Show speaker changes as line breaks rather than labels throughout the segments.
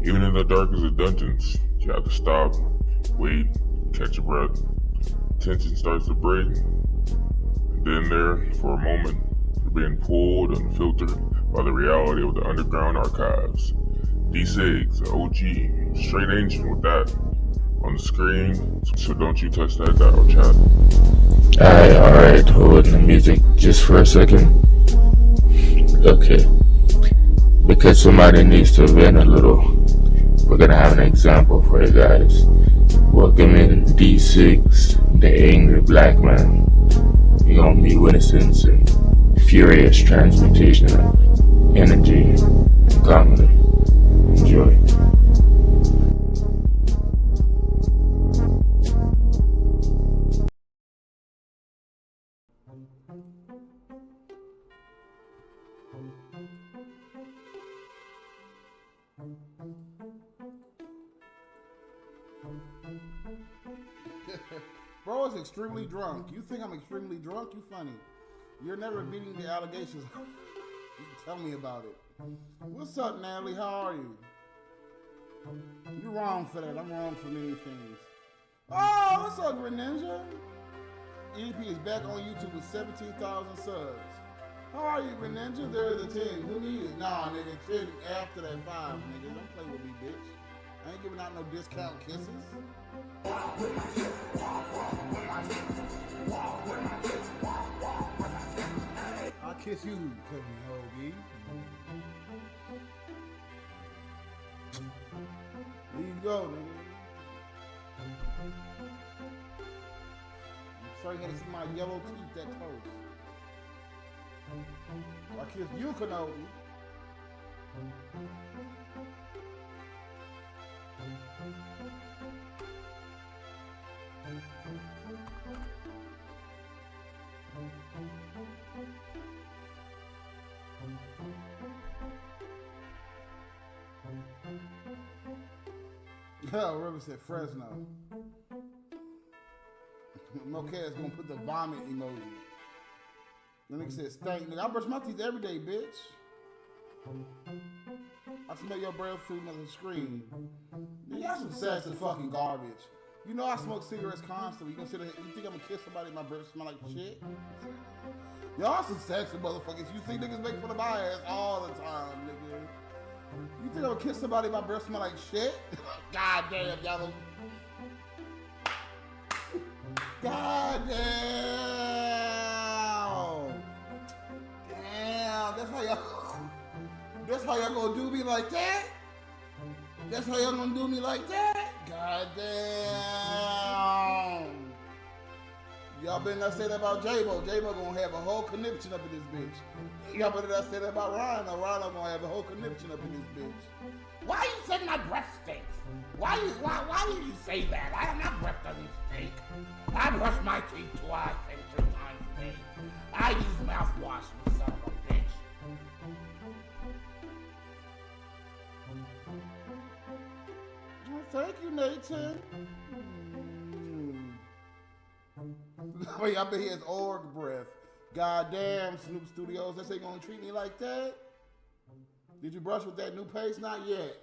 Even in the darkest of dungeons, you have to stop, wait, catch your breath. Tension starts to break, and then there, for a moment, you're being pulled and filtered by the reality of the underground archives. D6, OG, straight ancient with that on the screen, so don't you touch that dial, chat.
Alright, hold the music just for a second. Okay. Because somebody needs to vent a little, we're gonna have an example for you guys. Welcome in D6, the angry black man. You're gonna be witnessing some furious transmutation of energy and comedy. Enjoy.
Bro is extremely drunk. You think I'm extremely drunk? You funny. You're never beating the allegations. You tell me about it. What's up, Natalie? How are you? You're wrong for that. I'm wrong for many things. Oh, what's up, Greninja? EP is back on YouTube with 17,000 subs. How are you, Greninja? There's a 10. Who needs it? Nah, nigga, 10 after that 5, nigga. Don't play with me, bitch. I ain't giving out no discount kisses. I'll kiss you, cousin Hoagie. There you go, nigga. I'm sorry you had to see my yellow teeth that close. I'll kiss you, Kenobi. Oh, River said Fresno. Mocha is gonna put the vomit emoji. The nigga said stank. Nigga, I brush my teeth every day, bitch. I smell your breath through the screen. Nigga, y'all some sexy fucking garbage. You know I smoke cigarettes constantly. You gonna sit there, you think I'm gonna kiss somebody and my breath smell like shit? Y'all some sexy motherfuckers. You see niggas make fun of my ass all the time, nigga. You think I'm gonna kiss somebody and my breath smell like shit? God damn, y'all don't... God damn! Damn, that's how y'all gonna do me like that? That's how y'all gonna do me like that? God damn! Y'all better not say that about J-Bo. J-Bo gonna have a whole conniption up in this bitch. Y'all better not say that about Rhino. Rhino gonna have a whole conniption up in this bitch. Why you say my breath stinks? Why did you say that? My breath doesn't stink. I brush my teeth twice and 3 times a day. I use mouthwash, you son of a bitch. Well, thank you, Nathan. Wait, I bet he has org breath. Goddamn, Snoop Studios, they say gonna treat me like that? Did you brush with that new paste? Not yet.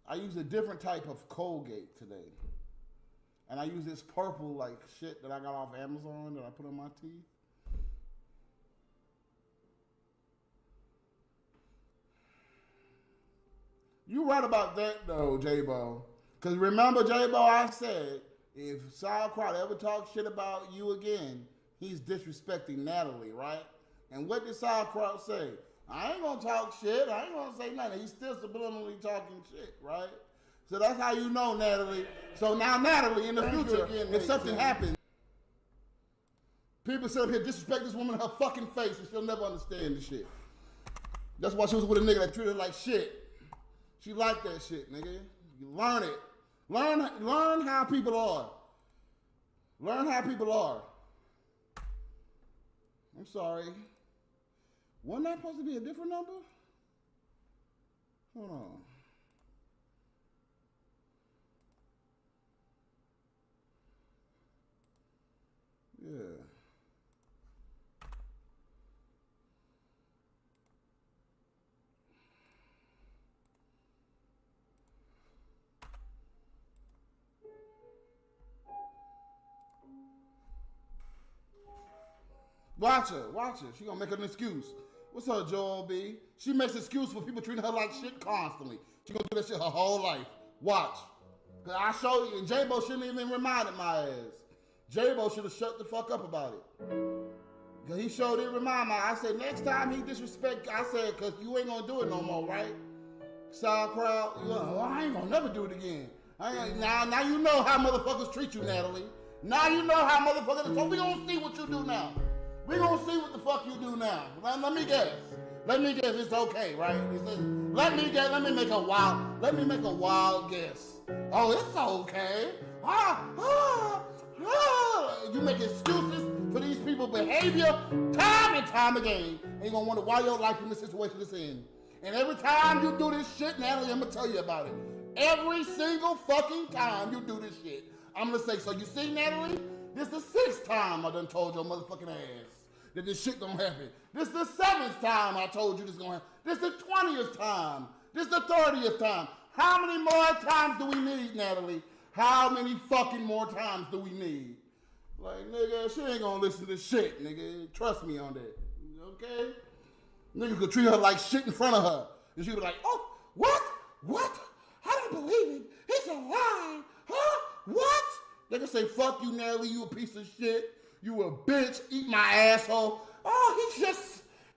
I use a different type of Colgate today. And I use this purple like shit that I got off Amazon that I put on my teeth. You right about that though, J-Bo. Cause remember, J-Bo, I said, if Sauerkraut ever talks shit about you again, he's disrespecting Natalie, right? And what did Sauerkraut say? I ain't gonna talk shit. I ain't gonna say nothing. He's still subliminally talking shit, right? So that's how you know, Natalie. So now, Natalie, in the future, if something happens, people sit up here disrespect this woman in her fucking face and she'll never understand the shit. That's why she was with a nigga that treated her like shit. She liked that shit, nigga. You learn it. Learn how people are. Learn how people are. I'm sorry. Wasn't that supposed to be a different number? Hold on. Yeah. Watch her. She gonna make an excuse. What's up, Joel B? She makes excuse for people treating her like shit constantly. She gonna do that shit her whole life. Watch. Cause I show you, and J-Bo shouldn't even reminded my ass. J-Bo should have shut the fuck up about it. Cause he showed it remind me. I said next time he disrespect, I said, cause you ain't gonna do it no more, right? Sauerkraut, I ain't gonna never do it again. Now you know how motherfuckers treat you, Natalie. Now you know how motherfuckers. So we gonna see what you do now. We gonna see what the fuck you do now. Let me guess. It's okay, right? Let me guess. Let me make a wild guess. Oh, it's okay. You make excuses for these people's behavior time and time again. And you gonna wonder why your life in this situation is in. And every time you do this shit, Natalie, I'm gonna tell you about it. Every single fucking time you do this shit, I'm gonna say, so you see, Natalie, this the 6th time I done told your motherfucking ass that this shit gonna happen. This the 7th time I told you this gonna happen. This the 20th time. This the 30th time. How many more times do we need, Natalie? How many fucking more times do we need? Like, nigga, she ain't gonna listen to shit, nigga. Trust me on that. Okay? Nigga could treat her like shit in front of her. And she was like, oh, what? I don't believe it. It's a lie. Huh? What? They can say, fuck you, Natalie, you a piece of shit. You a bitch, eat my asshole. Oh,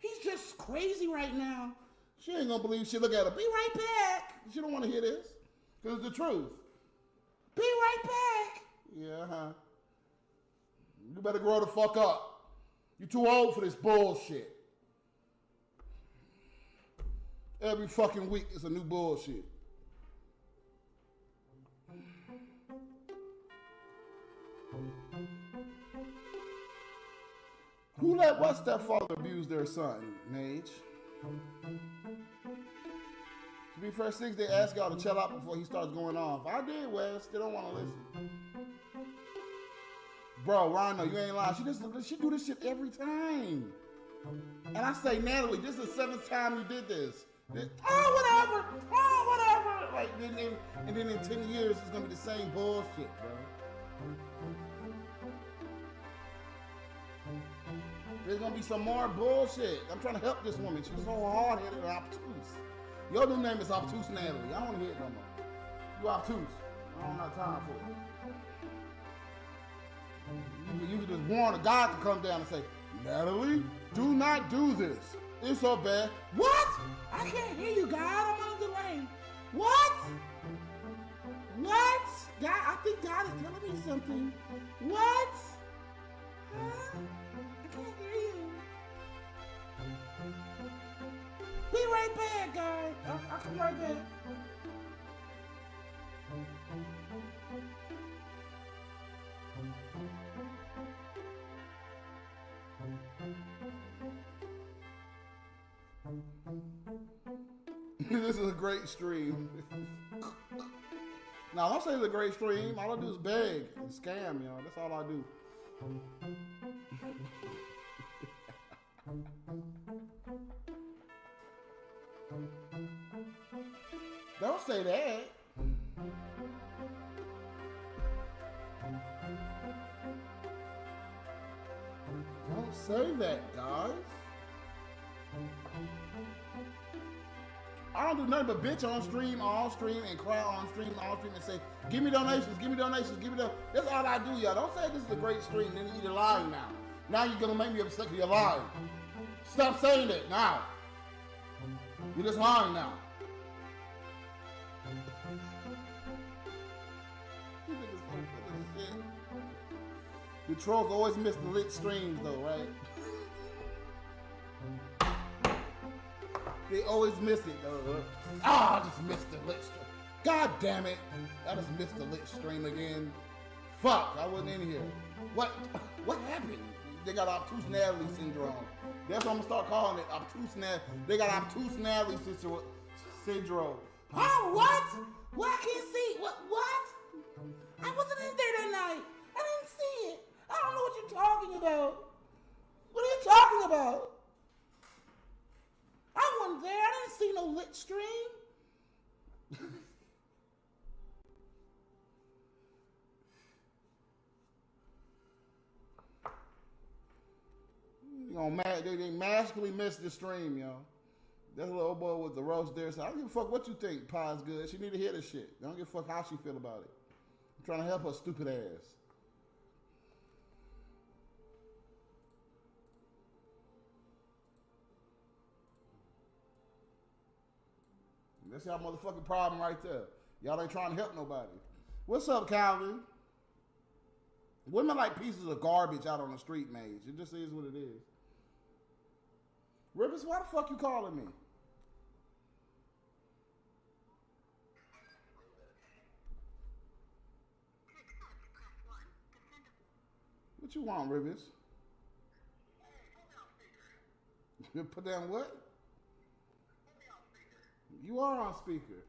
he's just crazy right now. She ain't gonna believe shit. Look at her. Be right back. She don't want to hear this. Because it's the truth. Be right back. Yeah, You better grow the fuck up. You too old for this bullshit. Every fucking week is a new bullshit. Who let what stepfather abuse their son, Mage? To be fair, 6, they ask y'all to chill out before he starts going off. I did, Wes. They don't want to listen. Bro, Rhino, you ain't lying. She do this shit every time. And I say, Natalie, this is the 7th time you did this. Whatever. Like, and then in 10 years, it's gonna be the same bullshit, bro. There's gonna be some more bullshit. I'm trying to help this woman. She's so hard-headed and obtuse. Your new name is Obtuse Natalie. I don't want to hear it no more. You obtuse. I don't have time for it. You can just warn a God to come down and say, Natalie, do not do this. It's so bad. What? I can't hear you, God. I'm on the delay. What? God, I think God is telling me something. What? Huh? I can't hear you. Be right back, guys. I'll come right back. This is a great stream. Now, don't say it's a great stream. All I do is beg and scam, y'all. That's all I do. Don't say that. Don't say that, guys. I don't do nothing but bitch on stream, and cry on stream, and say, give me donations. That's all I do, y'all. Don't say this is a great stream, then you're lying now. Now you're gonna make me upset because you're lying. Stop saying that now. You're just lying now. The trolls always miss the lit streams though, right? They always miss it though. I just missed the lit stream. God damn it. I just missed the lit stream again. Fuck, I wasn't in here. What happened? They got obtuse Natalie syndrome. That's what I'm gonna start calling it. Obtuse Natalie. They got obtuse Natalie syndrome. Oh, what? Well, I can't see. What? I wasn't in there that night. I didn't see it. I don't know what you're talking about. What are you talking about? I wasn't there. I didn't see no lit stream. They magically missed the stream, yo. That little old boy with the roast there said, I don't give a fuck what you think, Pie's good. She need to hear this shit. I don't give a fuck how she feel about it. I'm trying to help her stupid ass. That's y'all motherfucking problem right there. Y'all ain't trying to help nobody. What's up, Calvin? Women like pieces of garbage out on the street, Mage. It just is what it is. Rivers, why the fuck you calling me? What you want, Rivers? Put down what? You are on speaker.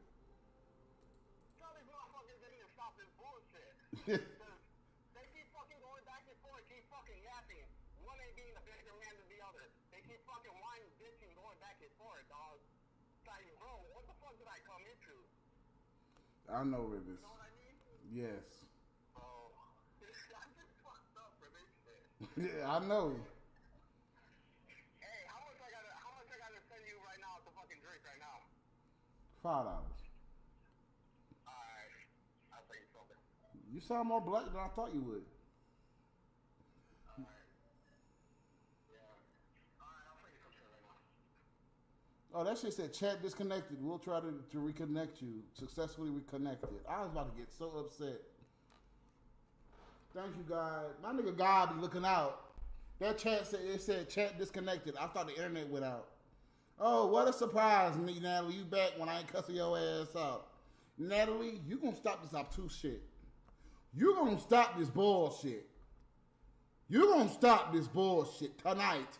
Tell these motherfuckers they need to stop this bullshit. They keep fucking going back and forth, keep fucking yapping. One ain't being a bigger man than the other. They keep fucking whining, bitching, going back and forth, dog. Like, bro, what the fuck did I come into?
I know, Rivers.
You know what I mean?
Yes.
Oh, I'm just fucked up for this shit.
Yeah, I know.
Hey, how much I gotta send you right now to fucking drink right now?
$5.
Alright, I'll tell you something.
You sound more black than I thought you would.
Alright. Yeah. Alright, I'll tell you something right now.
Oh, that shit said chat disconnected. We'll try to reconnect you. Successfully reconnected. I was about to get so upset. Thank you, God. My nigga God be looking out. That chat said chat disconnected. I thought the internet went out. Oh, what a surprise, Natalie. You back when I ain't cussing your ass out. Natalie, you gonna stop this obtuse shit. You gonna stop this bullshit. You gonna stop this bullshit tonight.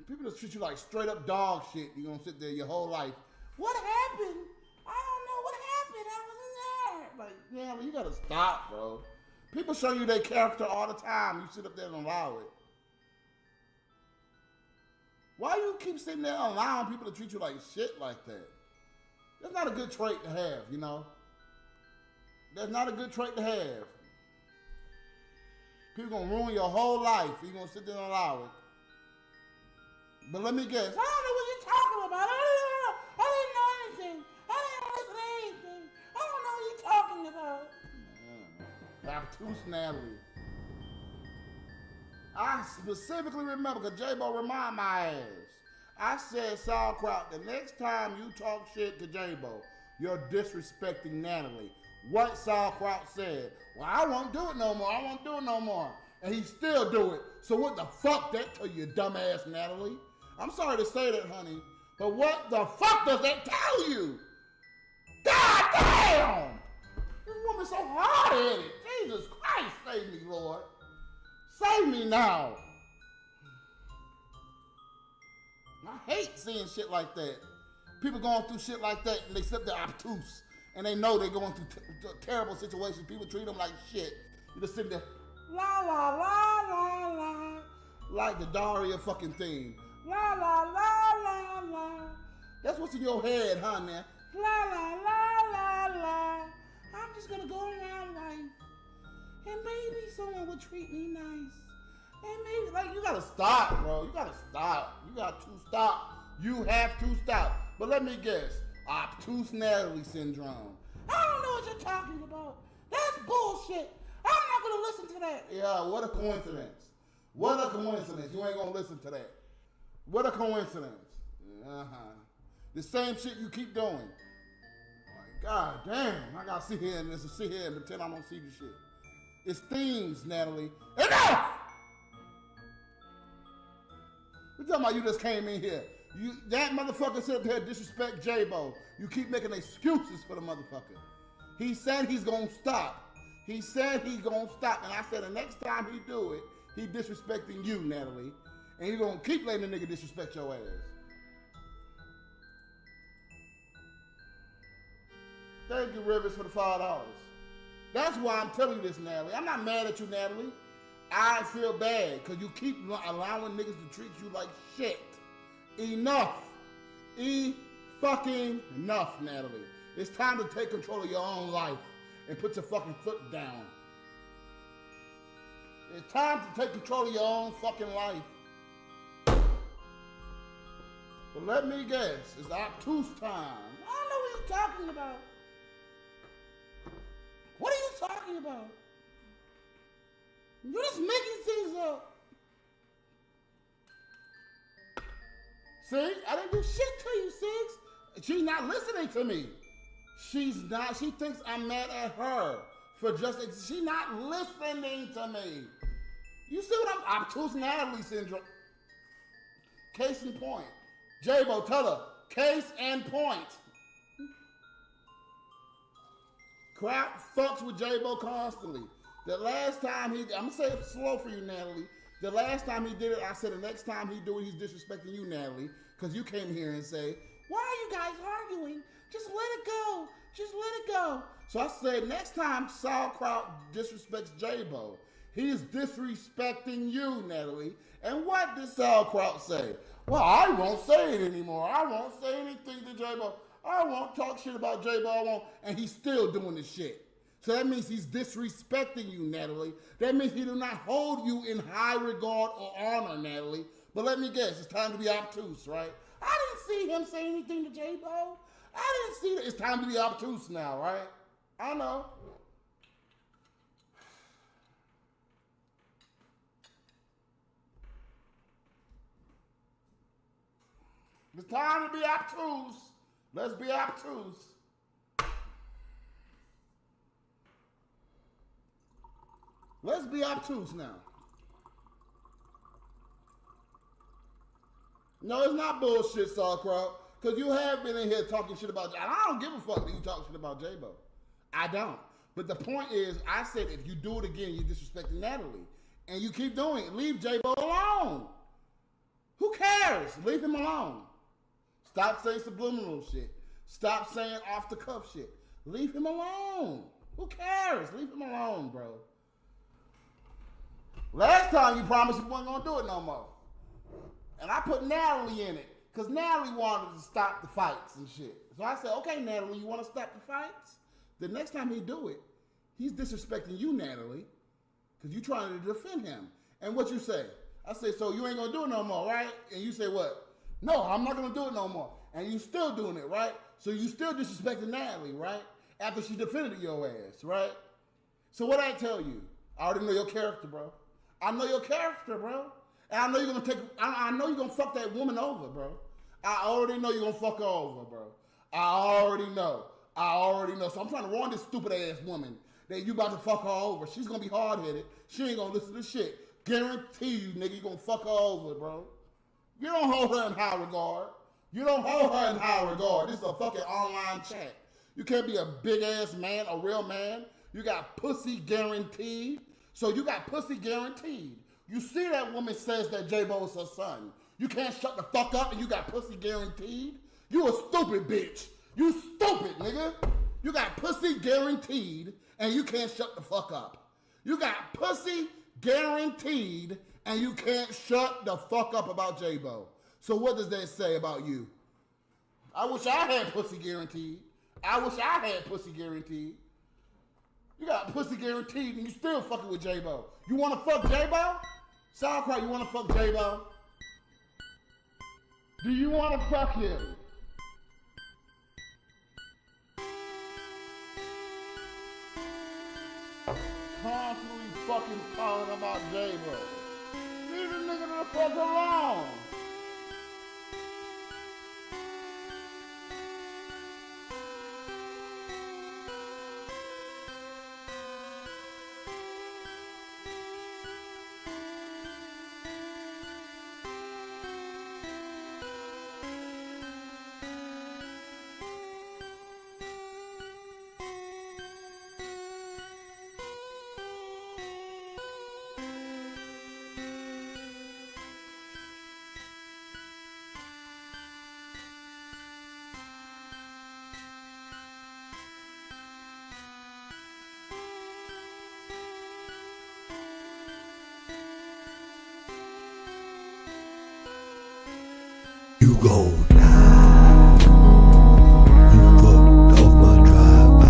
People just treat you like straight up dog shit. You gonna sit there your whole life. What happened? I don't know what happened. I was in there. Like, yeah, you gotta stop, bro. People show you their character all the time. You sit up there and allow it. Why you keep sitting there allowing people to treat you like shit like that? That's not a good trait to have, you know? That's not a good trait to have. People gonna ruin your whole life. You gonna sit there and allow it. But let me guess. I don't know what you're talking about. I didn't know anything. I didn't listen to anything. I don't know what you're talking about. Obtuse Natalie. I specifically remember, because J-Bo remind my ass. I said, Sauerkraut, the next time you talk shit to J-Bo, you're disrespecting Natalie. What Sauerkraut said? Well, I won't do it no more. I won't do it no more. And he still do it. So what the fuck that tell you, dumbass Natalie? I'm sorry to say that, honey, but what the fuck does that tell you? God damn! This woman's so hard-headed. Jesus Christ, save me, Lord. Save me now. I hate seeing shit like that. People going through shit like that and they sit there obtuse and they know they're going through terrible situations. People treat them like shit. You just sit there, la la la la la, like the Daria fucking theme. La la la la la. That's what's in your head, huh, man? La la la la la. I'm just gonna go around life. And maybe someone would treat me nice. And maybe, like, you gotta stop, bro. You gotta stop. You got to stop. You have to stop. But let me guess. Obtuse Natalie syndrome. I don't know what you're talking about. That's bullshit. I'm not gonna listen to that. Yeah, what a coincidence. What a coincidence. You ain't gonna listen to that. What a coincidence. The same shit you keep doing. Like, God damn. I gotta sit here and pretend I don't see the shit. It's themes, Natalie. Enough! We're talking about you just came in here. That motherfucker said there disrespect J-Bo. You keep making excuses for the motherfucker. He said he's gonna stop. He said he's gonna stop. And I said the next time he do it, he disrespecting you, Natalie. And you're gonna keep letting the nigga disrespect your ass. Thank you, Rivers, for the $5. That's why I'm telling you this, Natalie. I'm not mad at you, Natalie. I feel bad because you keep allowing niggas to treat you like shit. Enough. Fucking enough, Natalie. It's time to take control of your own life and put your fucking foot down. It's time to take control of your own fucking life. But let me guess, it's obtuse time. I don't know what you're talking about. What are you talking about? You're just making things up. See, I didn't do shit to you, Six. She's not listening to me. She's not. She thinks I'm mad at her for just. She's not listening to me. You see what I'm obtuse Natalie syndrome. Case in point. J-Bo, tell her. Case and point. Crowd fucks with J-Bo constantly. The last time I'm gonna say it slow for you, Natalie. The last time he did it, I said the next time he do it, he's disrespecting you, Natalie, because you came here and say, why are you guys arguing? Just let it go. Just let it go. So I said, next time Sauerkraut disrespects J-Bo, he is disrespecting you, Natalie. And what did Sauerkraut say? Well, I won't say it anymore. I won't say anything to J-Bo. I won't talk shit about J-Bo. I won't. And he's still doing the shit. So that means he's disrespecting you, Natalie. That means he do not hold you in high regard or honor, Natalie. But let me guess, it's time to be obtuse, right? I didn't see him say anything to J-Bo. I didn't see that. It's time to be obtuse now, right? I know. It's time to be obtuse. Let's be obtuse. Let's be obtuse now. No, it's not bullshit, Sauerkraut. Because you have been in here talking shit about J-Bo. I don't give a fuck that you talk shit about J-Bo. I don't. But the point is, I said if you do it again, you're disrespecting Natalie. And you keep doing it. Leave J-Bo alone. Who cares? Leave him alone. Stop saying subliminal shit. Stop saying off the cuff shit. Leave him alone. Who cares? Leave him alone, bro. Last time you promised you wasn't gonna do it no more. And I put Natalie in it. Because Natalie wanted to stop the fights and shit. So I said, okay, Natalie, you want to stop the fights? The next time he do it, he's disrespecting you, Natalie. Because you trying to defend him. And what you say? I say, so you ain't gonna do it no more, right? And you say what? No, I'm not gonna do it no more. And you still doing it, right? So you still disrespecting Natalie, right? After she defended your ass, right? So what I tell you? I already know your character, bro. I know your character, bro. And I know you're gonna I know you're gonna fuck that woman over, bro. I already know you're gonna fuck her over, bro. I already know. So I'm trying to warn this stupid ass woman that you about to fuck her over. She's gonna be hard-headed. She ain't gonna listen to shit. Guarantee you, nigga, you gonna fuck her over, bro. You don't hold her in high regard. You don't hold her in high regard. This is a fucking online chat. You can't be a big ass man, a real man. You got pussy guaranteed. So you got pussy guaranteed. You see that woman says that J-Bo is her son. You can't shut the fuck up and you got pussy guaranteed? You a stupid bitch. You stupid, nigga. You got pussy guaranteed and you can't shut the fuck up. You got pussy guaranteed and you can't shut the fuck up about J-Bo. So what does that say about you? I wish I had pussy guaranteed. You got pussy guaranteed and you still fucking with J-Bo. You want to fuck J-Bo? Sauerkraut, you want to fuck J-Bo? Do you want to fuck him? Constantly fucking calling about J-Bo. Leave the nigga the fuck alone.
You go now. You fucked off my drive-by.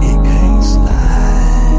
It can't slide.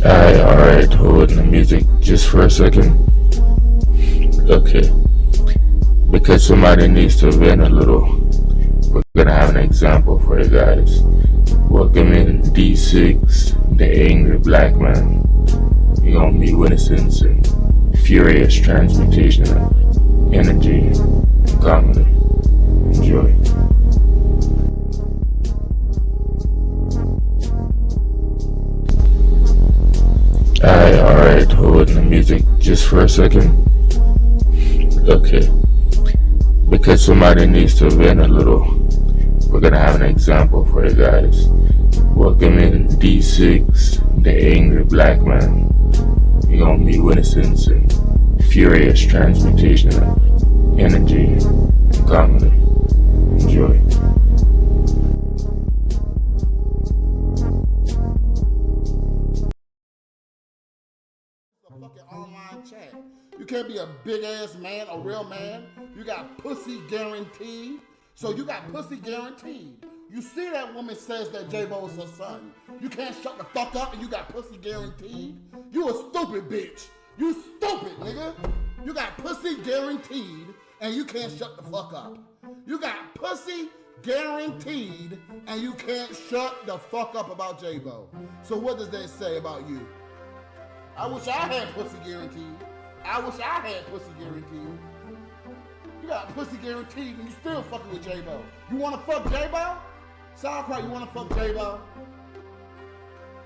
Alright, hold the music just for a second. Okay. Because somebody needs to vent a little, we're gonna have an example for you guys. Welcome in D6, the angry black man. You're gonna be witnessing some furious transmutation of energy and comedy. Enjoy. Alright, hold the music just for a second. Okay. Because somebody needs to vent a little, we're gonna have an example for you guys. Welcome in D6, the angry black man. You're gonna be witnessing some furious transmutation of energy and comedy. Enjoy.
Fucking online chat. You can't be a big ass man, a real man. You got pussy guaranteed. So you got pussy guaranteed. You see that woman says that J-Bo is her son. You can't shut the fuck up and you got pussy guaranteed. You a stupid bitch. You stupid, nigga. You got pussy guaranteed and you can't shut the fuck up. You got pussy guaranteed and you can't shut the fuck up about J-Bo. So what does that say about you? I wish I had pussy guaranteed. I wish I had pussy guaranteed. You got pussy guaranteed and you still fucking with J-Bo. You wanna fuck J-Bo? Sauerkraut, you wanna fuck J-Bo?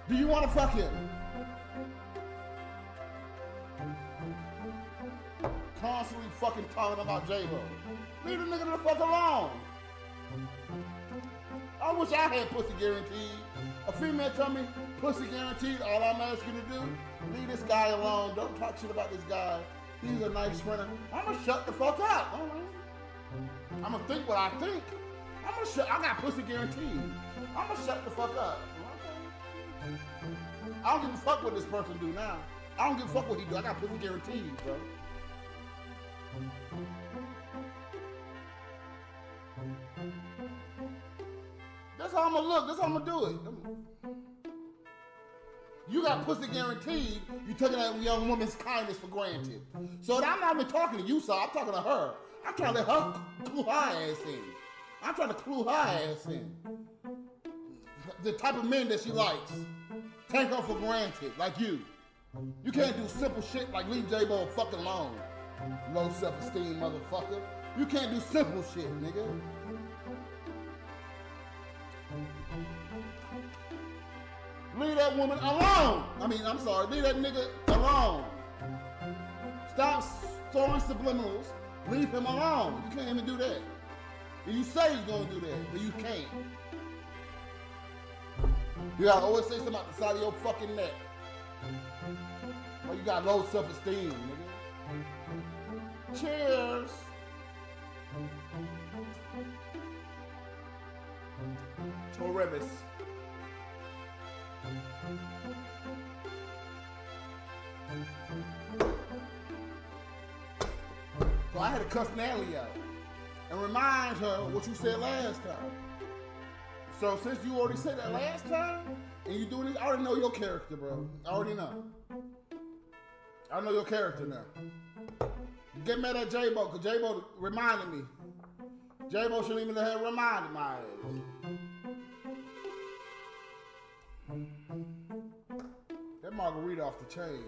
Do you wanna fuck him? Constantly fucking talking about J-Bo. Leave the nigga the fuck alone. I wish I had pussy guaranteed. A female tell me, pussy guaranteed, all I'm asking you to do, leave this guy alone. Don't talk shit about this guy. He's a nice friend. I'ma shut the fuck up. I'ma think what I think. I got pussy guaranteed. I'ma shut the fuck up. Okay. I don't give a fuck what this person do now. I don't give a fuck what he do. I got pussy guaranteed, bro. That's how I'm gonna look. That's how I'm gonna do it. You got pussy guaranteed. You taking that young woman's kindness for granted. So I'm not even talking to you, sir. I'm talking to her. I'm trying to let her clue her ass in. I'm trying to clue her ass in. The type of men that she likes. Take her for granted, like you. You can't do simple shit like leave J-Bo fucking alone. Low self-esteem, motherfucker. You can't do simple shit, nigga. Leave that woman alone. I'm sorry, leave that nigga alone. Stop throwing subliminals. Leave him alone. You can't even do that. And you say he's gonna do that, but you can't. You gotta always say something out the side of your fucking neck. Or you got low self-esteem, nigga. Cheers. Torrebus. So I had to cuss Natalie out and remind her what you said last time. So since you already said that last time and you doing this, I already know your character, bro. I already know. I know your character now. Get mad at J-Bo, because J-Bo reminded me. J-Bo shouldn't even have reminded my ass. That margarita off the chain.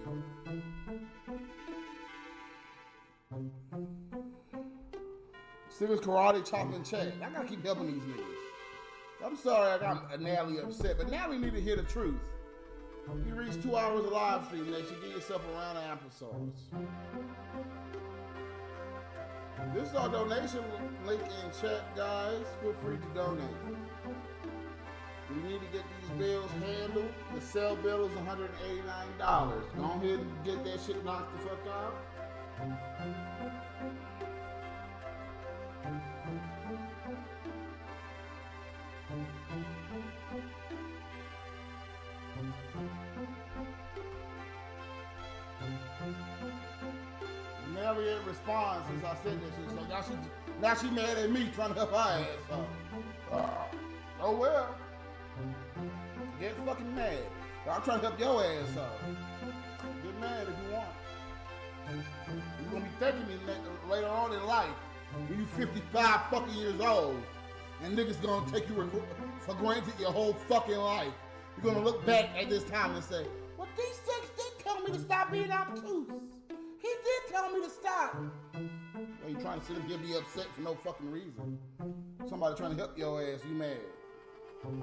Serious karate, chopping check. I gotta keep helping these niggas. I'm sorry I got Natalie upset, but Natalie need to hear the truth. You reach 2 hours of live stream, they should give yourself a round of applesauce. This is our donation link in chat, guys. Feel free to donate. We need to get these bills handled. The cell bill is $189. Go ahead and get that shit knocked the fuck out. Never yet responds since I said that shit. So now she mad at me trying to help her ass. Oh well. Get fucking mad. I'm trying to help your ass out. Get mad if you want. You're gonna be thanking me later on in life when you 55 fucking years old and niggas gonna take you for granted your whole fucking life. You're gonna look back at this time and say, well, D6 did tell me to stop being obtuse. He did tell me to stop. Well, you trying to sit here and be upset for no fucking reason. Somebody trying to help your ass, you mad. You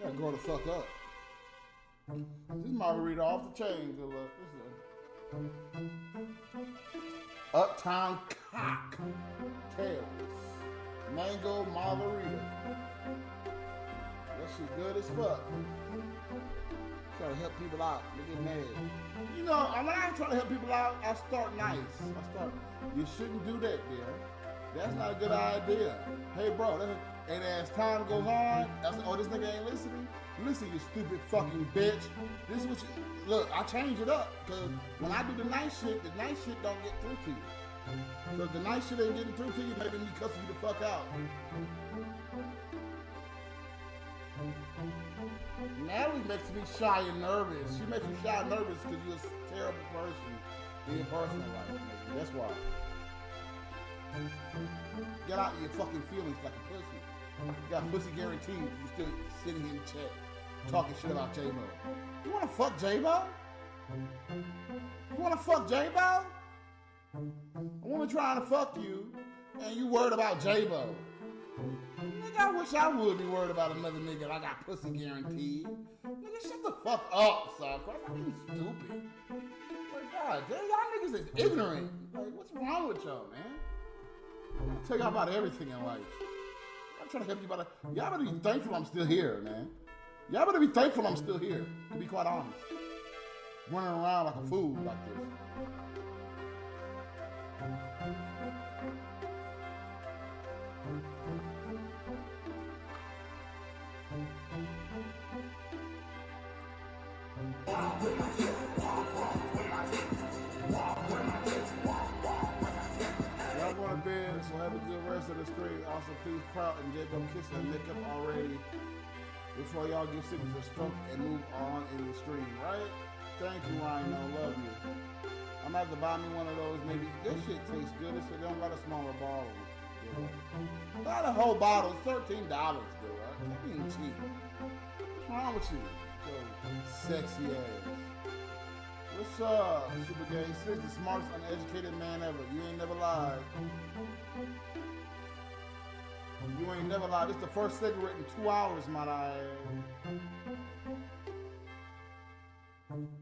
gotta grow the fuck up. This margarita off the chain, good luck. Uptown Cocktails. Mango margarita. That shit good as fuck. Try to help people out. They get mad. You know, when I try to help people out, I start nice. You shouldn't do that, dear. That's not a good idea. Hey, bro, and as time goes on, this nigga ain't listening. Listen, you stupid fucking bitch. This is what you, look, I change it up, because when I do the nice shit don't get through to you. So if the nice shit ain't getting through to you, maybe me cussing you the fuck out. Natalie makes me shy and nervous. She makes me shy and nervous because you're a terrible person in your personal life, nigga. That's why. Get out of your fucking feelings like a pussy. You got pussy guaranteed. You still sitting here in the chat talking shit about J-Bo. You wanna fuck J-Bo? You wanna fuck J-Bo? A woman trying to fuck you and you worried about J-Bo. Nigga, I wish I would be worried about another nigga. I got pussy guaranteed. Nigga, shut the fuck up, son. I'm being stupid. Like, God, y'all niggas is ignorant. Like, what's wrong with y'all, man? I'm gonna tell y'all about everything in life. I'm trying to help you about it. Y'all better be thankful I'm still here, man. Y'all better be thankful I'm still here, to be quite honest. Running around like a fool like this. Y'all going to bed, so have a good rest of the stream. Also, please crowd and J-Bo kiss and lick up already before y'all get sick of the stroke and move on in the stream, right? Thank you, Rhino. Love you. I'm gonna have to buy me one of those. Maybe this shit tastes good. They don't got a smaller bottle. Buy the whole bottle. It's $13, dude. That's being cheap. What's wrong with you? Yo, sexy ass. What's up, Super Gang? Six, the smartest, uneducated man ever. You ain't never lied. You ain't never lied. This is the first cigarette in 2 hours, might I add.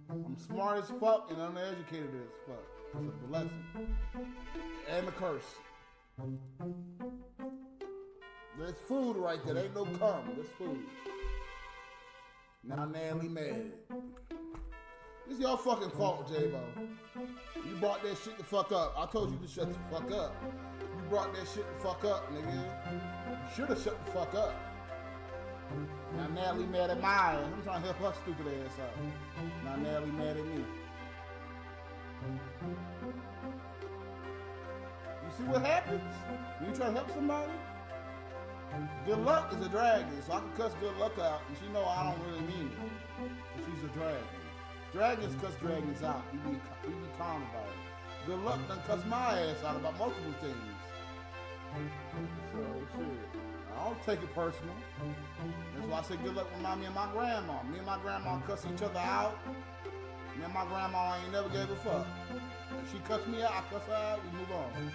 I'm smart as fuck and uneducated as fuck. It's a blessing. And a curse. There's food right there. There ain't no karma. There's food. Now Natalie mad. This is your fucking fault, J-Bo. You brought that shit the fuck up. I told you to shut the fuck up. You brought that shit the fuck up, nigga. You should have shut the fuck up. Now Natalie mad at my ass. I'm trying to help her stupid ass out. Now Natalie mad at me. You see what happens when you try to help somebody? Good luck is a dragon, so I can cuss good luck out, and she know I don't really mean it. But she's a dragon. Dragons cuss dragons out. You be calm about it. Good luck done cuss my ass out about multiple things. So shit. I don't take it personal. That's why I say good luck remind me of my grandma. Me and my grandma cuss each other out. Me and my grandma ain't never gave a fuck. If she cuss me out, I cuss her out, we move on.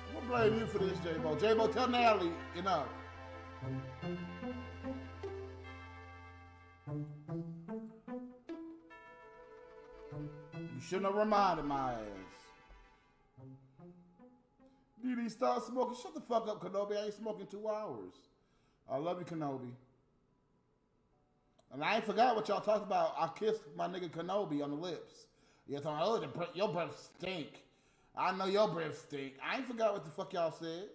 I'm gonna blame you for this, J-Bo. J-Bo, tell Natalie enough. You shouldn't have reminded my ass. DD, start smoking. Shut the fuck up, Kenobi. I ain't smoking 2 hours. I love you, Kenobi. And I ain't forgot what y'all talked about. I kissed my nigga Kenobi on the lips. You're talking about, your breath stink. I know your breath stink. I ain't forgot what the fuck y'all said.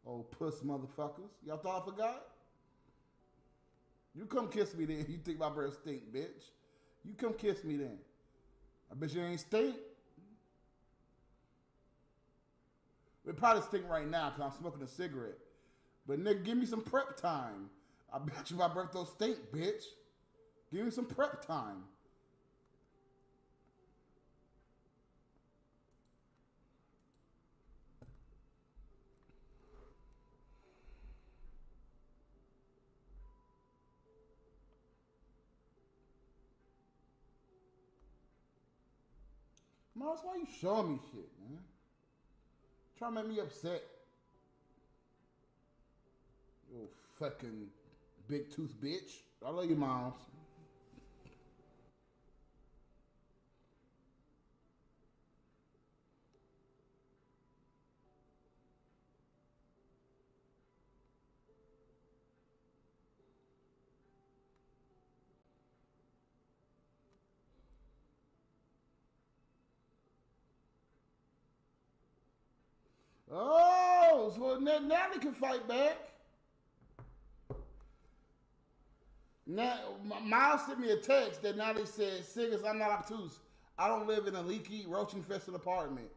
Oh, puss motherfuckers. Y'all thought I forgot? You come kiss me then. You think my breath stink, bitch. You come kiss me then. I bet you ain't stink. It probably stink right now because I'm smoking a cigarette. But nigga, give me some prep time. I bet you my breath don't stink, bitch. Give me some prep time. Mars, why you showing me shit, man? Trying to make me upset. You fucking big tooth bitch. I love you, Miles. Oh, so Natalie can fight back. Now, Miles sent me a text that Natalie said, Siggers, I'm not obtuse. I don't live in a leaky, roach-infested apartment.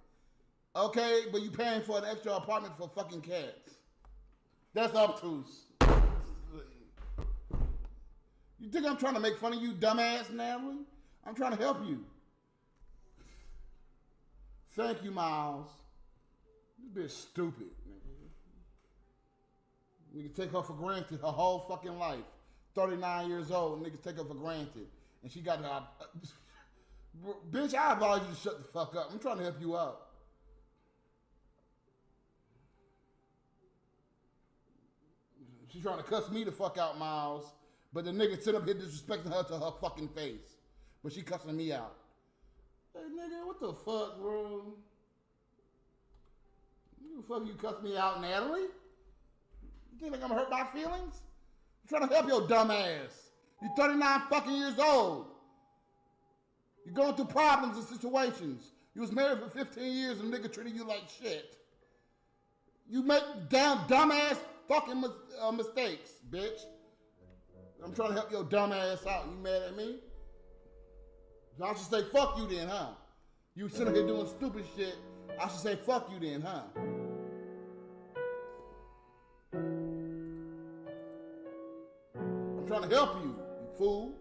Okay, but you paying for an extra apartment for fucking cats. That's obtuse. You think I'm trying to make fun of you, dumbass Natalie? I'm trying to help you. Thank you, Miles. This bitch stupid. Nigga take her for granted her whole fucking life. 39 years old, niggas take her for granted. And she got her... Bitch, I advise you to shut the fuck up. I'm trying to help you out. She's trying to cuss me the fuck out, Miles. But the nigga sit up here disrespecting her to her fucking face. But she cussing me out. Hey, nigga, what the fuck, bro? You fuck you cuss me out, Natalie? You think like I'm gonna hurt my feelings? I'm trying to help your dumb ass. You're 39 fucking years old. You're going through problems and situations. You was married for 15 years and nigga treated you like shit. You make damn dumbass fucking mistakes, bitch. I'm trying to help your dumb ass out. You mad at me? So I should say fuck you then, huh? You sitting here doing stupid shit. I should say fuck you then, huh? I'm trying to help you, you fool.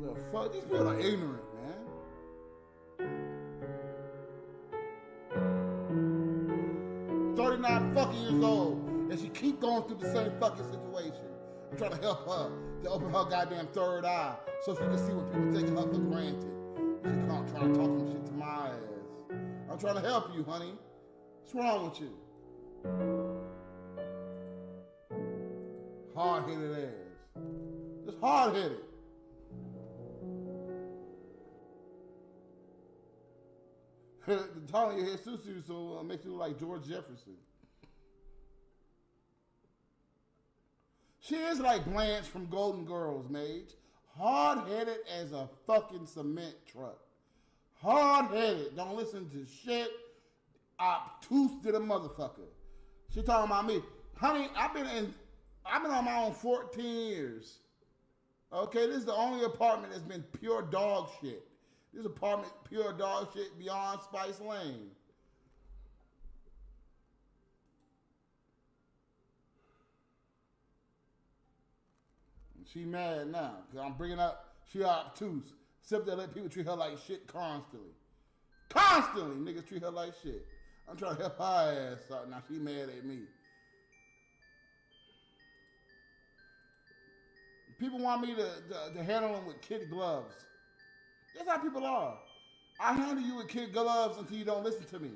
The fuck? These people are ignorant, man. "39 fucking years old, and she keep going through the same fucking situation. I'm trying to help her to open her goddamn third eye so she can see what people taking her for granted. She come trying to talk some shit to my ass. I'm trying to help you, honey. What's wrong with you? Hard-headed ass. Just hard-headed. The taller your head suits you, so it makes you look like George Jefferson. She is like Blanche from Golden Girls, Mage. Hard-headed as a fucking cement truck. Hard-headed. Don't listen to shit. Obtuse to the motherfucker. She talking about me. Honey, I've been on my own 14 years. Okay, this is the only apartment that's been pure dog shit. This apartment, pure dog shit beyond Spice Lane. She mad now, because I'm bringing up, she obtuse. Except they let people treat her like shit constantly. Constantly, niggas treat her like shit. I'm trying to help her ass out. Now she mad at me. People want me to handle them with kid gloves. That's how people are. I handle you with kid gloves until you don't listen to me.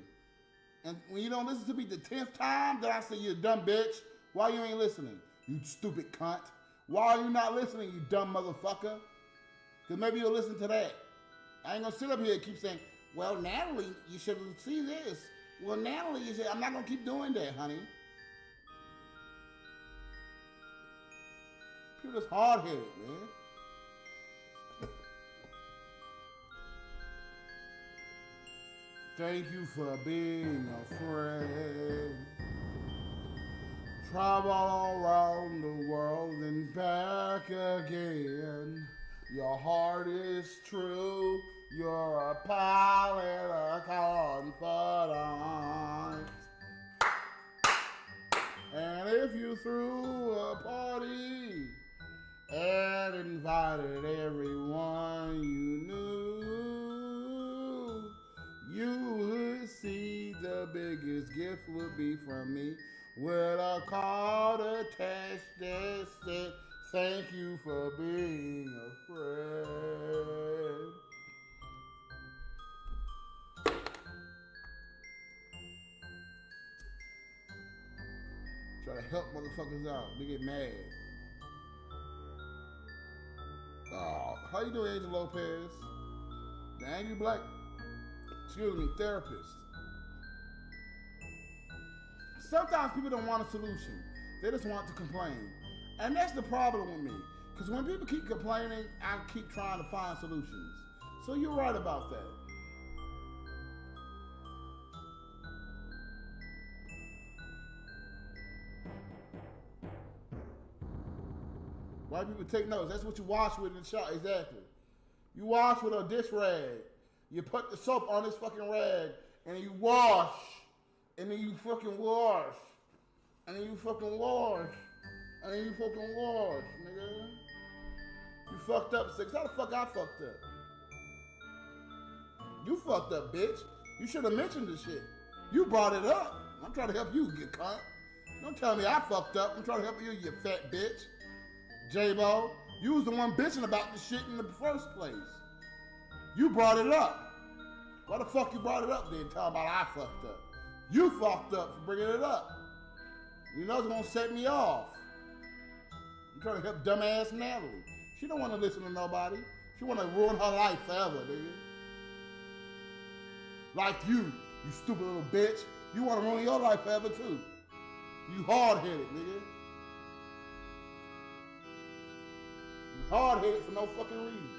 And when you don't listen to me the 10th time, then I say, you dumb bitch. Why you ain't listening? You stupid cunt. Why are you not listening, you dumb motherfucker? Because maybe you'll listen to that. I ain't going to sit up here and keep saying, well, Natalie, you should see this. Well, Natalie, you said, I'm not going to keep doing that, honey. People just hard-headed, man. Thank you for being a friend. Travel around the world and back again. Your heart is true You're a pilot, a confidant. And if you threw a party and invited everyone you knew, you would see the biggest gift would be from me with a card attached that said, thank you for being a friend. Try to help motherfuckers out. They get mad. Oh, how you doing, Angel Lopez? The angry black, therapist. Sometimes people don't want a solution. They just want to complain. And that's the problem with me. Because when people keep complaining, I keep trying to find solutions. So you're right about that. White people take notes. That's what you wash with in the shower. Exactly. You wash with a dish rag. You put the soap on this fucking rag, and you wash. And then you fucking wash. And then you fucking wash. And then you fucking wash, nigga. You fucked up, Six. How the fuck I fucked up? You fucked up, bitch. You should have mentioned this shit. You brought it up. I'm trying to help you, you cunt. Don't tell me I fucked up. I'm trying to help you, you fat bitch. J-Bo, you was the one bitching about the shit in the first place. You brought it up. Why the fuck you brought it up then? Tell about I fucked up. You fucked up for bringing it up. You know it's gonna set me off. I'm trying to help dumbass Natalie. She don't want to listen to nobody. She want to ruin her life forever, nigga. Like you stupid little bitch. You want to ruin your life forever too. You hard-headed, nigga. Hard-headed for no fucking reason.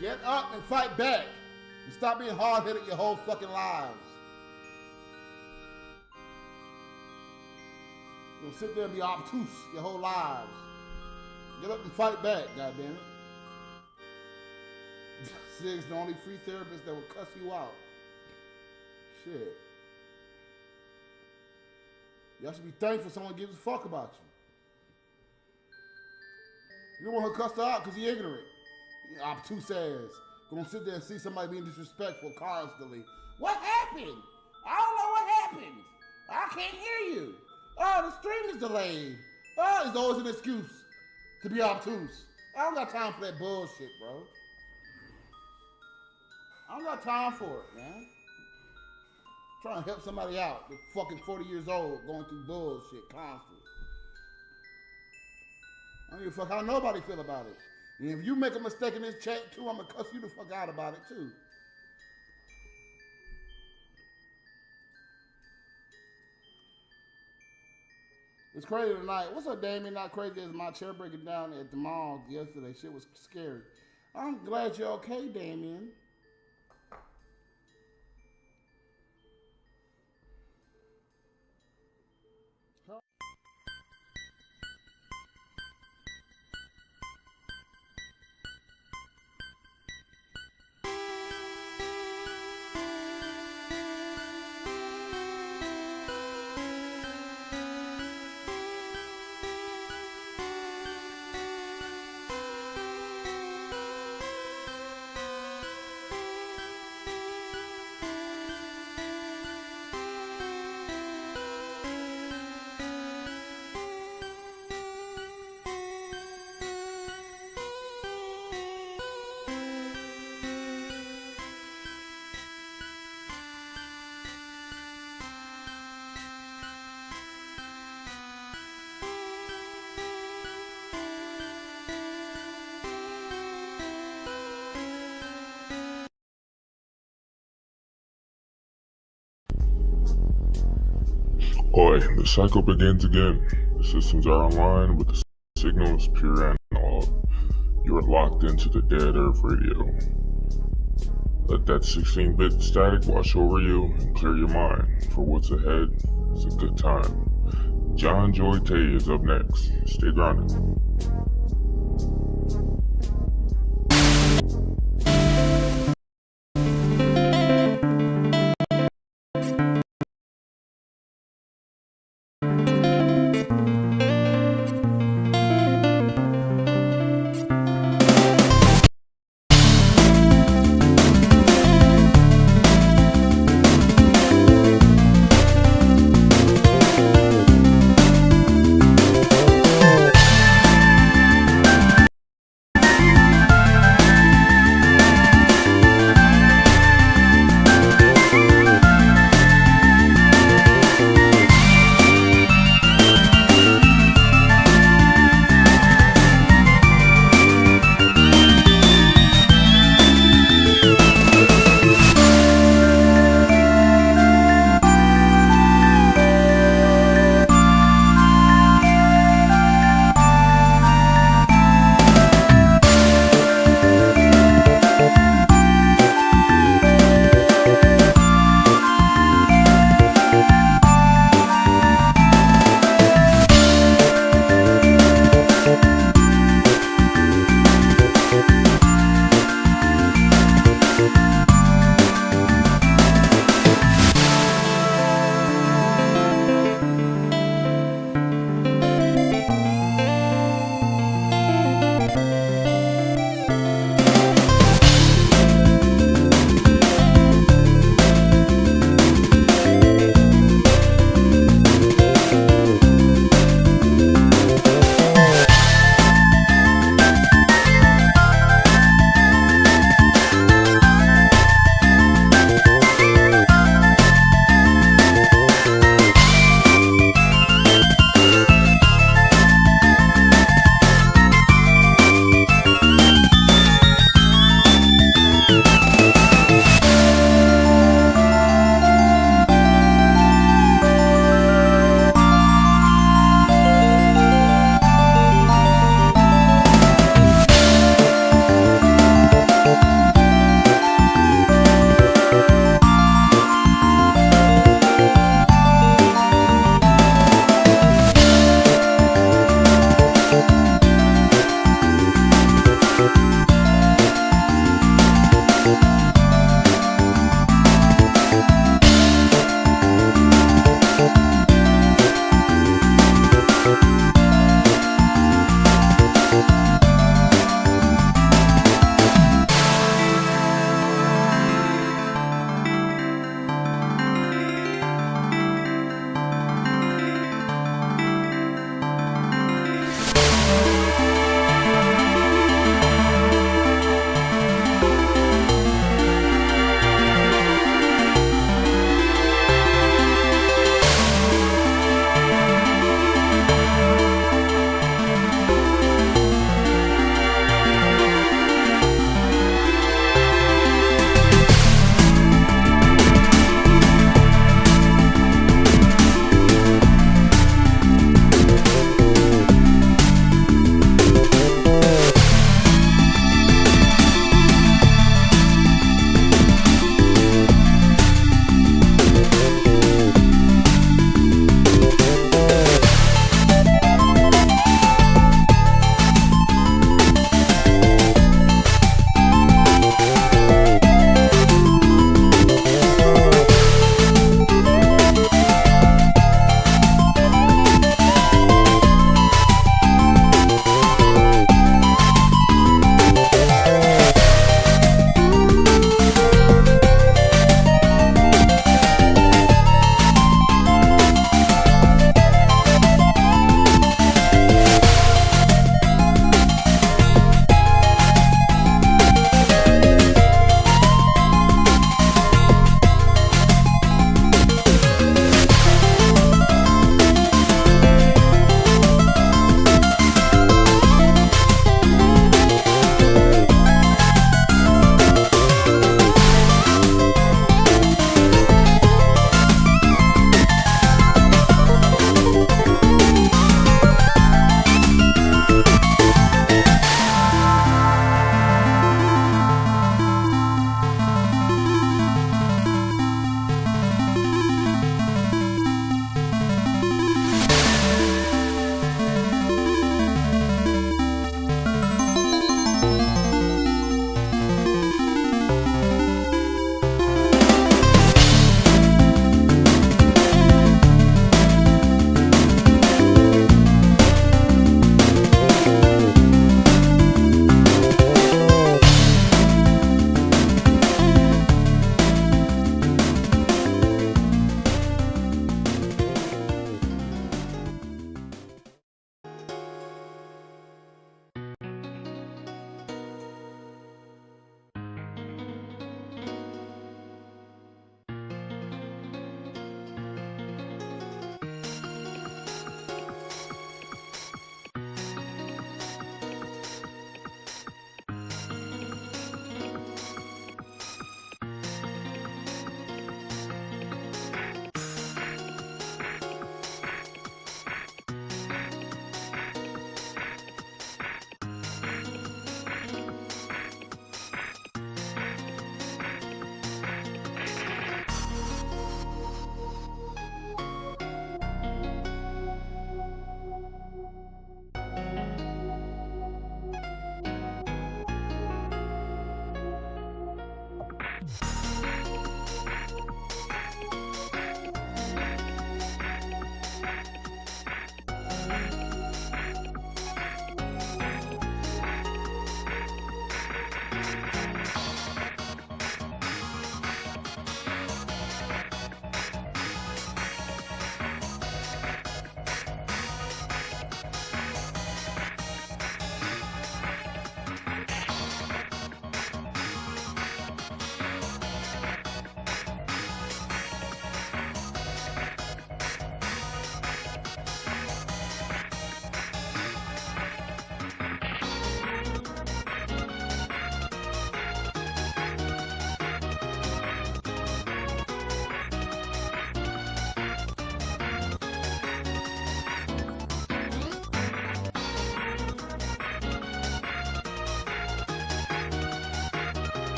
Get up and fight back. And stop being hard-headed your whole fucking lives. You'll sit there and be obtuse your whole lives. Get up and fight back, goddammit. Sig's the only free therapist that will cuss you out. Shit. Y'all should be thankful someone gives a fuck about you. You don't want her cussed out because you're ignorant. Obtuse ass. Gonna sit there and see somebody being disrespectful constantly. What happened? I don't know what happened. I can't hear you. Oh, the stream is delayed. Oh, it's always an excuse to be obtuse. I don't got time for that bullshit, bro. I don't got time for it, man. Trying to help somebody out. They're fucking 40 years old going through bullshit constantly. I don't give a fuck how nobody feel about it. And if you make a mistake in this chat too, I'm gonna cuss you the fuck out about it too. It's crazy tonight. What's up, Damien? Not crazy as my chair breaking down at the mall yesterday. Shit was scary. I'm glad you're okay, Damien.
Oi, the cycle begins again. The systems are online, but the signal is pure analog. You are locked into the Dead Earth radio. Let that 16-bit static wash over you and clear your mind, for what's ahead is a good time. John Joy Tay is up next. Stay grounded.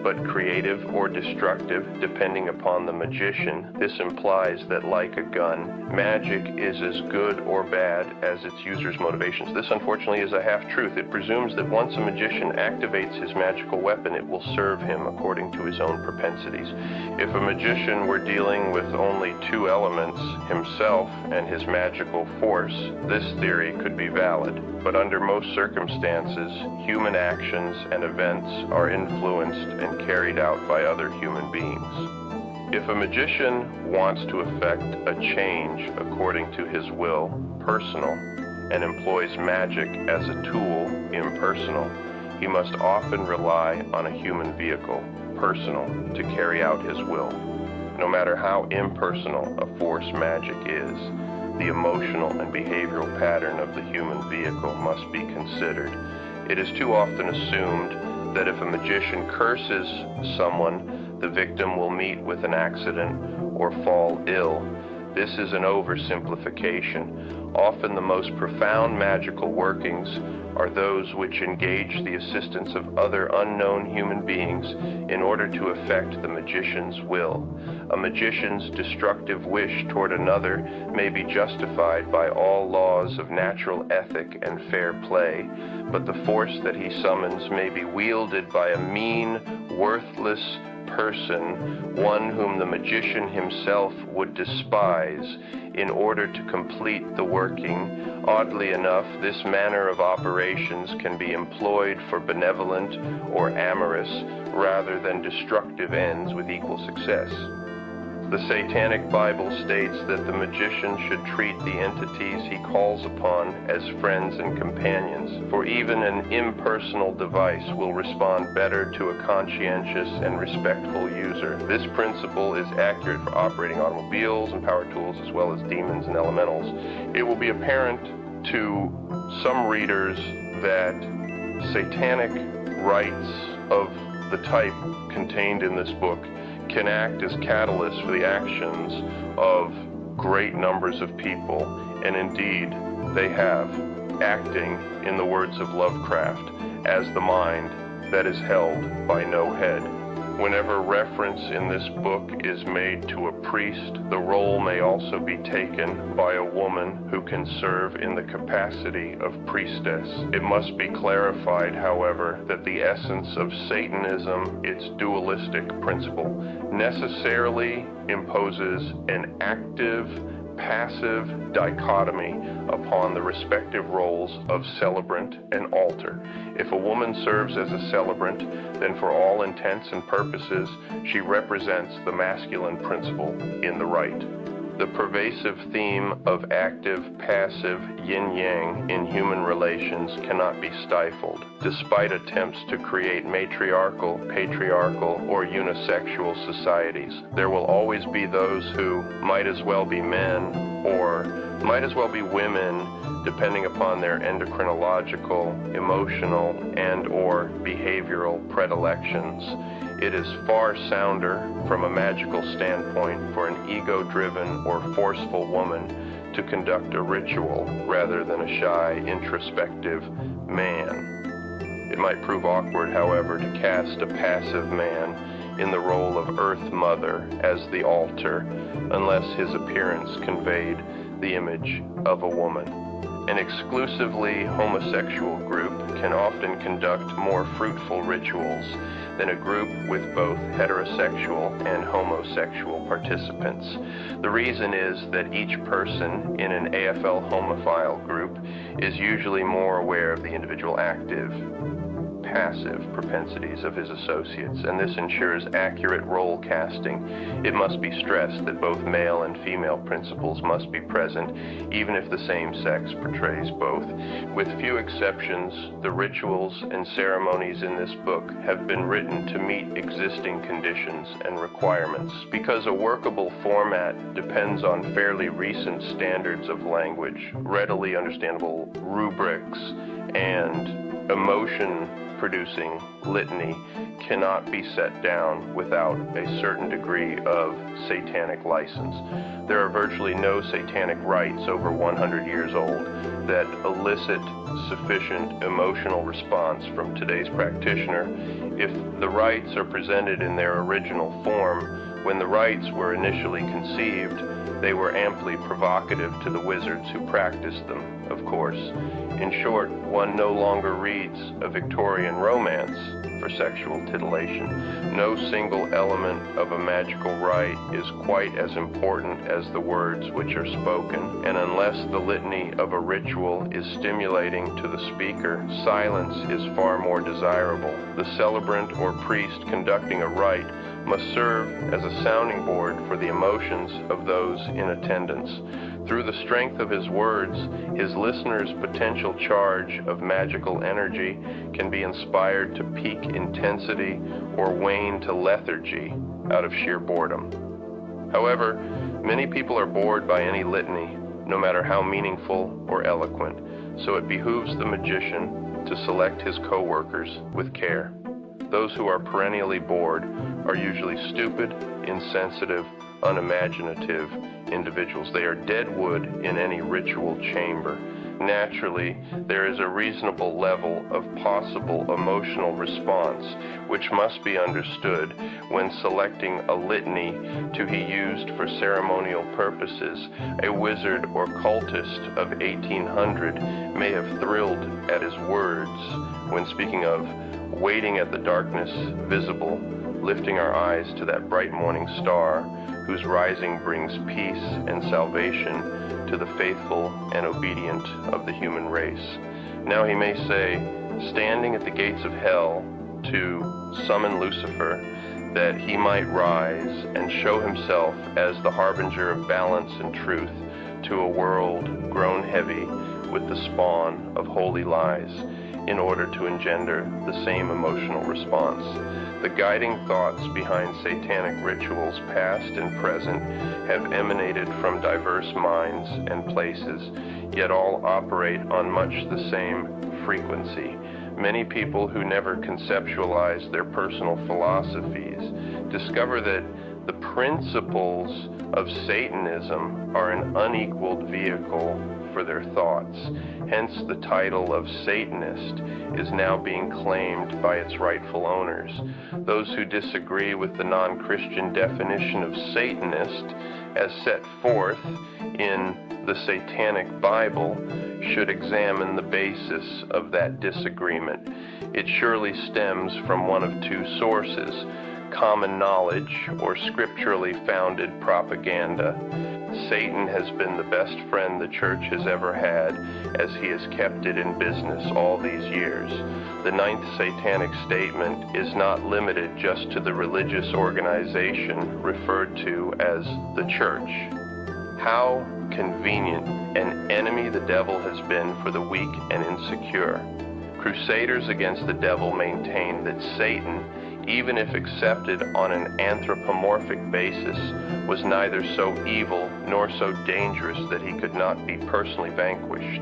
but creative or destructive depending upon the magician. This implies that, like a gun, magic is as good or bad as its user's motivations. This, unfortunately, is a half-truth. It presumes that once a magician activates his magical weapon, it will serve him according to his own propensities. If a magician were dealing with only two elements, himself and his magical force, this theory could be valid. But under most circumstances, human actions and events are influenced and carried out by other human beings. If a magician wants to effect a change according to his will, personal, and employs magic as a tool, impersonal, he must often rely on a human vehicle, personal, to carry out his will. No matter how impersonal a force magic is, the emotional and behavioral pattern of the human vehicle must be considered. It is too often assumed that if a magician curses someone, the victim will meet with an accident or fall ill. This is an oversimplification. Often the most profound magical workings are those which engage the assistance of other unknown human beings in order to effect the magician's will. A magician's destructive wish toward another may be justified by all laws of natural ethic and fair play, but the force that he summons may be wielded by a mean, worthless person, one whom the magician himself would despise, in order to complete the working. Oddly enough, this manner of operations can be employed for benevolent or amorous rather than destructive ends with equal success. The Satanic Bible states that the magician should treat the entities he calls upon as friends and companions, for even an impersonal device will respond better to a conscientious and respectful user. This principle is accurate for operating automobiles and power tools as well as demons and elementals. It will be apparent to some readers that satanic rites of the type contained in this book can act as catalysts for the actions of great numbers of people, and indeed they have, acting, in the words of Lovecraft, as the mind that is held by no head. Whenever reference in this book is made to a priest, the role may also be taken by a woman who can serve in the capacity of priestess. It must be clarified, however, that the essence of Satanism, its dualistic principle, necessarily imposes an active, passive dichotomy upon the respective roles of celebrant and altar. If a woman serves as a celebrant, then for all intents and purposes, she represents the masculine principle in the rite. The pervasive theme of active-passive yin-yang in human relations cannot be stifled, despite attempts to create matriarchal, patriarchal, or unisexual societies. There will always be those who might as well be men or might as well be women, depending upon their endocrinological, emotional, and/or behavioral predilections. It is far sounder from a magical standpoint for an ego-driven or forceful woman to conduct a ritual rather than a shy, introspective man. It might prove awkward, however, to cast a passive man in the role of Earth Mother as the altar, unless his appearance conveyed the image of a woman. An exclusively homosexual group can often conduct more fruitful rituals than a group with both heterosexual and homosexual participants. The reason is that each person in an AFL homophile group is usually more aware of the individual active, passive propensities of his associates, and this ensures accurate role casting. It must be stressed that both male and female principles must be present, even if the same sex portrays both. With few exceptions, the rituals and ceremonies in this book have been written to meet existing conditions and requirements. Because a workable format depends on fairly recent standards of language, readily understandable rubrics, and emotion-producing litany cannot be set down without a certain degree of satanic license. There are virtually no satanic rites over 100 years old that elicit sufficient emotional response from today's practitioner. If the rites are presented in their original form, when the rites were initially conceived, they were amply provocative to the wizards who practiced them, of course. In short, one no longer reads a Victorian romance for sexual titillation. No single element of a magical rite is quite as important as the words which are spoken, and unless the litany of a ritual is stimulating to the speaker, silence is far more desirable. The celebrant or priest conducting a rite must serve as a sounding board for the emotions of those in attendance. Through the strength of his words, his listener's potential charge of magical energy can be inspired to peak intensity or wane to lethargy out of sheer boredom. However, many people are bored by any litany, no matter how meaningful or eloquent, so it behooves the magician to select his co-workers with care. Those who are perennially bored are usually stupid, insensitive, unimaginative individuals. They are dead wood in any ritual chamber. Naturally, there is a reasonable level of possible emotional response, which must be understood when selecting a litany to be used for ceremonial purposes. A wizard or cultist of 1800 may have thrilled at his words when speaking of waiting at the darkness visible, lifting our eyes to that bright morning star, whose rising brings peace and salvation to the faithful and obedient of the human race. Now he may say, standing at the gates of hell to summon Lucifer, that he might rise and show himself as the harbinger of balance and truth to a world grown heavy with the spawn of holy lies, in order to engender the same emotional response. The guiding thoughts behind satanic rituals, past and present, have emanated from diverse minds and places, yet all operate on much the same frequency. Many people who never conceptualize their personal philosophies discover that the principles of Satanism are an unequaled vehicle for their thoughts. Hence, the title of Satanist is now being claimed by its rightful owners. Those who disagree with the non-Christian definition of Satanist as set forth in the Satanic Bible should examine the basis of that disagreement. It surely stems from one of two sources: common knowledge or scripturally founded propaganda. Satan has been the best friend the church has ever had, as he has kept it in business all these years. The ninth satanic statement is not limited just to the religious organization referred to as the church. How convenient an enemy the devil has been for the weak and insecure. Crusaders against the devil maintain that Satan, even if accepted on an anthropomorphic basis, was neither so evil nor so dangerous that he could not be personally vanquished.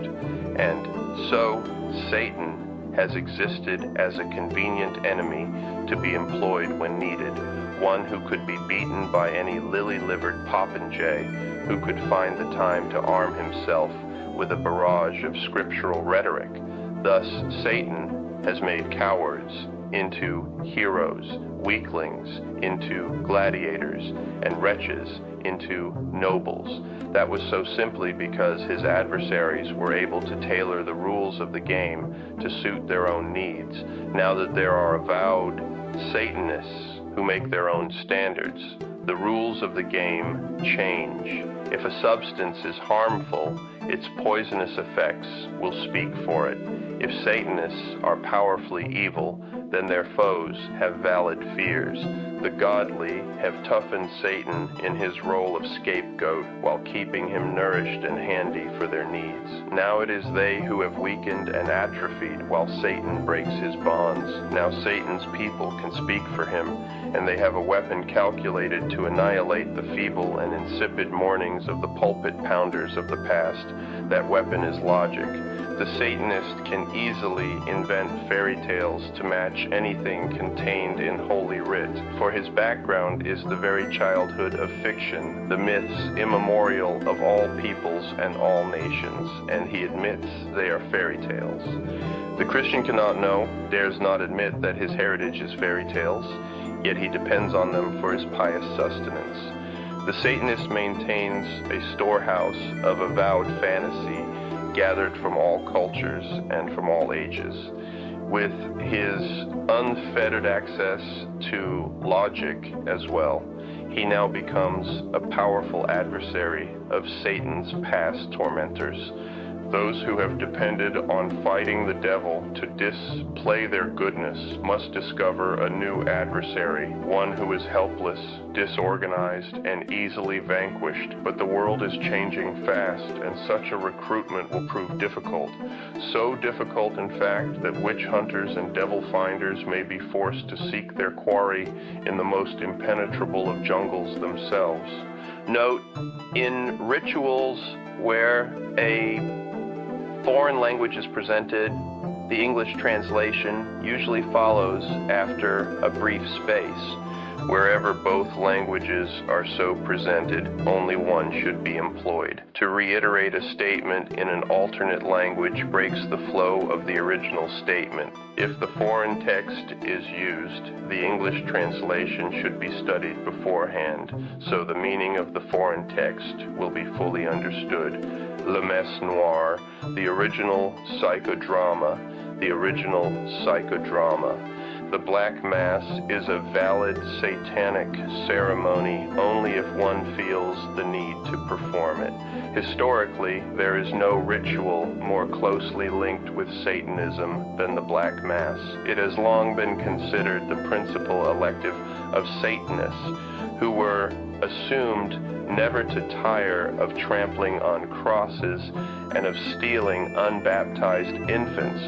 And so, Satan has existed as a convenient enemy to be employed when needed, one who could be beaten by any lily-livered popinjay who could find the time to arm himself with a barrage of scriptural rhetoric. Thus, Satan has made cowards into heroes, weaklings into gladiators, and wretches into nobles. That was so simply because his adversaries were able to tailor the rules of the game to suit their own needs. Now that there are avowed Satanists who make their own standards, the rules of the game change. If a substance is harmful, its poisonous effects will speak for it. If Satanists are powerfully evil, then their foes have valid fears. the godly have toughened Satan in his role of scapegoat while keeping him nourished and handy for their needs. Now it is they who have weakened and atrophied while Satan breaks his bonds. Now Satan's people can speak for him, and they have a weapon calculated to annihilate the feeble and insipid mornings of the pulpit pounders of the past. That weapon is logic. The Satanist can easily invent fairy tales to match anything contained in Holy Writ, for his background is the very childhood of fiction, the myths immemorial of all peoples and all nations, and he admits they are fairy tales. The Christian cannot know, dares not admit that his heritage is fairy tales, yet he depends on them for his pious sustenance. The Satanist maintains a storehouse of avowed fantasy gathered from all cultures and from all ages. With his unfettered access to logic as well, he now becomes a powerful adversary of Satan's past tormentors. Those who have depended on fighting the devil to display their goodness must discover a new adversary, one who is helpless, disorganized, and easily vanquished. But the world is changing fast, and such a recruitment will prove difficult. So difficult, in fact, that witch hunters and devil finders may be forced to seek their quarry in the most impenetrable of jungles themselves. Note, in rituals where a foreign language is presented, the English translation usually follows after a brief space. Wherever both languages are so presented, only one should be employed. To reiterate a statement in an alternate language breaks the flow of the original statement. If the foreign text is used, the English translation should be studied beforehand, so the meaning of the foreign text will be fully understood. Le Messe Noire, the original psychodrama. The Black Mass is a valid satanic ceremony only if one feels the need to perform it. Historically, there is no ritual more closely linked with Satanism than the Black Mass. It has long been considered the principal elective of Satanists, who were assumed never to tire of trampling on crosses and of stealing unbaptized infants.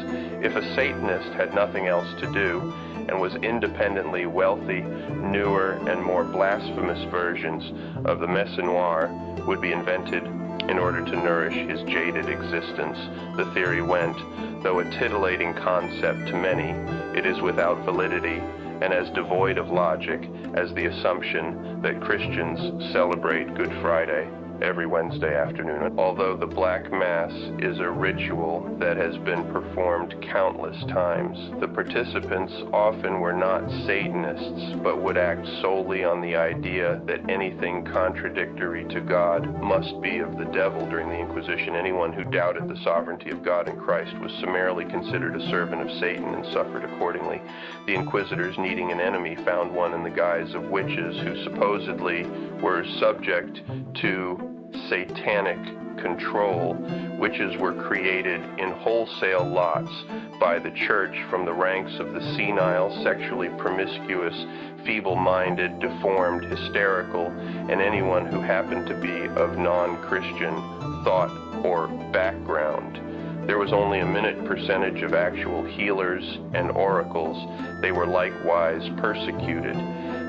If a Satanist had nothing else to do and was independently wealthy, newer and more blasphemous versions of the Messe Noire would be invented in order to nourish his jaded existence. The theory went, though a titillating concept to many, it is without validity and as devoid of logic as the assumption that Christians celebrate Good Friday every Wednesday afternoon. Although the Black Mass is a ritual that has been performed countless times, the participants often were not Satanists, but would act solely on the idea that anything contradictory to God must be of the devil. During the Inquisition, anyone who doubted the sovereignty of God in Christ was summarily considered a servant of Satan and suffered accordingly. The inquisitors, needing an enemy, found one in the guise of witches who supposedly were subject to satanic control. Witches were created in wholesale lots by the church from the ranks of the senile, sexually promiscuous, feeble-minded, deformed, hysterical, and anyone who happened to be of non-Christian thought or background. There was only a minute percentage of actual healers and oracles. They were likewise persecuted.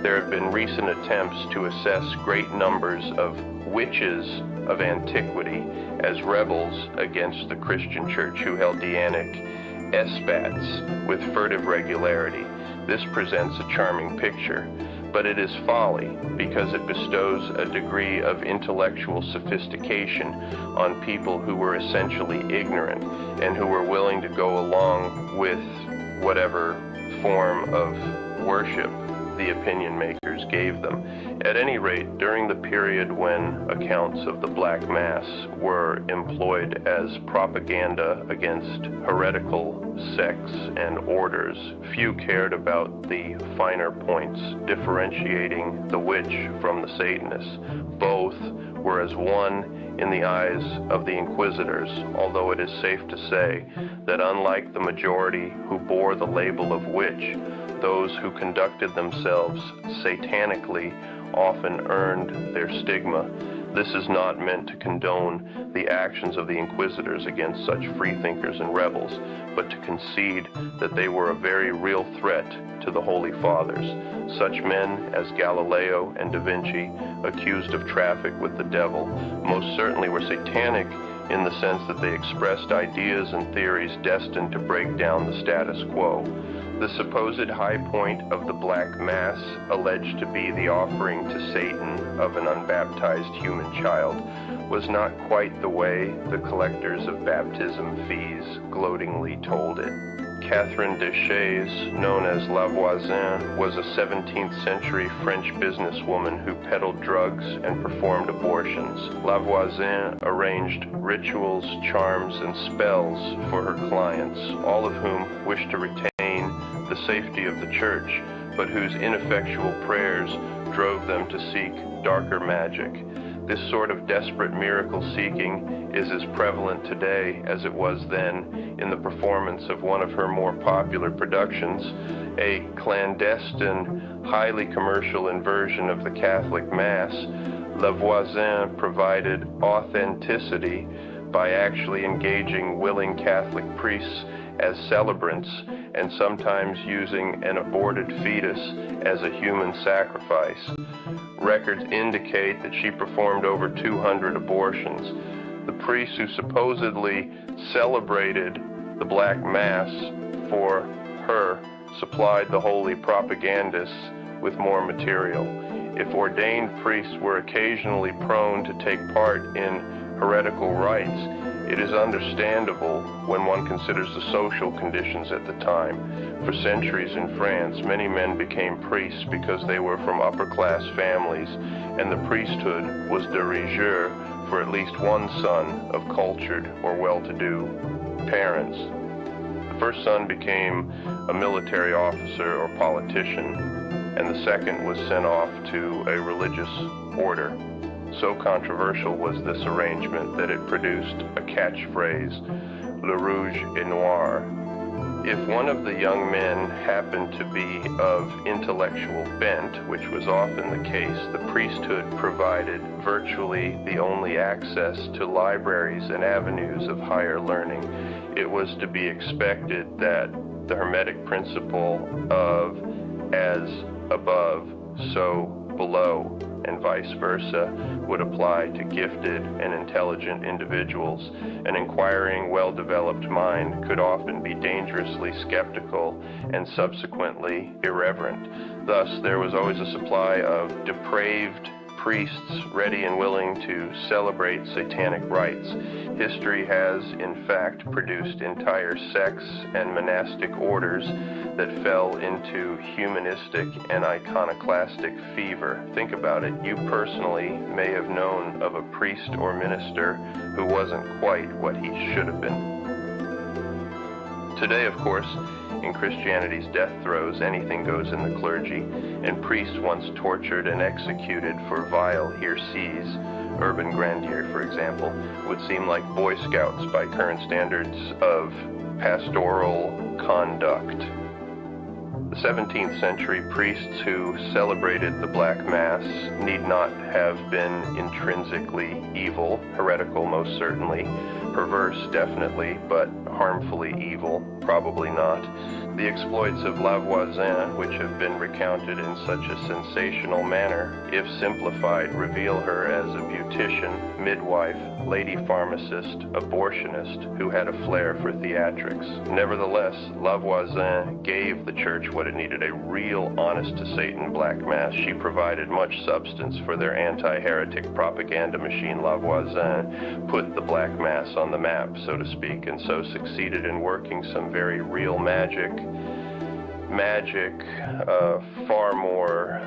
There have been recent attempts to assess great numbers of witches of antiquity as rebels against the Christian church who held Dianic espats with furtive regularity. This presents a charming picture, but it is folly because it bestows a degree of intellectual sophistication on people who were essentially ignorant and who were willing to go along with whatever form of worship the opinion makers gave them. At any rate, during the period when accounts of the Black Mass were employed as propaganda against heretical sects and orders, few cared about the finer points differentiating the witch from the Satanists. Both were as one in the eyes of the inquisitors, although it is safe to say that unlike the majority who bore the label of witch, those who conducted themselves satanically often earned their stigma. This is not meant to condone the actions of the inquisitors against such freethinkers and rebels, but to concede that they were a very real threat to the Holy Fathers. Such men as Galileo and Da Vinci, accused of traffic with the devil, most certainly were satanic in the sense that they expressed ideas and theories destined to break down the status quo. The supposed high point of the Black Mass, alleged to be the offering to Satan of an unbaptized human child, was not quite the way the collectors of baptism fees gloatingly told it. Catherine de Chaise, known as Lavoisin, was a 17th century French businesswoman who peddled drugs and performed abortions. Lavoisin arranged rituals, charms, and spells for her clients, all of whom wished to retain the safety of the church, but whose ineffectual prayers drove them to seek darker magic. This sort of desperate miracle seeking is as prevalent today as it was then. In the performance of one of her more popular productions, a clandestine, highly commercial inversion of the Catholic Mass, Lavoisin provided authenticity by actually engaging willing Catholic priests as celebrants and sometimes using an aborted fetus as a human sacrifice. Records indicate that she performed over 200 abortions. The priests who supposedly celebrated the Black Mass for her supplied the holy propagandists with more material. If ordained priests were occasionally prone to take part in heretical rites, it is understandable when one considers the social conditions at the time. For centuries in France, many men became priests because they were from upper-class families, and the priesthood was de rigueur for at least one son of cultured or well-to-do parents. The first son became a military officer or politician, and the second was sent off to a religious order. So controversial was this arrangement that it produced a catchphrase, Le Rouge et Noir. If one of the young men happened to be of intellectual bent, which was often the case, the priesthood provided virtually the only access to libraries and avenues of higher learning. It was to be expected that the Hermetic principle of as above, so below, and vice versa, would apply to gifted and intelligent individuals. An inquiring, well-developed mind could often be dangerously skeptical and subsequently irreverent. Thus, there was always a supply of depraved priests ready and willing to celebrate satanic rites. History has, in fact, produced entire sects and monastic orders that fell into humanistic and iconoclastic fever. Think about it. You personally may have known of a priest or minister who wasn't quite what he should have been. Today, of course, in Christianity's death throes, anything goes in the clergy, and priests once tortured and executed for vile heresies, urban grandeur, for example, would seem like Boy Scouts by current standards of pastoral conduct. The 17th century priests who celebrated the Black Mass need not have been intrinsically evil, heretical most certainly, perverse definitely, but harmfully evil, probably not. The exploits of Lavoisin, which have been recounted in such a sensational manner, if simplified, reveal her as a beautician, midwife, lady pharmacist, abortionist, who had a flair for theatrics. Nevertheless, Lavoisin gave the church what it needed, a real honest-to-Satan Black Mass. She provided much substance for their anti-heretic propaganda machine. Lavoisin put the Black Mass on the map, so to speak, and so succeeded in working some very real magic, far more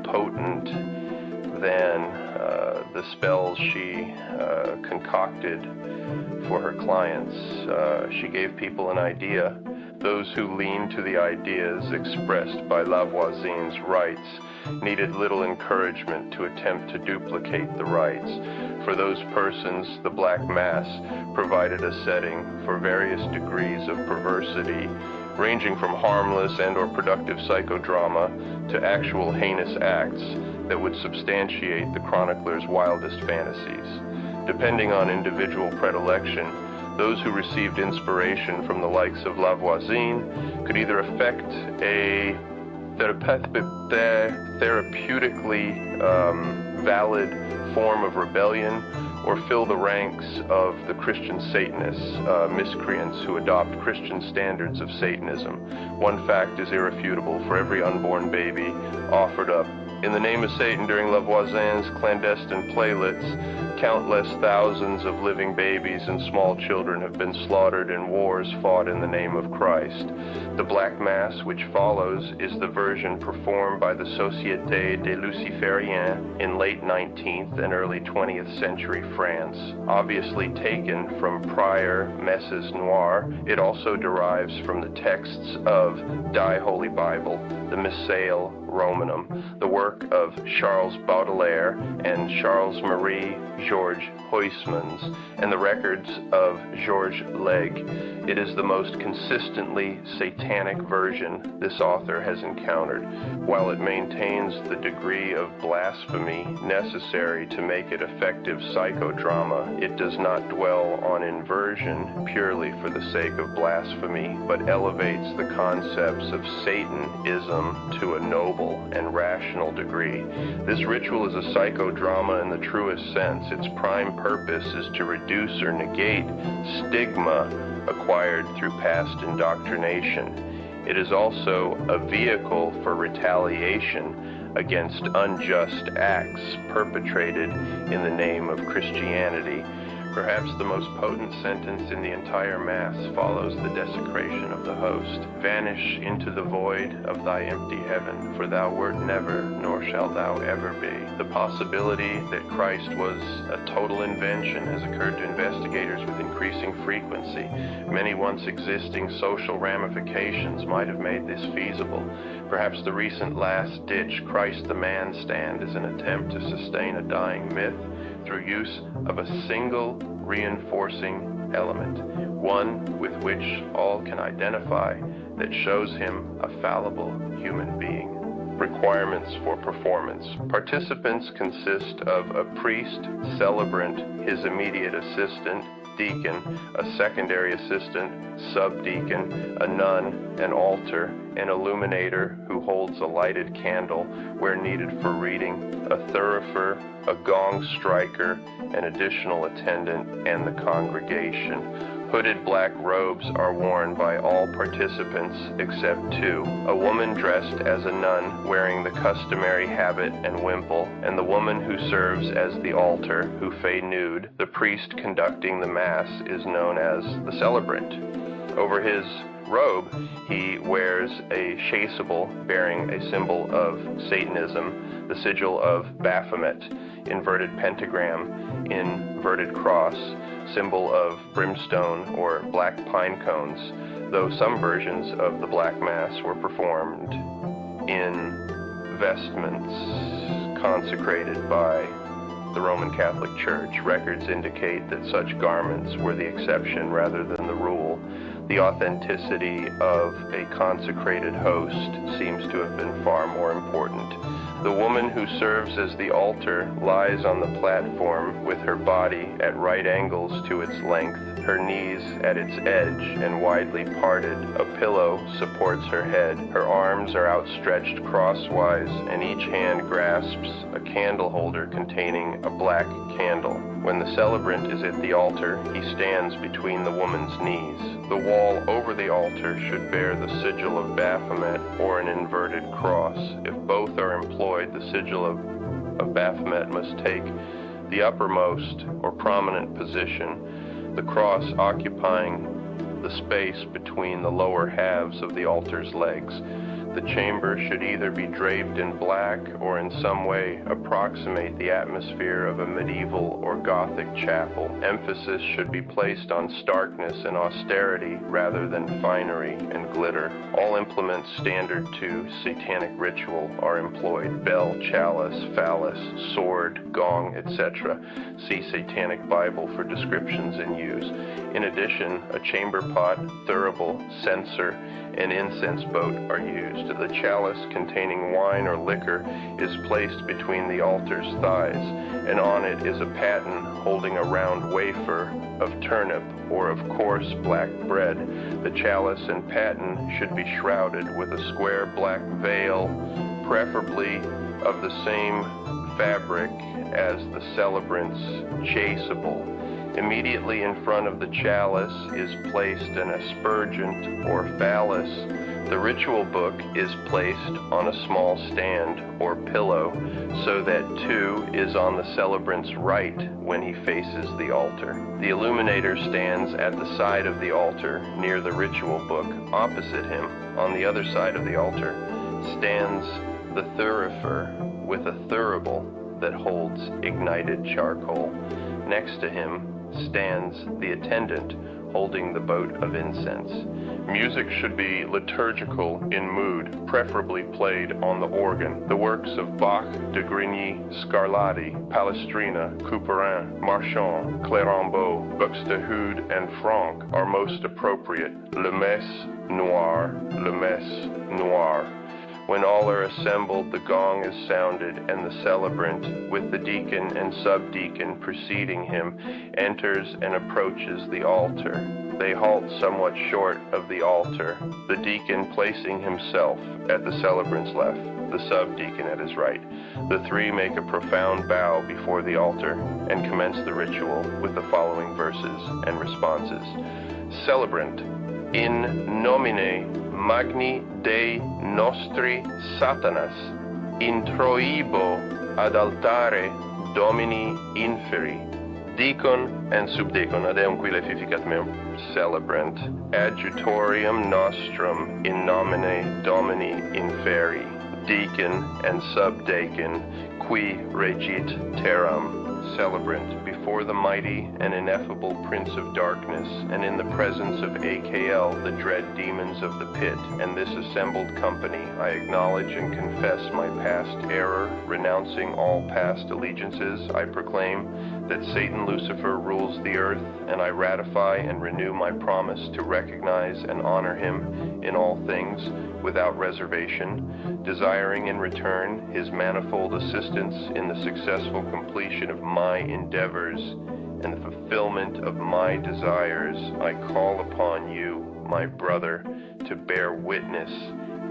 potent than the spells she concocted for her clients. She gave people an idea. Those who leaned to the ideas expressed by Lavoisin's rites needed little encouragement to attempt to duplicate the rites. For those persons, the Black Mass provided a setting for various degrees of perversity ranging from harmless and or productive psychodrama to actual heinous acts that would substantiate the chronicler's wildest fantasies. Depending on individual predilection, those who received inspiration from the likes of Lavoisier could either affect a therapeutically valid form of rebellion or fill the ranks of the Christian Satanists, miscreants who adopt Christian standards of Satanism. One fact is irrefutable: for every unborn baby offered up in the name of Satan during Lavoisier's clandestine playlets, countless thousands of living babies and small children have been slaughtered in wars fought in the name of Christ. The Black Mass, which follows, is the version performed by the Société des Lucifériens in late 19th and early 20th century France. Obviously taken from prior Messes Noires, it also derives from the texts of Die Holy Bible, the Missale Romanum, the work of Charles Baudelaire and Charles-Marie Georges Huysmans, and the records of Georges Legge. It is the most consistently satanic version this author has encountered. While it maintains the degree of blasphemy necessary to make it effective psychodrama, it does not dwell on inversion purely for the sake of blasphemy, but elevates the concepts of Satanism to a noble and rational degree. This ritual is a psychodrama in the truest sense. Its prime purpose is to reduce or negate stigma acquired through past indoctrination. It is also a vehicle for retaliation against unjust acts perpetrated in the name of Christianity. Perhaps the most potent sentence in the entire Mass follows the desecration of the host. Vanish into the void of thy empty heaven, for thou wert never, nor shalt thou ever be. The possibility that Christ was a total invention has occurred to investigators with increasing frequency. Many once existing social ramifications might have made this feasible. Perhaps the recent last-ditch Christ the Man stand is an attempt to sustain a dying myth through use of a single reinforcing element, one with which all can identify, that shows him a fallible human being. Requirements for performance. Participants consist of a priest, celebrant, his immediate assistant, deacon, a secondary assistant, subdeacon, a nun, an altar, an illuminator who holds a lighted candle where needed for reading, a thurifer, a gong striker, an additional attendant, and the congregation. Hooded black robes are worn by all participants except two: a woman dressed as a nun wearing the customary habit and wimple, and the woman who serves as the altar, who fey nude. The priest conducting the Mass is known as the celebrant. Over his robe, he wears a chasuble bearing a symbol of Satanism, the sigil of Baphomet, inverted pentagram, inverted cross, symbol of brimstone or black pine cones, though some versions of the Black Mass were performed in vestments consecrated by the Roman Catholic Church. Records indicate that such garments were the exception rather than the rule. The authenticity of a consecrated host seems to have been far more important. The woman who serves as the altar lies on the platform with her body at right angles to its length, her knees at its edge and widely parted. A pillow supports her head. Her arms are outstretched crosswise, and each hand grasps a candle holder containing a black candle. When the celebrant is at the altar, he stands between the woman's knees. The wall over the altar should bear the sigil of Baphomet or an inverted cross. If both are employed, the sigil of Baphomet must take the uppermost or prominent position, the cross occupying the space between the lower halves of the altar's legs. The chamber should either be draped in black or in some way approximate the atmosphere of a medieval or Gothic chapel. Emphasis should be placed on starkness and austerity rather than finery and glitter. All implements standard to satanic ritual are employed: bell, chalice, phallus, sword, gong, etc. See Satanic Bible for descriptions and use. In addition, a chamber pot, thurible, censer, and incense boat are used. The chalice containing wine or liquor is placed between the altar's thighs, and on it is a paten holding a round wafer of turnip or of coarse black bread. The chalice and paten should be shrouded with a square black veil, preferably of the same fabric as the celebrant's chasuble. Immediately in front of the chalice is placed an aspergent or phallus. The ritual book is placed on a small stand or pillow so that 2 is on the celebrant's right when he faces the altar. The illuminator stands at the side of the altar near the ritual book. Opposite him, on the other side of the altar, stands the thurifer with a thurible that holds ignited charcoal. Next to him stands the attendant holding the boat of incense. Music should be liturgical in mood, preferably played on the organ. The works of Bach, de Grigny, Scarlatti, Palestrina, Couperin, Marchand, Clérambault, Buxtehude, and Franck are most appropriate. Le Messe Noir, Le Messe Noir. When all are assembled, the gong is sounded, and the celebrant, with the deacon and subdeacon preceding him, enters and approaches the altar. They halt somewhat short of the altar, the deacon placing himself at the celebrant's left, the subdeacon at his right. The 3 make a profound bow before the altar and commence the ritual with the following verses and responses. Celebrant, in nomine Magni Dei nostri Satanas, introibo ad altare Domini inferi. Deacon and subdeacon, adem qui lefificat meum. Celebrant, adjutorium nostrum in nomine Domini inferi. Deacon and subdeacon, qui regit terram. Celebrant, before the mighty and ineffable Prince of Darkness, and in the presence of AKL, the dread demons of the pit, and this assembled company, I acknowledge and confess my past error, renouncing all past allegiances. I proclaim that Satan Lucifer rules the earth, and I ratify and renew my promise to recognize and honor him in all things without reservation, desiring in return his manifold assistance in the successful completion of my endeavors and the fulfillment of my desires. I call upon you, my brother, to bear witness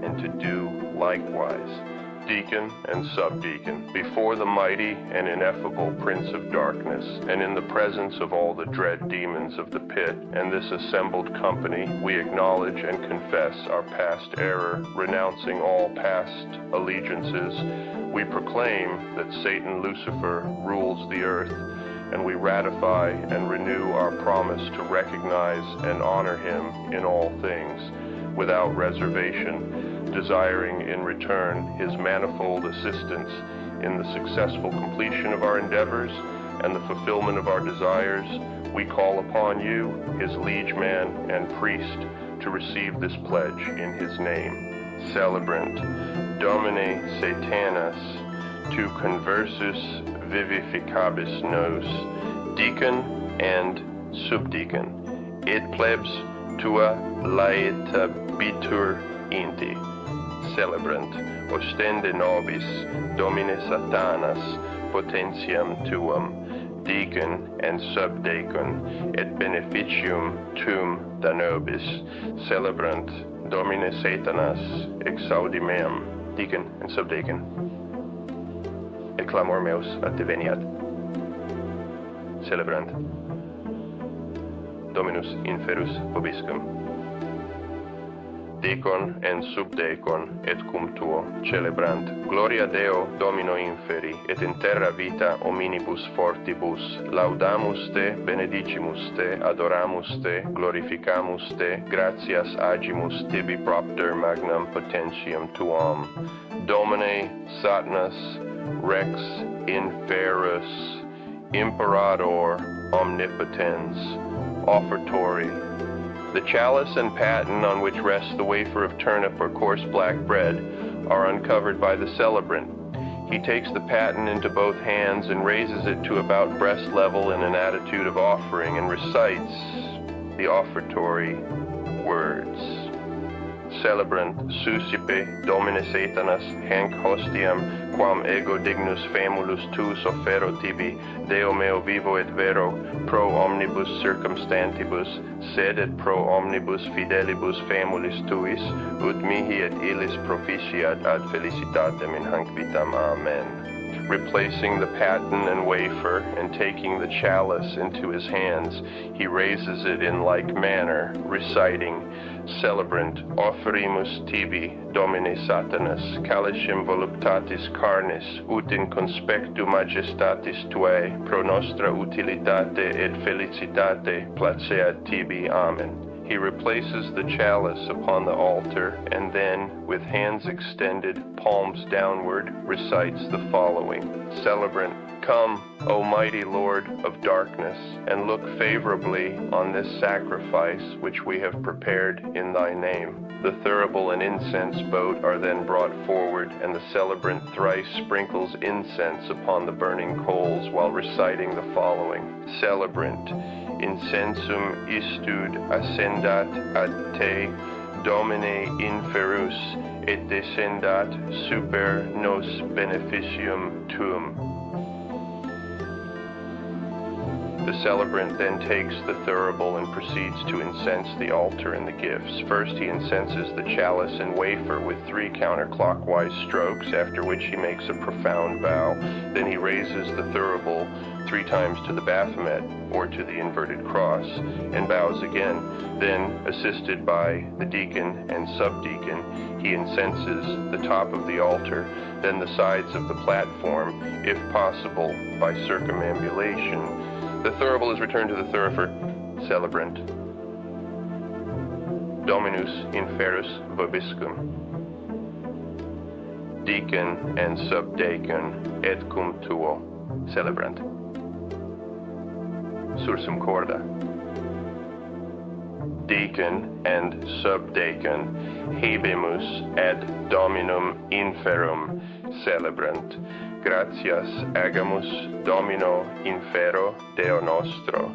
and to do likewise. Deacon and subdeacon, before the mighty and ineffable Prince of Darkness, and in the presence of all the dread demons of the pit, and this assembled company, we acknowledge and confess our past error, renouncing all past allegiances. We proclaim that Satan Lucifer rules the earth, and we ratify and renew our promise to recognize and honor him in all things, without reservation, desiring in return his manifold assistance in the successful completion of our endeavors and the fulfillment of our desires. We call upon you, his liege man and priest, to receive this pledge in his name. Celebrant, Domine Satanas, tu conversus vivificabis nos, deacon and subdeacon, et plebs tua laetabitur inti. Celebrant, ostende nobis, Domine Satanas, potentiam tuum, deacon and subdeacon, et beneficium tuum da nobis. Celebrant, Domine Satanas, exaudi meam, deacon and subdeacon, et clamor meus adveniat. Celebrant, Dominus inferus vobiscum. Deacon and subdeacon et cum tuo celebrant. Gloria Deo Domino inferi et in terra vita hominibus fortibus. Laudamus te, benedicimus te, adoramus te, glorificamus te, gratias agimus tibi propter magnam potentiam tuam. Domine Satanas Rex Inferus Imperator Omnipotens Offertory. The chalice and paten on which rests the wafer of turnip or coarse black bread are uncovered by the celebrant. He takes the paten into both hands and raises it to about breast level in an attitude of offering and recites the offertory words. Celebrant Susipe Domine Satanas Hanc hostiam quam ego dignus famulus tuus offero tibi Deo meo vivo et vero pro omnibus circumstantibus sed et pro omnibus fidelibus famulis tuis ut mihi et illis proficiat ad felicitatem in hanc vitam. Amen. Replacing the paten and wafer and taking the chalice into his hands, he raises it in like manner, reciting, Celebrant, offerimus tibi, Domine Satanas, calicem voluptatis carnis, ut in conspectu majestatis tuae, pro nostra utilitate et felicitate, placeat tibi. Amen. He replaces the chalice upon the altar and then, with hands extended, palms downward, recites the following. Celebrant, come, O mighty Lord of darkness, and look favorably on this sacrifice which we have prepared in thy name. The thurible and incense boat are then brought forward, and the celebrant thrice sprinkles incense upon the burning coals while reciting the following. Celebrant, incensum istud ascendat ad te, Domine inferus, et descendat super nos beneficium tuum. The celebrant then takes the thurible and proceeds to incense the altar and the gifts. First he incenses the chalice and wafer with 3 counterclockwise strokes, after which he makes a profound bow. Then he raises the thurible 3 times to the Baphomet, or to the inverted cross, and bows again. Then, assisted by the deacon and subdeacon, he incenses the top of the altar, then the sides of the platform, if possible by circumambulation. The thurible is returned to the thurifer. Celebrant. Dominus inferus vobiscum. Deacon and subdeacon et cum tuo. Celebrant. Sursum corda. Deacon and subdeacon, habemus ad Dominum inferum. Celebrant. Gratias agamus Domino infero Deo nostro.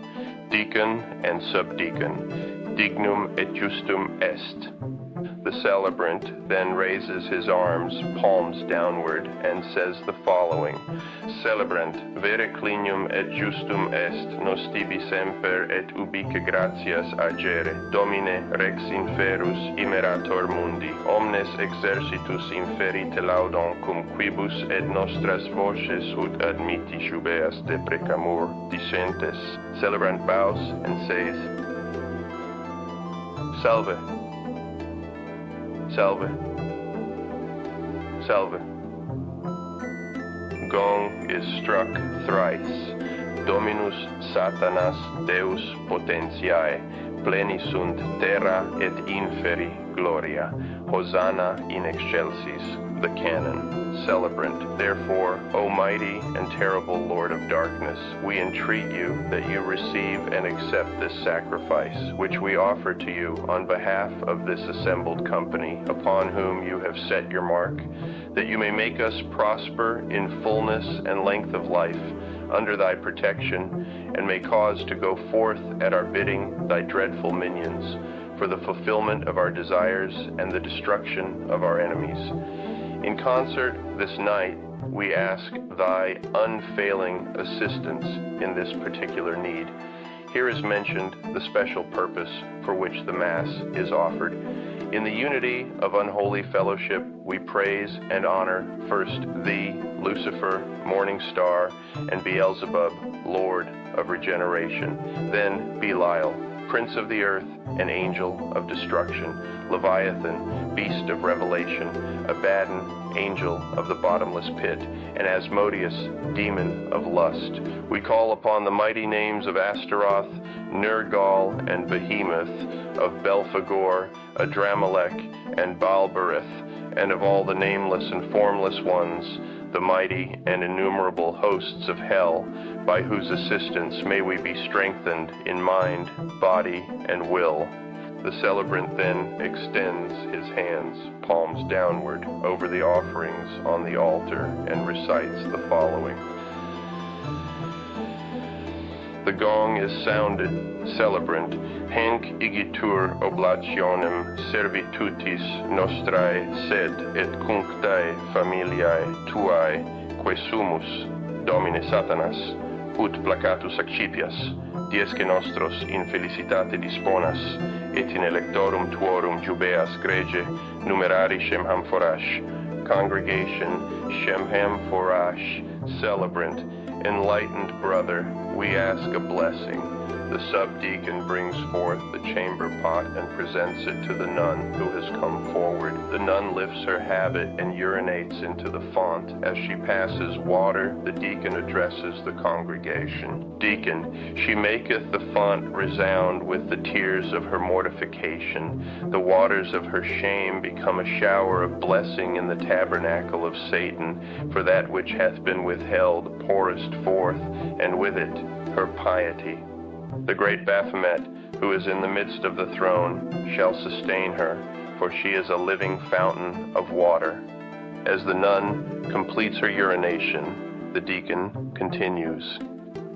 Deacon and subdeacon, dignum et justum est. The celebrant then raises his arms, palms downward, and says the following. Celebrant, vere clinium et justum est, nos tibi semper et ubique gratias agere. Domine rex inferus, imerator mundi, omnes exercitus inferite laudon cum quibus et nostras voces ut admiti jubeas deprecamur dicentes. Celebrant bows and says, Salve. Salve. Salve. Gong is struck thrice. Dominus Satanas Deus potentiae, pleni sunt terra et inferi gloria. Hosanna in excelsis. The canon. Celebrant. Therefore, O mighty and terrible Lord of darkness, we entreat you that you receive and accept this sacrifice, which we offer to you on behalf of this assembled company, upon whom you have set your mark, that you may make us prosper in fullness and length of life, under thy protection, and may cause to go forth at our bidding thy dreadful minions, for the fulfillment of our desires and the destruction of our enemies. In concert this night, we ask thy unfailing assistance in this particular need. Here is mentioned the special purpose for which the Mass is offered. In the unity of unholy fellowship, we praise and honor first thee, Lucifer, morning star, and Beelzebub, Lord of regeneration, then Belial, prince of the earth, and angel of destruction, Leviathan, beast of revelation, Abaddon, angel of the bottomless pit, and Asmodeus, demon of lust. We call upon the mighty names of Astaroth, Nergal, and Behemoth, of Belphegor, Adramelech, and Baalberith, and of all the nameless and formless ones, the mighty and innumerable hosts of hell, by whose assistance may we be strengthened in mind, body, and will. The celebrant then extends his hands, palms downward, over the offerings on the altar and recites the following. The gong is sounded, celebrant, hanc igitur oblationem servitutis nostrae sed et cunctae familiae tuae, que sumus, Domine Satanas, ut placatus accipias, diesque nostros in felicitate disponas, et in electorum tuorum jubeas grege, numerari Shemham Forash, congregation Shemham Forash, celebrant, enlightened brother, we ask a blessing. The subdeacon brings forth the chamber pot and presents it to the nun who has come forward. The nun lifts her habit and urinates into the font. As she passes water, the deacon addresses the congregation. Deacon, she maketh the font resound with the tears of her mortification. The waters of her shame become a shower of blessing in the tabernacle of Satan, for that which hath been withheld pourest forth, and with it her piety. The great Baphomet, who is in the midst of the throne, shall sustain her, for she is a living fountain of water. As the nun completes her urination, the deacon continues.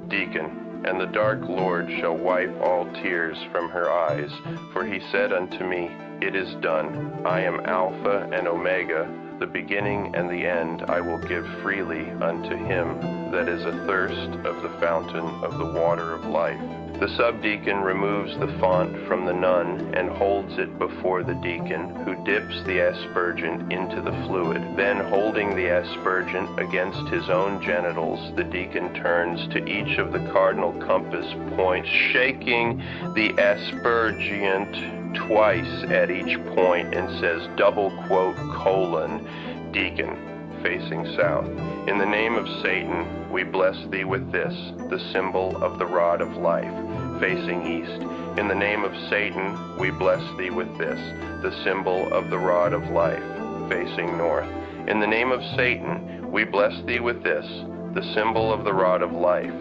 Deacon, and the dark Lord shall wipe all tears from her eyes, for he said unto me, It is done. I am Alpha and Omega, the beginning and the end. I will give freely unto him that is athirst of the fountain of the water of life. The subdeacon removes the font from the nun and holds it before the deacon, who dips the aspergent into the fluid. Then, holding the aspergent against his own genitals, the deacon turns to each of the cardinal compass points, shaking the aspergent twice at each point, and says, double quote, colon, deacon, facing south. In the name of Satan, we bless thee with this, the symbol of the rod of life, facing east. In the name of Satan, we bless thee with this, the symbol of the rod of life, facing north. In the name of Satan, we bless thee with this, the symbol of the rod of life,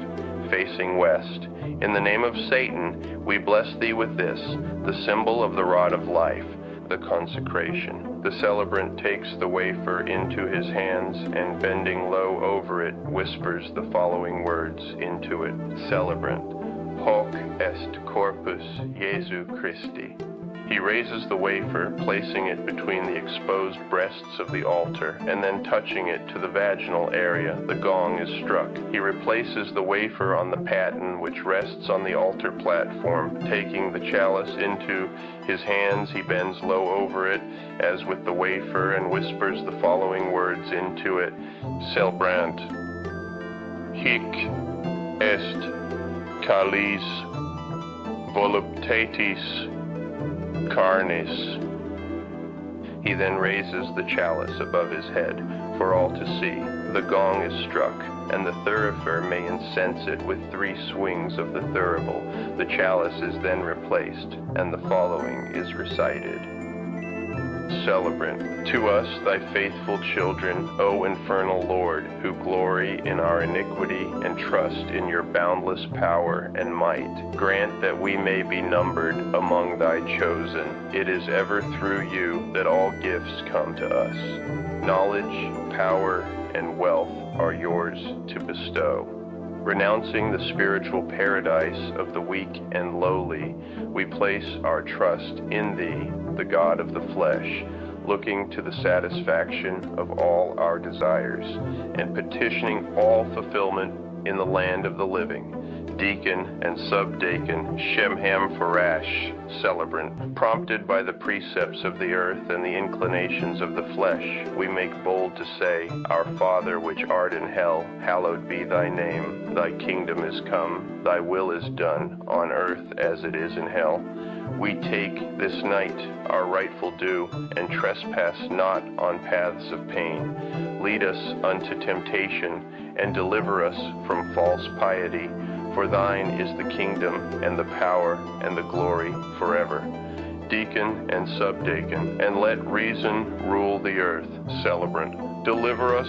facing west. In the name of Satan, we bless thee with this, the symbol of the rod of life, the consecration. The celebrant takes the wafer into his hands and, bending low over it, whispers the following words into it. Celebrant, hoc est corpus Jesu Christi. He raises the wafer, placing it between the exposed breasts of the altar, and then touching it to the vaginal area. The gong is struck. He replaces the wafer on the paten which rests on the altar platform. Taking the chalice into his hands, he bends low over it, as with the wafer, and whispers the following words into it. Celebrant, hic est calis voluptatis carnis. He then raises the chalice above his head for all to see. The gong is struck, and the thurifer may incense it with 3 swings of the thurible. The chalice is then replaced, and the following is recited. Celebrant, to us thy faithful children, O infernal Lord, who glory in our iniquity and trust in your boundless power and might, grant that we may be numbered among thy chosen. It is ever through you that all gifts come to us. Knowledge, power, and wealth are yours to bestow. Renouncing the spiritual paradise of the weak and lowly, we place our trust in thee, the God of the flesh, looking to the satisfaction of all our desires, and petitioning all fulfillment in the land of the living. deacon and subdeacon, Shemham Farash, celebrant. Prompted by the precepts of the earth and the inclinations of the flesh, we make bold to say, Our Father which art in hell, hallowed be thy name. Thy kingdom is come, thy will is done, on earth as it is in hell. We take this night our rightful due, and trespass not on paths of pain. Lead us unto temptation, and deliver us from false piety. For thine is the kingdom, and the power, and the glory forever. Deacon and subdeacon, and let reason rule the earth, celebrant. Deliver us,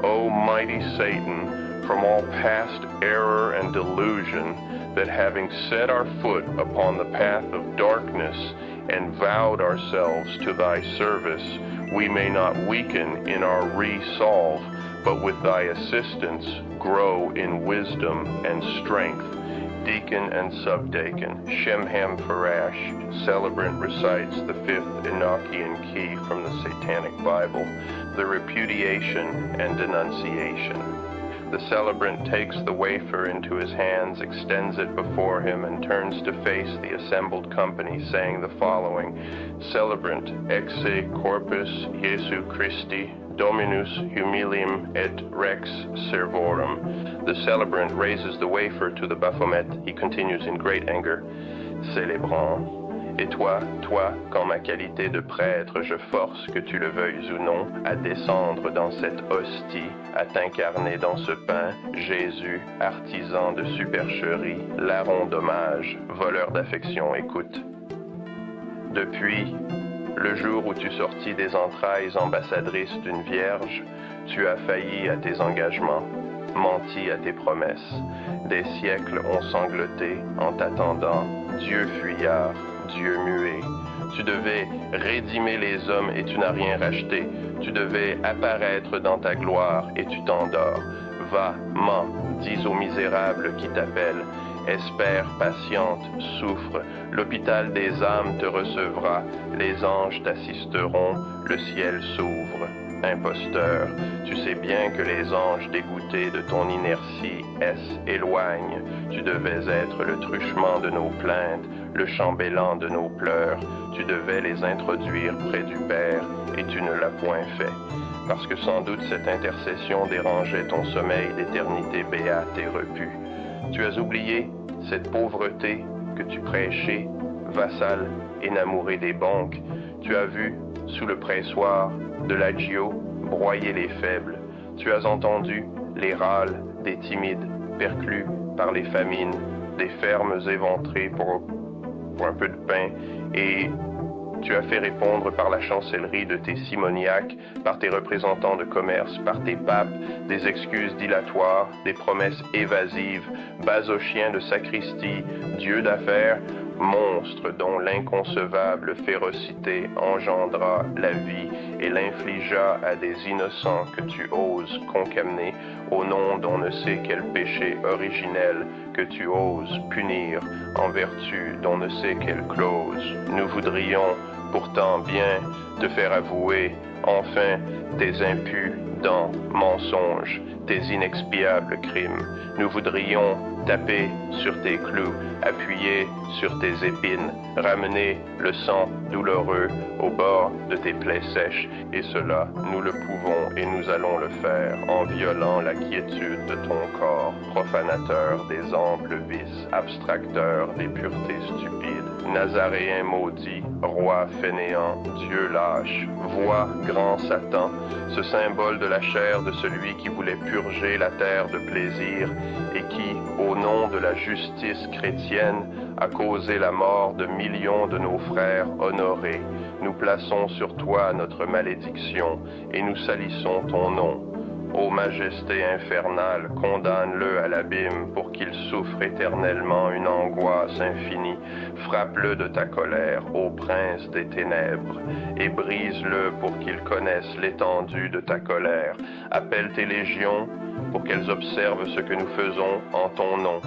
O mighty Satan, from all past error and delusion, that having set our foot upon the path of darkness and vowed ourselves to thy service, we may not weaken in our resolve, but with thy assistance grow in wisdom and strength. Deacon and subdeacon, Shemham Farash, celebrant, recites the 5th Enochian key from the Satanic Bible, the repudiation and denunciation. The celebrant takes the wafer into his hands, extends it before him, and turns to face the assembled company, saying the following: Celebrant, exe corpus Jesu Christi, Dominus humilium et rex servorum. The celebrant raises the wafer to the Baphomet. He continues in great anger, Célébrant. Et toi, qu'en ma qualité de prêtre, je force, que tu le veuilles ou non, à descendre dans cette hostie, à t'incarner dans ce pain, Jésus, artisan de supercherie, larron d'hommage, voleur d'affection, écoute. Depuis le jour où tu sortis des entrailles ambassadrices d'une vierge, tu as failli à tes engagements, menti à tes promesses. Des siècles ont sangloté en t'attendant, Dieu fuyard, Dieu muet. Tu devais rédimer les hommes et tu n'as rien racheté. Tu devais apparaître dans ta gloire et tu t'endors. Va, mens, dis aux misérables qui t'appellent. Espère, patiente, souffre. L'hôpital des âmes te recevra. Les anges t'assisteront. Le ciel s'ouvre. Imposteur, tu sais bien que les anges dégoûtés de ton inertie éloignent. Tu devais être le truchement de nos plaintes, le chambellan de nos pleurs. Tu devais les introduire près du Père, et tu ne l'as point fait. Parce que sans doute cette intercession dérangeait ton sommeil d'éternité béate et repue. Tu as oublié cette pauvreté que tu prêchais, vassal, énamouré des banques. Tu as vu, sous le pressoir de l'agio, broyer les faibles. Tu as entendu les râles des timides, perclus par les famines, des fermes éventrées pour un peu de pain, et tu as fait répondre par la chancellerie de tes simoniaques, par tes représentants de commerce, par tes papes, des excuses dilatoires, des promesses évasives, basochiens de sacristie, dieux d'affaires, monstre dont l'inconcevable férocité engendra la vie et l'infligea à des innocents que tu oses concamer au nom d'on ne sait quel péché originel que tu oses punir en vertu d'on ne sait quelle clause. Nous voudrions pourtant bien te faire avouer enfin tes impudents mensonges, tes inexpiables crimes. Nous voudrions taper sur tes clous, appuyer sur tes épines, ramener le sang douloureux au bord de tes plaies sèches, et cela, nous le pouvons et nous allons le faire en violant la quiétude de ton corps, profanateur des amples vices, abstracteur des puretés stupides, nazaréen maudit, roi fainéant, Dieu lâche, vois, grand Satan, ce symbole de la chair de celui qui voulait purger la terre de plaisir et qui, au nom de la justice chrétienne, a causé la mort de millions de nos frères honorés. Nous plaçons sur toi notre malédiction et nous salissons ton nom. Ô majesté infernale, condamne-le à l'abîme pour qu'il souffre éternellement une angoisse infinie. Frappe-le de ta colère, ô prince des ténèbres, et brise-le pour qu'il connaisse l'étendue de ta colère. Appelle tes légions pour qu'elles observent ce que nous faisons en ton nom.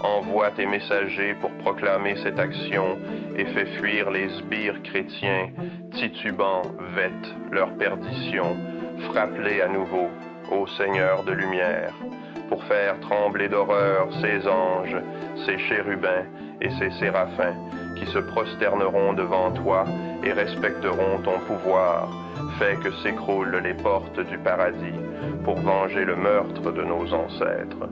Envoie tes messagers pour proclamer cette action et fais fuir les sbires chrétiens, titubants, vêtent leur perdition. Frappe-les à nouveau, ô Seigneur de lumière. pour faire trembler d'horreur ces anges, ces chérubins et ces séraphins qui se prosterneront devant toi et respecteront ton pouvoir. Fais que s'écroulent les portes du paradis pour venger le meurtre de nos ancêtres.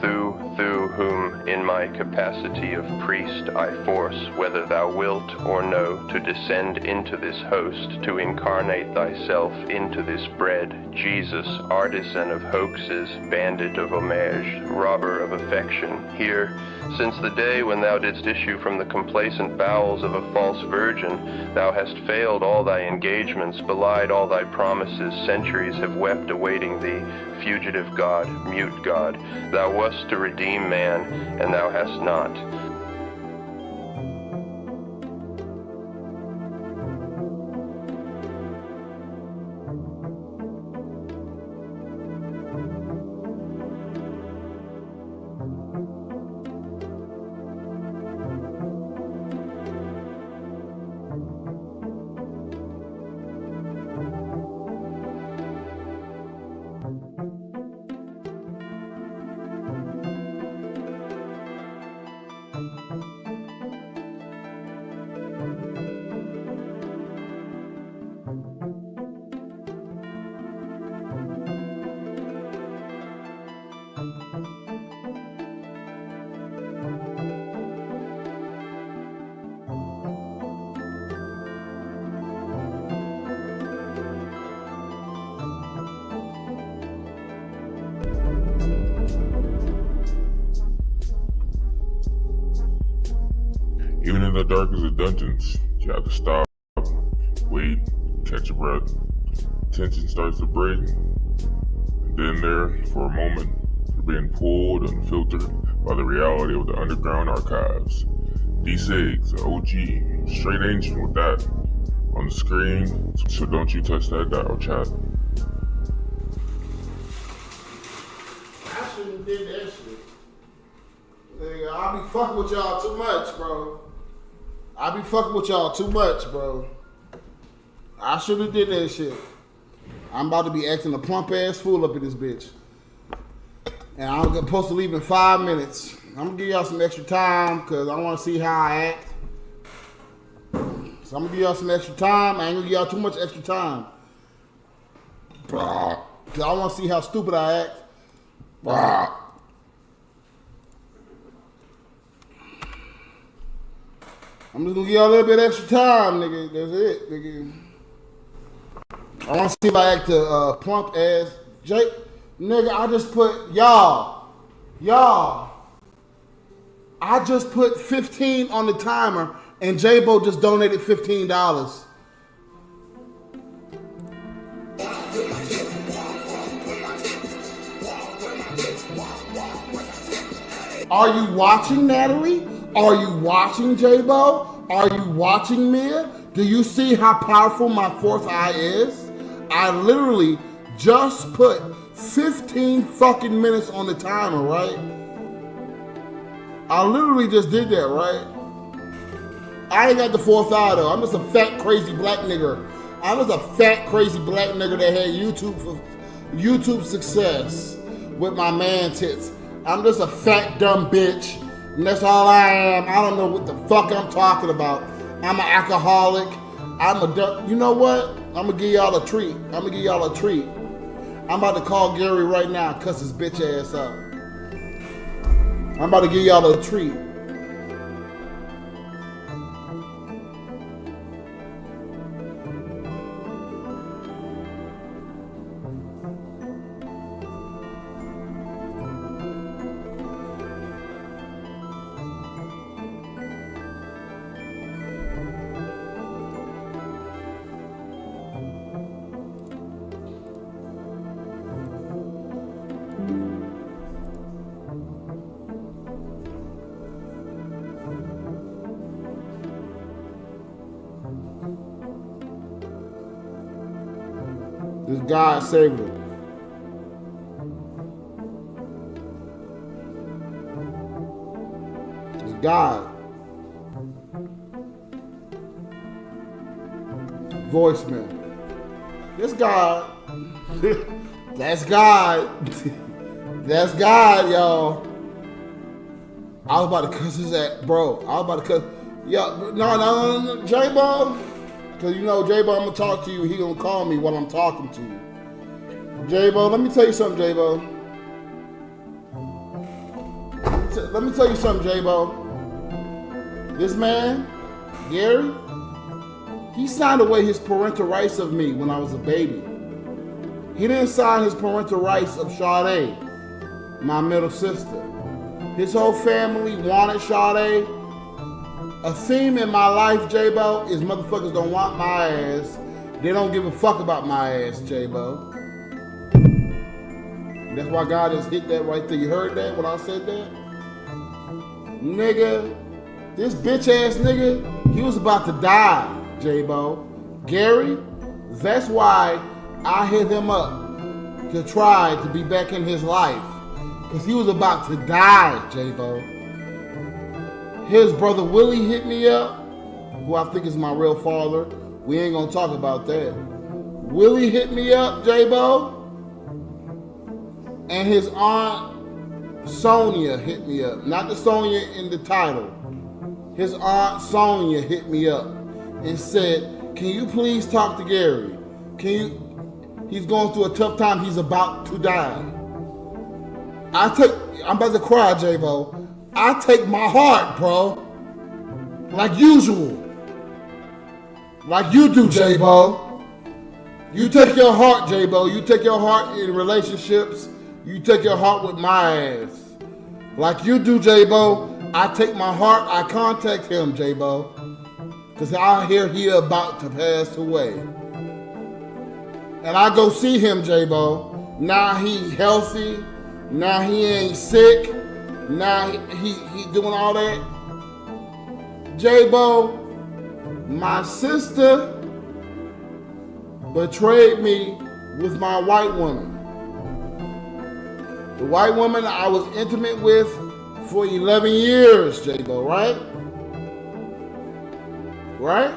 Through whom, in my capacity of priest, I force, whether thou wilt or no, to descend into this host, to incarnate thyself into this bread, Jesus, artisan of hoaxes, bandit of homage, robber of affection, here, since the day when thou didst issue from the complacent bowels of a false virgin, thou hast failed all thy engagements, belied all thy promises, centuries have wept awaiting thee, fugitive God, mute God, thou wast to redeem man, and thou hast not.
Even in the darkest of dungeons, you have to stop, wait, catch your breath. Tension starts to break, and then there, for a moment, you're being pulled and filtered by the reality of the underground archives. D6, OG, straight ancient with that on the screen, so don't you touch that dial, chat.
I shouldn't have did that shit. Nigga, I be fucking with y'all too much, bro. I be fucking with y'all too much, bro. I should have did that shit. I'm about to be acting a plump ass fool up in this bitch. And I'm supposed to leave in 5 minutes. I'm gonna give y'all some extra time because I want to see how I act. So I'm gonna give y'all some extra time. I ain't gonna give y'all too much extra time. Because I want to see how stupid I act. I'm just gonna give y'all a little bit extra time, nigga. That's it, nigga. I want to see if I act a plump ass Jake. Nigga, I just put, y'all. I just put 15 on the timer and J-Bo just donated $15. Are you watching, Natalie? Are you watching, J-Bo? Are you watching, Mia? Do you see how powerful my fourth eye is? I literally just put 15 fucking minutes on the timer, right? I literally just did that, right? I ain't got the fourth eye though. I'm just a fat, crazy black nigger. I'm just a fat, crazy black nigger that had YouTube success with my man tits. I'm just a fat, dumb bitch. And that's all I am. I don't know what the fuck I'm talking about. I'm an alcoholic. You know what? I'm gonna give y'all a treat. I'm about to call Gary right now and cuss his bitch ass out. I'm about to give y'all a treat. This God saved him. This God. Voicemail. This God. That's God. That's God, y'all. I was about to cuss his ass, bro. I was about to cuss. Yo, no, J-Bo. Because you know, J-Bo, I'm going to talk to you. He going to call me while I'm talking to you. J-Bo, let me tell you something, J-Bo. Let me tell you something, J-Bo. This man, Gary, he signed away his parental rights of me when I was a baby. He didn't sign his parental rights of Sade, my middle sister. His whole family wanted Sade. A theme in my life, J-Bo, is motherfuckers don't want my ass. They don't give a fuck about my ass, J-Bo. That's why God just hit that right there. You heard that when I said that? Nigga, this bitch ass nigga, he was about to die, J-Bo. Gary, that's why I hit him up to try to be back in his life. Because he was about to die, J-Bo. His brother Willie hit me up, who I think is my real father. We ain't gonna talk about that. Willie hit me up, J-Bo. And his aunt Sonia hit me up. Not the Sonia in the title. His aunt Sonia hit me up and said, can you please talk to Gary? He's going through a tough time. He's about to die. I'm about to cry, J-Bo. I take my heart, bro. Like usual. Like you do, J-Bo. You take your heart, J-Bo. You take your heart in relationships. You take your heart with my ass. Like you do, J-Bo. I take my heart, I contact him, J-Bo. Because I hear he about to pass away. And I go see him, J-Bo. Now he healthy. Now he ain't sick. Now he doing all that. J-Bo, my sister betrayed me with my white woman. The white woman I was intimate with for 11 years, J-Bo, right? Right?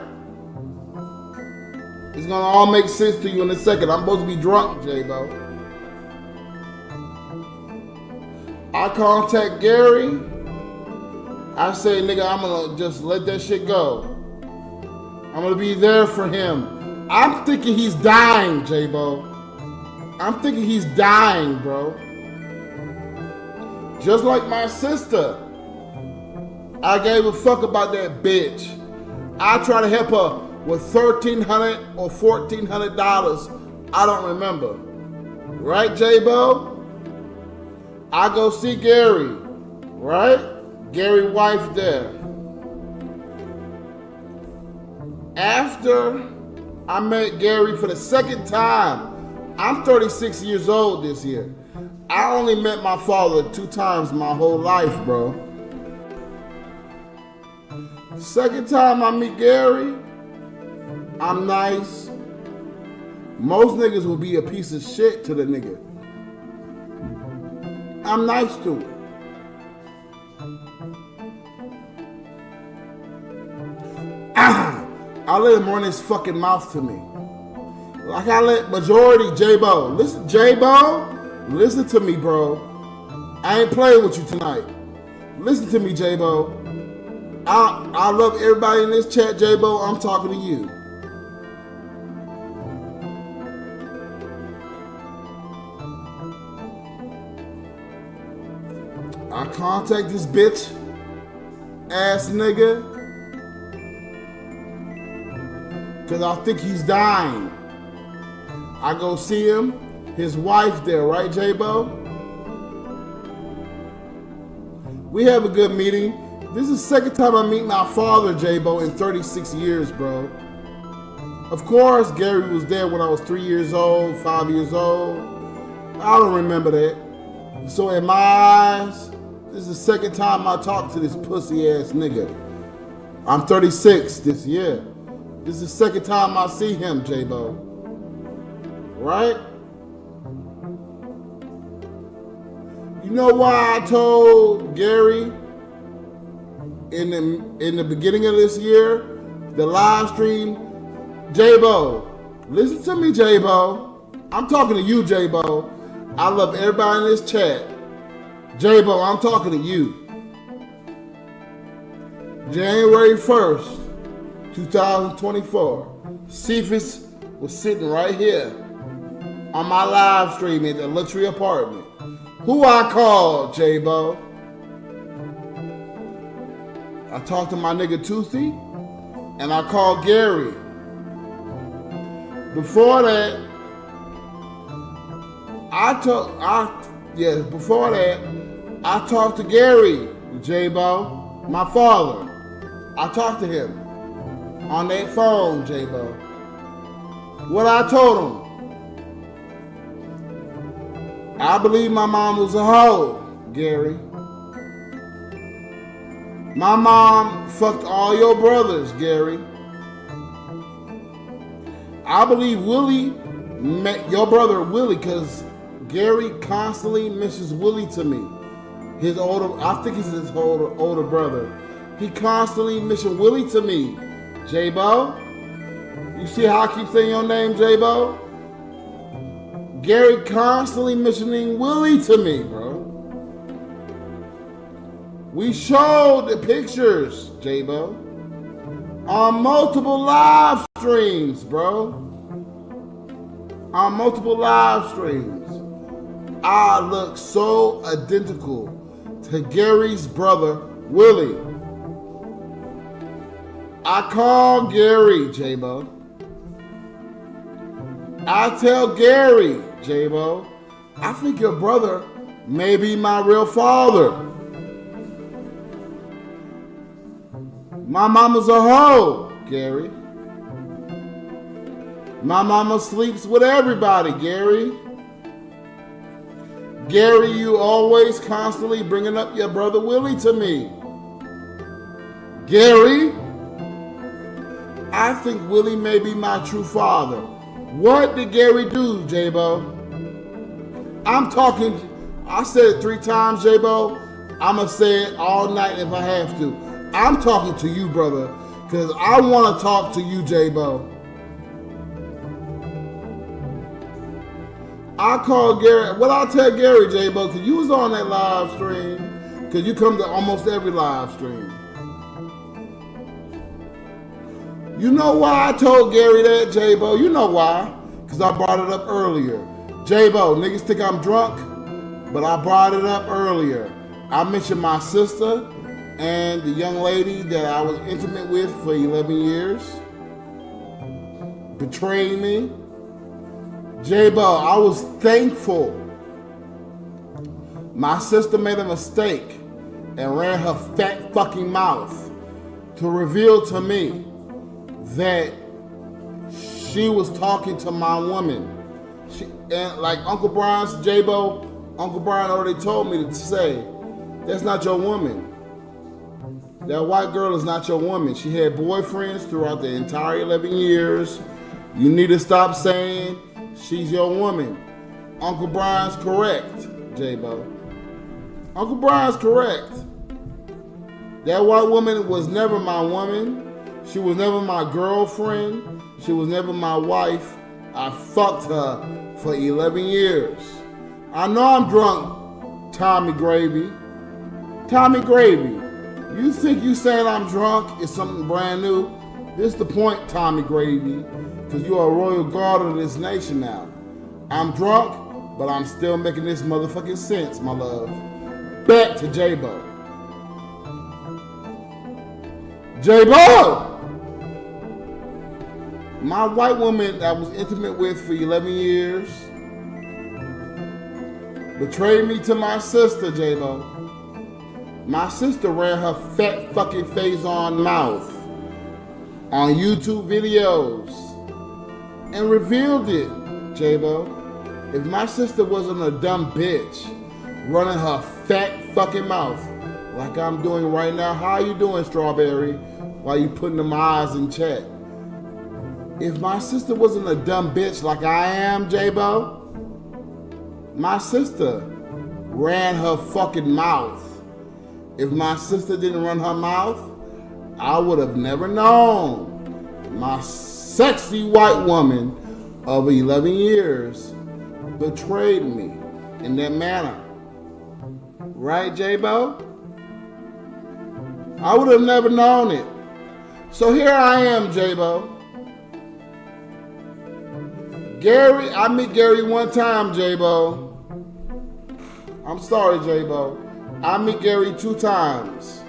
It's gonna all make sense to you in a second. I'm supposed to be drunk, J-Bo. I contact Gary. I say, nigga, I'm gonna just let that shit go. I'm gonna be there for him. I'm thinking he's dying, J-Bo. I'm thinking he's dying, bro. Just like my sister. I gave a fuck about that bitch. I try to help her with $1,300 or $1,400. I don't remember. Right, J-Bo? I go see Gary, right? Gary's wife there. After I met Gary for the second time, I'm 36 years old this year. I only met my father 2 times my whole life, bro. Second time I meet Gary, I'm nice. Most niggas will be a piece of shit to the nigga. I'm nice to him. I let him run his fucking mouth to me. Like I let majority J-Bo. Listen, J-Bo, listen to me, bro. I ain't playing with you tonight. Listen to me, J-Bo. I love everybody in this chat, J-Bo. I'm talking to you. I contact this bitch ass nigga because I think he's dying. I go see him, his wife there, right, J-Bo? We have a good meeting. This is the second time I meet my father, J-Bo, in 36 years, bro. Of course, Gary was there when I was 3 years old, 5 years old. I don't remember that. So in my eyes, this is the second time I talk to this pussy ass nigga. I'm 36 this year. This is the second time I see him, J-Bo. Right? You know why I told Gary in the beginning of this year, the live stream, J-Bo, listen to me, J-Bo. I'm talking to you, J-Bo. I love everybody in this chat. J-Bo, I'm talking to you. January 1st, 2024. Cephas was sitting right here on my live stream at the luxury apartment. Who I called, J-Bo? I talked to my nigga Toothy, and I called Gary. Before that, I talked to Gary, J-Bo, my father. I talked to him on that phone, J-Bo. What I told him, I believe my mom was a hoe, Gary. My mom fucked all your brothers, Gary. I believe Willie met your brother Willie because Gary constantly mentions Willie to me. I think he's his older brother. He constantly mentioned Willie to me, J-Bo. You see how I keep saying your name, J-Bo? Gary constantly mentioning Willie to me, bro. We showed the pictures, J-Bo, on multiple live streams, bro. On multiple live streams. I look so identical to Gary's brother, Willie. I call Gary, J-Bo. I tell Gary, J-Bo, I think your brother may be my real father. My mama's a hoe, Gary. My mama sleeps with everybody, Gary. Gary, you always constantly bringing up your brother Willie to me. Gary, I think Willie may be my true father. What did Gary do, J-Bo? I'm talking, I said it 3 times, J-Bo. I'm going to say it all night if I have to. I'm talking to you, brother, because I want to talk to you, J-Bo. I called Gary. What I tell Gary, J-Bo, because you was on that live stream, because you come to almost every live stream. You know why I told Gary that, J-Bo? You know why? Because I brought it up earlier. J-Bo, niggas think I'm drunk, but I brought it up earlier. I mentioned my sister and the young lady that I was intimate with for 11 years betrayed me. J-Bo, I was thankful. My sister made a mistake and ran her fat fucking mouth to reveal to me that she was talking to my woman. And like Uncle Brian's, J-Bo, Uncle Brian already told me to say, that's not your woman. That white girl is not your woman. She had boyfriends throughout the entire 11 years. You need to stop saying she's your woman. Uncle Brian's correct, J-Bo. Uncle Brian's correct. That white woman was never my woman. She was never my girlfriend. She was never my wife. I fucked her for 11 years. I know I'm drunk, Tommy Gravy. Tommy Gravy, you think you saying I'm drunk is something brand new? This is the point, Tommy Gravy, because you are a royal guard of this nation now. I'm drunk, but I'm still making this motherfucking sense, my love. Back to J-Bo. J-Bo! My white woman that I was intimate with for 11 years betrayed me to my sister, J-Bo. My sister ran her fat fucking face on mouth on YouTube videos and revealed it, J-Bo. If my sister wasn't a dumb bitch running her fat fucking mouth like I'm doing right now, how you doing, Strawberry? While you putting them eyes in check. If my sister wasn't a dumb bitch like I am, J-Bo, my sister ran her fucking mouth. If my sister didn't run her mouth, I would have never known. My sexy white woman of 11 years betrayed me in that manner. Right, J-Bo? I would have never known it. So here I am, J-Bo. Gary, I meet Gary one time, J-Bo. I'm sorry, J-Bo. I meet Gary 2 times.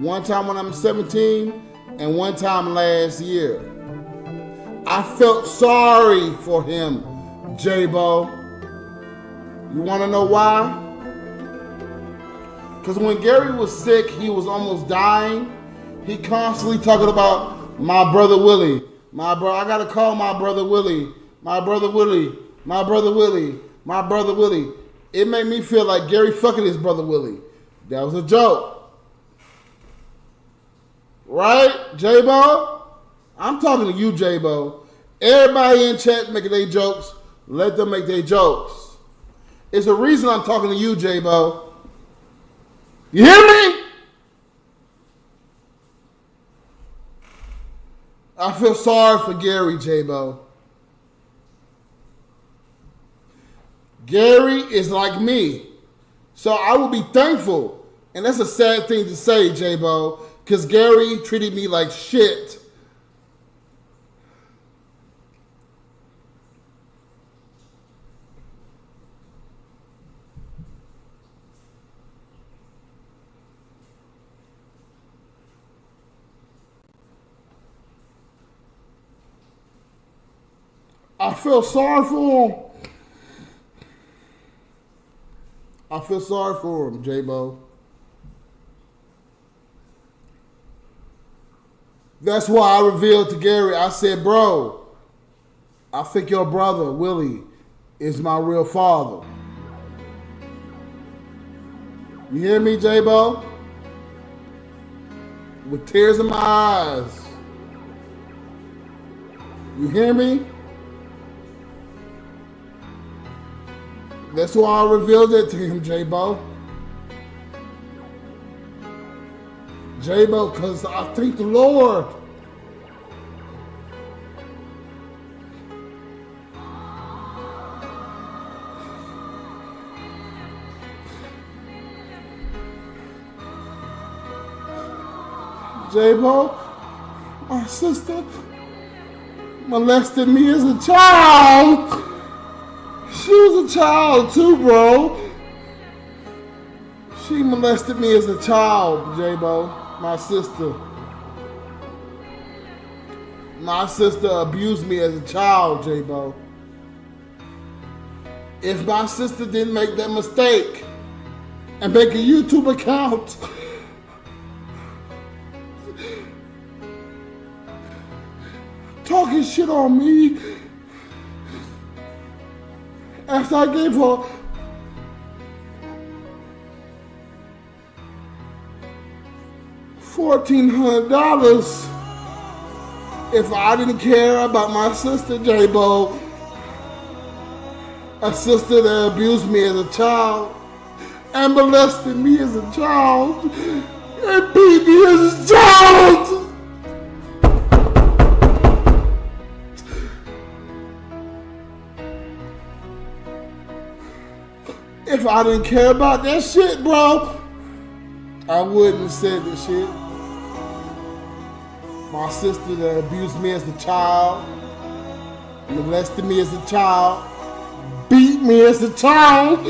One time when I'm 17 and one time last year. I felt sorry for him, J-Bo. You want to know why? Because when Gary was sick, he was almost dying. He constantly talking about my brother Willie. I got to call my brother Willie. My brother Willie. My brother Willie. My brother Willie. It made me feel like Gary fucking his brother Willie. That was a joke. Right, J-Bo? I'm talking to you, J-Bo. Everybody in chat making their jokes, let them make their jokes. It's a reason I'm talking to you, J-Bo. You hear me? I feel sorry for Gary, J-Bo. Gary is like me. So I will be thankful. And that's a sad thing to say, J-Bo, because Gary treated me like shit. I feel sorry for him. I feel sorry for him, J-Bo. That's why I revealed to Gary, I said, bro, I think your brother, Willie, is my real father. You hear me, J-Bo? With tears in my eyes. You hear me? That's why I revealed it to him, J-Bo. J-Bo, because I thank the Lord. J-Bo, my sister molested me as a child. She was a child too, bro. She molested me as a child, J-Bo, my sister. My sister abused me as a child, J-Bo. If my sister didn't make that mistake and make a YouTube account talking shit on me after I gave her $1,400, if I didn't care about my sister, J-Bo, a sister that abused me as a child and molested me as a child and beat me as a child. If I didn't care about that shit, bro, I wouldn't have said this shit. My sister that abused me as a child, molested me as a child, beat me as a child.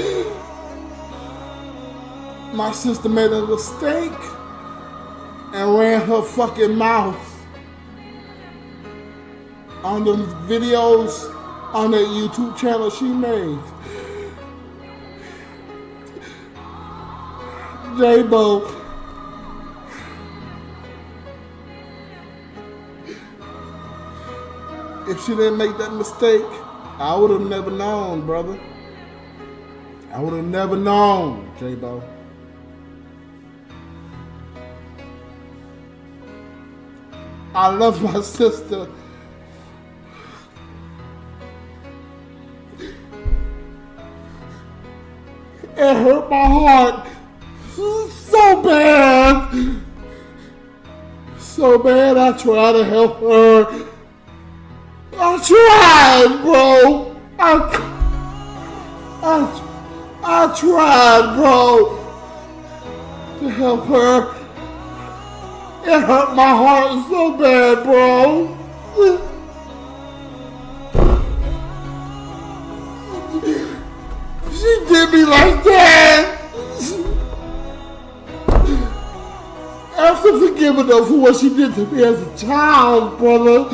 My sister made a mistake and ran her fucking mouth on the videos on that YouTube channel she made. J-Bo, if she didn't make that mistake, I would have never known, brother. I would have never known, J-Bo. I love my sister. It hurt my heart so bad. So bad, I tried to help her. I tried, bro. I tried, bro. to help her. It hurt my heart so bad, bro. She did me like that. After forgiving her for what she did to me as a child, brother,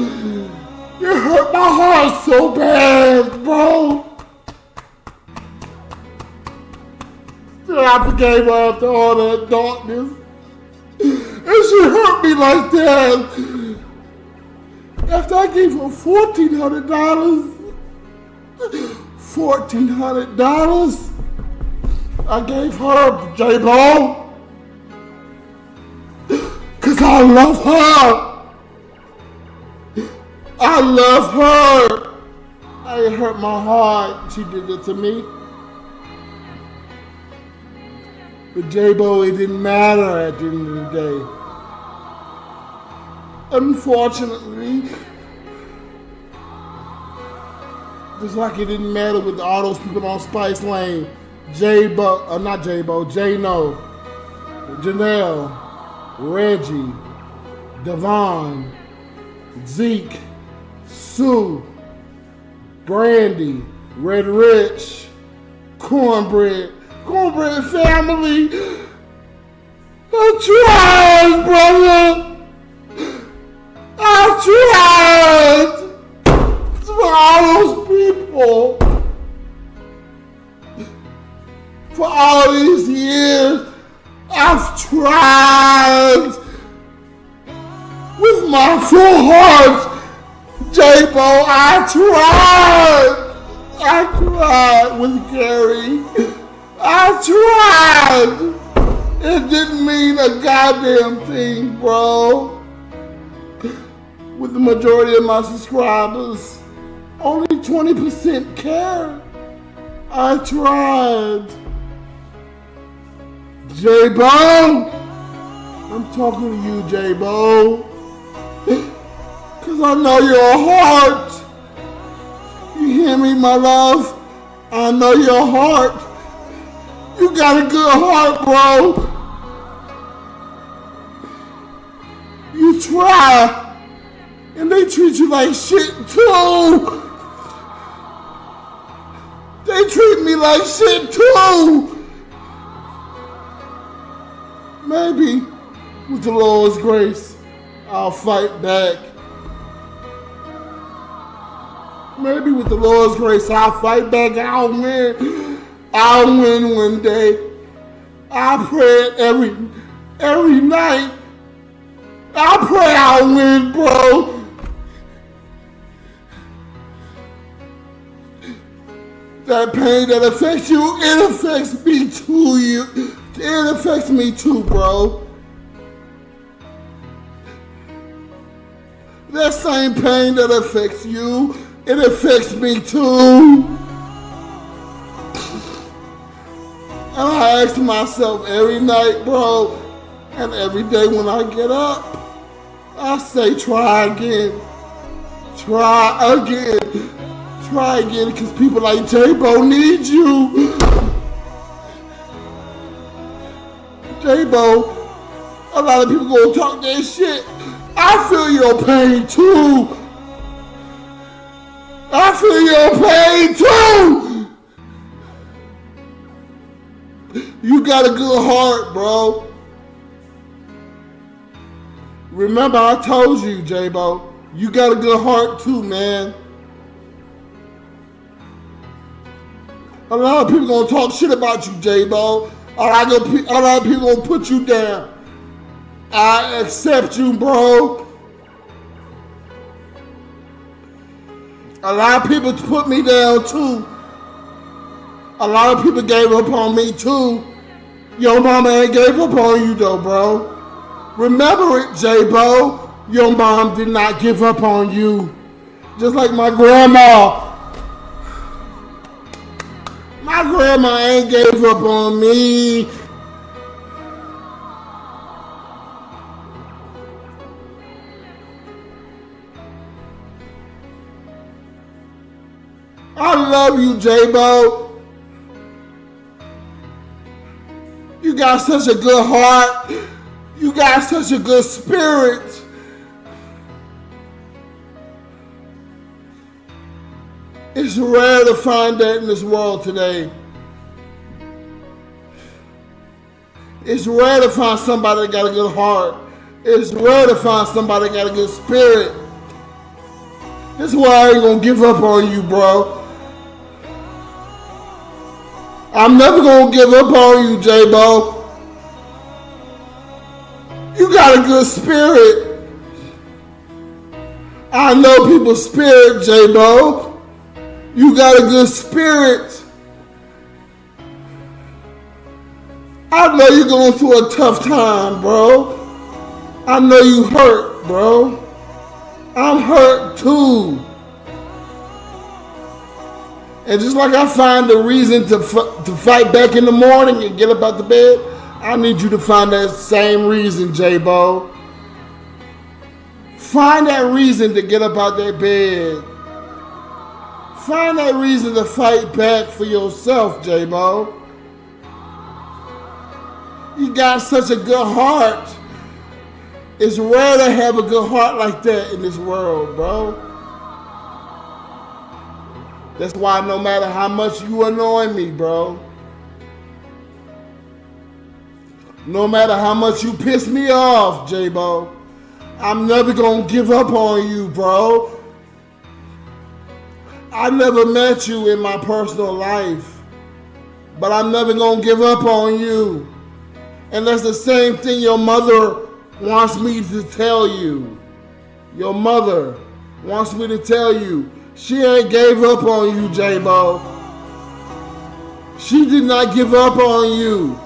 it hurt my heart so bad, bro. Then I forgave her after all that darkness. And she hurt me like that. After I gave her $1,400, I gave her, J-Bo. Cause I love her. I love her. It hurt my heart. She did it to me. But J-Bo, it didn't matter at the end of the day. Unfortunately, just like it didn't matter with all those people on Spice Lane, not J-Bo, J-No, Janelle, Reggie, Devon, Zeke, Sue, Brandy, Red Rich, Cornbread family. I tried, brother. I tried for all those people. For all these years, I've tried with my full heart, J-Bo. I tried with Gary. I tried. It didn't mean a goddamn thing, bro. With the majority of my subscribers, only 20% care. I tried. J-Bo, I'm talking to you, J-Bo. Cause I know your heart. You hear me, my love? I know your heart. You got a good heart, bro. You try, and they treat you like shit too. They treat me like shit too. Maybe with the Lord's grace, I'll fight back. Maybe with the Lord's grace, I'll fight back. I'll win. I'll win one day. I pray every night. I pray I'll win, bro. That pain that affects you, it affects me too. It affects me too, bro. That same pain that affects you, it affects me too. And I ask myself every night, bro, and every day when I get up, I say, try again. Try again, because people like J-Bo need you. J-Bo, a lot of people gonna talk that shit. I feel your pain too. I feel your pain too. You got a good heart, bro. Remember, I told you, J-Bo, you got a good heart too, man. A lot of people gonna talk shit about you, J-Bo. A lot of people gonna put you down. I accept you, bro. A lot of people put me down too. A lot of people gave up on me too. Your mama ain't gave up on you though, bro. Remember it, J-Bo. Your mom did not give up on you. Just like my grandma. My grandma ain't gave up on me. I love you, J-Bo. You got such a good heart. You got such a good spirit. It's rare to find that in this world today. It's rare to find somebody that got a good heart. It's rare to find somebody that got a good spirit. This is why I ain't gonna give up on you, bro. I'm never gonna give up on you, J-Bo. You got a good spirit. I know people's spirit, J-Bo. You got a good spirit. I know you're going through a tough time, bro. I know you hurt, bro. I'm hurt too. And just like I find a reason to fight back in the morning and get up out the bed, I need you to find that same reason, J-Bo. Find that reason to get up out that bed. Find that reason to fight back for yourself, J-Bo. You got such a good heart. It's rare to have a good heart like that in this world, bro. That's why no matter how much you annoy me, bro, no matter how much you piss me off, J-Bo, I'm never gonna give up on you, bro. I never met you in my personal life, but I'm never gonna give up on you. And that's the same thing your mother wants me to tell you. Your mother wants me to tell you. She ain't gave up on you, J-Bo. She did not give up on you.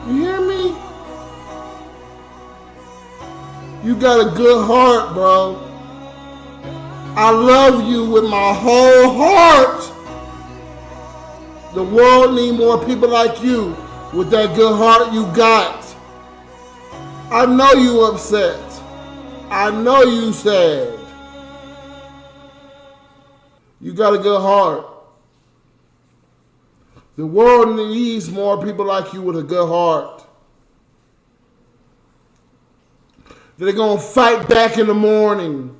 You hear me? You got a good heart, bro. I love you with my whole heart. The world needs more people like you with that good heart you got. I know you upset. I know you sad. You got a good heart. The world needs more people like you with a good heart. They're going to fight back in the morning.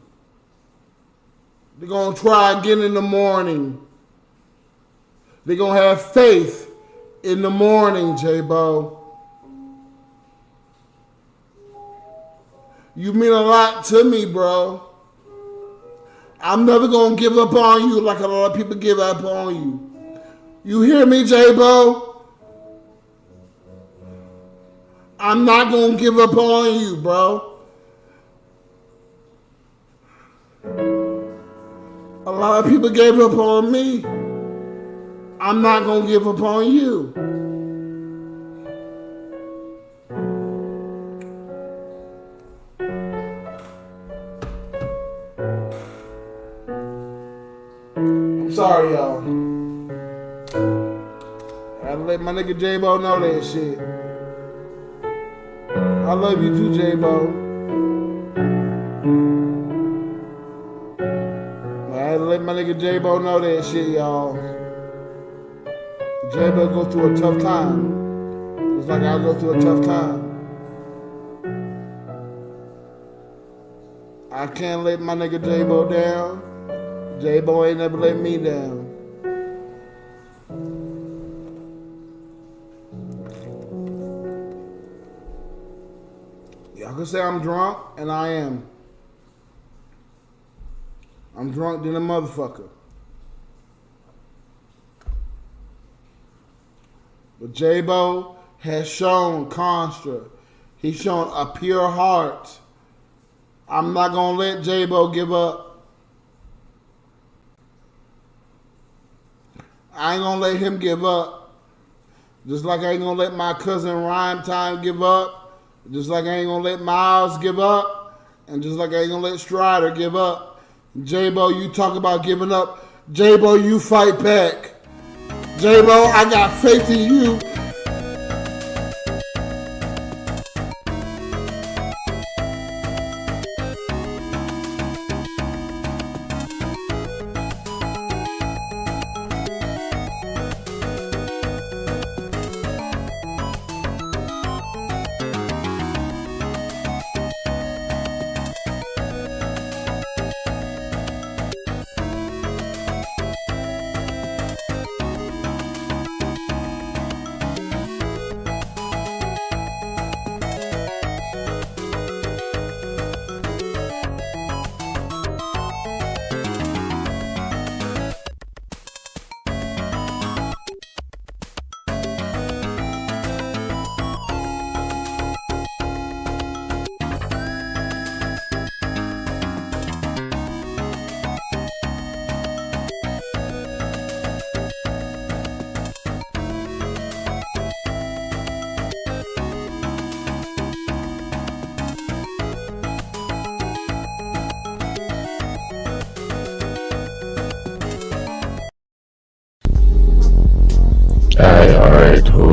They're going to try again in the morning. They're going to have faith in the morning, J-Bo. You mean a lot to me, bro. I'm never going to give up on you like a lot of people give up on you. You hear me, J-Bo? I'm not going to give up on you, bro. A lot of people gave up on me. I'm not going to give up on you. I'm sorry, y'all. I had to let my nigga J-Bo know that shit. I love you too, J-Bo. I had to let my nigga J-Bo know that shit, y'all. J-Bo go through a tough time. It's like I go through a tough time. I can't let my nigga J-Bo down. J-Bo ain't never let me down. Y'all can say I'm drunk, and I am. I'm drunk than a motherfucker. But J-Bo has shown Constra. He's shown a pure heart. I'm not going to let J-Bo give up. I ain't going to let him give up. Just like I ain't going to let my cousin Rhyme Time give up. Just like I ain't going to let Miles give up. And just like I ain't going to let Strider give up. J-Bo, you talk about giving up. J-Bo, you fight back. J-Bo, I got faith in you.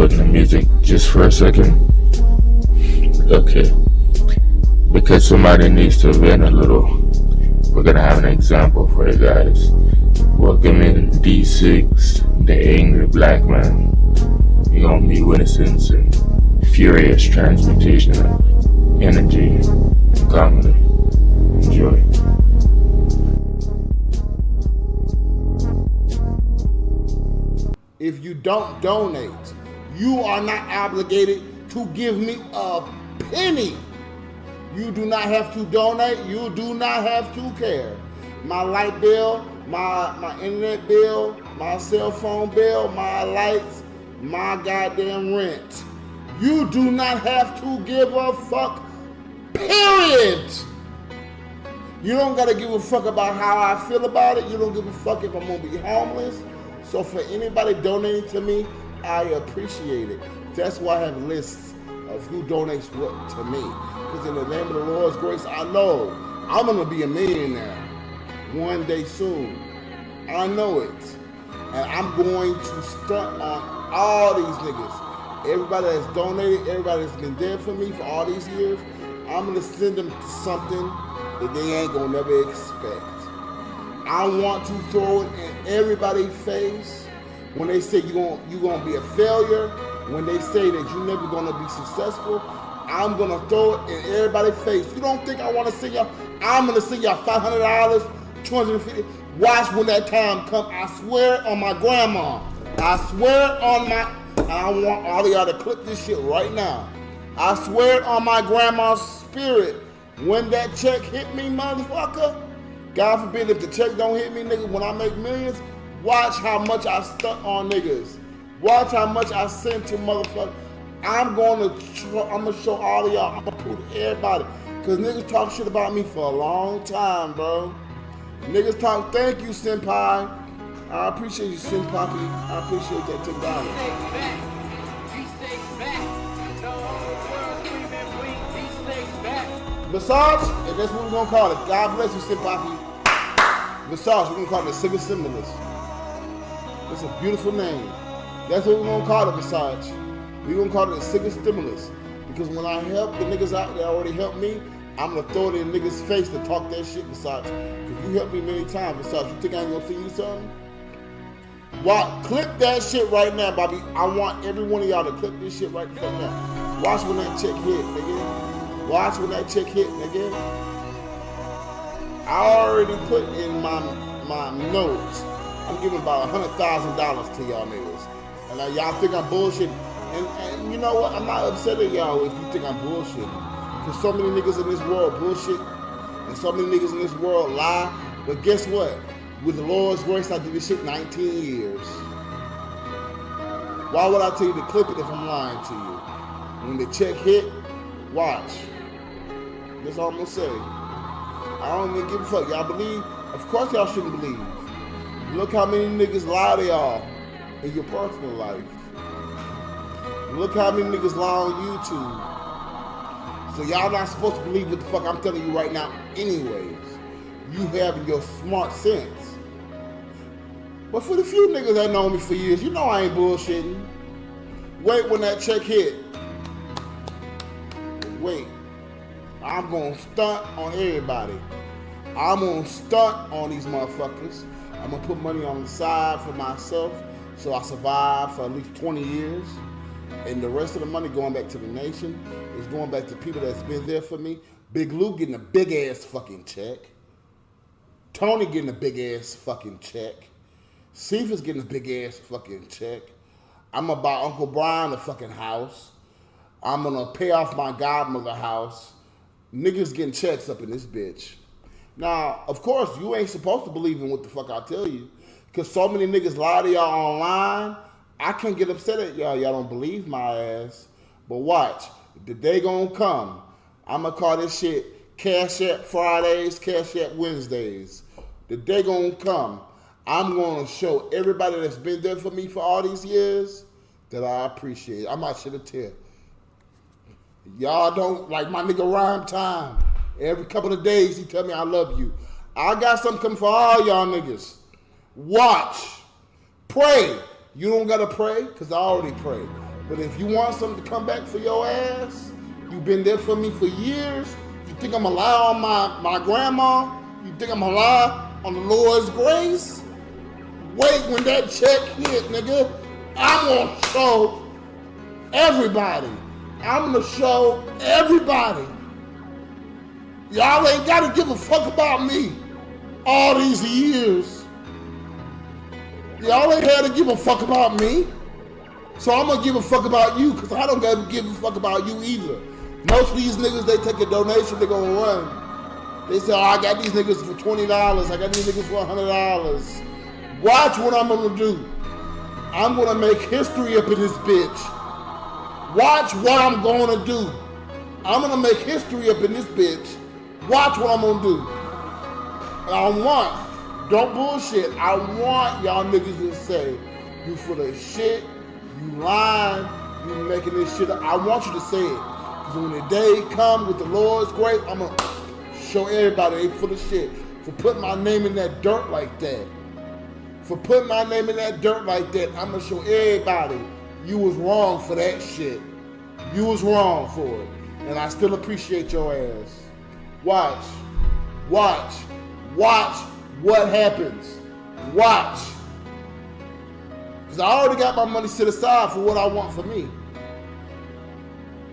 holding the music just for a second? Okay. Because somebody needs to vent a little, we're gonna have an example for you guys. Welcome in D6, the angry black man. You're gonna be witnessing some furious transmutation of energy and comedy. Enjoy.
If you don't donate, you are not obligated to give me a penny. You do not have to donate. You do not have to care. My light bill, my internet bill, my cell phone bill, my lights, my goddamn rent. You do not have to give a fuck, period. You don't gotta give a fuck about how I feel about it. You don't give a fuck if I'm gonna be homeless. So for anybody donating to me, I appreciate it. That's why I have lists of who donates what to me. Because in the name of the Lord's grace, I know I'm gonna be a millionaire one day soon. I know it. And I'm going to stunt on all these niggas. Everybody that's donated, everybody that's been there for me for all these years, I'm gonna send them something that they ain't gonna never expect. I want to throw it in everybody's face when they say you're gonna be a failure, when they say that you're never gonna be successful. I'm gonna throw it in everybody's face. You don't think I wanna send y'all? I'm gonna send y'all $500, $250. Watch when that time comes. I swear on my grandma. I swear on my, and I want all of y'all to clip this shit right now. I swear on my grandma's spirit, when that check hit me, motherfucker, God forbid if the check don't hit me, nigga, when I make millions, watch how much I stunt on niggas. Watch how much I send to motherfuckers. I'm gonna show all of y'all, I'm gonna prove to everybody. Cause niggas talk shit about me for a long time, bro. Niggas talk, thank you, senpai. I appreciate you, senpai. I appreciate that $10. Visage, and that's what we're gonna call it. God bless you, senpai. Visage, we're gonna call it the Sigma Symbolist. That's a beautiful name. That's what we're gonna call it, Visage. We're gonna call it the Sigma Stimulus. Because when I help the niggas out that already helped me, I'm gonna throw it in niggas' face to talk that shit, Visage. Because you helped me many times, Visage. You think I ain't gonna send you something? Well, clip that shit right now, Bobby. I want every one of y'all to clip this shit right now. Watch when that check hit, nigga. Watch when that check hit, nigga. I already put in my notes. I'm giving about $100,000 to y'all niggas. And y'all think I'm bullshitting. And you know what? I'm not upset at y'all if you think I'm bullshitting. Because so many niggas in this world bullshit. And so many niggas in this world lie. But guess what? With the Lord's grace, I did this shit 19 years. Why would I tell you to clip it if I'm lying to you? When the check hit, watch. That's all I'm gonna say. I don't even give a fuck. Y'all believe? Of course y'all shouldn't believe. Look how many niggas lie to y'all in your personal life. Look how many niggas lie on YouTube. So y'all not supposed to believe what the fuck I'm telling you right now anyways. You have your smart sense. But for the few niggas that know me for years, you know I ain't bullshitting. Wait when that check hit. Wait. I'm gonna stunt on everybody. I'm gonna stunt on these motherfuckers. I'm gonna put money on the side for myself so I survive for at least 20 years. And the rest of the money going back to the nation is going back to people that's been there for me. Big Lou getting a big ass fucking check. Tony getting a big ass fucking check. Cephas getting a big ass fucking check. I'm gonna buy Uncle Brian a fucking house. I'm gonna pay off my godmother house. Niggas getting checks up in this bitch. Now, of course, you ain't supposed to believe in what the fuck I tell you. Cause so many niggas lie to y'all online. I can't get upset at y'all. Y'all don't believe my ass. But watch, the day gonna come. I'm gonna call this shit Cash App Fridays, Cash App Wednesdays. The day gonna come. I'm gonna show everybody that's been there for me for all these years that I appreciate. I'm not shit to tell. Y'all don't like my nigga Rhyme Time. Every couple of days he tell me I love you. I got something coming for all y'all niggas. Watch. Pray. You don't gotta pray, because I already pray. But if you want something to come back for your ass, you've been there for me for years. You think I'm gonna lie on my grandma? You think I'm gonna lie on the Lord's grace? Wait, when that check hit, nigga, I'm gonna show everybody. I'm gonna show everybody. Y'all ain't gotta give a fuck about me all these years. Y'all ain't had to give a fuck about me. So I'm gonna give a fuck about you, because I don't gotta give a fuck about you either. Most of these niggas, they take a donation, they gonna run. They say, oh, I got these niggas for $20, I got these niggas for $100. Watch what I'm gonna do. I'm gonna make history up in this bitch. Watch what I'm gonna do. I'm gonna make history up in this bitch. Watch what I'm gonna do. And I want, don't bullshit, I want y'all niggas to say, you full of shit, you lying, you making this shit up. I want you to say it. Because when the day comes with the Lord's grace, I'm gonna show everybody they full of shit for putting my name in that dirt like that. For putting my name in that dirt like that, I'm gonna show everybody you was wrong for that shit. You was wrong for it. And I still appreciate your ass. Watch. Watch. Watch what happens. Watch. Because I already got my money set aside for what I want for me.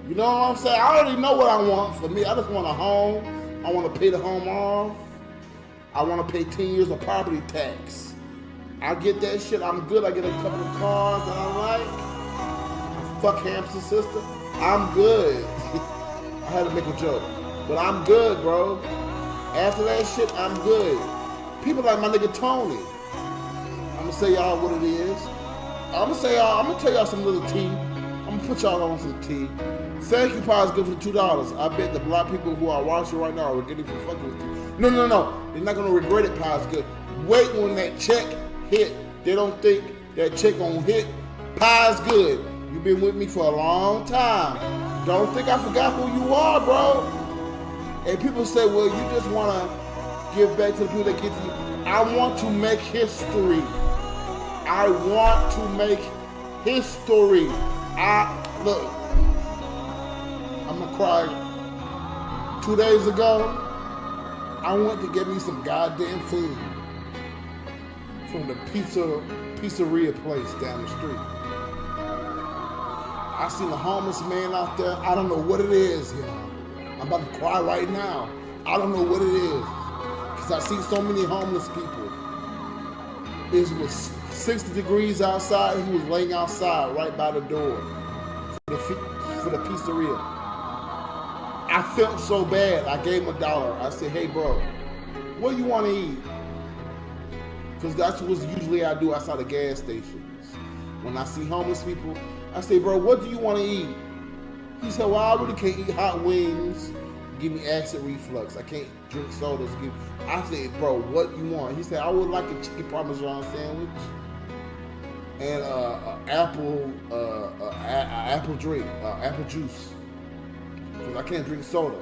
You know what I'm saying? I already know what I want for me. I just want a home. I want to pay the home off. I want to pay 10 years of property tax. I get that shit. I'm good. I get a couple of cars that I like. Fuck hamster sister. I'm good. I had to make a joke. But I'm good, bro. After that shit, I'm good. People like my nigga Tony. I'm going to say y'all what it is. I'm gonna tell y'all some little tea. I'm gonna put y'all on some tea. Thank you, Pie is good for the $2. I bet the black people who are watching right now are regretting for fucking with you. No. They're not gonna regret it, Pie is good. Wait when that check hit. They don't think that check gonna hit. Pie is good. You've been with me for a long time. Don't think I forgot who you are, bro. And people say, well, you just wanna give back to the people that get to you. I want to make history. I want to make history. Look, I'm gonna cry. 2 days ago, I went to get me some goddamn food from the pizzeria place down the street. I seen a homeless man out there. I don't know what it is, y'all. I'm about to cry right now. I don't know what it is. Because I see so many homeless people. It was 60 degrees outside. He was laying outside right by the door for the pizzeria. I felt so bad. I gave him $1. I said, hey, bro, what do you want to eat? Because that's what usually I do outside of gas stations. When I see homeless people, I say, bro, what do you want to eat? He said, well, I really can't eat hot wings. Give me acid reflux. I can't drink sodas. I said, bro, what you want? He said, I would like a chicken parmesan sandwich and apple drink, apple juice. Because I can't drink soda.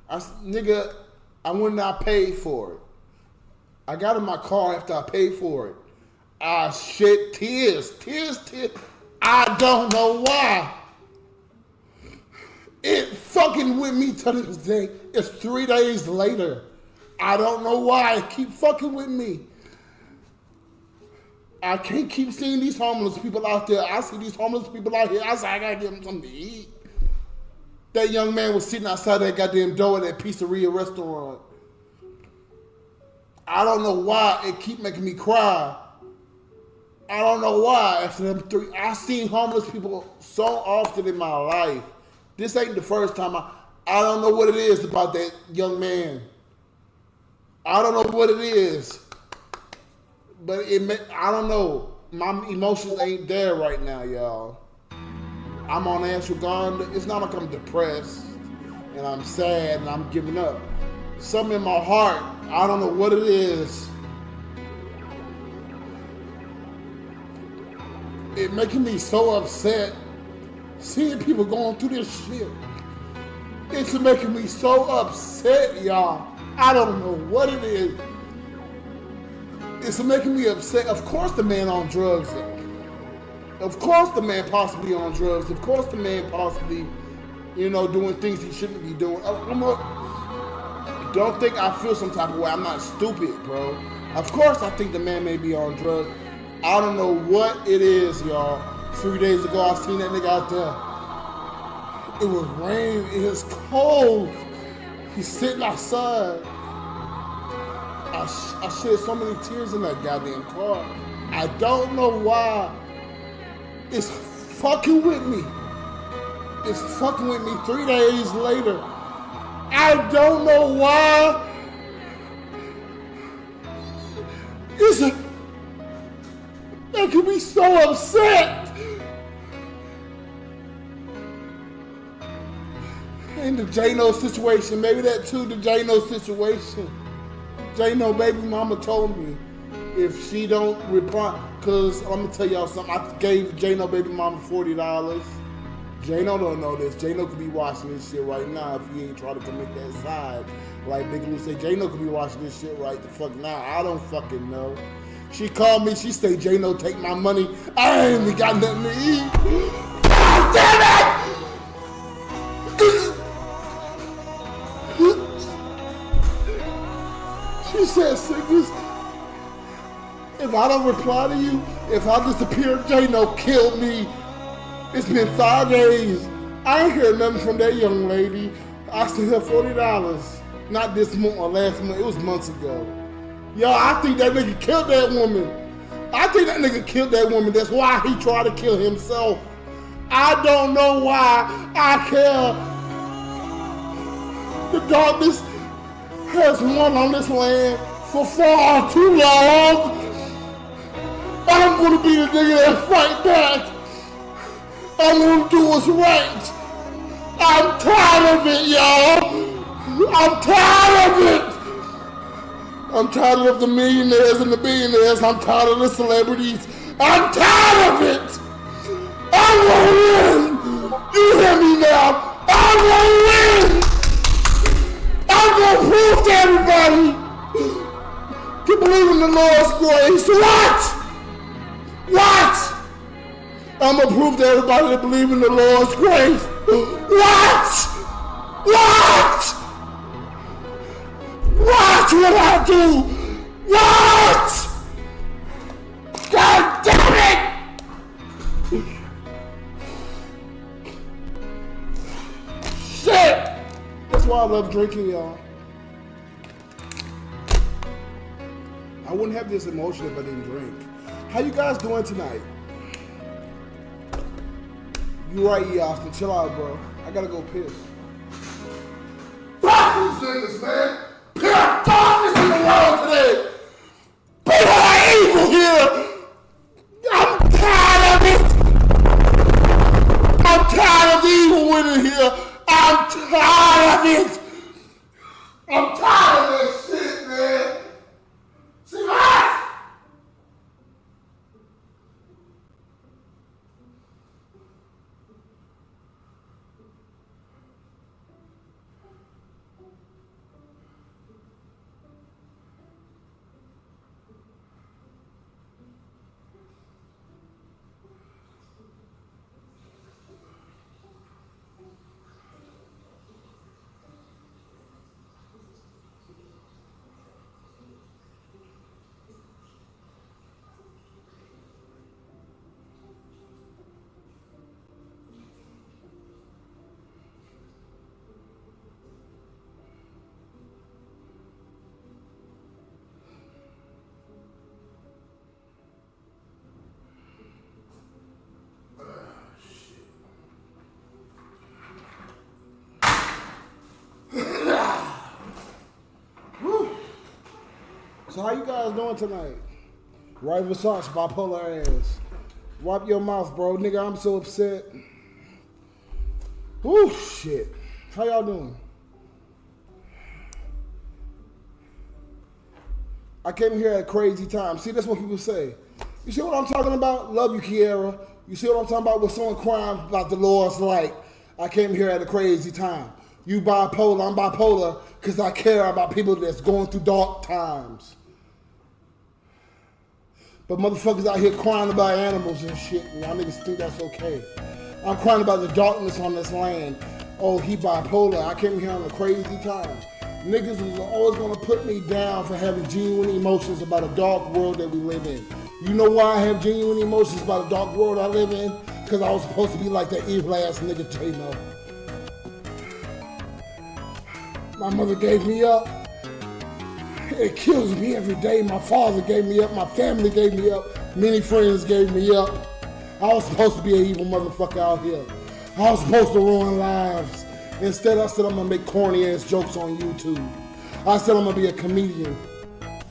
I said, nigga, I went and I paid for it. I got in my car after I paid for it. I shed tears. I don't know why. It fucking with me to this day. It's 3 days later. I don't know why. It keep fucking with me. I can't keep seeing these homeless people out there. I see these homeless people out here. I say, I gotta give them something to eat. That young man was sitting outside that goddamn door at that pizzeria restaurant. I don't know why it keep making me cry. I don't know why. After them 3, I seen homeless people so often in my life. This ain't the first time. I don't know what it is about that young man. I don't know what it is. But I don't know. My emotions ain't there right now, y'all. I'm on ashwagandha. It's not like I'm depressed and I'm sad and I'm giving up. Something in my heart, I don't know what it is. It making me so upset. Seeing people going through this shit. It's making me so upset, y'all. I don't know what it is. It's making me upset. Of course the man on drugs. Of course the man possibly on drugs. Of course the man possibly, doing things he shouldn't be doing. Don't think I feel some type of way. I'm not stupid, bro. Of course I think the man may be on drugs. I don't know what it is, y'all. 3 days ago I seen that nigga out there. It was rain. It was cold. He's sitting outside. I shed so many tears in that goddamn car. I don't know why. It's fucking with me. It's fucking with me 3 days later. I don't know why. I could be so upset. In the J-No situation, maybe that too, the J-No situation. J-No baby mama told me if she don't reply, cause I'm gonna tell y'all something, I gave J-No baby mama $40. J-No don't know this. J-No could be watching this shit right now if he ain't trying to commit that side. Like Big Lou said, J-No could be watching this shit right the fuck now. I don't fucking know. She called me, she said, J-No, take my money. I ain't even got nothing to eat. God damn it! She said, Sickness, if I don't reply to you, if I disappear, J-No killed me. It's been 5 days. I ain't heard nothing from that young lady. I sent her $40. Not this month or last month, it was months ago. Yo, I think that nigga killed that woman. I think that nigga killed that woman. That's why he tried to kill himself. I don't know why I care. The darkness has won on this land for far too long. I'm gonna be the nigga that fight back. I'm gonna do what's right. I'm tired of it, y'all. I'm tired of it. I'm tired of the millionaires and the billionaires. I'm tired of the celebrities. I'm tired of it. I'm gonna win. You hear me now? I'm gonna win. I'm gonna prove to everybody to believe in the Lord's grace. What? I'm gonna prove to everybody to believe in the Lord's grace. What will I do? What? God damn it! Shit! That's why I love drinking, y'all. I wouldn't have this emotion if I didn't drink. How you guys doing tonight? You right, E. Austin. Chill out, bro. I gotta go piss. Fuck these niggas, man! Pure darkness in the world today! People are evil here! I'm tired of it! I'm tired of the evil winning here! I'm tired of it! I'm tired of this shit, man! See what? So how you guys doing tonight? Right Versace, bipolar ass. Wipe your mouth, bro. Nigga, I'm so upset. Whew, shit. How y'all doing? I came here at a crazy time. See, that's what people say. You see what I'm talking about? Love you, Kiara. You see what I'm talking about? When someone crying about the Lord's light. I came here at a crazy time. You bipolar, I'm bipolar, because I care about people that's going through dark times. But motherfuckers out here crying about animals and shit, and y'all niggas think that's okay. I'm crying about the darkness on this land. Oh, he bipolar. I came here on a crazy time. Niggas was always gonna put me down for having genuine emotions about a dark world that we live in. You know why I have genuine emotions about a dark world I live in? Because I was supposed to be like that evil ass nigga J-Mo. My mother gave me up. It kills me every day. My father gave me up. My family gave me up. Many friends gave me up. I was supposed to be an evil motherfucker out here. I was supposed to ruin lives. Instead, I said I'm gonna make corny ass jokes on YouTube. I said I'm gonna be a comedian.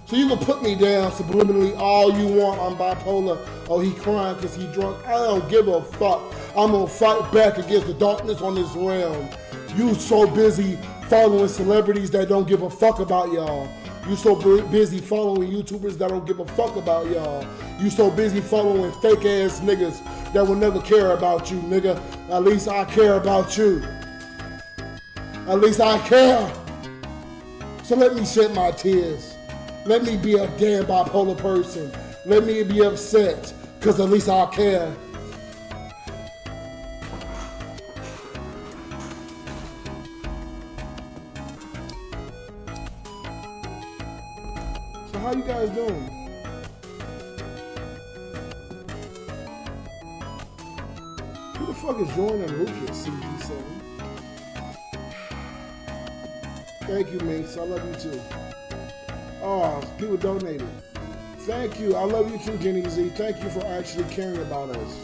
So you can put me down subliminally all you want. I'm bipolar. Oh, he crying because he drunk. I don't give a fuck. I'm gonna fight back against the darkness on this realm. You so busy following celebrities that don't give a fuck about y'all. You so busy following YouTubers that don't give a fuck about y'all. You so busy following fake ass niggas that will never care about you, nigga. At least I care about you. At least I care. So let me shed my tears. Let me be a damn bipolar person. Let me be upset, because at least I care. So how you guys doing? Who the fuck is joining Lucas, CD7? Thank you, Minx. I love you too. Oh, people donated. Thank you. I love you too, Jenny Z. Thank you for actually caring about us.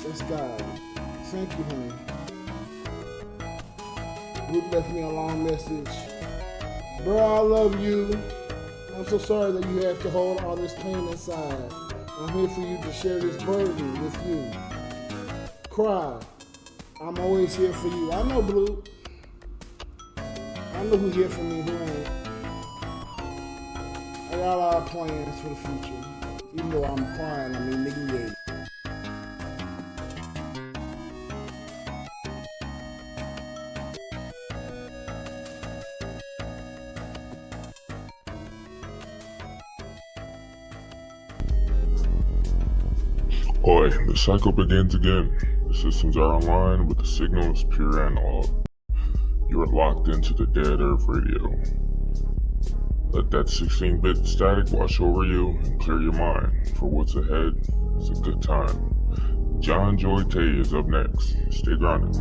That's God. Thank you, honey. Group left me a long message. Bro, I love you. I'm so sorry that you have to hold all this pain inside. I'm here for you to share this burden with you. Cry. I'm always here for you. I know, Blue. I know who's here for me, who ain't. I got a lot of plans for the future. Even though I'm crying, I'm inebriated.
Oi, the cycle begins again. The systems are online, but the signal is pure analog. You are locked into the Dead Earth radio. Let that 16-bit static wash over you and clear your mind, for what's ahead is a good time. John Joy Tay is up next. Stay grounded.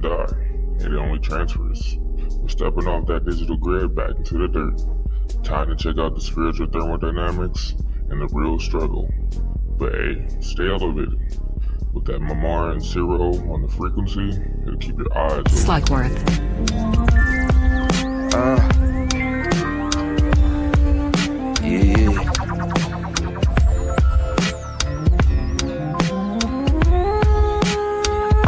doesn't die, it only transfers. We're stepping off that digital grid back into the dirt. Time to check out the spiritual thermodynamics and the real struggle. But hey, stay elevated. With that MAMAR and SIRO on the frequency, it'll keep your eyes open.
Slugworth.
Yeah.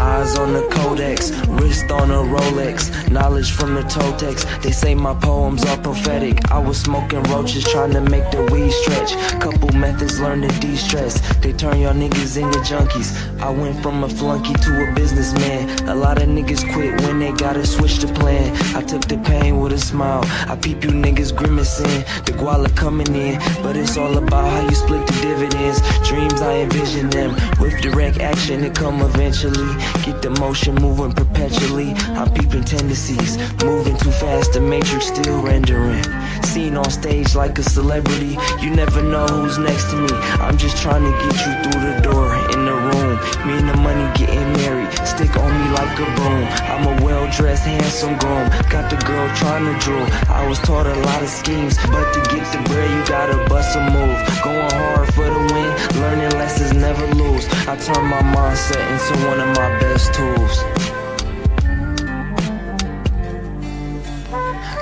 Eyes on the codex, wrist on a Rolex, knowledge from the Totex. They say my poems are prophetic. I was smoking roaches trying to make the weed stretch. Couple methods learned to de-stress. They turn y'all niggas into junkies. I went from a flunky to a businessman. A lot of niggas quit when they gotta switch the plan. I took the pain with a smile. I peep you niggas grimacing. The guala coming in, but it's all about how you split the dividends. Dreams, I envision them. With direct action, it come eventually. Get the motion moving perpetually. I'm peeping tendencies, moving too fast, the matrix still rendering. Seen on stage like a celebrity. You never know who's next to me. I'm just trying to get you through the door, in the room. Me and the money getting married, stick on me like a broom. I'm a well-dressed, handsome groom. Got the girl trying to drool. I was taught a lot of schemes, but to get the bread you gotta bust a move. Going hard for the win, learning lessons never lose. I turn my mindset into one of my best tools.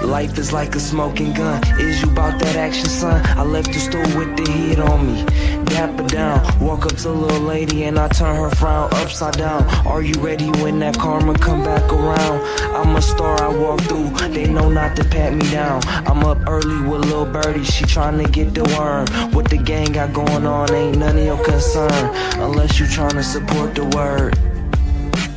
Life is like a smoking gun. Is you bout that action, son? I left the store with the heat on me. Dapper down, walk up to a little lady and I turn her frown upside down. Are you ready when that karma come back around? I'm a star, I walk through. They know not to pat me down. I'm up early with Lil Birdie. She tryna get the worm. What the gang got going on ain't none of your concern, unless you tryna support the word.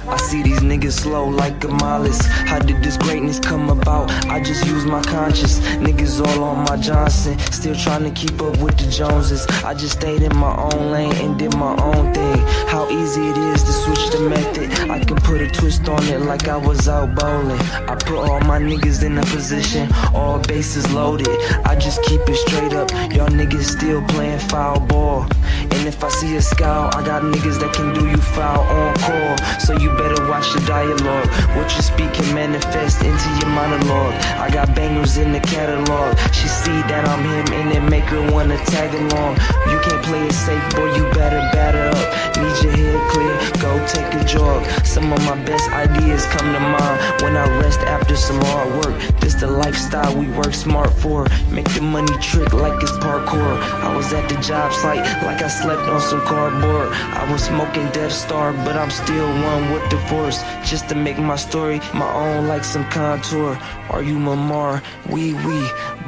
I see these niggas slow like a mollusk. How did this greatness come about? I just use my conscience. Niggas all on my Johnson, still trying to keep up with the Joneses. I just stayed in my own lane and did my own thing. How easy it is to switch the method. I can put a twist on it like I was out bowling. I put all my niggas in a position, all bases loaded. I just keep it straight up. Y'all niggas still playing foul ball. And if I see a scowl, I got niggas that can do you foul on call. So you better watch the dialogue. What you speak can manifest into your monologue. I got bangers in the catalog. She see that I'm him and it make her wanna tag along. You can't play it safe, boy, you better batter up. Need your head clear, go take a jog. Some of my best ideas come to mind when I rest after some hard work. This the lifestyle we work smart for. Make the money trick like it's parkour. I was at the job site like I slept on some cardboard. I was smoking Death Star, but I'm still one with the force. Just to make my story my own like some contour. Are you MAMAR? Oui,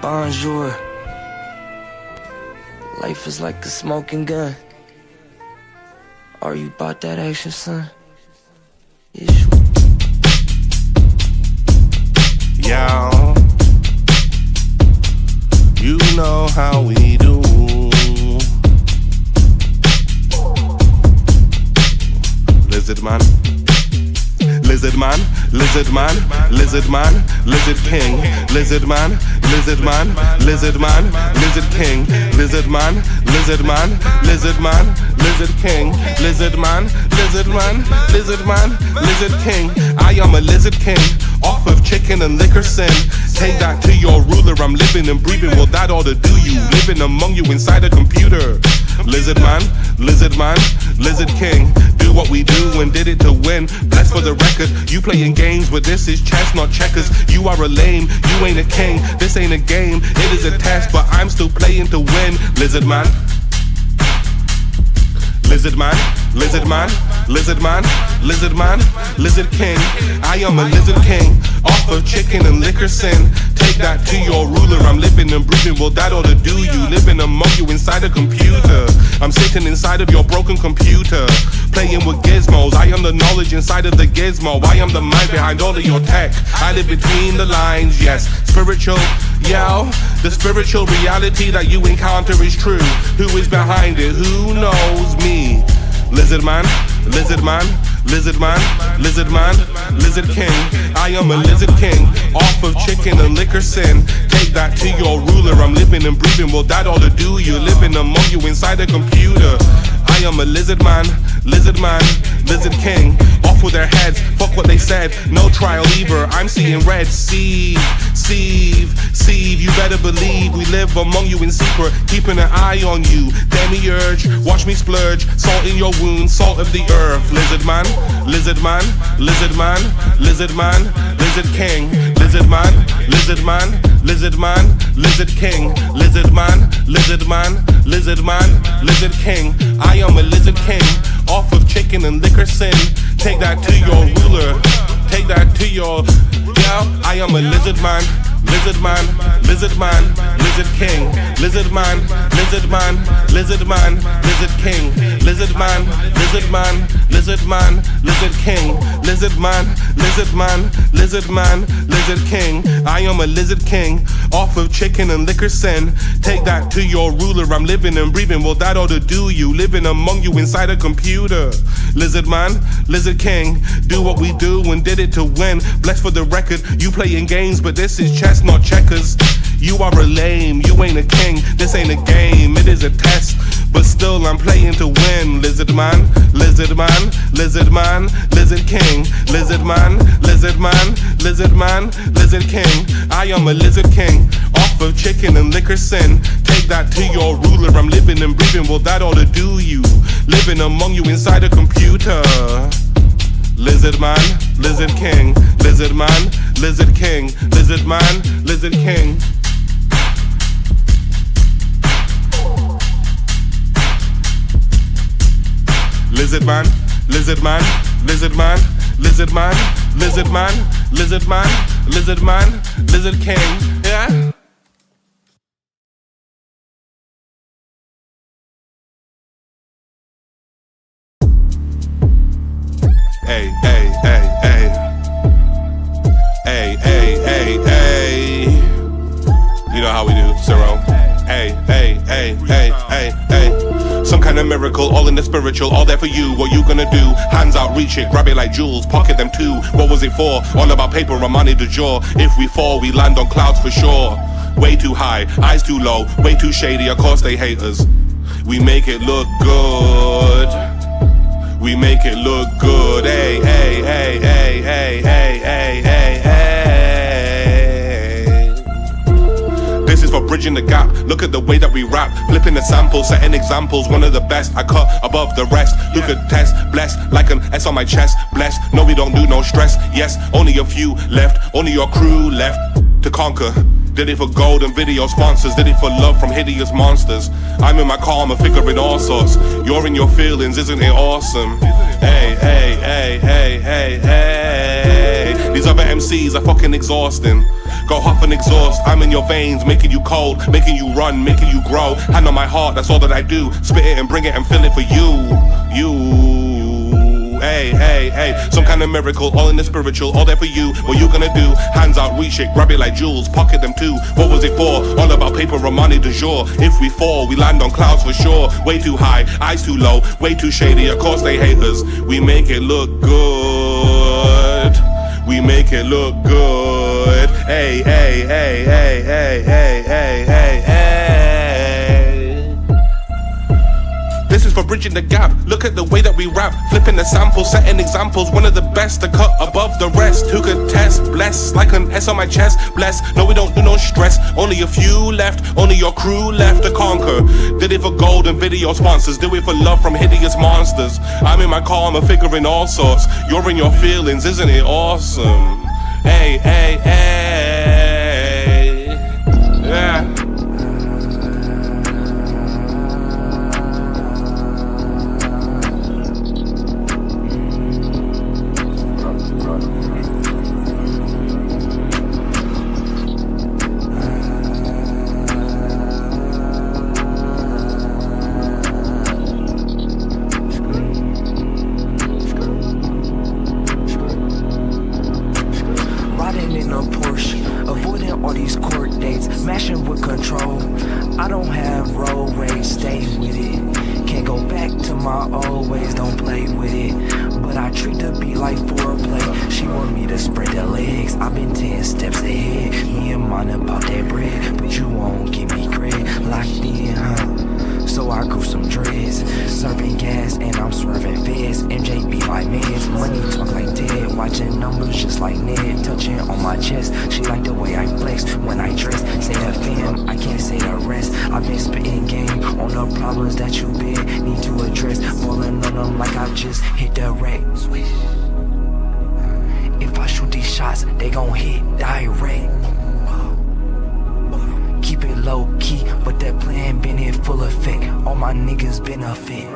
bonjour. Life is like a smoking gun. Are you about that action, son? Yes,
Yo, you know how we do. Lizard man, lizard man, lizard man, lizard man, lizard king, lizard man, lizard man, lizard man, lizard king, lizard man, lizard man, lizard man, lizard king, lizard man, lizard man, lizard man, lizard king. I am a lizard king, off of chicken and liquor sin. Take that to your ruler, I'm living and breathing, well that ought to do you. Living among you inside a computer. Lizard man, lizard man, lizard king. Do what we do and did it to win. Blessed for the record, you playing games, but this is chess, not checkers. You are a lame, you ain't a king. This ain't a game, it is a test, but I'm still playing to win. Lizard man, lizard man, lizard man, lizard man, lizard man, lizard king. I am a lizard king, off of chicken and liquor sin. Take that to your ruler, I'm living and breathing, well that ought to do you. Living among you inside a computer. I'm sitting inside of your broken computer, playing with gizmos. I am the knowledge inside of the gizmo. I am the mind behind all of your tech. I live between the lines, yes. Spiritual, yeah. The spiritual reality that you encounter is true. Who is behind it? Who knows me? Lizard man, lizard man, lizard man, lizard man, lizard king. I am a lizard king, off of chicken and liquor sin. Take that to your ruler, I'm living and breathing, well that ought to do you. Living among you inside a computer. I am a lizard man, lizard man, lizard king. Off with their heads, fuck what they said. No trial either, I'm seeing red. Sieve, you better believe we live among you in secret, keeping an eye on you. Demiurge, watch me splurge, salt in your wounds, salt of the earth. Lizard man, lizard man, lizard man, lizard man, lizard king. Lizard man, lizard man, lizard man, lizard king. Lizard man, lizard man, lizard man, lizard king. I am a lizard king, off of chicken and liquor sin. Take that to your ruler, take that to your, yeah, I am a lizard man. Lizard man, lizard man, lizard king. Lizard man, lizard man, lizard man, lizard king. Lizard man, lizard man, lizard man, lizard king. Lizard man, lizard man, lizard man, lizard king. I am a lizard king, off of chicken and liquor sin. Take that to your ruler, I'm living and breathing, well that ought to do you. Living among you inside a computer. Lizard man, lizard king, do what we do and did it to win. Blessed for the record, you playing games, but this is chess, not checkers. You are a lame, you ain't a king. This ain't a game, it is a test, but still I'm playing to win. Lizard man, lizard man, lizard man, lizard king. Lizard man, lizard man, lizard man, lizard king. I am a lizard king, off of chicken and liquor sin. Take that to your ruler, I'm living and breathing, well that ought to do you. Living among you inside a computer. Lizard man, lizard king. Lizard man, lizard king. Lizard man, lizard king. Lizard man, lizard man, lizard man, lizard man, lizard man, lizard man, lizard man, lizard king. Yeah. Hey, hey, hey, hey. Hey, hey, hey, hey. You know how we do, SIRO. Hey, hey, hey, hey, hey, hey. Some kind of miracle, all in the spiritual, all there for you. What you gonna do? Hands out, reach it, grab it like jewels, pocket them too. What was it for? All about paper and money to jaw. If we fall, we land on clouds for sure. Way too high, eyes too low, way too shady, of course they hate us. We make it look good. We make it look good. Hey, hey, hey, hey, hey, hey, hey, hey, hey. This is for bridging the gap. Look at the way that we rap. Flipping the samples, setting examples. One of the best. I cut above the rest. Who could test? Blessed like an S on my chest. Blessed. No, we don't do no stress. Yes, only a few left. Only your crew left to conquer. Did it for gold and video sponsors. Did it for love from hideous monsters. I'm in my karma, figuring all sorts. You're in your feelings, isn't it awesome? Hey, hey, hey, hey, hey, hey. These other MCs are fucking exhausting. Go huff and exhaust. I'm in your veins, making you cold, making you run, making you grow. Hand on my heart, that's all that I do. Spit it and bring it and fill it for you. Hey, hey, hey, some kind of miracle, all in the spiritual, all there for you. What you gonna do? Hands out, reach it, grab it like jewels, pocket them too. What was it for? All about paper and money du jour. If we fall, we land on clouds for sure. Way too high, eyes too low, way too shady, of course they hate us. We make it look good. We make it look good. Hey, hey, hey, hey, hey, hey, hey, hey, hey. This is for bridging the gap. Look at the way that we rap. Flipping the samples, setting examples. One of the best to cut above the rest. Who could test? Bless like an S on my chest. Bless. No, we don't do no stress. Only a few left. Only your crew left to conquer. Did it for gold and video sponsors. Do it for love from hideous monsters. I'm in my karma, figuring all sorts. You're in your feelings, isn't it awesome? Hey, hey, hey. Yeah.
serving gas and I'm swerving feds. MJ be like meds, money talk like dead. Watching numbers just like Ned, touching on my chest. She like the way I flex when I dress. Say the fam, I can't say the rest. I've been spitting game on the problems that you been need to address. Falling on them like I just hit the wreck. If I shoot these shots, they gon' hit direct. Keep it low key, but that plan been in full effect. All my niggas benefit.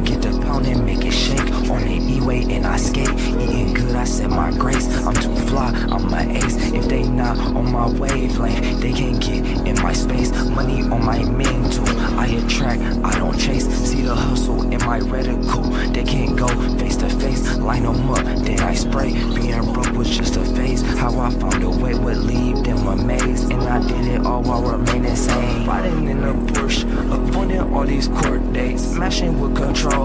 Get the pound and make it shake. On the E-way and I skate. Eating good, I set my grace. I'm too fly, I'm an ace. If they not on my wavelength, they can't get in my space. Money on my mental, I attract, I don't chase. See the hustle in my reticle. They can't go face to face. Line them up, then I spray. Being broke was just a phase. How I found a way would leave them amazed. And I did it all while remaining sane. Riding in a Porsche, avoiding all these court dates. Smashing with control.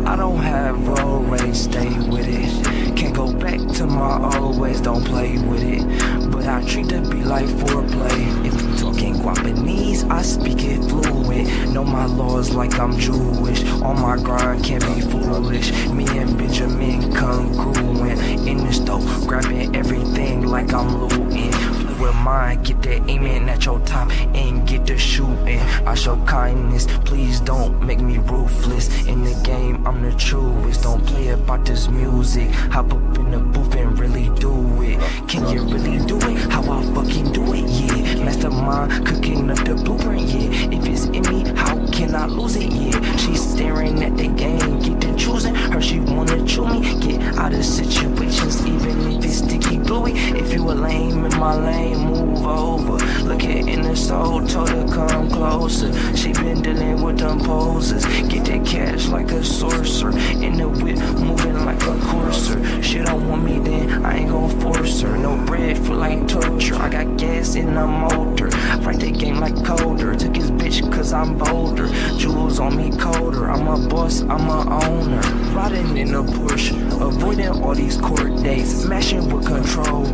I don't have road rage, stay with it. Can't go back to my old ways, don't play with it. But I treat the beat like foreplay. If you talking Guapanese, I speak it fluent. Know my laws like I'm Jewish. On my grind, can't be foolish. Me and Benjamin congruent. In the stove, grabbing everything like I'm looting. With mine, get that aiming at your top and get the shooting. I show kindness, please don't make me ruthless. In the game, I'm the truest. Don't play about this music. Hop up in the booth and really do it. Can you really do it? How I fucking do it? Yeah. Mastermind, cooking up the blueprint. Yeah. If it's in me, how can I lose it? Yeah. She's staring at the game, get to choosing. Her, she wanna chew me. Get out of situations, even if it's sticky gluey. If you a lame in my lane, move over. Look it in the soul, told her come closer. She been dealing with them poses. Get that cash like a sorcerer. In the whip, moving like a courser. She don't want me, then I ain't gon' force her. No bread, feel like torture. I got gas in the motor. Fight the game like colder. Took his bitch cause I'm bolder. Jewels on me colder. I'm a boss, I'm a owner. Riding in a Porsche, avoiding all these court dates. Smashing with control.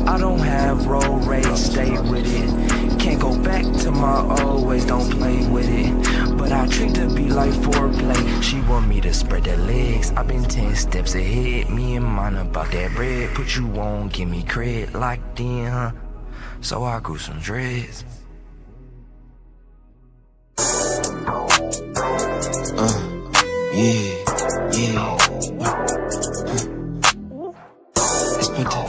I don't have road rage, stay with it. Can't go back to my old ways, don't play with it. But I treat the beat like foreplay. She want me to spread the legs. I've been 10 steps ahead. Me and mine about that bread. Put you on, give me cred. Locked in, huh? So I grew some dreads. Yeah. It's my day.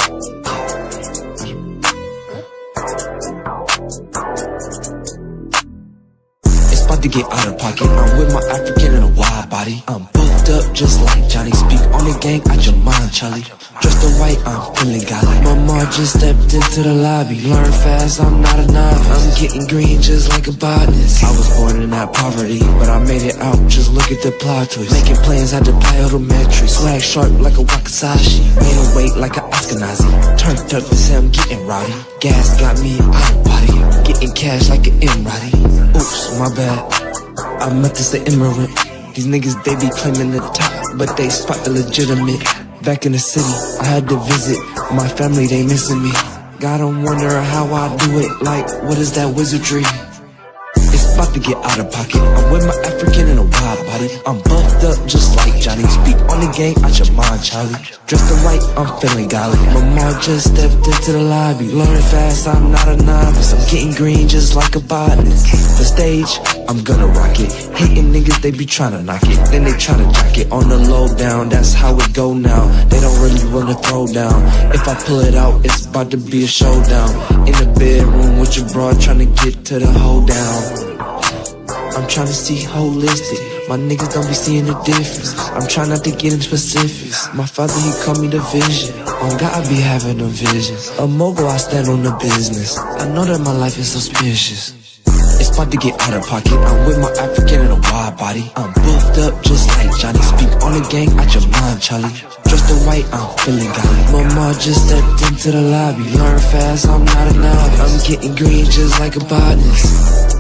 About to get out of pocket. I'm with my African in a wide body. I'm booked up just like Johnny. Speak on the gang out your mind, Charlie. Dressed in white, I'm feeling godly. Mama just stepped into the lobby. Learn fast, I'm not a novice. I'm getting green just like a botanist. I was born in that poverty, but I made it out. Just look at the plot twist. Making plans, had to play odometry. Swag sharp like a Wakasashi. Made a weight like an Ashkenazi. Turned up to say I'm getting rowdy. Gas got me out of body. Getting cash like an Emirati. Oops, my bad. I meant to say immigrant. These niggas, they be claiming the top, but they spot the legitimate. Back in the city, I had to visit my family, they missing me. God, I'm wondering how I do it, like, what is that wizardry? It's about to get out of pocket. I'm with my African in a wide body. I'm buffed up just like Johnny. Speak on the gang out your mind, Charlie. Dressed in white, I'm feeling godly. Mama just stepped into the lobby. Learn fast, I'm not a novice. I'm getting green just like a botanist. The stage, I'm gonna rock it. Hating niggas, they be tryna knock it. Then they tryna jack it on the low down. That's how it go now. They don't really wanna throw down. If I pull it out, it's about to be a showdown. In the bedroom with your broad, tryna get to the hold down. I'm tryna see holistic. My niggas don't be seeing the difference. I'm trying not to get in specifics. My father, he called me the vision. On God, I be having them visions. A mogul, I stand on the business. I know that my life is suspicious. It's about to get out of pocket. I'm with my African in a wide body. I'm buffed up just like Johnny. Speak on the gang out your mind, Charlie. Dressed in white, I'm feeling godly. Mama just stepped into the lobby. Learn fast, I'm not a novice. I'm getting green just like a botanist.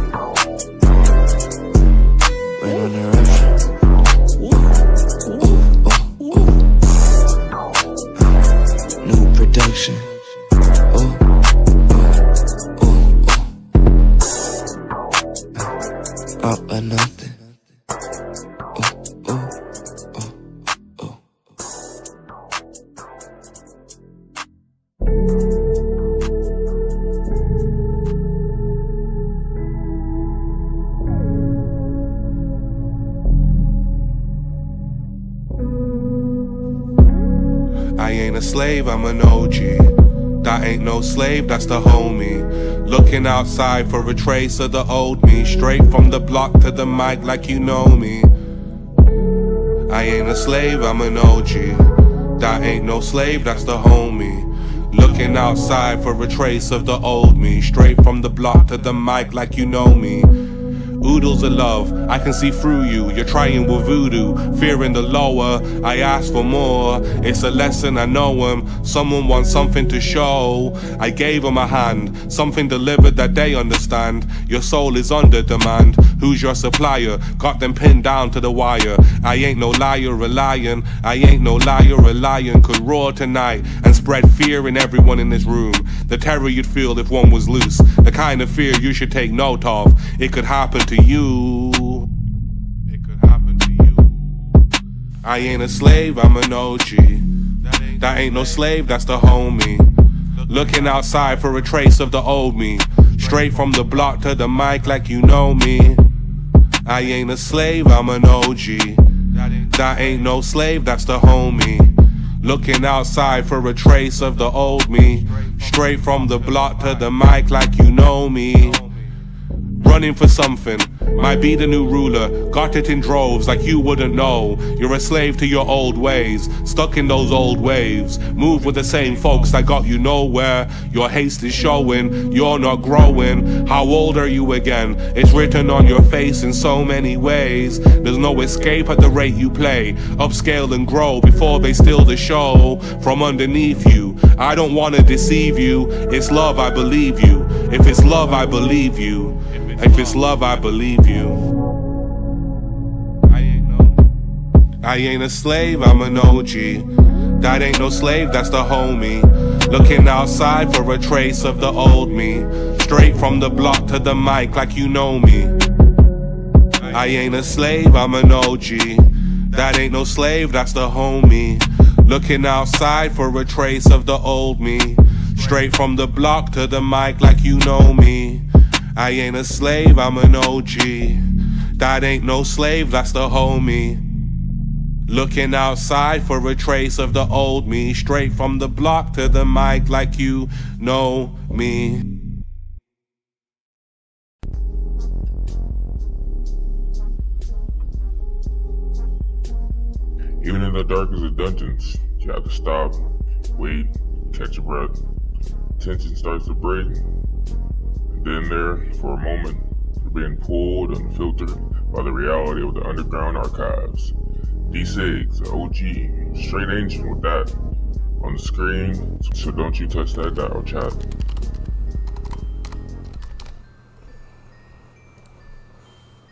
Up or nothing.
slave, I'm an OG. That ain't no slave, that's the homie. Looking outside for a trace of the old me. Straight from the block to the mic like you know me. I ain't a slave, I'm an OG. That ain't no slave, that's the homie. Looking outside for a trace of the old me. Straight from the block to the mic like you know me. Oodles of love, I can see through you. You're trying with voodoo, fearing the lower. I ask for more, it's a lesson, I know him. Someone wants something to show. I gave them a hand, something delivered that they understand. Your soul is under demand. Who's your supplier? Got them pinned down to the wire. I ain't no liar, a lion. I ain't no liar, a lion. Could roar tonight and spread fear in everyone in this room. The terror you'd feel if one was loose. The kind of fear you should take note of. It could happen to you. It could happen to you. I ain't a slave, I'm an OG. That ain't no slave, that's the homie. Looking outside for a trace of the old me. Straight from the block to the mic like you know me. I ain't a slave, I'm an OG. That ain't no slave, that's the homie. Looking outside for a trace of the old me. Straight from the block to the mic like you know me. Running for something, might be the new ruler. Got it in droves like you wouldn't know. You're a slave to your old ways, stuck in those old waves. Move with the same folks that got you nowhere. Your haste is showing, you're not growing. How old are you again? It's written on your face in so many ways. There's no escape at the rate you play. Upscale and grow before they steal the show from underneath you. I don't wanna deceive you. It's love, I believe you. If it's love, I believe you. If it's love, I believe you. I ain't a slave, I'm an OG. That ain't no slave, that's the homie. Looking outside for a trace of the old me. Straight from the block to the mic like you know me. I ain't a slave, I'm an OG. That ain't no slave, that's the homie. Looking outside for a trace of the old me. Straight from the block to the mic like you know me. I ain't a slave, I'm an OG. That ain't no slave, that's the homie. Looking outside for a trace of the old me. Straight from the block to the mic like you know me.
Even in the darkest of dungeons, you have to stop, wait, catch your breath. Tension starts to break. Then there, for a moment, you're being pulled and filtered by the reality of the underground archives. D6, OG, straight ancient with that on the screen, so don't you touch that dial, chat.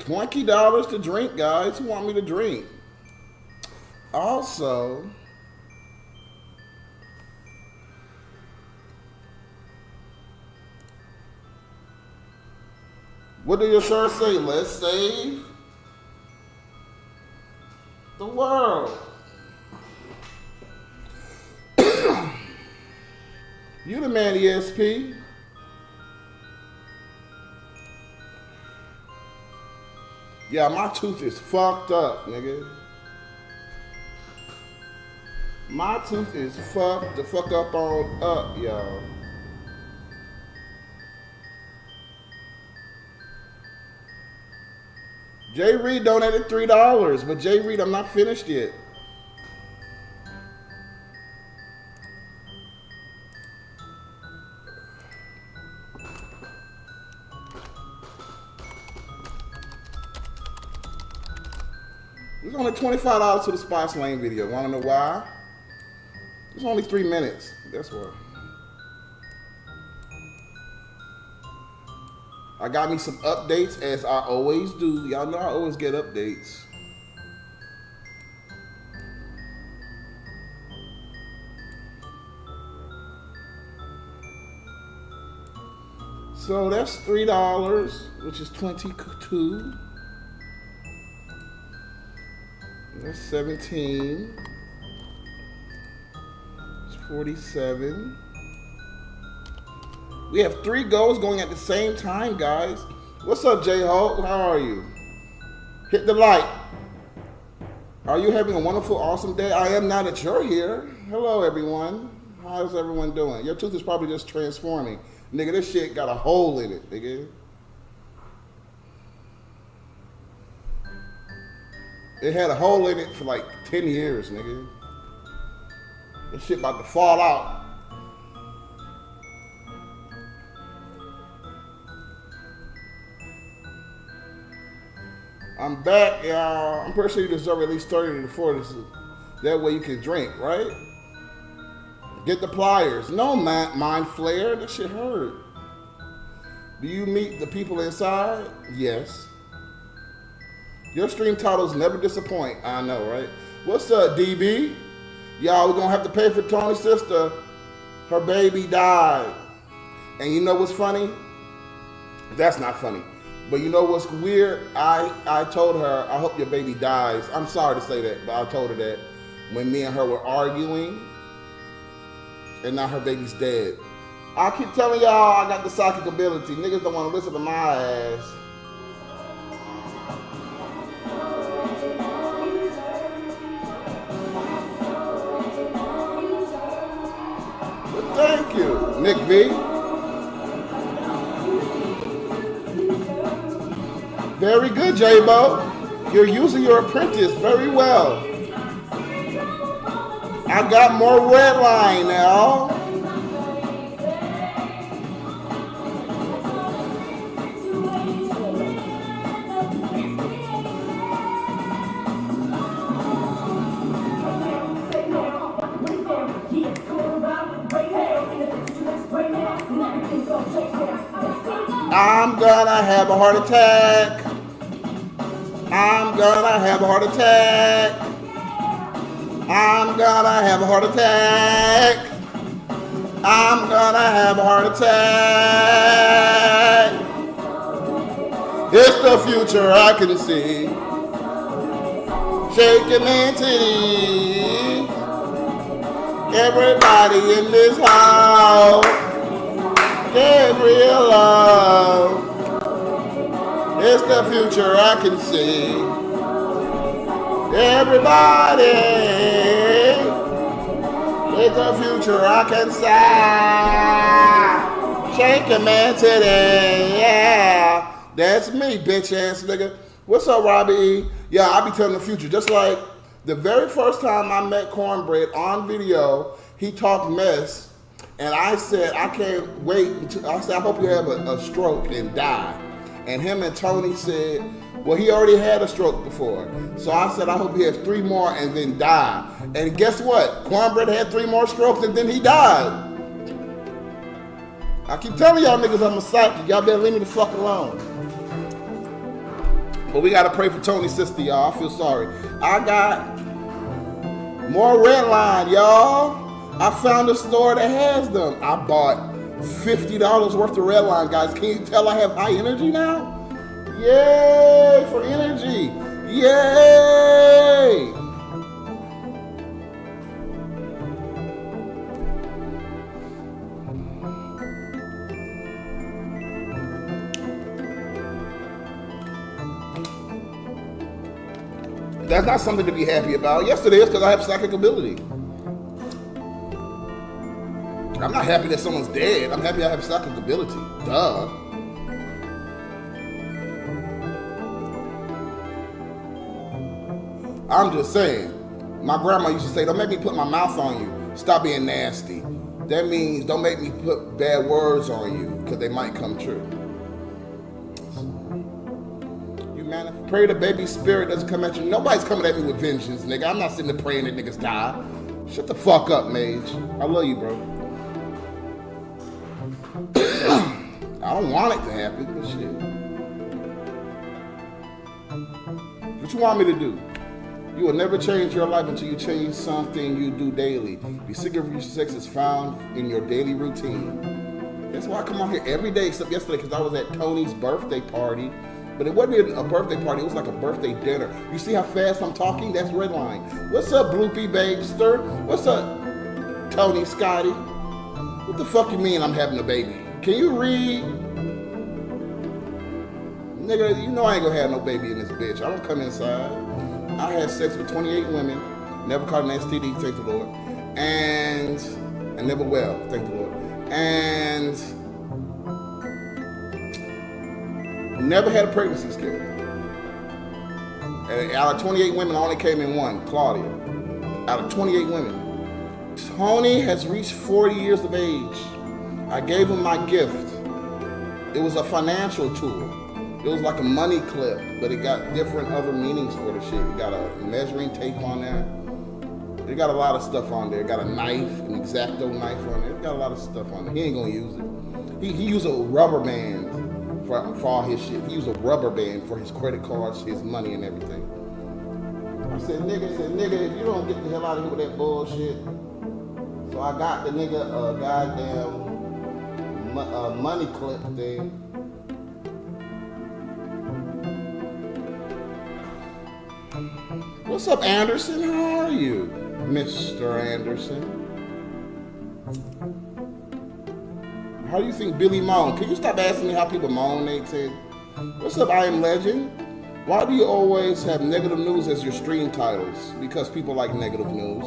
$20 to drink, guys. Who want me to drink? Also, what do your shirts say? Let's save the world. You the man, ESP. Yeah, my tooth is fucked up, nigga. My tooth is fucked the fuck up on up, y'all. Jay Reed donated $3, but Jay Reed, I'm not finished yet. There's only $25 to the Spice Lane video. Wanna know why? It's only 3 minutes. That's why. I got me some updates, as I always do. Y'all know I always get updates. So that's $3, which is 22. That's 17. It's 47. We have 3 goals going at the same time, guys. What's up, J-Hulk? How are you? Hit the like. Are you having a wonderful, awesome day? I am now that you're here. Hello, everyone. How's everyone doing? Your tooth is probably just transforming. Nigga, this shit got a hole in it, nigga. It had a hole in it for like 10 years, nigga. This shit about to fall out. I'm back, y'all. I'm pretty sure you deserve at least 30 to 40. That way you can drink, right? Get the pliers. No, mind flare. That shit hurt. Do you meet the people inside? Yes. Your stream titles never disappoint. I know, right? What's up, DB? Y'all, we're gonna have to pay for Tony's sister. Her baby died. And you know what's funny? That's not funny. But you know what's weird? I told her, I hope your baby dies. I'm sorry to say that, but I told her that when me and her were arguing, and now her baby's dead. I keep telling y'all I got the psychic ability. Niggas don't want to listen to my ass. But thank you, Nick V. Very good, J-Bo. You're using your apprentice very well. I got more red line now. I'm gonna have a heart attack. I'm gonna have a heart attack. I'm gonna have a heart attack. I'm gonna have a heart attack. It's the future I can see. Shaking and titty. Everybody in this house. Get real love. It's the future I can see. Everybody, it's the future I can see. Shake a man today, yeah. That's me, bitch ass nigga. What's up, Robbie? Yeah, I be telling the future. Just like the very first time I met Cornbread on video, he talked mess. And I said, I can't wait until, I said, I hope you have a stroke and die. And him and Tony said, well, he already had a stroke before. So I said, I hope he has 3 more and then die. And guess what? Cornbread had 3 more strokes and then he died. I keep telling y'all niggas I'm a psychic. Y'all better leave me the fuck alone. But we gotta pray for Tony's sister, y'all. I feel sorry. I got more red line, y'all. I found a store that has them. I bought $50 worth of red line, guys. Can you tell I have high energy now? Yay for energy. Yay. That's not something to be happy about. Yes, it is, because I have psychic ability. I'm not happy that someone's dead. I'm happy I have psychic ability. Duh. I'm just saying. My grandma used to say, don't make me put my mouth on you. Stop being nasty. That means don't make me put bad words on you, because they might come true. You man, pray the baby spirit doesn't come at you. Nobody's coming at me with vengeance, nigga. I'm not sitting there praying that niggas die. Shut the fuck up, Mage. I love you, bro. I don't want it to happen, but shit. What you want me to do? You will never change your life until you change something you do daily. Be sick of your sex is found in your daily routine. That's why I come on here every day, except yesterday, because I was at Tony's birthday party. But it wasn't a birthday party, it was like a birthday dinner. You see how fast I'm talking? That's Redline. What's up, Bloopy Babester? What's up, Tony Scotty? What the fuck you mean I'm having a baby? Can you read? Nigga, you know I ain't gonna have no baby in this bitch. I don't come inside. I had sex with 28 women, never caught an STD, thank the Lord. and I never will, thank the Lord. And never had a pregnancy scare. And out of 28 women, I only came in one, Claudia. Out of 28 women. Tony has reached 40 years of age. I gave him my gift. It was a financial tool. It was like a money clip, but it got different other meanings for the shit. It got a measuring tape on there. It got a lot of stuff on there. It got a knife, an X-Acto knife on there. It got a lot of stuff on there. He ain't gonna use it. He used a rubber band for all his shit. He used a rubber band for his credit cards, his money, and everything. I said, nigga, if you don't get the hell out of here with that bullshit. So I got the nigga a goddamn money clip thing. What's up, Anderson? How are you, Mr. Anderson? How do you think Billy moan? Can you stop asking me how people moan, Nate said? What's up, I Am Legend? Why do you always have negative news as your stream titles? Because people like negative news.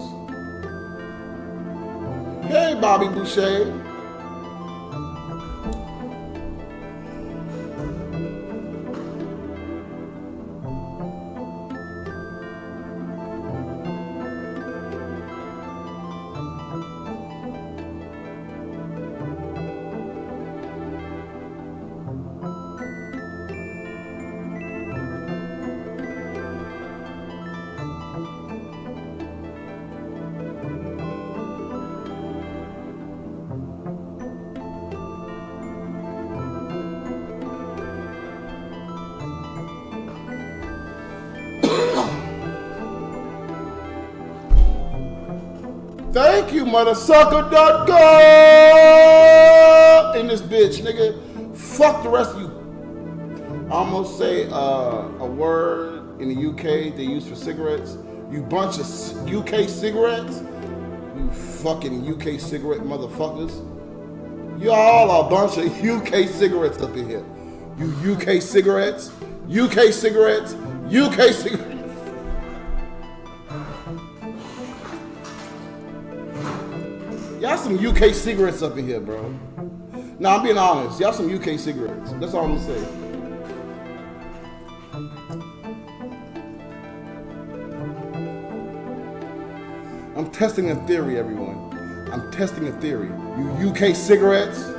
Hey, Bobby Boucher. Thank you, mothersucker.com in this bitch, nigga. Fuck the rest of you. I almost say a word in the UK they use for cigarettes. You bunch of UK cigarettes. You fucking UK cigarette motherfuckers. Y'all are a bunch of UK cigarettes up in here. You UK cigarettes. UK cigarettes. UK cigarettes. Y'all some UK cigarettes up in here, bro. Nah, I'm being honest. Y'all some UK cigarettes. That's all I'm gonna say. I'm testing a theory, everyone. I'm testing a theory. You UK cigarettes.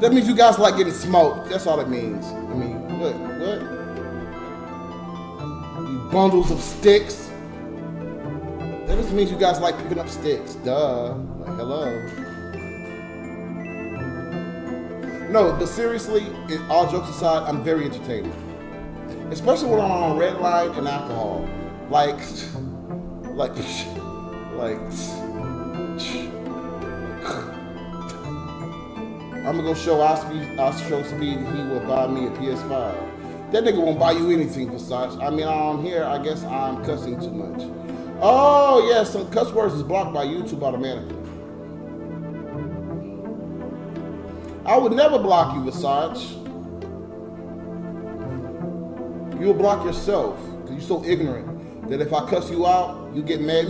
That means you guys like getting smoked. That's all it means. I mean, what? Bundles of sticks. That just means you guys like picking up sticks. Duh. Like, hello. No, but seriously, all jokes aside, I'm very entertaining. Especially when I'm on red light and alcohol. I'm gonna go show Oscar Speed he will buy me a PS5. That nigga won't buy you anything, Versace. I mean, on here, I guess I'm cussing too much. Oh, yeah, some cuss words is blocked by YouTube automatically. I would never block you, Versace. You'll block yourself, because you're so ignorant that if I cuss you out, you get mad.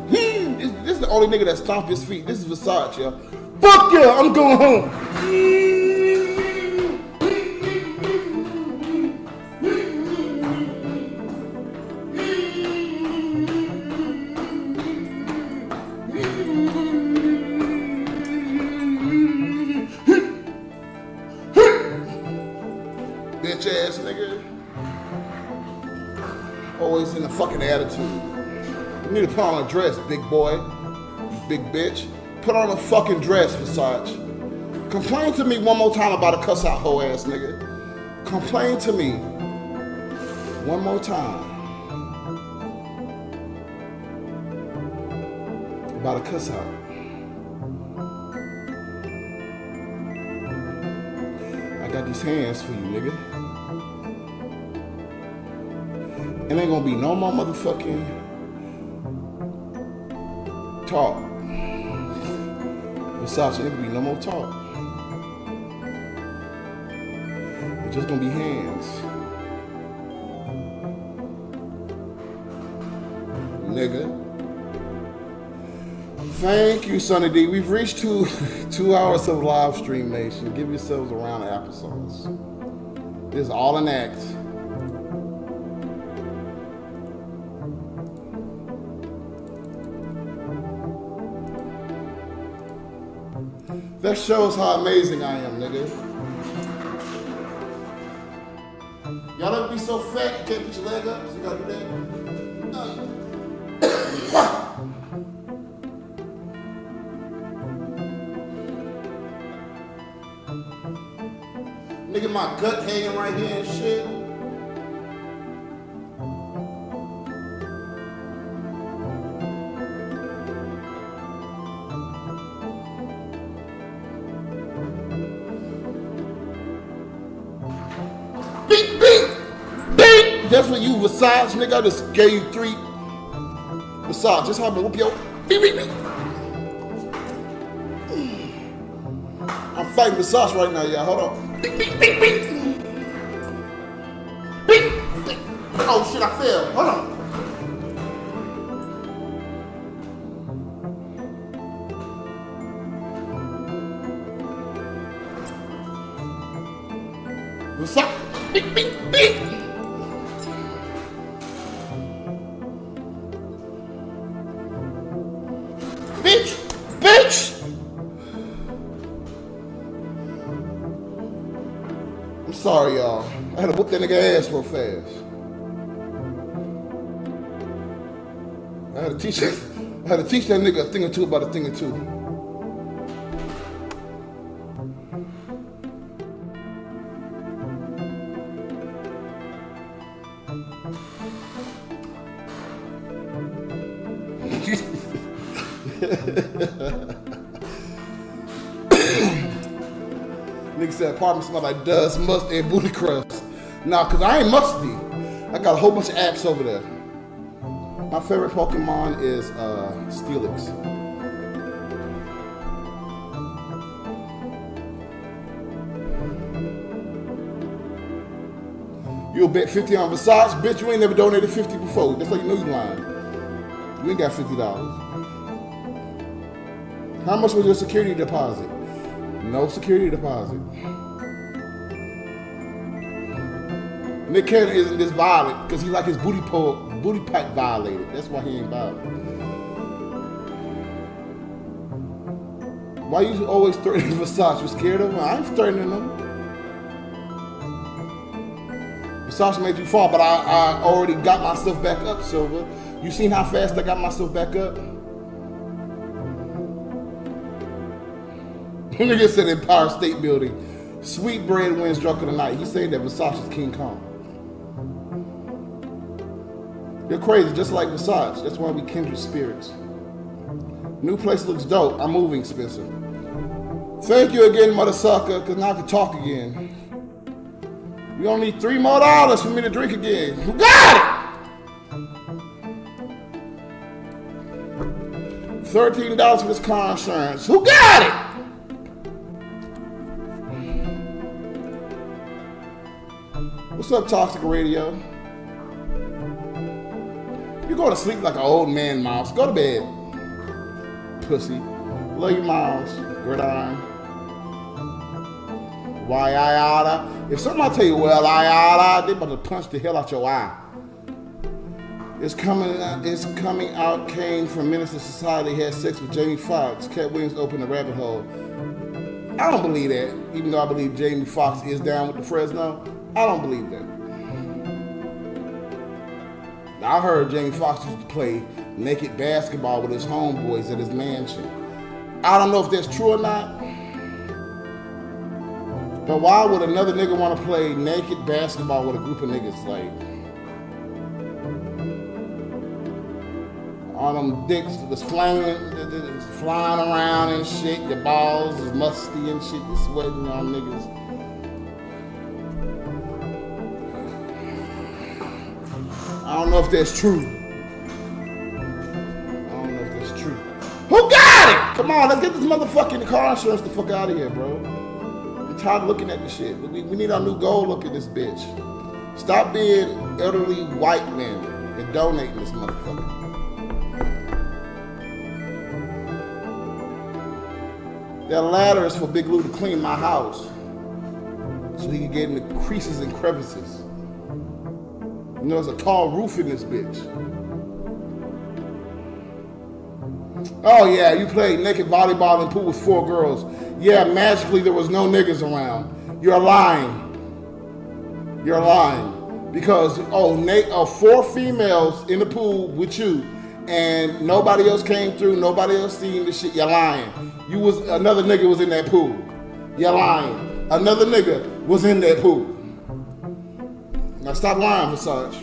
This is the only nigga that stomped his feet. This is Versace, yo. Fuck yeah, I'm going home. Bitch ass nigga. Always in a fucking attitude. You need to put on a dress, big boy. You big bitch. Put on a fucking dress, Versace. Complain to me one more time about a cuss out hoe ass nigga. Complain to me one more time about a cuss out. I got these hands for you, nigga. And ain't gonna be no more motherfucking talk. Versace, there could be no more talk. just gonna be hands. Nigga. Thank you, Sonny D. We've reached 2 hours of live stream nation. Give yourselves a round of applesauce. This is all an act. That shows how amazing I am, nigga. Y'all ever be so fat you can't put your leg up? So you gotta do that? Nigga, my gut hanging right here and shit. Beep, beep, beep. That's what you massage, nigga. I just gave you 3 massage. Just have me whoop your beep, beep, beep. I'm fighting massage right now, y'all. Hold on. Beep, beep, beep, beep. Beep, beep. Oh shit, I fell. Hold on. What's up? Beep, beep, beep. Bitch, bitch. I'm sorry, y'all. I had to whoop that nigga ass real fast. I had to teach that nigga a thing or two about a thing or two. Nigga said apartment smell like dust, must, and booty crust. Nah, cause I ain't musty. I got a whole bunch of apps over there. My favorite Pokemon is Steelix. You'll bet 50 on Versace? Bitch, you ain't never donated 50 before. That's how you know you lying. You ain't got $50. How much was your security deposit? No security deposit. Nick Cannon isn't this violent because he like his booty pack violated. That's why he ain't violent. Why you always threatening Versace? You scared of him? I ain't threatening him. Versace made you fall, but I already got myself back up, Silver. You seen how fast I got myself back up? Nigga said Empire State Building. Sweet bread wins drunk of the night. He's saying that Versace is King Kong. You're crazy, just like Versace. That's why we kindred spirits. New place looks dope. I'm moving, Spencer. Thank you again, mother sucker, because now I can talk again. We only need $3 more for me to drink again. Who got it? $13 for this car insurance. Who got it? What's up, Toxic Radio? You go to sleep like an old man, Miles. Go to bed. Pussy. Love you, Miles. Gridiron. Why I oughta? If somebody tell you, well, I oughta, they about to punch the hell out your eye. It's coming out Kane from Minister Society had sex with Jamie Foxx. Cat Williams opened the rabbit hole. I don't believe that, even though I believe Jamie Foxx is down with the Fresno. I don't believe that. I heard Jamie Foxx used to play naked basketball with his homeboys at his mansion. I don't know if that's true or not. But why would another nigga want to play naked basketball with a group of niggas? Like, all them dicks was flying around and shit. Your balls is musty and shit. You're sweating on niggas. I don't know if that's true. Who got it? Come on, let's get this motherfucking car insurance the fuck out of here, bro. I'm tired of looking at this shit. We need our new goal up in this bitch. Stop being elderly white men and donating this motherfucker. That ladder is for Big Lou to clean my house so he can get in the creases and crevices. You know, there's a tall roof in this bitch. Oh yeah, you played naked volleyball in the pool with 4 girls. Yeah, magically there was no niggas around. You're lying. You're lying. Because, 4 females in the pool with you and nobody else came through, nobody else seen the shit. You're lying. Another nigga was in that pool. You're lying. Another nigga was in that pool. Now stop lying, Versace.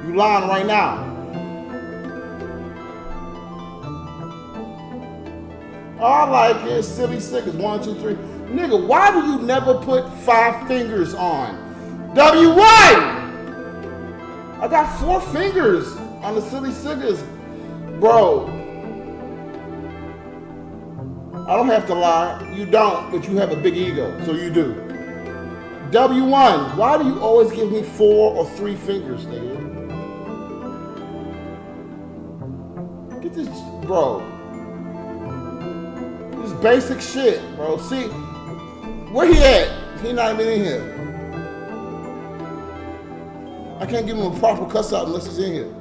You lying right now. All I like is silly sickers. 1, 2, 3. Nigga, why do you never put 5 fingers on? W1! I got 4 fingers on the silly sickers. Bro. I don't have to lie. You don't, but you have a big ego, so you do. W1, why do you always give me 4 or 3 fingers, nigga? Get this, bro. This basic shit, bro. See, where he at? He not even in here. I can't give him a proper cuss out unless he's in here.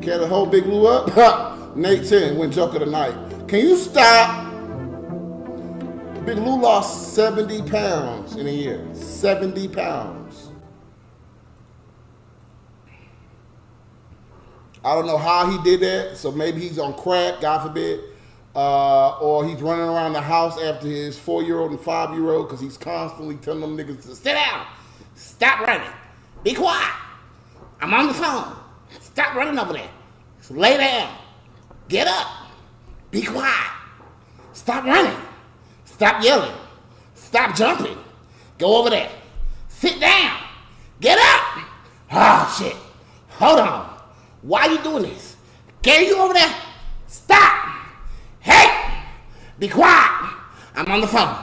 Can the whole Big Lou up? Nate 10 win Joke of the Night. Can you stop? Big Lou lost 70 pounds in a year. 70 pounds. I don't know how he did that, so maybe he's on crack, God forbid, or he's running around the house after his 4-year-old and 5-year-old because he's constantly telling them niggas to sit down, stop running, be quiet, I'm on the phone, stop running over there, so lay down, get up, be quiet, stop running, stop yelling, stop jumping, go over there, sit down, get up, oh shit, hold on. Why are you doing this? Get you over there? Stop! Hey! Be quiet! I'm on the phone.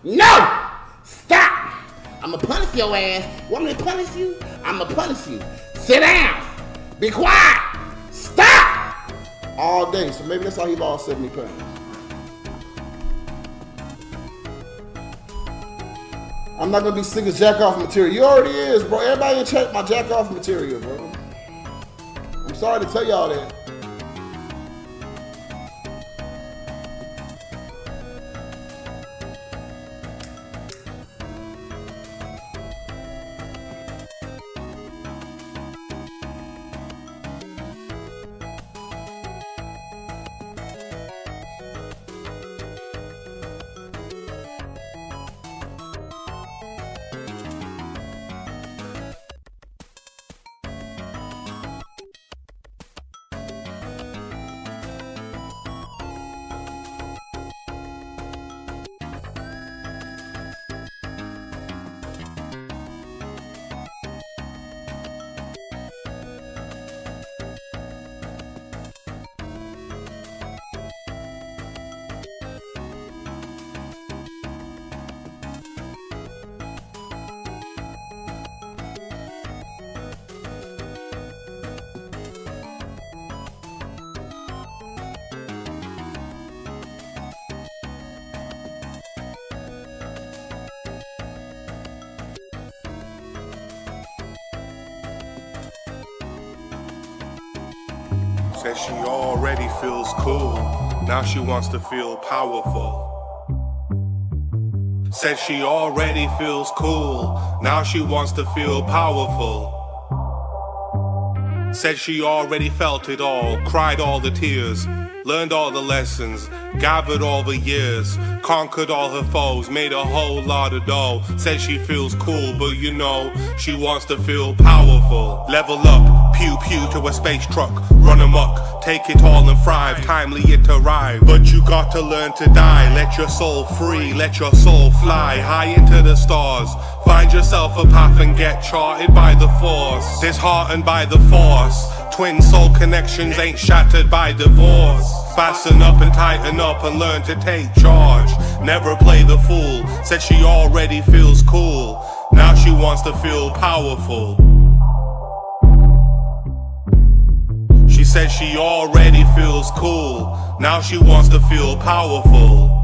No! Stop! I'ma punish your ass. Want me to punish you? I'ma punish you. Sit down! Be quiet! Stop! All day. So maybe that's how he lost 70 pounds. I'm not gonna be sick of jack off material. You already is, bro. Everybody can check my jack off material, bro. I'm sorry to tell y'all that.
Says she already feels cool, now she wants to feel powerful. Said she already feels cool, now she wants to feel powerful. Said she already felt it all, cried all the tears, learned all the lessons, gathered all the years, conquered all her foes, made a whole lot of dough. Said she feels cool, but you know, she wants to feel powerful. Level up, Pew pew to a space truck, run amok, take it all and thrive, timely it arrive. But you got to learn to die, let your soul free, let your soul fly high into the stars. Find yourself a path and get charted by the force, disheartened by the force. Twin soul connections ain't shattered by divorce. Fasten up and tighten up and learn to take charge. Never play the fool, said she already feels cool. Now she wants to feel powerful. She said she already feels cool. Now she wants to feel powerful.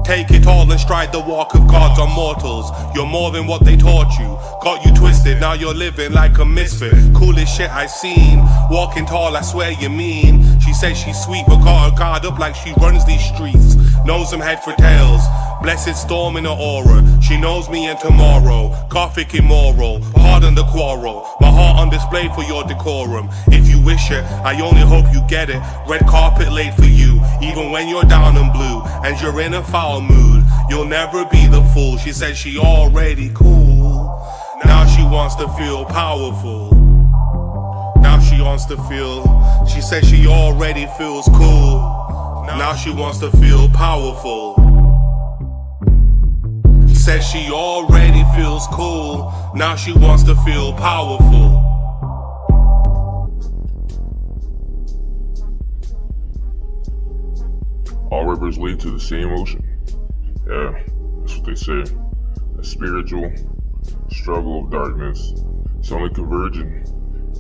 Take it all and stride the walk of gods on mortals. You're more than what they taught you. Got you twisted, now you're living like a misfit. Coolest shit I seen. Walking tall, I swear you mean. She said she's sweet, but got her guard up like she runs these streets. Knows them head for tails. Blessed storm in her aura. She knows me and tomorrow. Gothic immoral, pardon the quarrel. My heart on display for your decorum. If you wish it, I only hope you get it. Red carpet laid for you, even when you're down and blue and you're in a foul mood. You'll never be the fool. She said she already cool. Now she wants to feel powerful. Now she wants to feel. She said she already feels cool. Now she wants to feel powerful. Said she already feels cool. Now she wants to feel powerful.
All rivers lead to the same ocean. Yeah, that's what they say. A spiritual struggle of darkness. It's only converging.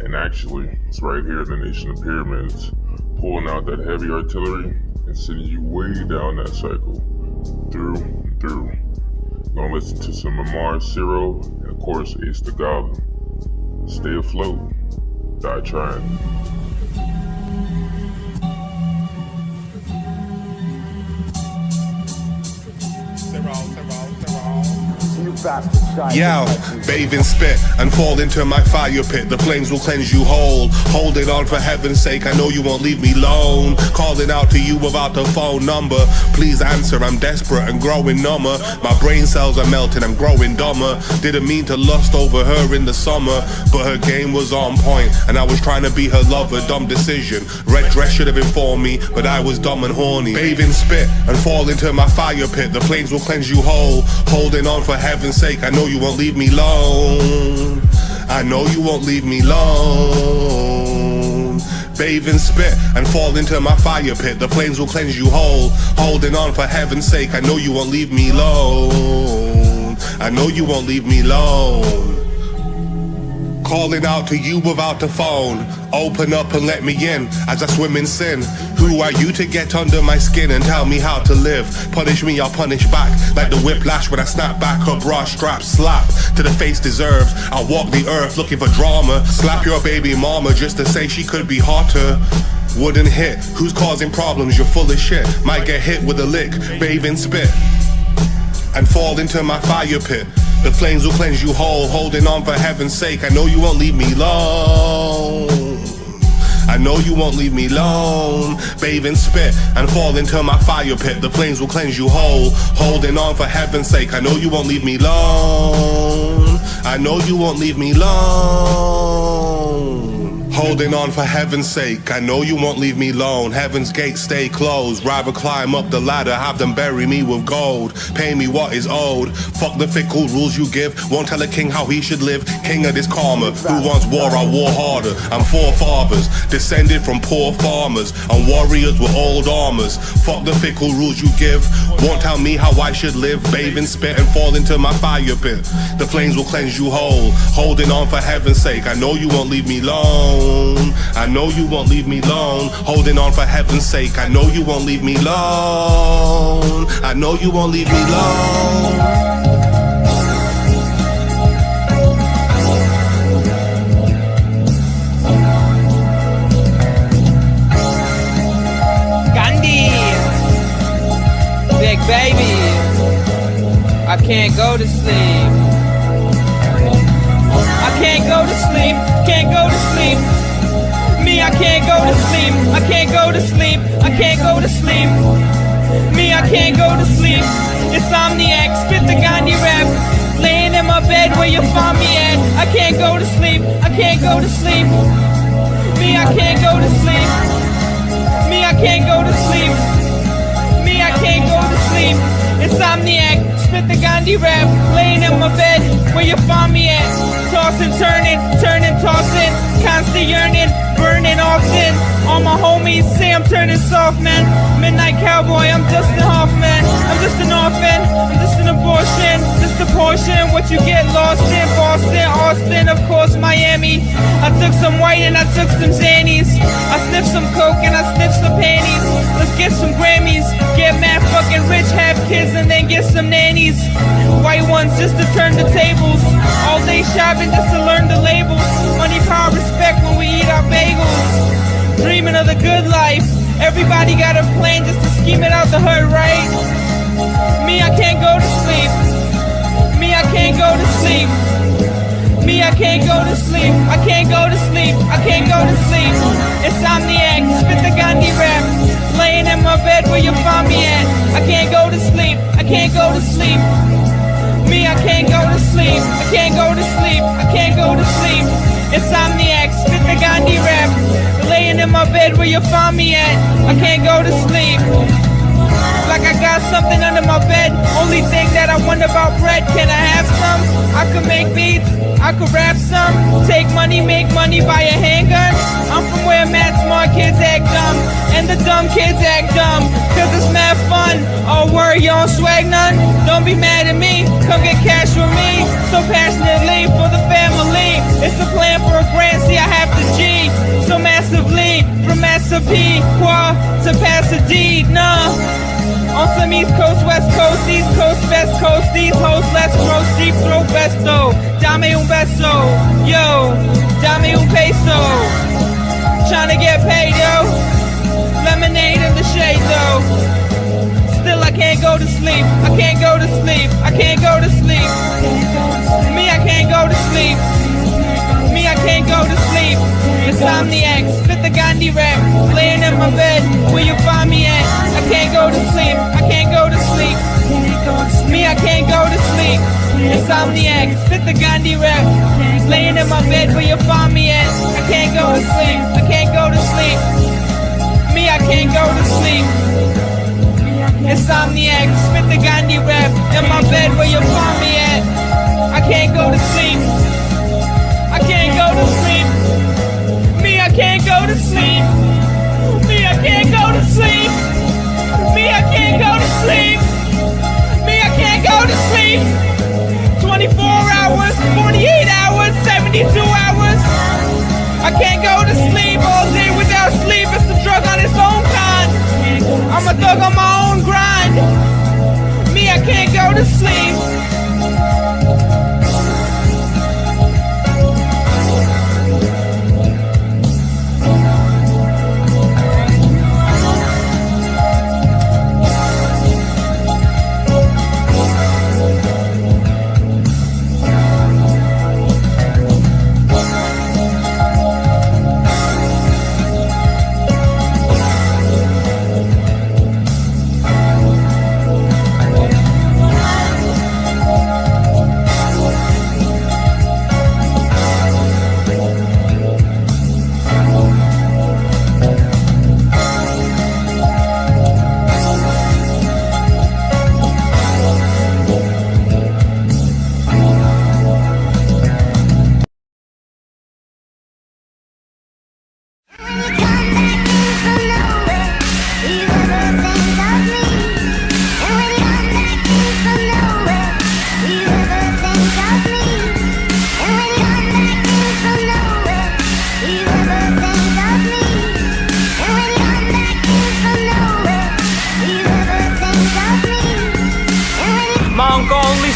And actually, it's right here in the Nation of Pyramids, pulling out that heavy artillery and sending you way down that cycle. Through and through. Gonna listen to some MAMAR, SIRO, and of course Ace the Goblin. Stay afloat. Die trying.
Yo, bathe in spit and fall into my fire pit. The flames will cleanse you whole. Hold it on for heaven's sake, I know you won't leave me alone. Calling out to you without a phone number. Please answer, I'm desperate and growing number. My brain cells are melting, I'm growing dumber. Didn't mean to lust over her in the summer, but her game was on point and I was trying to be her lover. Dumb decision. Red dress should have informed me, but I was dumb and horny. Bathe in spit and fall into my fire pit. The flames will cleanse you whole. Holding on for heaven's sake, I know you won't leave me alone. I know you won't leave me alone. Bathe in spit and fall into my fire pit. The flames will cleanse you whole. Holding on for heaven's sake, I know you won't leave me alone. I know you won't leave me alone. Calling out to you without the phone. Open up and let me in as I swim in sin. Who are you to get under my skin and tell me how to live? Punish me, I'll punish back like the whiplash when I snap back. Her bra strap slap to the face deserved. I walk the earth looking for drama. Slap your baby mama just to say she could be hotter. Wouldn't hit, who's causing problems? You're full of shit. Might get hit with a lick. Bathe in spit and fall into my fire pit. The flames will cleanse you whole. Holding on for heaven's sake, I know you won't leave me alone. I know you won't leave me alone. Bathe in spit and fall into my fire pit. The flames will cleanse you whole. Holding on for heaven's sake, I know you won't leave me alone. I know you won't leave me alone. Holding on for heaven's sake, I know you won't leave me alone. Heaven's gates stay closed. Rather climb up the ladder, have them bury me with gold. Pay me what is owed. Fuck the fickle rules you give. Won't tell a king how he should live. King of this karma. Who wants war? I war harder. I'm forefathers, descended from poor farmers and warriors with old armors. Fuck the fickle rules you give. Won't tell me how I should live. Bathe in spit and fall into my fire pit. The flames will cleanse you whole. Holding on for heaven's sake, I know you won't leave me alone. I know you won't leave me alone. Holding on for heaven's sake, I know you won't leave me alone. I know you won't leave me alone.
Gandhi, big baby, I can't go to sleep. I can't go to sleep, can't go to sleep. Me, I can't go to sleep, I can't go to sleep, I can't go to sleep. Me, I can't go to sleep. Insomniac, spit the Gandhi rap. Laying in my bed where you find me at. I can't go to sleep. sleep. I can't go to sleep. Me, I can't go to sleep. Me, I can't go to sleep. Me, I can't go to sleep. Insomniac, spit the Gandhi rap, laying in my bed, where you find me at? Tossing, turning, tossing, constant yearning, burning often. All my homies say I'm turning soft, man. Midnight cowboy, I'm Dustin Hoffman. I'm just an orphan, I'm just an abortion, just a portion. What you get lost in, Boston, Austin, of course Miami. I took some white and I took some Xannies. I sniffed some coke and I sniffed some panties. Let's get some Grammys, get mad fucking rich, have kids and then get some nannies. White ones just to turn the tables. All day shopping just to learn the labels. Money, power, respect when we eat our bagels. Dreaming of the good life. Everybody got a plan just to scheme it out the hood, right? Me, I can't go to sleep. Me, I can't go to sleep. Me, I can't go to sleep. I can't go to sleep. I can't go to sleep. Insomniac, spit the Gandhi rap. Laying in my bed where you find me at. I can't go to sleep. I can't go to sleep. Me, I can't go to sleep. I can't go to sleep. I can't go to sleep. Insomniac, spit the Gandhi rap. Laying in my bed where you find me at. I can't go to sleep. Like I got something under my bed. Only thing that I wonder about bread. Can I have some? I could make beats, I could rap some. Take money, make money, buy a handgun. I'm from where mad smart kids act dumb, and the dumb kids act dumb, cause it's mad fun. Oh word, you don't swag none? Don't be mad at me, come get cash with me. So passionately for the family. It's a plan for a grant, see I have the G. So massively, from Master P, qua to Pasadena. On some East Coast, West Coast, East Coast, West Coast. These hoes, let's gross, deep throat besto. Dame un beso, yo, dame un peso. Tryna get paid, yo. Lemonade in the shade, though. Still I can't go to sleep, I can't go to sleep, I can't go to sleep. Me, I can't go to sleep. Me, I can't go to sleep. Insomniac, spit the Gandhi rap. Laying in my bed, where you find me at? I can't go to sleep, I can't go to sleep. Me, I can't go to sleep. Insomniac, spit the Gandhi rap. Laying in my bed, where you find me at? I can't go to sleep, I can't go to sleep. Me, I can't go to sleep. Insomniac, spit the Gandhi rap. In my bed, where you find me at? I can't go to sleep. I can't go to sleep. Me, I can't go to sleep. Me, I can't go to sleep. Me, I can't go to sleep. Me, I can't go to sleep. 24 hours, 48 hours, 72 hours. I can't go to sleep all day without sleep. It's a drug on its own kind. I'm a thug on my own grind. Me, I can't go to sleep.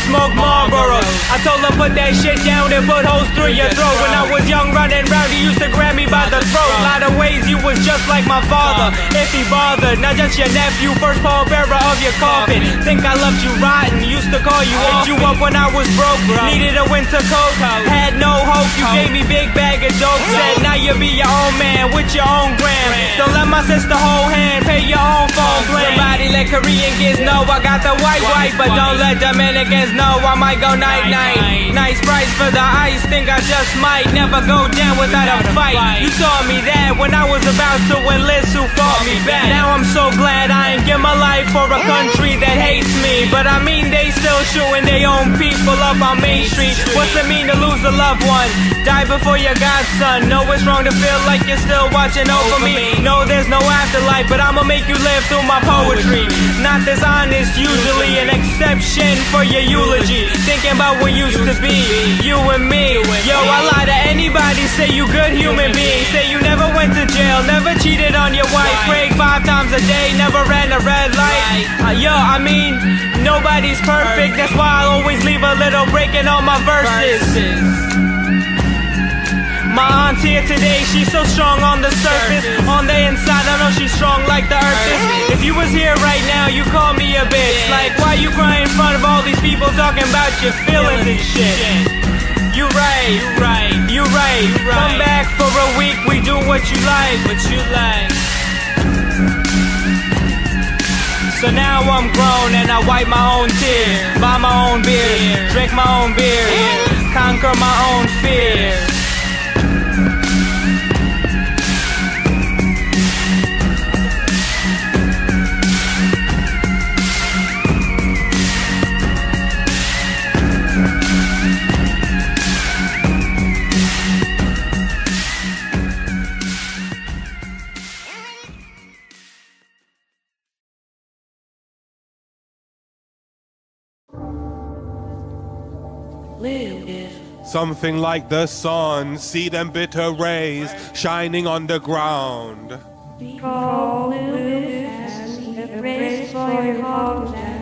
Smoke Marlboros. I told her put that shit down and put holes through your throat. When I was young running round, you used to grab me by the throat. A lot of ways you was just like my father, if he bothered. Not just your nephew, first pallbearer of your coffin. Think I left you rotten, used to call you, ate you up when I was broke. Needed a winter coat, had no hope, you gave me big bag of dope. Said now you be your own man with your own gram. Don't let my sister hold hand, pay your own phone plan. Somebody let Korean kids know I got the white, but don't let Dominicans know I might go night-night. Nice price for the ice, think I just might never go down without a fight. You told me that when I was about to enlist, who fought me back. Now I'm so glad I ain't give my life for a country that hates me. But I mean they still shooting their own people up on Main Street. What's it mean to lose a loved one? Die before your godson. Know it's wrong to feel like you're still watching over me. No, there's no afterlife, but I'ma make you live through my poetry. Not this honest, usually an exception for your eulogy. Thinking about what used to be, you and me. Yo, I lie to anybody, say you good human being. Say you never went to jail, never cheated on your wife. Prayed 5 times a day, never ran a red light. Yo, I mean, nobody's perfect. That's why I'll always leave a little break in all my verses. My aunt's here today, she's so strong on the surface. On the inside, I know she's strong like the earth is. If you was here right now, you call me a bitch. Like, why you crying in front of all these people talking about your feelings and shit? You right, you right. Come back for a week, we do what you like. So now I'm grown and I wipe my own tears, buy my own beer, drink my own beer, conquer my own fears.
Something like the sun, see them bitter rays shining on the ground.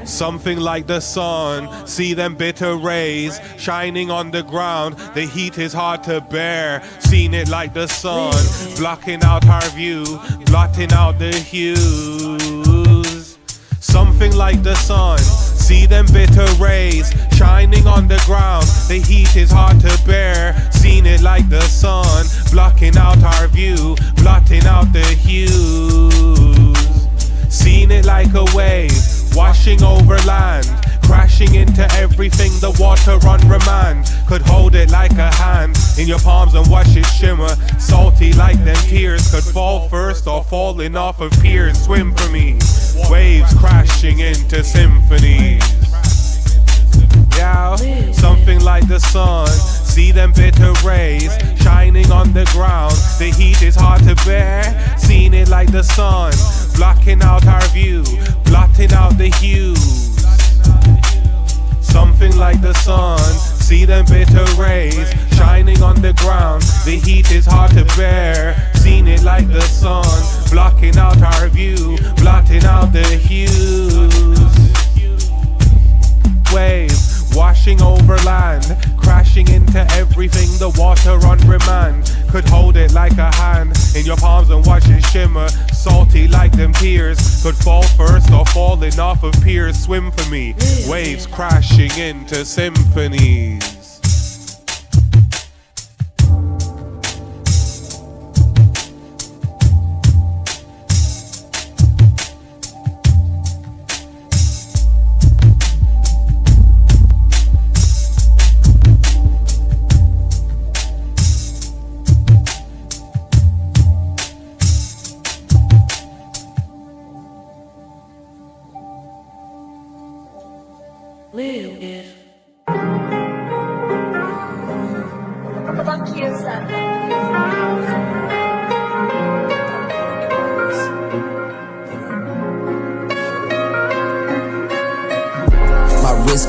Something like the sun, see them bitter rays shining on the ground. The heat is hard to bear, seen it like the sun, blocking out our view, blotting out the hues. Something like the sun, see them bitter rays shining on the ground. The heat is hard to bear, seen it like the sun, blocking out our view, blotting out the hues. Seen it like a wave, washing over land, crashing into everything. The water on remand could hold it like a hand in your palms and watch it shimmer, salty like them tears. Could fall first or falling off of piers. Swim for me, waves crashing into symphonies. Yeah, something like the sun, see them bitter rays shining on the ground. The heat is hard to bear, seen it like the sun, blocking out our view, blotting out the hues. Something like the sun, see them bitter rays shining on the ground. The heat is hard to bear, seen it like the sun, blocking out our view, blotting out the hues. Waves washing over land, crashing into everything. The water on remand could hold it like a hand in your palms and watch it shimmer, salty like them tears. Could fall first or falling off of piers. Swim for me, waves crashing into symphonies.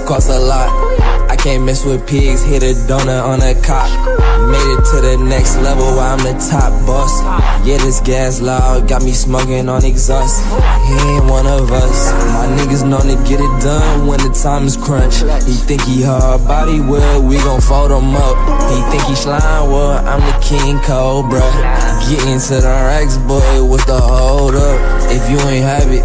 Cost a lot. I can't mess with pigs, hit a donut on a cock. Made it to the next level while I'm the top boss. Yeah, this gas loud, got me smoking on exhaust. He ain't one of us. My niggas known to get it done when the time is crunch. He think he hard body, well, we gon' fold him up. He think he slime, well, I'm the king cobra. Get into the racks, boy, what's the hold up? If you ain't have it,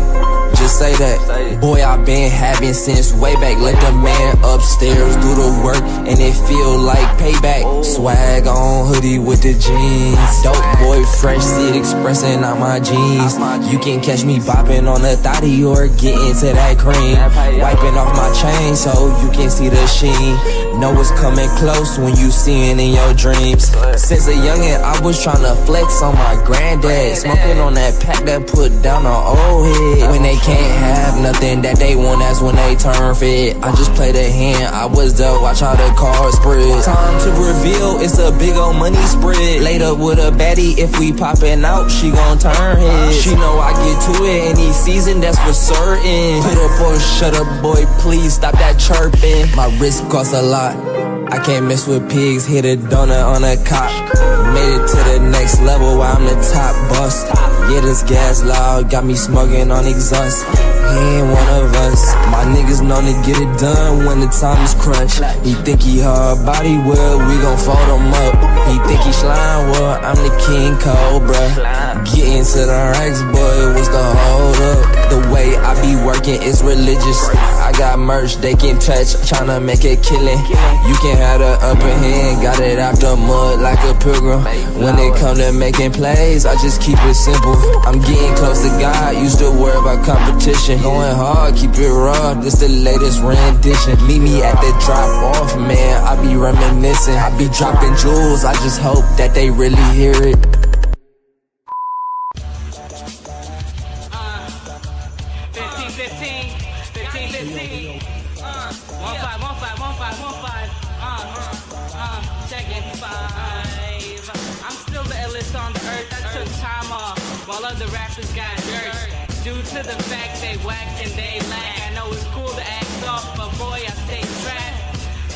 just say that. Boy, I been having since way back. Let the man upstairs do the work, and it feel like payback. Swag on, hoodie with the jeans. Dope boy, fresh, see it expressing out my jeans. You can catch me bopping on the thotty or getting to that cream. Wiping off my chain so you can see the sheen. Know it's coming close when you seeing in your dreams. Since a youngin', I was tryna flex on my granddad. Smoking on that pack that put down an old head. When they can't have nothing that they want, that's when they turn fit. I just play the hand, I was there, watch how the cards spread. Time to reveal, it's a big old money spread. Laid up with a baddie, if we poppin' out, she gon' turn heads. She know I get to it any season, that's for certain. Put up or shut up, boy, please stop that chirping. My wrist costs a lot, I can't mess with pigs, hit a donut on a cop. Made it to the next level while I'm the top boss. Yeah, this gas loud, got me smoking on exhaust. He ain't one of us. My niggas known to get it done when the time is crunch. He think he hard body, well, we gon' fold him up. He think he slime, well, I'm the king cobra. Getting to the racks, boy, what's the hold up? The way I be working is religious. I got merch they can touch, tryna make a killing. You can have the upper hand, got it out the mud like a pilgrim. When it come to making plays, I just keep it simple. I'm getting close to God, used to worry about competition. Going hard, keep it raw, this the latest rendition. Meet me at the drop off, man, I be reminiscing. I be dropping jewels, I just hope that they really hear it.
15, 15, checking 5. I'm still the illest on the earth. I took time off while other rappers got dirt. Due to the fact they whack and they lack. I know it's cool to act soft, but boy, I stay strapped.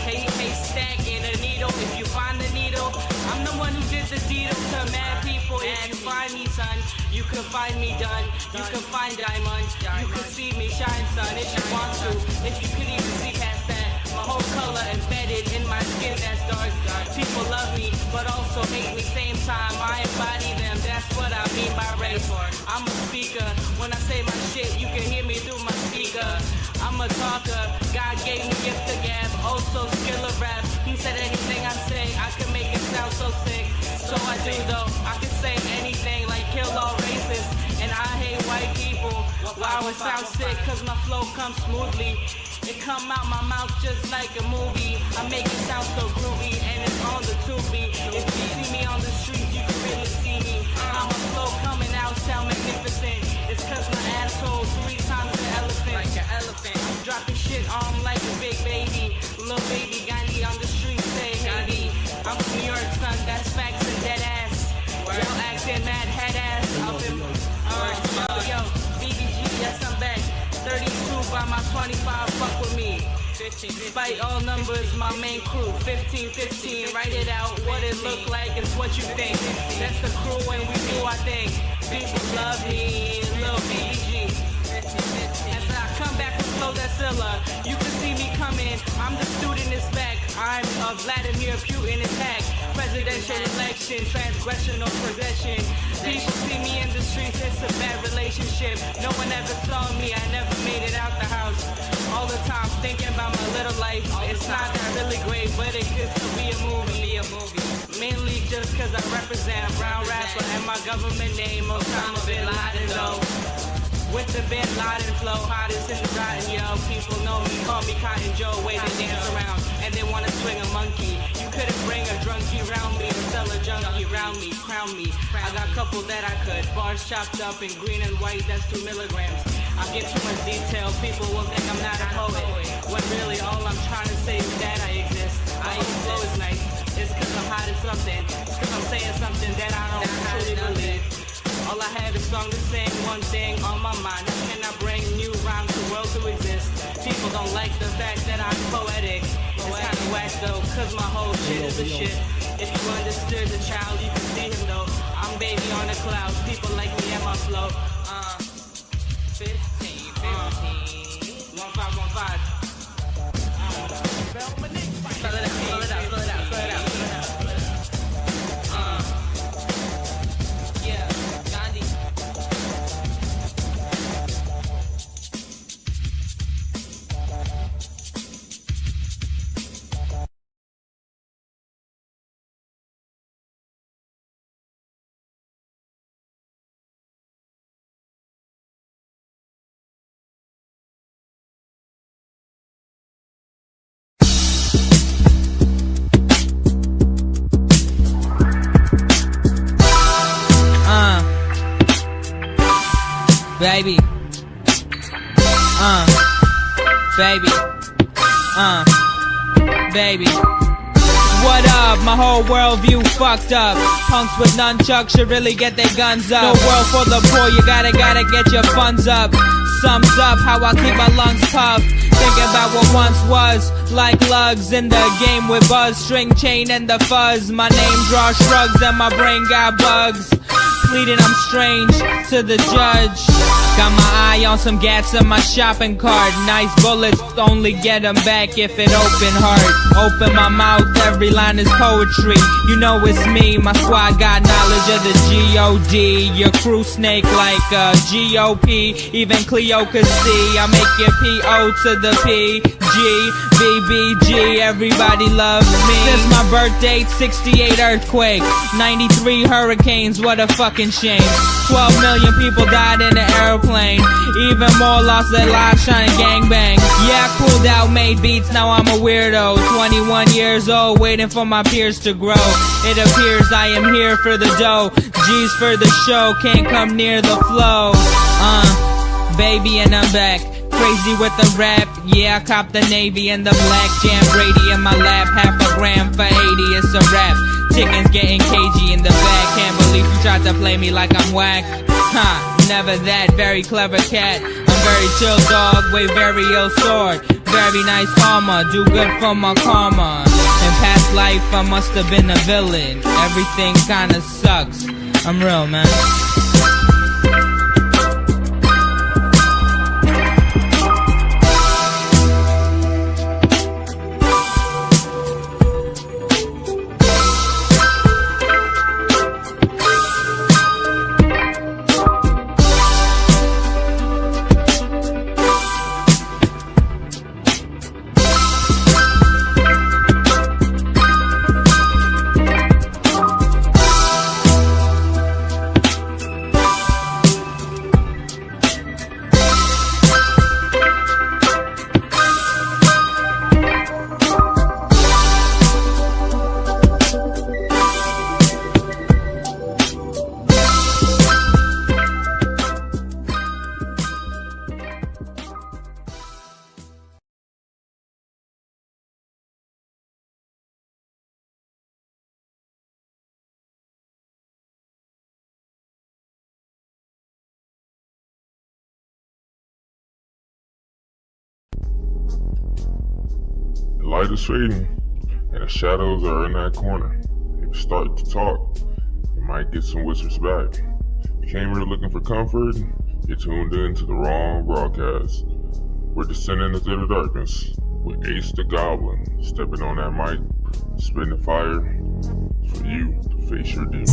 Hey, stack in a needle. If you find the needle, I'm the one who did the deal to mad people. If you find me, son, you can find me done. You can find diamonds. You can see me shine, son, if you want to. If you could even see past that. My whole color embedded in my skin that's dark. People love me, but also hate me same time. I embody them, that's what I mean by race. I'm a speaker, when I say my shit, you can hear me through my speaker. I'm a talker, God gave me gift to gab, also skill of rap. He said anything I say, I can make it sound so sick. So I do though, I can say anything like kill all races. And I hate white people. Wow, it sounds sick, cause my flow comes smoothly. It come out my mouth just like a movie. I make it sound so groovy, and it's on the tubi. If you see me on the street, you can really see me. How my flow coming out sound magnificent. It's cause my asshole 3 times the elephant. Like an elephant. I'm dropping shit on like a big baby. Little baby Gandhi on the street, say hey. I'm from New York, son, that's facts and dead ass. Yo, acting mad head ass. Up in, yo, BBG, yes I'm back. 32 by my 25, fuck with me. 15, despite all numbers, my main crew. 15, 15, write it out. What it look like is what you think. That's the crew when we do our thing. People love me, little BBG. As I come back with flow that's illa, you can see me coming. I'm the student is back. I'm a Vladimir Putin attack. Presidential election, transgression or possession. People see me in the streets, it's a bad relationship. No one ever saw me, I never made it out the house. All the time thinking about my little life. It's not that really great, but it could still be a movie. Mainly just cause I represent a brown rapper and my government name, Osama Bin Laden though. With the Bin Laden flow, hottest in the rotten, yo. People know me, call me Cotton Joe, way they dance around, and they wanna swing a monkey. You couldn't bring a drunkie round me, or sell a junkie round me, crown me. I got a couple that I could, bars chopped up in green and white, that's 2 milligrams. I get too much detail, people will think I'm not a poet. When really all I'm trying to say is that I exist. I even flow is nice, it's cause I'm hot at something. It's cause I'm saying something that I don't truly believe. All I have is song to sing, one thing on my mind. How can I bring new rhymes to the world to exist? People don't like the fact that I'm poetic. It's kinda whack though, cause my whole shit is a shit. If you understood the child, you can see him though. I'm baby on the clouds, people like me and my flow. 15, 15, 15, 15. Spell it out, spell it out, spell it out, spell it out.
baby. Baby. Baby. What up? My whole worldview fucked up. Punks with nunchucks should really get their guns up. No world for the poor, you gotta get your funds up. Sums up how I keep my lungs tough. Thinking about what once was, like lugs in the game with buzz, string chain and the fuzz. My name draws shrugs and my brain got bugs. Pleading I'm strange to the judge. Got my eye on some gats in my shopping cart. Nice bullets, only get them back if it open heart. Open my mouth, every line is poetry. You know it's me, my squad got knowledge of the G.O.D. Your crew snake like G.O.P. Even Cleo could see. I make it P.O. to the P.G. B.B.G. Everybody loves me. Since my birth date, 68 earthquake, 93 hurricanes, what a fucking shame. 12 million people died in the airplane. Even more lost their lives trying to gangbang. Yeah, I cooled out, made beats, now I'm a weirdo. 21 years old, waiting for my peers to grow. It appears I am here for the dough. G's for the show, can't come near the flow. Baby, and I'm back. Crazy with the rap, yeah, I cop the navy and the black. Jam Brady in my lap, half a gram for 80, it's a rap. Chickens getting cagey in the back. Can't believe you tried to play me like I'm whack. Never that, very clever cat. I'm very chill dog, way very ill sword. Very nice armor, do good for my karma. In past life I must have been a villain. Everything kinda sucks, I'm real, man.
The light is fading, and the shadows are in that corner. If you start to talk, you might get some whispers back. You came here looking for comfort, you tuned in to the wrong broadcast. We're descending into the darkness with Ace the Goblin stepping on that mic, spitting the fire for you to face your demons.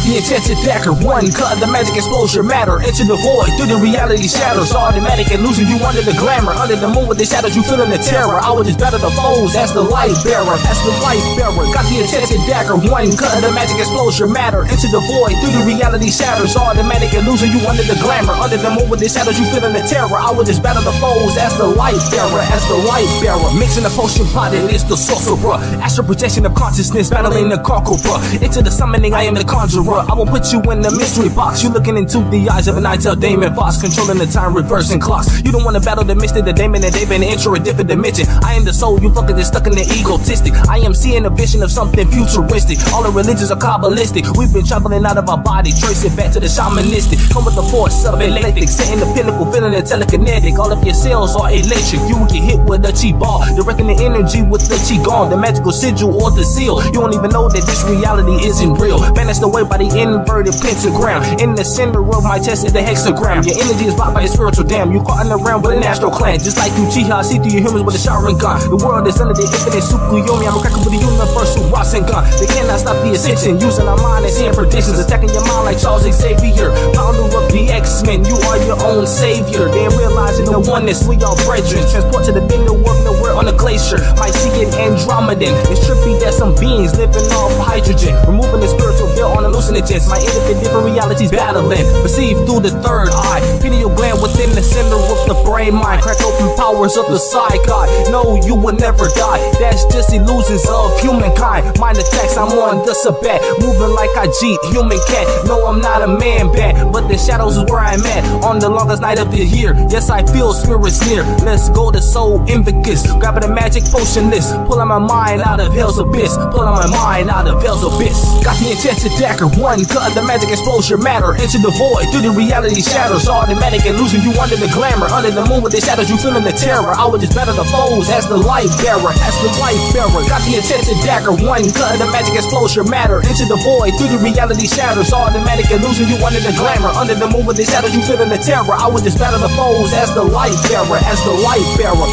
The intensive dagger, one cut, the magic exposure matter into the void, through the reality shadows, automatic and losing you under the glamour, under the moon with the shadows, you feeling the terror. I would just battle the foes as the light bearer, as the light bearer. Got the intensive dagger, one cut, the magic exposure matter into the void, through the reality shadows, automatic and losing you under the glamour, under the moon with the shadows, you feeling the terror. I would just battle the foes as the light bearer, as the light bearer. Mixing the potion pot, it is the sorcerer, astral projection of consciousness, battling the conqueror. Into the summoning, I am the conjurer. I will put you in the mystery box. You looking into the eyes of an ITEL Damon Fox, controlling the time, reversing clocks. You don't wanna battle the mystic, the Damon and David, enter a different dimension. I am the soul, you fucking just stuck in the egotistic. I am seeing a vision of something futuristic. All the religions are kabbalistic. We've been traveling out of our body, tracing back to the shamanistic. Come with the force of electric, setting the pinnacle, feeling the telekinetic. All of your cells are electric. You will get hit with a chi ball, directing the energy with the chi gone, the magical sigil or the seal. You don't even know that this reality isn't real. Banished away by the inverted pentagram. In the center of my chest is the hexagram. Your energy is blocked by a spiritual dam. You caught in the realm with an astral clan. Just like Uchiha, see through your humans with a showering gun. The world is under the infinite Tsukuyomi. I'm a cracker with the universal Rasengan. They cannot stop the ascension. Using our mind and seeing predictions. Attacking your mind like Charles Xavier, founder of the X-Men. You are your own savior. They're realizing in the oneness, we all brethren. Transport to the bingo work nowhere on a glacier. Might see an Andromedan. It's trippy that some beings living off hydrogen. Removing the spiritual veil on hallucinogens. Might end up in different realities battling. Perceived through the third eye. Pineal gland within the center of the brain mind. Crack open powers of the side god. No, you will never die. That's just illusions of humankind. Mind attacks, I'm on the Sabbat. Moving like I cheat, human cat. No, I'm not a man bat, but the shadows is where I'm at. On the longest night of the year. Yes, I feel spirits near. Let's go to Soul Invictus. Grabbing a magic potion list. Pulling my mind out of hell's abyss. Pulling my mind out of hell's abyss. Got the intensive dagger. One cut, the magic explosion matter. Into the void, through the reality shadows. Automatic and losing you under the glamour. Under the moon with the shadows, you feeling the terror. I would just battle the foes as the life bearer. As the life bearer. Got the intensive dagger. One cut, the magic explosion matter. Into the void, through the reality shadows. Automatic and losing you under the glamour. Under the moon with the shadows, you feeling the terror. I would just battle the foes as the life bearer. As the life bearer.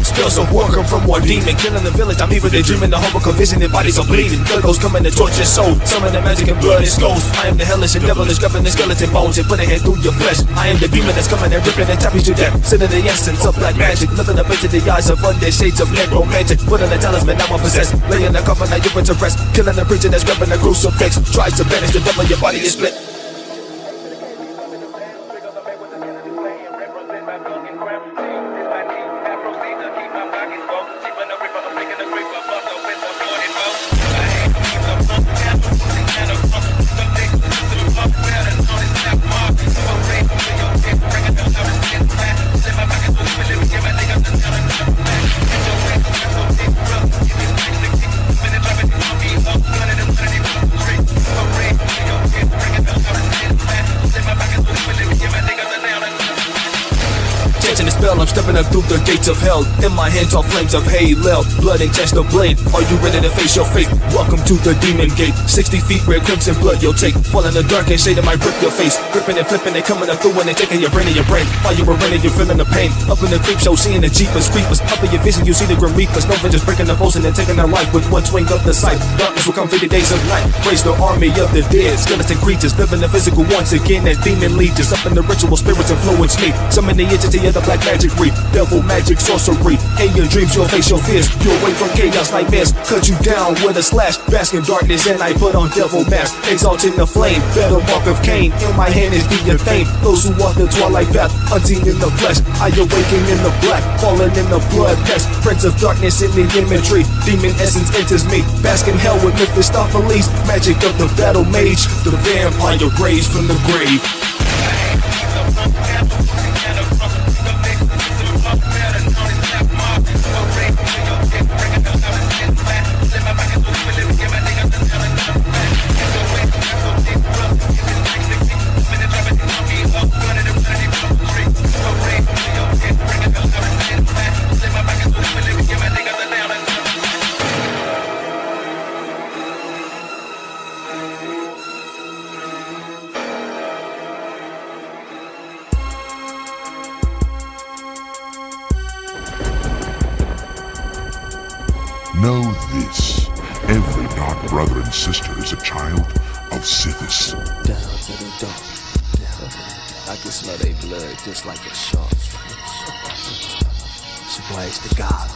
Spells of war come from one demon, killing the village. I'm even dreaming, the hope of vision, their bodies are bleeding. Gurgles coming to torture soul, some of the magic and blood is skulls. I am the hellish and devilish, grabbing the skeleton bones and putting it through your flesh. I am the demon that's coming and ripping and tapping you to death. Sending the essence of black magic, looking up into the eyes of undead shades of necromantic. Putting the talisman, now I'm possessed. Laying the coffin, now you put to rest. Killing the preacher that's grabbing the crucifix. Tries to banish the devil, your body is split. I'm stepping up through the gates of hell. In my hands are flames of Halo. Blood and chest of blade. Are you ready to face your fate? Welcome to the demon gate. 60 feet red crimson blood you'll take. Fall in the dark and shade of my rip your face. Gripping and flipping and coming up through and they taking your brain and your brain. While you were running, you're feeling the pain. Up in the creep show, seeing the jeepers, creepers. Up in your vision, you see the grim reapers. No vengeance breaking the foes and then taking their life with one swing of the sight. Darkness will come through the days of night. Raise the army of the dead. Skeleton creatures living the physical once again as demon legions. Up in the ritual spirits influence me. Summon the entity of the black magic reap. Devil magic sorcery. In your dreams you'll face your fears. You away from chaos nightmares. Cut you down with a slash. Bask in darkness and I put on devil mask. Exalting the flame. Better mark of Cain. In my hand is the fame. Those who walk the twilight path. Hunting in the flesh. I awaken in the black. Falling in the blood pest. Prince of darkness in the imagery. Demon essence enters me. Bask in hell with Mephistopheles. Magic of the battle mage. The vampire raised from the grave.
Know this, every dark brother and sister is a child of Sithis.
Down to the dark, I can smell their blood just like a shark. She blaze to God.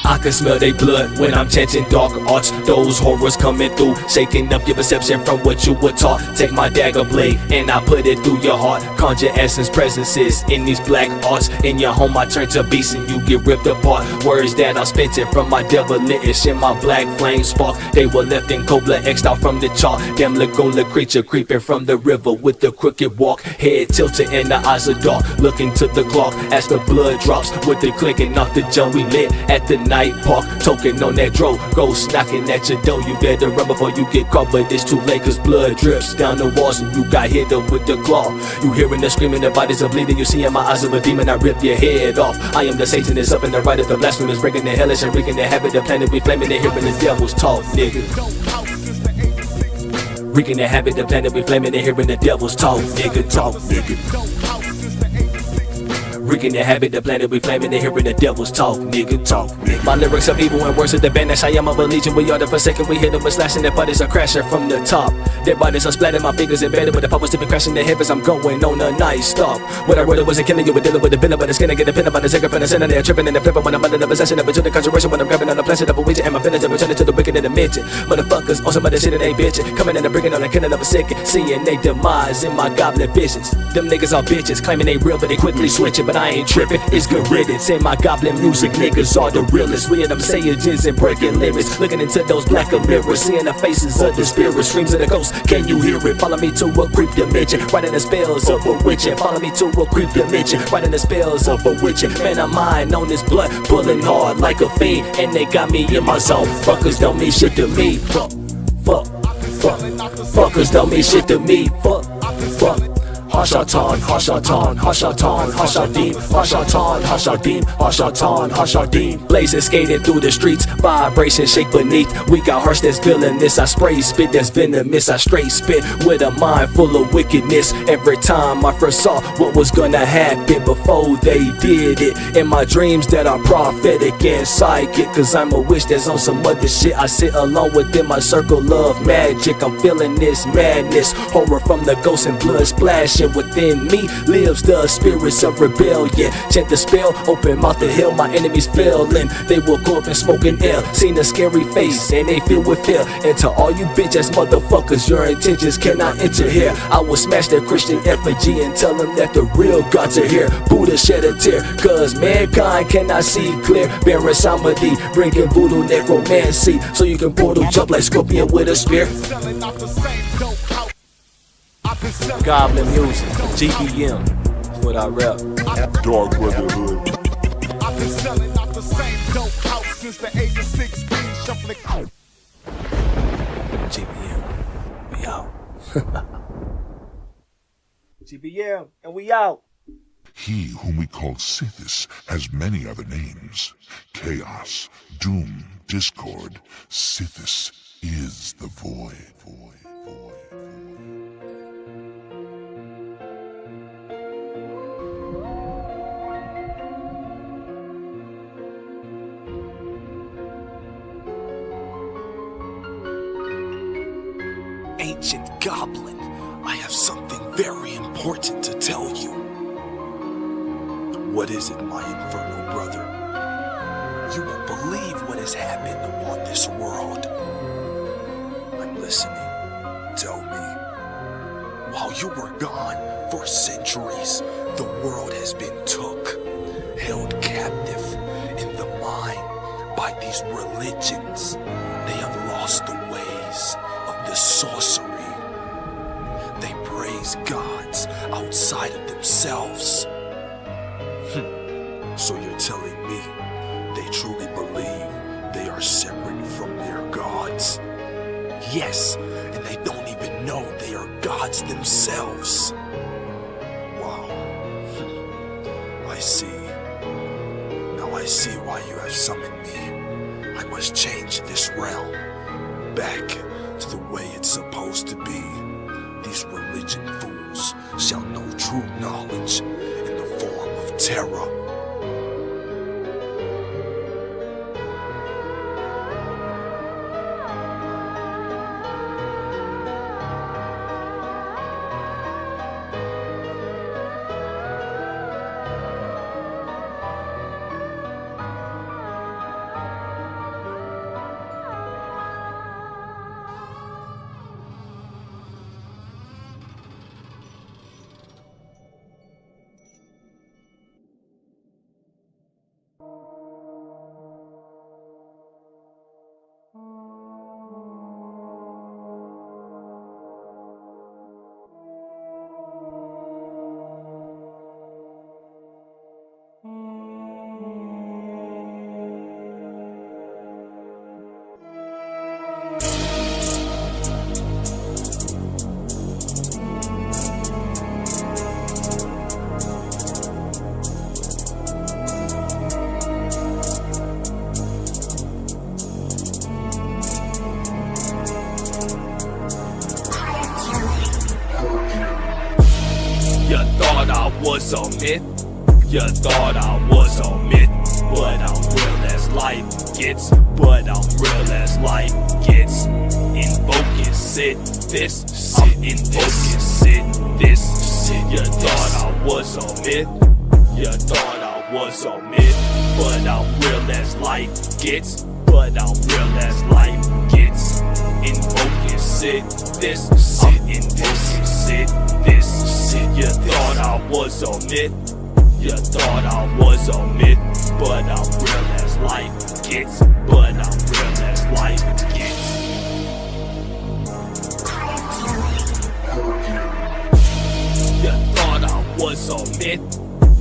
I can smell they blood when I'm chanting dark arts. Those horrors coming through, shaking up your perception from what you were taught. Take my dagger blade and I put it through your heart. Conjure essence presences in these black arts. In your home I turn to beast and you get ripped apart. Words that I spent it from my devilish and my black flame spark. They were left in Goblin, X'd out from the chalk. Damn Lagola creature creeping from the river with the crooked walk. Head tilted and the eyes are dark, looking to the clock as the blood drops with the clicking off the jump. We lit at the night park, token on that dro. Ghost knocking at your door. You better run before you get caught, but it's too late cause blood drips down the walls and you got hit up with the claw. You hearing the screaming, the bodies are bleeding. You see in my eyes of a demon, I rip your head off. I am the Satanist up in the right of the blasphemous, breaking the hellish and wreaking the havoc. The planet we flaming, they hearing the devil's talk, nigga. Wreaking the havoc, the planet we flaming, they hearing the devil's talk, nigga. Talk, nigga. Wreaking the havoc, the planet we flaming, they hearing the devil's talk, nigga. Talk, nigga. My lyrics are evil and worse of the banish. I am a legion, we are the forsaken. We hit them with slashing, their bodies are crashing from the top. Their bodies are splatting, my fingers embedded with the powers to be crashing the heavens. I'm going on a nice stop. What I wrote wasn't killing you, we're dealing with the villain, but it's gonna get a pin about the second from the center. They're tripping and they're flipping when I'm under the possession of a the concentration. When I'm grabbing on the pleasure of a widget and my feelings are returning to the wicked and the midget. Motherfuckers on some other shit and they bitchin', coming in and bringing on the killing of a second, seeing they demise in my goblin visions. Them niggas are bitches, claiming they real, but they quickly switching. But I ain't tripping, it's good riddance. In my goblin music, niggas are the realest. We are them sages and breaking limits, looking into those black mirrors, seeing the faces of the spirits, screams of the ghost. Can you hear it? Follow me to a creep dimension, writing the spells of bewitching. Follow me to a creep dimension, writing the spells of bewitching. Man of mine on this blood, pulling hard like a fiend, and they got me in my zone. Fuckers don't mean shit to me. Fuck. Fuckers don't mean shit to me. Fuck. Hashatan, Hashatan, Hashatan, Hashadim, Hashatan, Hashadim, Hashatan, Hashadim. Blazing, skating through the streets, vibration shake beneath. We got hearts that's villainous. I spray spit that's venomous. I straight spit with a mind full of wickedness. Every time I first saw what was gonna happen before they did it. In my dreams that are prophetic and psychic, cause I'm a witch that's on some other shit. I sit alone within my circle of magic. I'm feeling this madness, horror from the ghosts and blood splashing. Within me lives the spirits of rebellion. Chant the spell, open mouth to hell. My enemies failing, they will go up and smoking air. Seen a scary face and they filled with fear. And to all you bitch ass motherfuckers, your intentions cannot enter here. I will smash their Christian effigy and tell them that the real gods are here. Buddha shed a tear, cause mankind cannot see clear. Baron Samadi, bringing voodoo necromancy, so you can portal jump like Scorpion with a spear. Goblin music, GBM, that's what I rap.
Dark Brotherhood.
I've been selling out the same dope house since the age of 16, shuffling out.
GBM, we out. GBM, and we out.
He whom we call Sithis has many other names. Chaos, Doom, Discord. Sithis is the void.
Ancient Goblin, I have something very important to tell you. What is it, my infernal brother? You won't believe what has happened upon this world. I'm listening. Tell me. While you were gone for centuries, the world has been took, held captive in the mind by these religions. They have lost the ways of the sorcery. They praise gods outside of themselves. So you're telling me they truly believe they are separate from their gods? Yes, and they don't even know they are gods themselves. Wow. I see. Now I see why you have summoned me. I must change this realm back to the way it's supposed to be. These religion fools shall know true knowledge in the form of terror.
You thought I was a myth. You thought I was a myth. But I'm real as life gets. But I'm real as life gets. Invoke it, sit this. Sit in this. Sit this. Sit. You thought I was a myth. You thought I was a myth. But I'm real as life gets. But I'm real as life gets. Invoke it, sit this. Sit in this. Sit this. Sit. You thought I was a myth. You thought I was a myth. But I'm real as life gets. But I'm real as life gets. You thought I was a myth.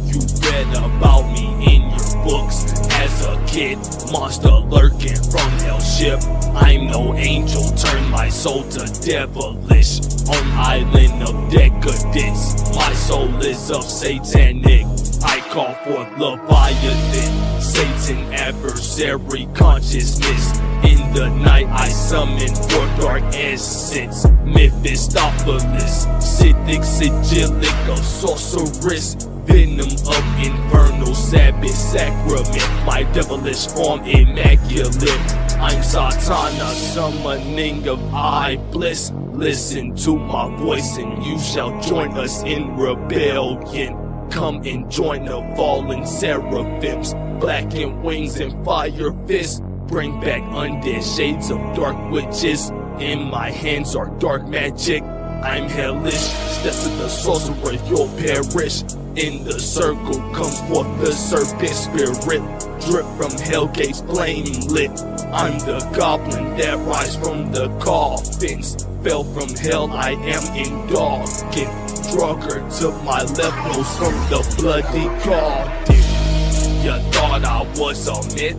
You read about me in your books as a kid. Monster lurking from hell ship. I'm no angel, turn my soul to devilish. On island of decadence, my soul is of satanic. I call forth Leviathan, Satan adversary consciousness. In the night I summon forth dark essence, Mephistopheles, Sithic sigillic of sorceress, venom of infernal Sabbath sacrament, my devilish form immaculate. I'm Satana, summoning of eye bliss. Listen to my voice and you shall join us in rebellion. Come and join the fallen seraphims, blackened wings and fire fists. Bring back undead shades of dark witches. In my hands are dark magic. I'm hellish. Step to the sorcerer, you'll perish. In the circle comes forth the serpent spirit. Drip from hellgate's flame lit. I'm the goblin that rise from the coffins. Fell from hell, I am indulgent. Drugger to my left nose from the bloody garden. You thought I was a myth.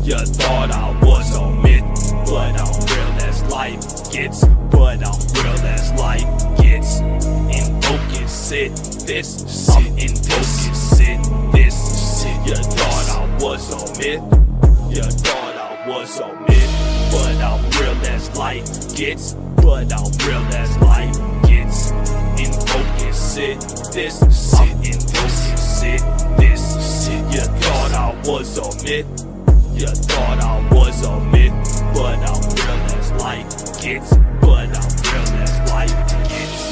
You thought I was a myth. But I'm real as life gets. But I'm real as life gets. Invoke it, sit this. Sit in this. Sit this. Sit. You thought I was a myth. You thought I was a myth. But I'm real as life gets. But I'm real as life gets. Invoke it, sit this. Sit in this. Sit this. Sit. You thought I was a myth. You thought I was a myth. But I'm real as life gets. But I'm real as life gets.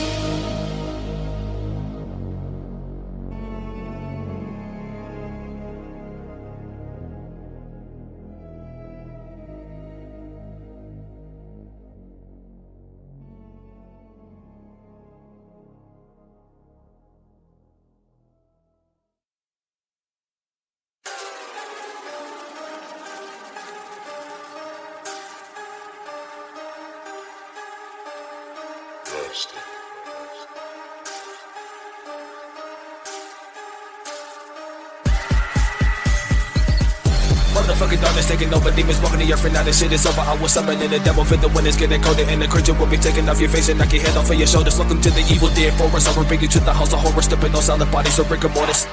Motherfucking darkness taking over, demons walking the earth and now this shit is over. I was summoning the devil for the when it's getting colder, and the creature will be taken off your face and knock your head off of your shoulders. Welcome to the evil dead forest. I will bring you to the house of horror, stepping on solid bodies of rigor mortis.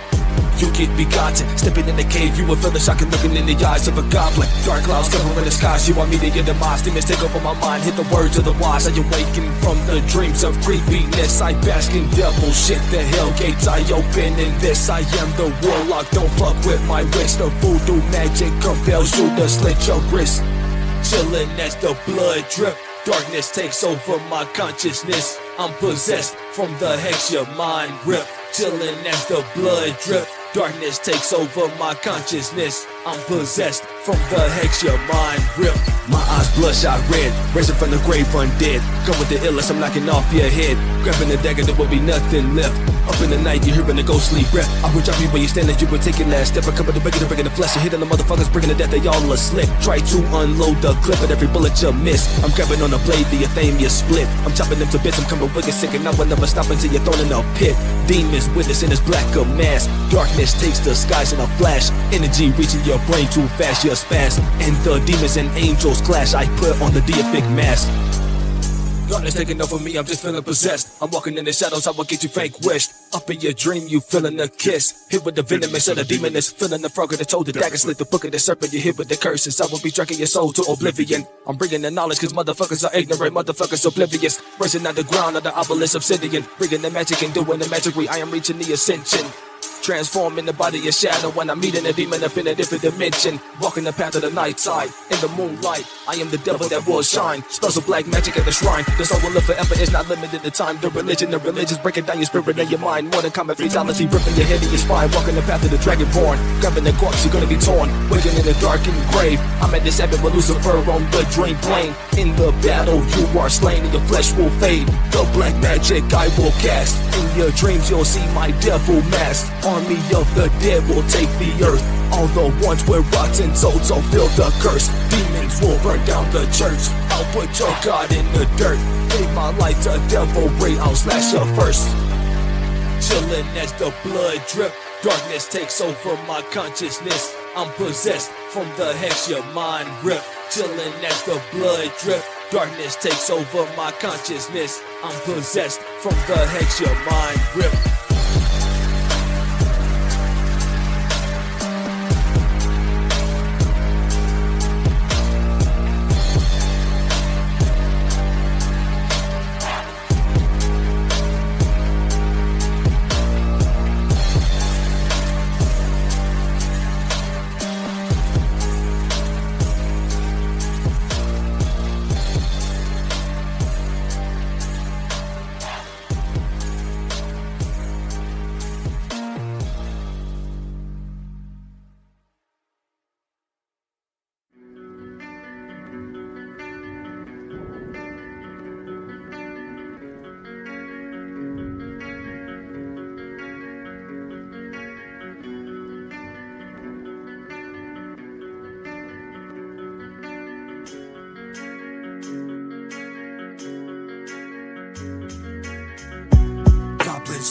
You get begotten, stepping in the cave, you will feel the shock and looking in the eyes of a goblin. Dark clouds covering the skies, you want me to get the demise. Demons take over my mind, hit the words of the wise. I awaken from the dreams of creepiness. I bask in devil shit, the hell gates I open in this. I am the warlock, don't fuck with my wrist. The voodoo magic compels you to slit your wrist. Chillin' as the blood drip, darkness takes over my consciousness. I'm possessed from the hex your mind rip. Chillin' as the blood drip, darkness takes over my consciousness. I'm possessed from the hex your mind rip. My eyes bloodshot red, raising from the grave undead. Come with the illness, I'm knocking off your head. Grabbing the dagger, there will be nothing left. Up in the night, you're hearing the ghostly breath. I will drop you where you stand, as you will take your last step. I come with the breaking the flesh. You're hitting the motherfuckers, bringing the death, they all are slick. Try to unload the clip, but every bullet you miss. I'm grabbing on the blade, the Athame split. I'm chopping them to bits, I'm coming wicked sick, and I will never stop until you're thrown in a pit. Demons witness in his black mask. Darkness takes the skies in a flash. Energy reaching your brain too fast, you're spaz. And the demons and angels clash. I put on the deific mask. Darkness taking over me, I'm just feeling possessed. I'm walking in the shadows, I will get you vanquished. Up in your dream, you feeling a kiss. Hit with the venomous of the demoness. Feeling the frog of the toe, the dagger slit, the book of the serpent. You hit with the curses, I will be dragging your soul to oblivion. I'm bringing the knowledge, cause motherfuckers are ignorant, motherfuckers oblivious. Raising out the ground of the obelisk obsidian. Bringing the magic and doing the magic way, I am reaching the ascension. Transforming the body of shadow when I'm meeting a demon up in a different dimension. Walking the path of the night side, in the moonlight. I am the devil that will shine. Spells of black magic at the shrine. The soul will live forever, it's not limited to time. The religion's breaking down your spirit and your mind. More than common fatality, ripping your head and your spine. Walking the path of the dragonborn. Grabbing the corpse, you're gonna be torn. Waking in the darkened grave. I'm at this epic with Lucifer on the dream plane. In the battle, you are slain and your flesh will fade. The black magic I will cast. In your dreams, you'll see my devil mask. Army of the dead will take the earth. All the ones with rotten souls will feel the curse. Demons will burn down the church. I'll put your God in the dirt. Gave my life to devil ray, I'll slash you first. Chillin' as the blood drip. Darkness takes over my consciousness. I'm possessed from the hex your mind rip. Chillin' as the blood drip. Darkness takes over my consciousness. I'm possessed from the hex your mind rip.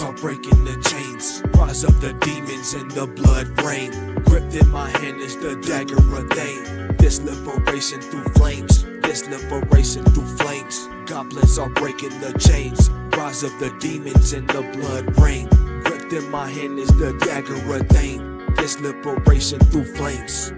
Are breaking the chains. Rise of the demons in the blood rain. Gripped in my hand is the dagger ordained. This liberation through flames. This liberation through flames. Goblins are breaking the chains. Rise of the demons in the blood rain. Gripped in my hand is the dagger ordained. This liberation through flames.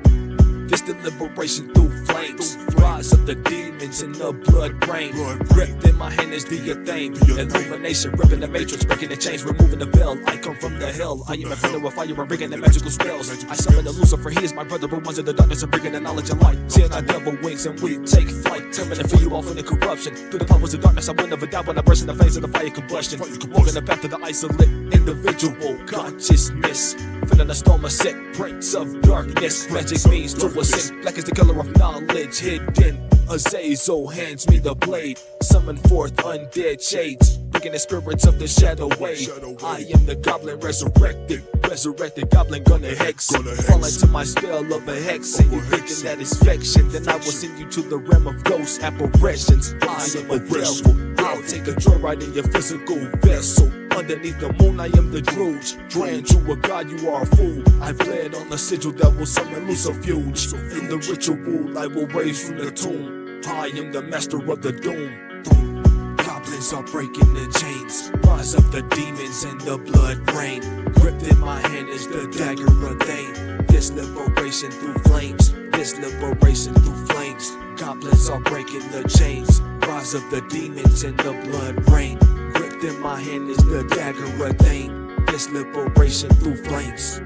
This the liberation through flames. Rise of the demons in the blood rain. Gripped in my hand is the thing. Illumination, ripping the matrix, breaking the chains, removing the veil. I come from the hell. I am a friend of fire, I'm bringing the magical spells. I summon the Lucifer, he is my brother, but ones of the darkness are bringing the knowledge and light. Seeing our devil wings and we take flight. Coming to free you all from the corruption. Through the powers of darkness, I will never die when I burst in the face of the fire combustion. Walking the path of the isolate individual consciousness. Feeling a storm of set prints of darkness. Magic means to ascend. Black is the color of knowledge hidden. Azazel hands me the blade. Summon forth undead shades. Bringing the spirits of the shadow way. I am the goblin resurrected. Resurrected goblin gonna hex it. Fall into my spell of a hex. And you thinking that it's fiction. Then I will send you to the realm of ghost apparitions. I am a devil. I'll take a joyride in your physical vessel. Underneath the moon, I am the Druge. Praying to a god, you are a fool. I bled on the sigil that will summon Lucifuge. In the ritual, I will raise from the tomb. I am the master of the doom. Goblins are breaking the chains. Rise of the demons in the blood rain. Gripped in my hand is the dagger ordained. This liberation through flames. This liberation through flames. Goblins are breaking the chains. Rise of the demons in the blood rain. Gripped in my hand is the dagger ordained. This liberation through flames.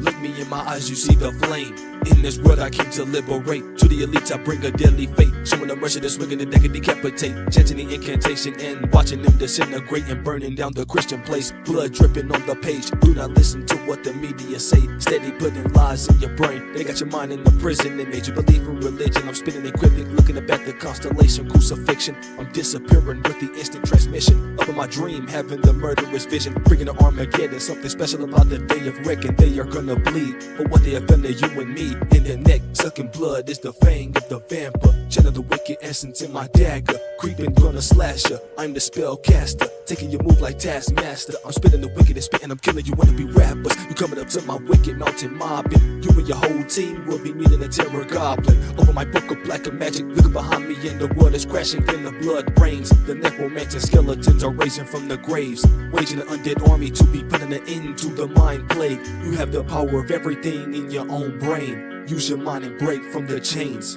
Look me in my eyes, you see the flame. In this world I came to liberate. To the elites I bring a deadly fate. Showing the mercy to swinging the deck and decapitate. Chanting the incantation and watching them disintegrate and burning down the Christian place. Blood dripping on the page. Do not listen to what the media say. Steady putting lies in your brain. They got your mind in the prison. They made you believe in religion. I'm spinning equipment, looking up at the constellation. Crucifixion, I'm disappearing with the instant transmission. Up in my dream, having the murderous vision. Bringing the Armageddon, something special about the day of reckoning. They are gonna
bleed for what they have done to you and me. In the neck, sucking blood is the fang of the vampire. Channel the wicked essence in my dagger. Creeping, gonna slash ya. I'm the spellcaster, taking your move like Taskmaster. I'm spitting the wicked and spitting, I'm killing you wannabe rappers. You coming up to my wicked mountain mobbing. You and your whole team will be meeting a terror goblin. Over my book of black and magic, looking behind me and the world is crashing. Then the blood rains. The necromancer skeletons are raising from the graves, waging an undead army to be putting an end to the mind plague. You have the power of everything in your own brain. Use your mind and break from the chains.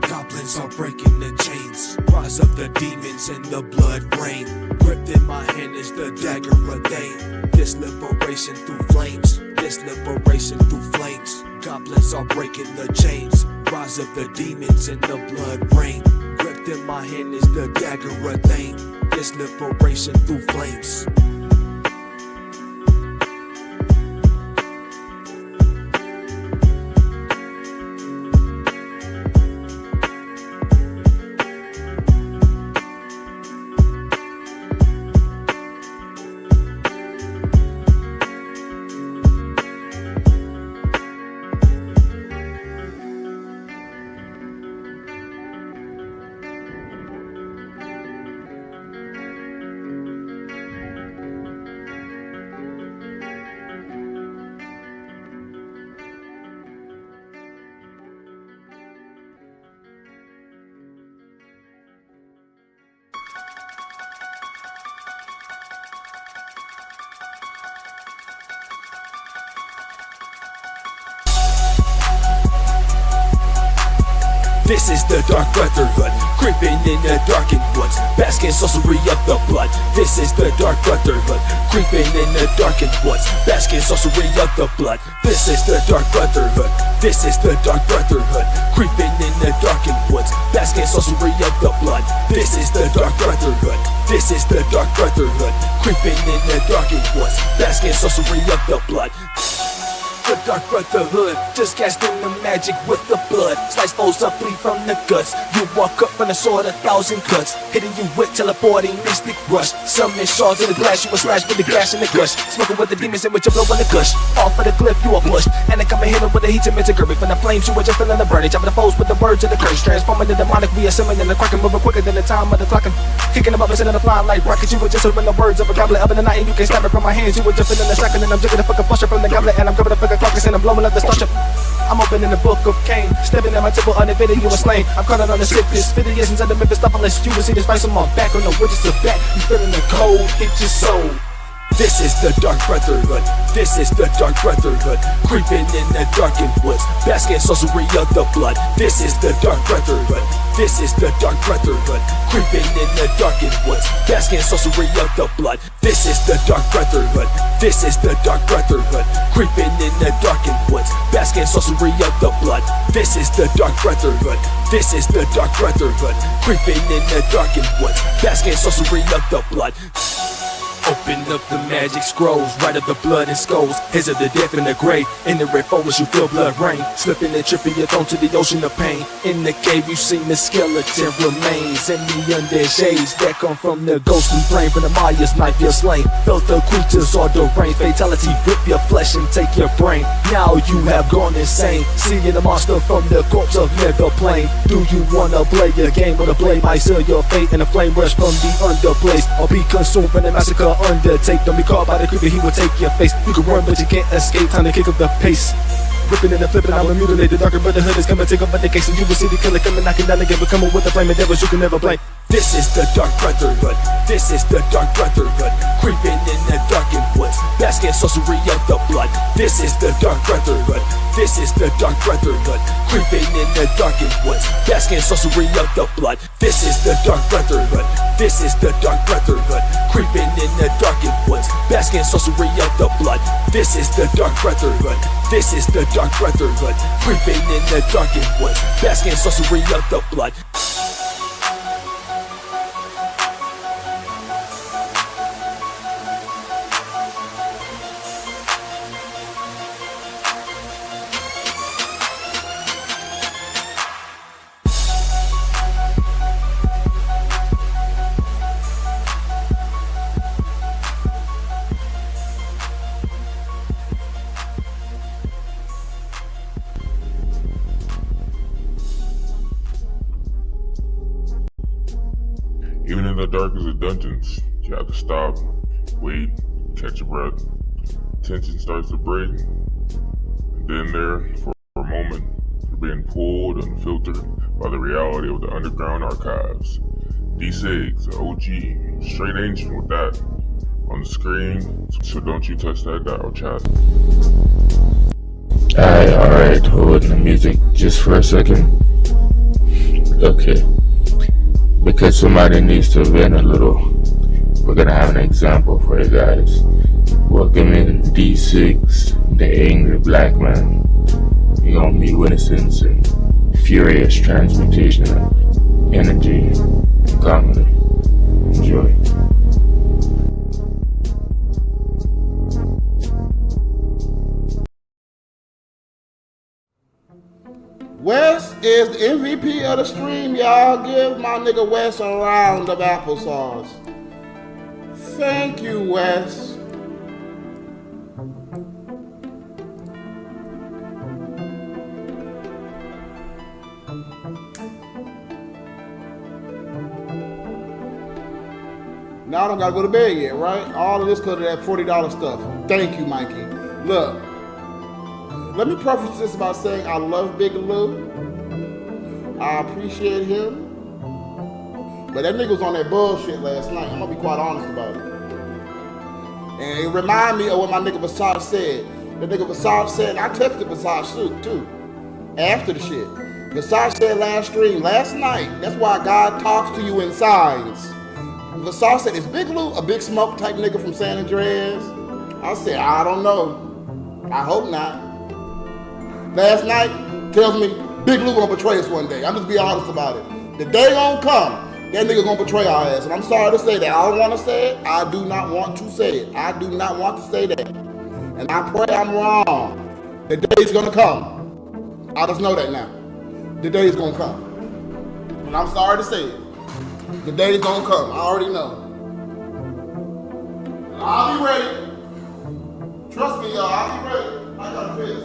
Goblins are breaking the chains. Rise of the demons and the blood rain. Gripped in my hand is the dagger of Dane. This liberation through flames. This liberation through flames. Goblins are breaking the chains. Rise of the demons and the blood rain. Gripped in my hand is the dagger of Dane. This liberation through flames. This is the Dark Brotherhood, creeping in the darkened woods, basking sorcery of the blood. This is the Dark Brotherhood, creeping in the darkened woods, basking sorcery of the blood. This is the Dark Brotherhood. This is the Dark Brotherhood, creeping in the darkened woods, basking sorcery of the blood. This is the Dark Brotherhood. This is the Dark Brotherhood, creeping in the darkened woods, basking sorcery of the blood. The Dark Brotherhood, just casting the magic with the blood. Slice foes up, bleed from the guts. You walk up from the sword, 1,000 cuts. Hitting you with teleporting mystic rush. Summon shards in the glass, you will slash with the gash and the gush. Smoking with the demons and with your blow on the gush. Off of the cliff, you are pushed. And they come and hit him with the heat to mitigate from the flames. You were just feeling the burning. Chopping the foes with the words of the curse. Transforming the demonic, we are summoning the cracking, moving quicker than the time of the clock. Kicking them up and sending the flying like rockets. You were just hearing the words of a goblin up in the night, and you can't stop it from my hands. You were just feeling the shock, and then I'm jigging the fucking posture from the goblin, and I'm grabbing the fucking clock and I'm blowing up the structure. I'm opening the book of Cain, stepping at my temple on the video you were slain. I'm caught on the sickness, spitting the essence of the Memphis stuff unless you will see the spice on my back on the witches of back. You feeling the cold, hit your soul. This is the Dark Brotherhood. This is the Dark Brotherhood, creeping in the darkened woods, basking sorcery of the blood. This is the Dark Brotherhood. This is the Dark Brotherhood, creeping in the darkened woods, basking sorcery of the blood. This is the Dark Brotherhood. This is the Dark Brotherhood, creeping in the darkened woods, basking sorcery of the blood. This is the Dark Brotherhood. This is the Dark Brotherhood, creeping in the darkened woods, basking sorcery of the blood. Open up the magic scrolls, write up the blood and skulls. Heads of the death in the grave. In the red forest you feel blood rain. Slipping and tripping, you're thrown to the ocean of pain. In the cave you seen the skeleton remains, and the undead shades that come from the ghostly brain. From the Maya's knife you're slain. Felt the creatures are deranged. Fatality rip your flesh and take your brain. Now you have gone insane, seeing the monster from the corpse of nether plane. Do you wanna play a game where the blade might seal your fate, and the flame rush from the underblaze, or be consumed from the massacre undertake? Don't be caught by the creeper, he will take your face. You can run but you can't escape, time to kick up the pace. Ripping and flipping, I will mutilate. The Darker Brotherhood is coming, take over the case, and you will see the killer coming, knocking down again, but coming with the flame of devils you can never blame. This is the Dark Brotherhood. This is the Dark Brotherhood, creeping in the darkened woods, basking sorcery of the blood. This is the Dark Brotherhood. This is the Dark Brotherhood, creeping in the darkened woods, basking sorcery of the blood. This is the Dark Brotherhood. This is the Dark Brotherhood, creeping in the darkened woods, basking sorcery of the blood. This is the Dark Brotherhood. This is the Dark Brotherhood, creeping in the darkened woods, basking sorcery of the blood.
the darkest of dungeons, you have to stop, wait, catch your breath. Tension starts to break, and then there, for a moment, you're being pulled unfiltered by the reality of the underground archives. D6, the OG, straight ancient with that on the screen, so don't you touch that dial, chat.
Alright, hold the music just for a second. Okay. Because somebody needs to vent a little, we're gonna have an example for you guys. Welcome in D6, the angry black man. You're gonna be witnessing some furious transmutation of energy and comedy. Enjoy.
Wes is the MVP of the stream, y'all. Give my nigga Wes a round of applesauce. Thank you, Wes. Now I don't gotta go to bed yet, right? All of this because of that $40 stuff. Thank you, Mikey. Look, let me preface this by saying I love Big Lou. I appreciate him. But that nigga was on that bullshit last night. I'm gonna be quite honest about it. And it reminded me of what my nigga Visage said. The nigga Visage said, and I texted Visage too, after the shit. Visage said last night, that's why God talks to you in signs. Visage said, is Big Lou a Big Smoke type nigga from San Andreas? I said, I don't know. I hope not. Last night tells me Big Lou gonna betray us one day. I'm just being honest about it. The day gonna come, that nigga gonna betray our ass. And I'm sorry to say that. I don't want to say it. I do not want to say it. I do not want to say that. And I pray I'm wrong. The day's gonna come. I just know that now. The day's gonna come. And I'm sorry to say it. The day's gonna come. I already know. And I'll be ready. Trust me, y'all. I'll be ready. I got this.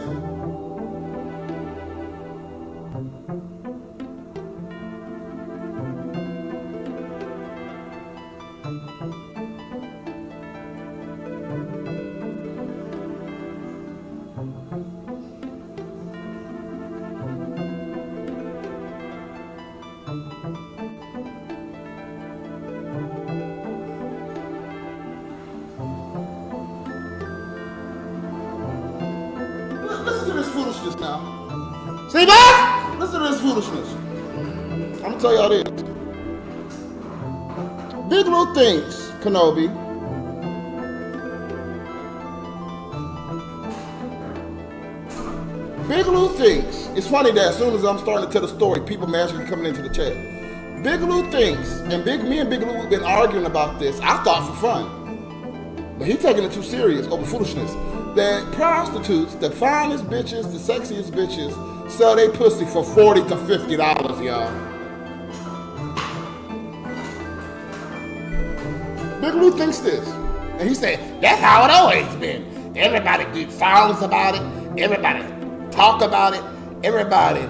Listen to this foolishness now. See, boss? Listen to this foolishness. I'm gonna tell y'all this. Big Lou thinks, Kenobi, Big Lou thinks, it's funny that as soon as I'm starting to tell the story, people magically coming into the chat. Big Lou thinks, and me and Big Lou have been arguing about this, I thought for fun, but he taking it too serious over foolishness, that prostitutes, the finest bitches, the sexiest bitches, sell they pussy for $40 to $50, y'all. Big Lou thinks this, and he said, that's how it always been. Everybody do songs about it, everybody talk about it, everybody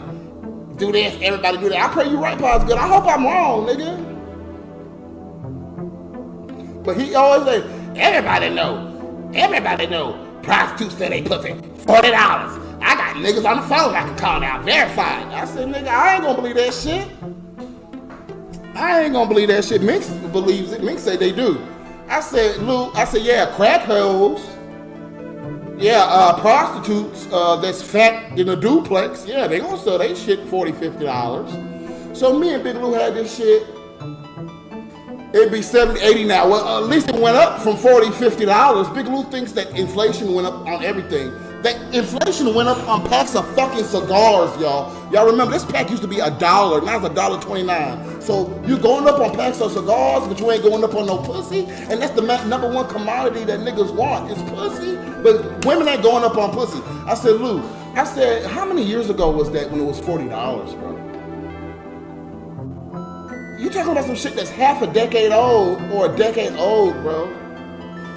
do this, everybody do that. I pray you right, Pa's good. I hope I'm wrong, nigga. But he always say, everybody know, prostitutes say they pussy $40. I got niggas on the phone I can call now, verified. I said, nigga, I ain't gonna believe that shit. Mink believes it. Mink say they do. I said, Lou, yeah, crack hoes. Yeah, prostitutes that's fat in a duplex. Yeah, they gonna sell they shit $40, $50. So me and Big Lou had this shit. It'd be $70, $80 now. Well, at least it went up from $40, $50. Big Lou thinks that inflation went up on everything. That inflation went up on packs of fucking cigars, y'all. Y'all remember this pack used to be $1, now it's $1.29. So you going up on packs of cigars, but you ain't going up on no pussy. And that's the number one commodity that niggas want is pussy. But women ain't going up on pussy. I said, Lou, how many years ago was that when it was $40, bro? You talking about some shit that's half a decade old or a decade old, bro.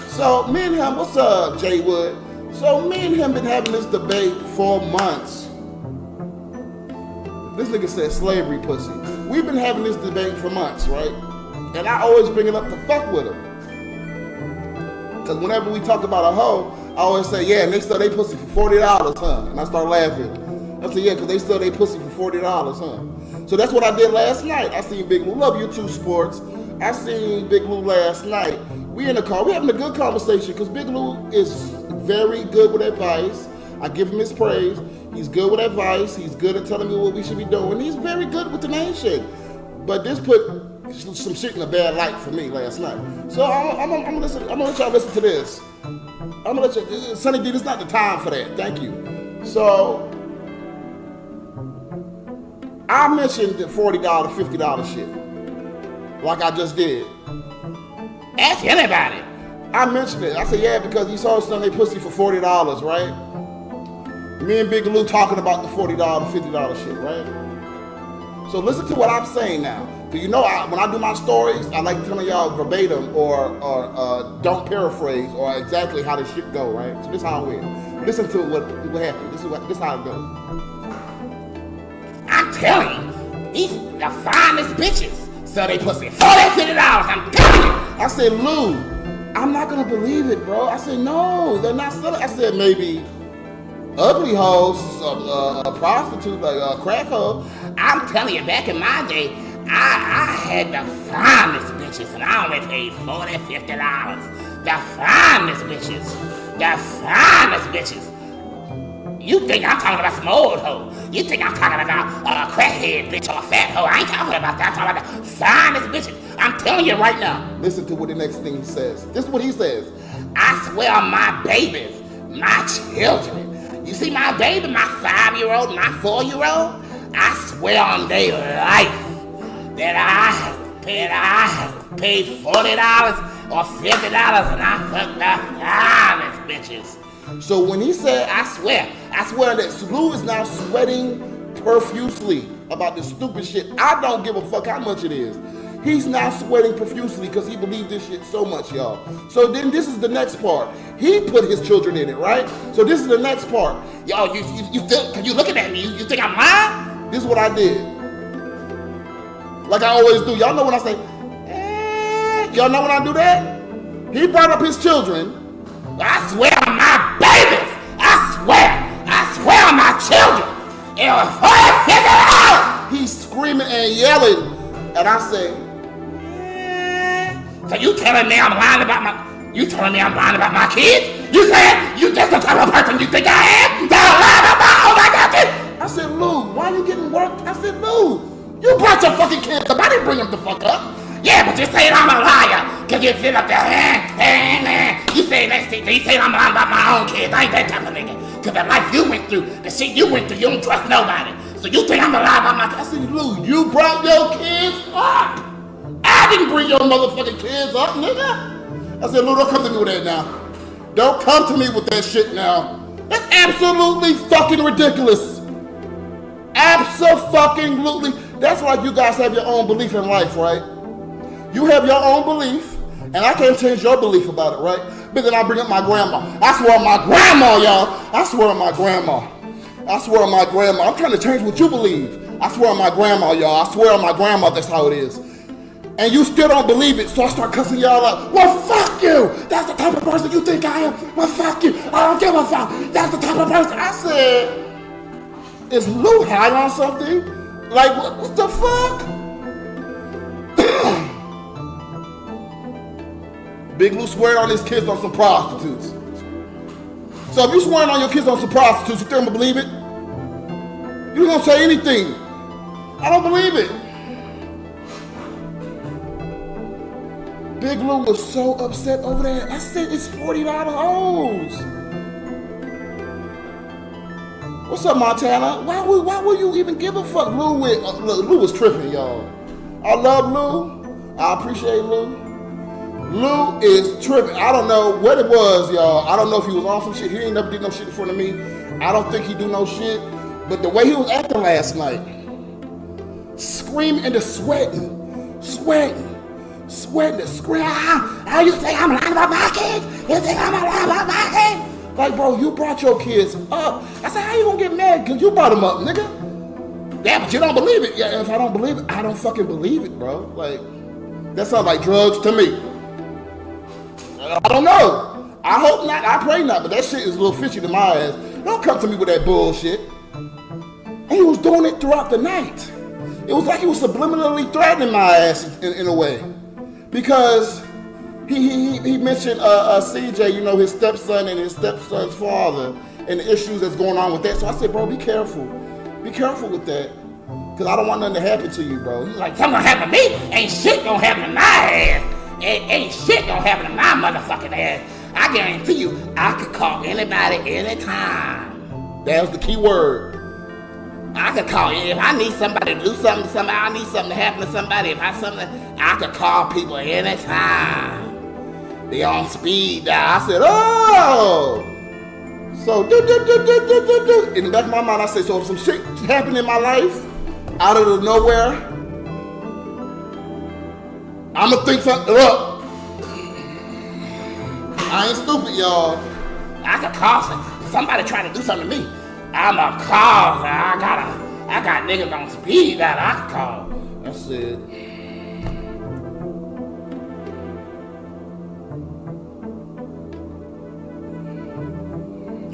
So me and him, what's up, Jay Wood? So me and him been having this debate for months. This nigga said slavery pussy. We've been having this debate for months, right? And I always bring it up to fuck with them. Because whenever we talk about a hoe, I always say, yeah, and they sell they pussy for $40, huh? And I start laughing. I say, yeah, because they sell they pussy for $40, huh? So that's what I did last night. I seen Big Lou. Love you too, sports. I seen Big Lou last night. We in the car. We having a good conversation because Big Lou is very good with advice. I give him his praise. He's good with advice. He's good at telling me what we should be doing. He's very good with the main shit. But this put some shit in a bad light for me last night. So I'm gonna let y'all listen to this. I'm gonna let you, Sonny D, this is not the time for that. Thank you. So I mentioned the $40, $50 shit, like I just did. Ask anybody. I mentioned it. I said, yeah, because you saw Sunday pussy for $40, right? Me and Big Lou talking about the $40, $50 shit, right? So listen to what I'm saying now. Do you know when I do my stories, I like telling y'all verbatim or don't paraphrase or exactly how this shit go, right? So this is how it went. Listen to what happened. This is how it goes. I'm telling you, these the finest bitches sell they pussy $40, $50. I'm telling you. I said, Lou, I'm not gonna believe it, bro. I said, no, they're not selling. I said, maybe ugly hoes, a prostitute, like a crack hoe. I'm telling you, back in my day, I had the finest bitches, and I only paid $40, $50. The finest bitches, the finest bitches. You think I'm talking about some old hoe? You think I'm talking about a crackhead bitch or a fat hoe? I ain't talking about that. I'm talking about the finest bitches. I'm telling you right now. Listen to what the next thing he says. This is what he says. I swear on my babies, my children. You see my baby, my 5-year-old, my 4-year-old? I swear on their life that I have paid $40 or $50 and I fucked the finest bitches. So when he said, I swear that Lou is now sweating profusely about this stupid shit. I don't give a fuck how much it is. He's now sweating profusely because he believed this shit so much, y'all. So then this is the next part. He put his children in it, right? So this is the next part. Y'all, you think, you looking at me, you think I'm lying? This is what I did. Like I always do. Y'all know when I say, y'all know when I do that? He brought up his children. I swear on my babies. I swear on my children. It was $40, $50. He's screaming and yelling. And I say, so you telling me I'm lying about my kids? You saying you just the type of person you think I am? That lie about all my goddamn. I said, Lou, why you getting worked? I said, Lou, you brought your fucking kids up. I didn't bring them the fuck up. Yeah, but you saying I'm a liar. Cause you sit up there, you saying I'm lying about my own kids. I ain't that type of nigga. Cause the life you went through, the shit you went through, you don't trust nobody. So you think I'm a lie about my kids? I said, Lou, you brought your kids up. I didn't bring your motherfucking kids up, nigga. I said, Lou, don't come to me with that now. Don't come to me with that shit now. That's absolutely fucking ridiculous. Absolutely. That's why you guys have your own belief in life, right? You have your own belief, and I can't change your belief about it, right? But then I bring up my grandma. I swear on my grandma, y'all. I swear on my grandma. I swear on my grandma. I'm trying to change what you believe. I swear on my grandma, y'all. I swear on my grandma, that's how it is. And you still don't believe it, so I start cussing y'all out. Well, fuck you. That's the type of person you think I am. Well, fuck you. I don't give a fuck. That's the type of person. I said, is Lou high on something? Like, what the fuck? Big Lou swearing on his kids on some prostitutes. So if you swearing on your kids on some prostitutes, you think I'm gonna believe it? You gonna say anything. I don't believe it. Big Lou was so upset over that. I said it's $40 hoes. What's up, Montana? Why would you even give a fuck? Lou was tripping, y'all. I love Lou. I appreciate Lou. Lou is tripping. I don't know what it was, y'all. I don't know if he was on some shit. He ain't never did no shit in front of me. I don't think he do no shit. But the way he was acting last night, screaming and sweating, the scream. How you think I'm lying about my kids? You think I'm lying about my kids? Like, bro, you brought your kids up. I said, how you gonna get mad? Because you brought them up, nigga. Yeah, but you don't believe it. Yeah, if I don't believe it, I don't fucking believe it, bro. Like, That sounds like drugs to me. I don't know. I hope not. I pray not. But that shit is a little fishy to my ass. Don't come to me with that bullshit. And he was doing it throughout the night. It was like he was subliminally threatening my ass in a way. Because he mentioned CJ, you know, his stepson and his stepson's father and the issues that's going on with that. So I said, bro, be careful. Be careful with that. Because I don't want nothing to happen to you, bro. He's like, something gonna happen to me? Ain't shit gonna happen to my ass. Ain't shit gonna happen to my motherfucking ass. I guarantee you, I could call anybody anytime. That was the key word. I could call you. If I need somebody to do something to somebody, I need something to happen to somebody. If I could call people anytime. They on speed dial. I said, oh! So, do. In the back of my mind, I said, so if some shit happened in my life, out of the nowhere, I'ma think something up. I ain't stupid, y'all. I could call somebody trying to do something to me. I'ma call. I got niggas on speed that I can call. That's it.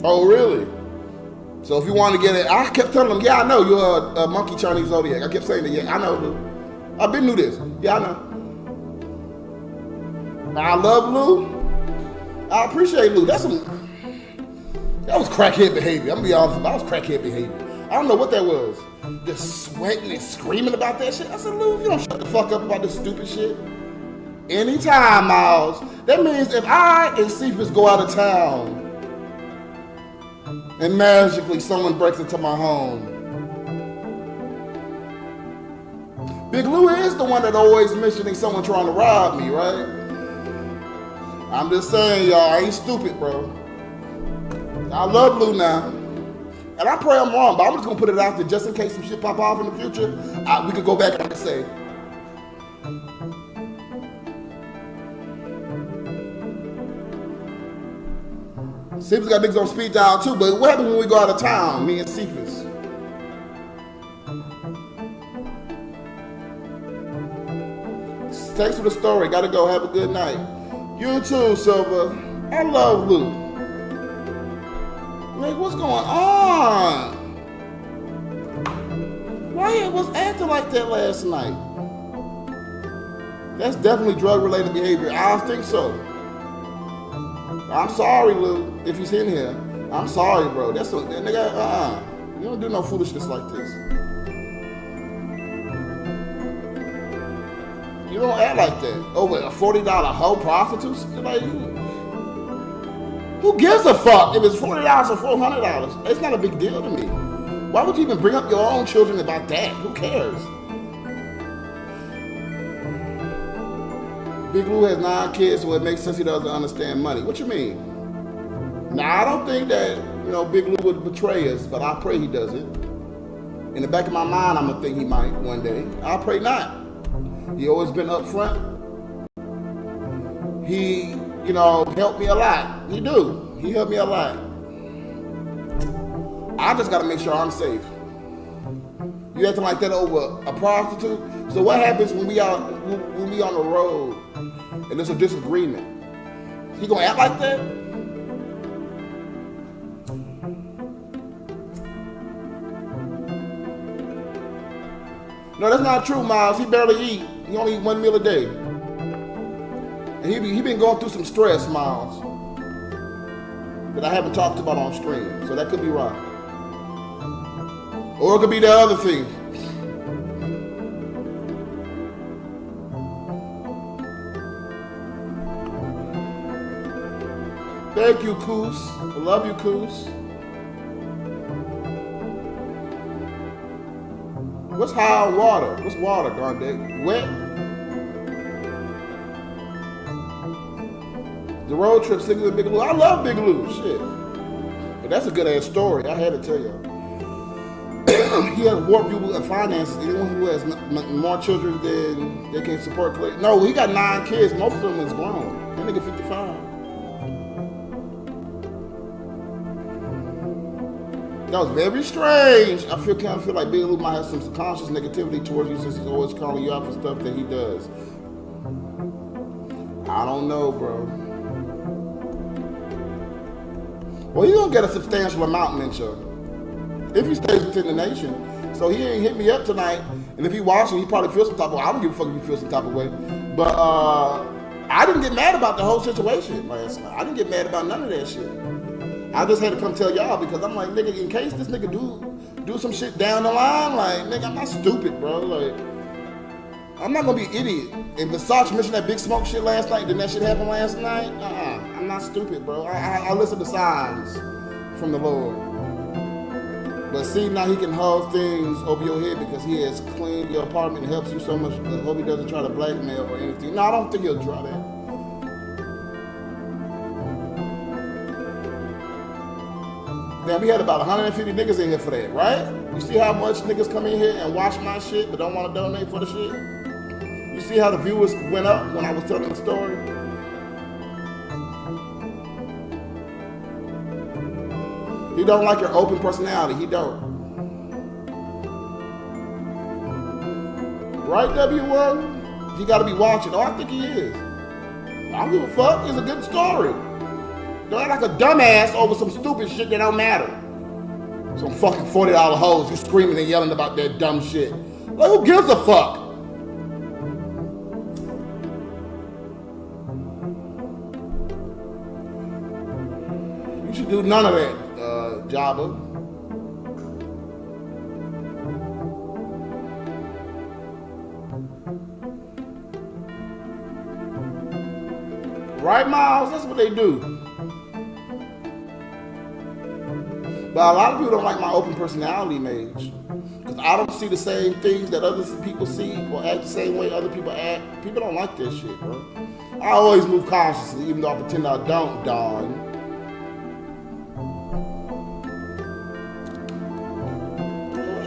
Oh, really? So if you want to get it, I kept telling them, yeah, I know you're a monkey Chinese zodiac. I kept saying that, yeah, I know, Lou. I've been through this. Yeah, I know. I love Lou. I appreciate Lou. That was crackhead behavior. I'm gonna be honest, that was crackhead behavior. I don't know what that was. Just sweating and screaming about that shit. I said, Lou, you don't shut the fuck up about this stupid shit. Anytime, Miles. That means if I and Cephas go out of town, and magically someone breaks into my home. Big Lou is the one that always mentioning someone trying to rob me, right? I'm just saying, y'all, I ain't stupid, bro. I love Lou now. And I pray I'm wrong, but I'm just gonna put it out there just in case some shit pop off in the future. We could go back and say, Cephas got niggas on speed dial too, but what happens when we go out of town, me and Cephas? Thanks for the story. Gotta go. Have a good night. You too, Silva. I love Lou. Like, what's going on? Why he was acting like that last night? That's definitely drug-related behavior. I think so. I'm sorry, Lou, if he's in here. I'm sorry, bro. That's a nigga. You don't do no foolishness like this. You don't act like that. Over a $40 hoe prostitute? Like, who gives a fuck if it's $40 or $400? It's not a big deal to me. Why would you even bring up your own children about that? Who cares? Big Lou has 9 kids, so it makes sense he doesn't understand money. What you mean? Now, I don't think that, Big Lou would betray us, but I pray he doesn't. In the back of my mind, I'm gonna think he might one day. I pray not. He always been upfront. He, helped me a lot. He do. He helped me a lot. I just gotta make sure I'm safe. You acting like that over a prostitute? So what happens when we on the road and there's a disagreement? He gonna act like that? No, that's not true, Miles. He barely eat. He only eat 1 meal a day. And he been going through some stress, Miles, that I haven't talked about on stream. So that could be right. Or it could be the other thing. Thank you, Koos. I love you, Koos. What's high on water? What's water, Garndek? Wet? The road trip singing with Big Lou. I love Big Lou, shit. But that's a good ass story. I had to tell y'all. He has a warped view of finances. Anyone who has more children than they can support. No, he got 9 kids. Most of them is grown. That nigga 55. That was very strange. I kind of feel like Big Lou might have some subconscious negativity towards you since he's always calling you out for stuff that he does. I don't know, bro. Well, he's gonna get a substantial amount, Mincho, if he stays within the nation. So he ain't hit me up tonight, and if he watching, he probably feels some type of way. I don't give a fuck if he feels some type of way. But I didn't get mad about the whole situation last night. I didn't get mad about none of that shit. I just had to come tell y'all because I'm like, nigga, in case this nigga do some shit down the line, like, nigga, I'm not stupid, bro. Like, I'm not gonna be an idiot. If Versace mentioned that Big Smoke shit last night, then that shit happened last night, I'm not stupid, bro. I listen to signs from the Lord. But see, now he can hold things over your head because he has cleaned your apartment and helps you so much. I hope he doesn't try to blackmail or anything. No, I don't think he'll try that. Damn, we had about 150 niggas in here for that, right? You see how much niggas come in here and watch my shit but don't want to donate for the shit? You see how the viewers went up when I was telling the story? He don't like your open personality. He don't. Right, W1? He got to be watching. Oh, I think he is. I don't give a fuck. It's a good story. Don't act like a dumbass over some stupid shit that don't matter. Some fucking $40 hoes who screaming and yelling about that dumb shit. Like, who gives a fuck? You should do none of that. Jabba. Right, Miles? That's what they do. But a lot of people don't like my open personality, Mage. Because I don't see the same things that other people see or act the same way other people act. People don't like that shit, bro. I always move cautiously, even though I pretend I don't, Don.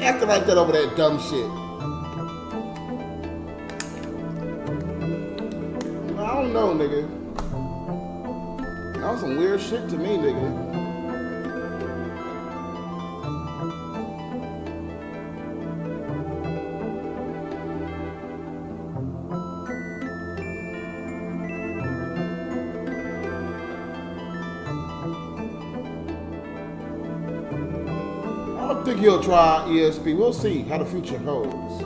Acting like that over that dumb shit. I don't know, nigga. That was some weird shit to me, nigga. I don't think he'll try ESP. We'll see how the future holds.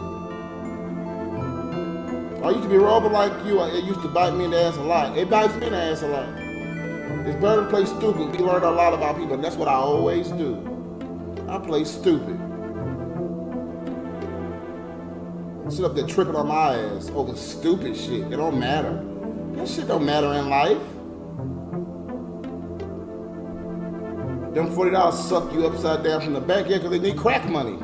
I used to be robot like you. It used to bite me in the ass a lot. It bites me in the ass a lot. It's better to play stupid. We learned a lot about people, and that's what I always do. I play stupid. I sit up there tripping on my ass over stupid shit. It don't matter. That shit don't matter in life. Them $40 suck you upside down from the back, yeah, because they need crack money.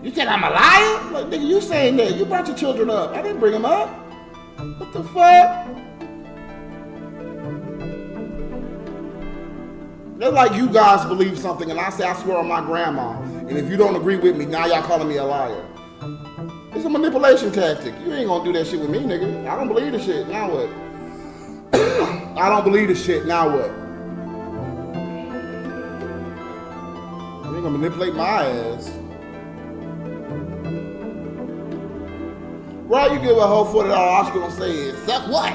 You said I'm a liar? Like, nigga, you saying that. You brought your children up. I didn't bring them up. What the fuck? That's like you guys believe something and I say I swear on my grandma. And if you don't agree with me, now y'all calling me a liar. It's a manipulation tactic. You ain't gonna do that shit with me, nigga. I don't believe the shit. Now what? I don't believe the shit. Now what? You ain't gonna manipulate my ass. Right, you give a whole $40, all you gonna say is, suck what?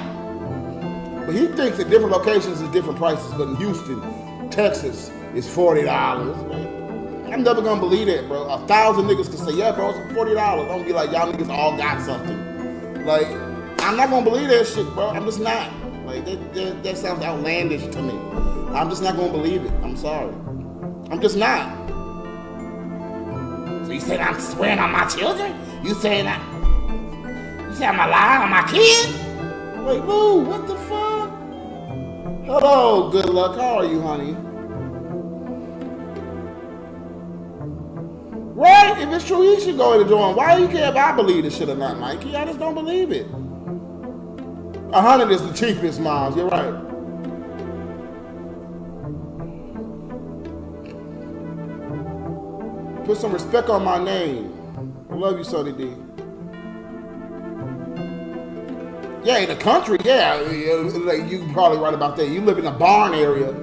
But he thinks at different locations is different prices, but in Houston, Texas, it's $40. I'm never gonna believe that, bro. 1,000 niggas can say, yeah, bro, it's $40. I'm gonna be like, y'all niggas all got something. Like, I'm not gonna believe that shit, bro. I'm just not. Like, that sounds outlandish to me. I'm just not gonna believe it. I'm sorry. I'm just not. So you said I'm swearing on my children? You saying I'm lying on my kids? Wait, Lou, what the fuck? Hello, good luck. How are you, honey? Right? If it's true, he should go in the door. Why do you care if I believe this shit or not, Mikey? I just don't believe it. 100 is the cheapest, Miles. You're right. Put some respect on my name. I love you, Sonny D. Yeah, in the country, yeah, like you probably right about that. You live in a barn area.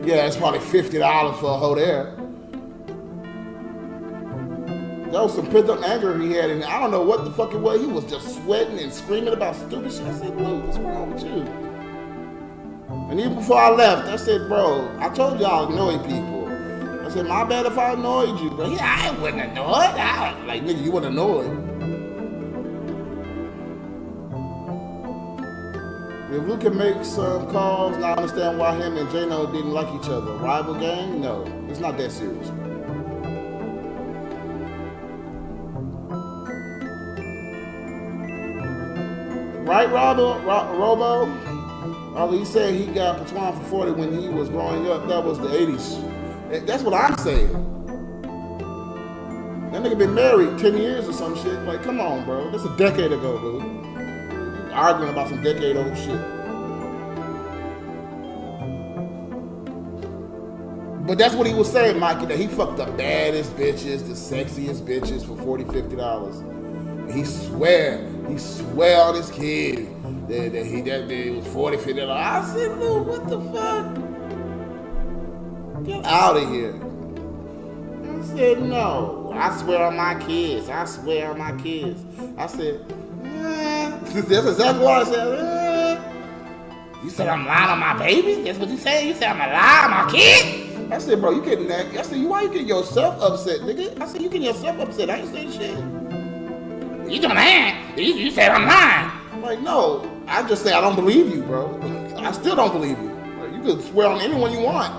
Yeah, it's probably $50 for a hoe there. That was some pent up anger he had, and I don't know what the fuck it was. He was just sweating and screaming about stupid shit. I said, Lou, what's wrong with you? And even before I left, I said, bro, I told y'all I annoy people. I said, my bad if I annoyed you, but I wasn't annoyed. Like, nigga, you wasn't annoyed. If Luke can make some calls, now I understand why him and J-No didn't like each other. Rival gang? No, it's not that serious, bro. Right, Robo? He said he got Patwan for 40 when he was growing up. That was the 80s. That's what I'm saying. That nigga been married 10 years or some shit. Like, come on, bro. That's a decade ago, dude. Arguing about some decade-old shit. But that's what he was saying, Mikey, that he fucked the baddest bitches, the sexiest bitches for $40, $50. And he swear on his kid that it was $40, $50. I said, Lou, what the fuck? Get out of here. I said, no. I swear on my kids. I swear on my kids. I said, that's exactly what I said. You said I'm lying on my baby? That's what you said? You said I'm a lie on my kid? I said, bro, you getting that? I said, why you getting yourself upset, nigga? I said, you getting yourself upset. I ain't saying shit. You doing that? You said I'm lying. I'm like, no. I just say I don't believe you, bro. I still don't believe you. Like, you can swear on anyone you want.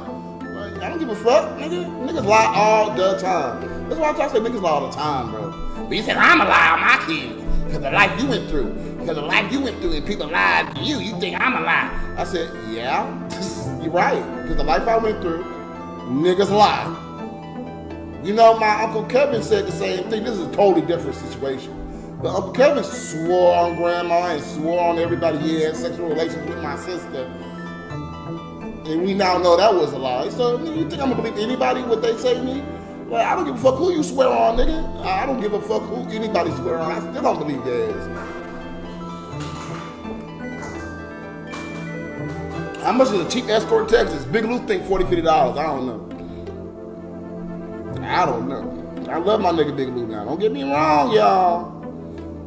Like, I don't give a fuck, nigga. Niggas lie all the time. That's why I say niggas lie all the time, bro. But you said I'm a lie on my kids. Because the life you went through. Because the life you went through and people lied to you. You think I'm a lie. I said, yeah, you're right. Because the life I went through, niggas lie. You know, my Uncle Kevin said the same thing. This is a totally different situation. But Uncle Kevin swore on Grandma and swore on everybody he had sexual relations with my sister. And we now know that was a lie. So, you think I'm going to believe anybody what they say to me? Like, I don't give a fuck who you swear on, nigga. I don't give a fuck who anybody swear on. I still don't believe their ass. How much is a cheap escort in Texas? Big Lou think $40, $50. I don't know. I love my nigga Big Lou now. Don't get me wrong, y'all.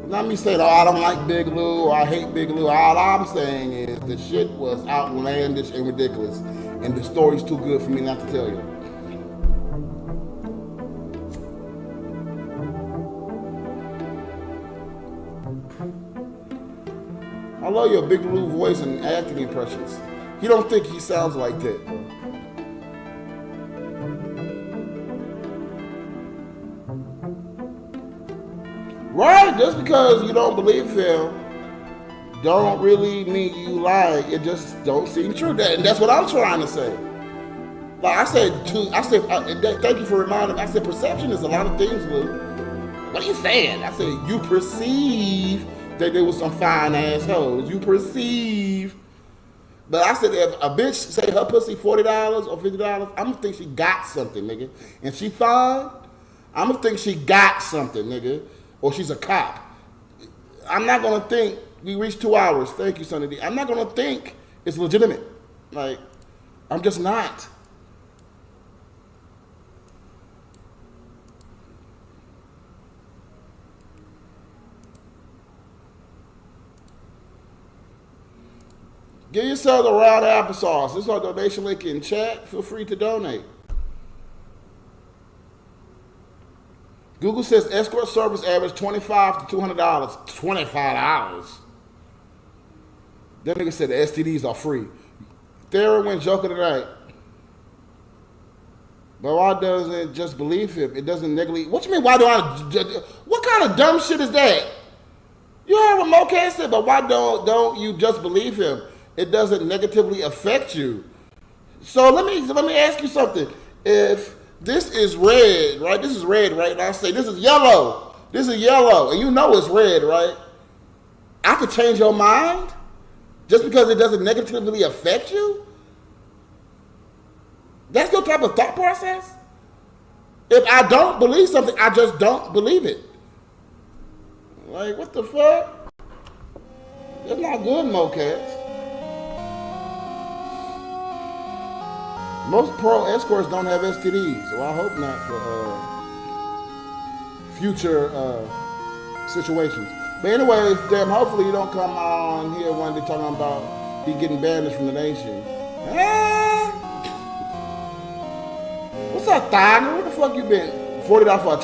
Not me saying, oh, I don't like Big Lou or I hate Big Lou. All I'm saying is the shit was outlandish and ridiculous. And the story's too good for me not to tell you. I love your Big Lou voice and acting impressions. He don't think he sounds like that. Right, just because you don't believe him, don't really mean you lying. It just don't seem true. And that's what I'm trying to say. Like I said, thank you for reminding me. I said, perception is a lot of things, Lou. What are you saying? I said, you perceive that there was some fine assholes. You perceive. But I said, if a bitch say her pussy $40 or $50, I'm gonna think she got something, nigga. And she fine, I'm gonna think she got something, nigga. Or she's a cop. I'm not gonna think, we reached 2 hours. Thank you, Sonny D. I'm not gonna think it's legitimate. Like, I'm just not. Give yourself a round of applesauce. This is our donation link in chat. Feel free to donate. Google says escort service average $25 to $200. $25. That nigga said the STDs are free. Thera went joker tonight. But why doesn't it just believe him? It doesn't negatively. What you mean? Why do I? What kind of dumb shit is that? You heard what Moke said, but why don't you just believe him? It doesn't negatively affect you. So let me ask you something. If this is red, right? This is red, right? And I say this is yellow. This is yellow, and you know it's red, right? I could change your mind just because it doesn't negatively affect you. That's your type of thought process. If I don't believe something, I just don't believe it. Like, what the fuck? That's not good, Mocats. Most pro escorts don't have STDs, so I hope not future situations. But anyways, damn, hopefully you don't come on here one day talking about he getting banished from the nation. What's up, Tiger? Where the fuck you been? $40 for a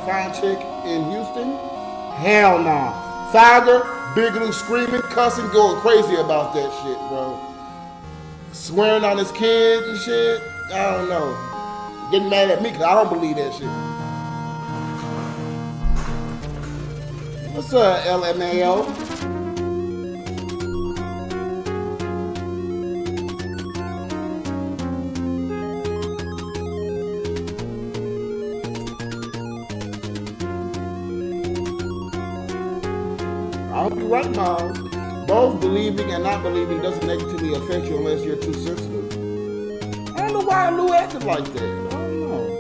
fine chick in Houston? Hell nah. Tiger, Bigelow screaming, cussing, going crazy about that shit, bro. Swearing on his kids and shit. I don't know. Getting mad at me because I don't believe that shit. What's up, LMAO? I'll be right, Miles. Both believing and not believing doesn't negatively affect you unless you're too sensitive. I don't know why Lou acted like that. I don't know.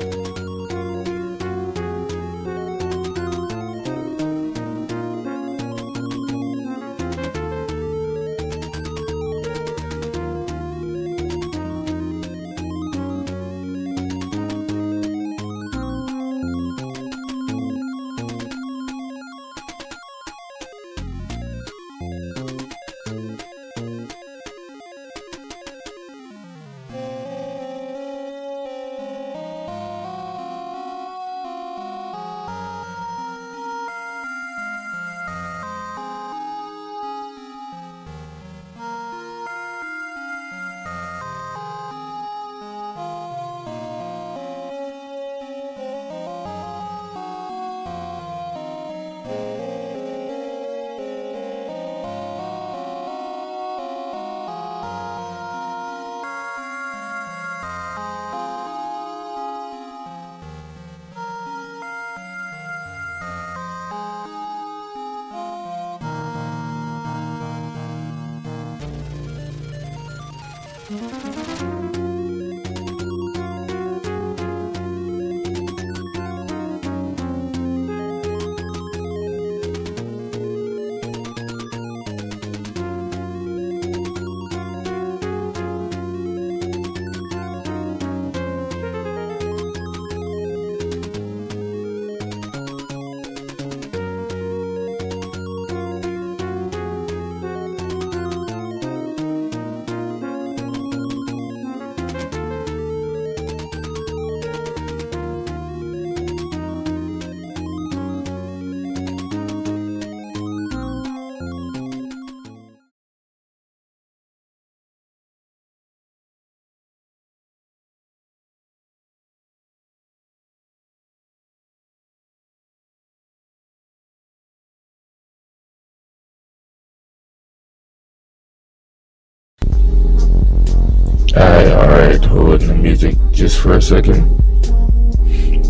Alright, hold the music just for a second.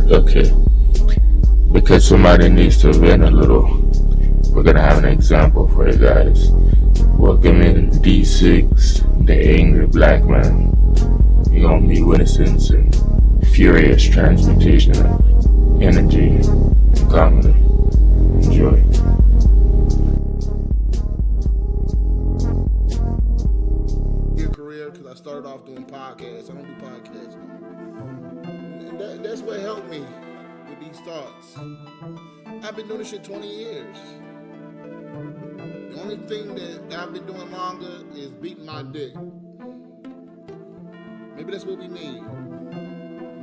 Okay. Because somebody needs to vent a little, we're gonna have an example for you guys. Welcome in D6, the angry black man. You're gonna be witnessing some furious transmutation of energy and comedy. Enjoy.
Career because I started off doing podcasts. I don't do podcasts no more. That's what helped me with these thoughts. I've been doing this shit 20 years. The only thing that I've been doing longer is beating my dick. Maybe that's what we need.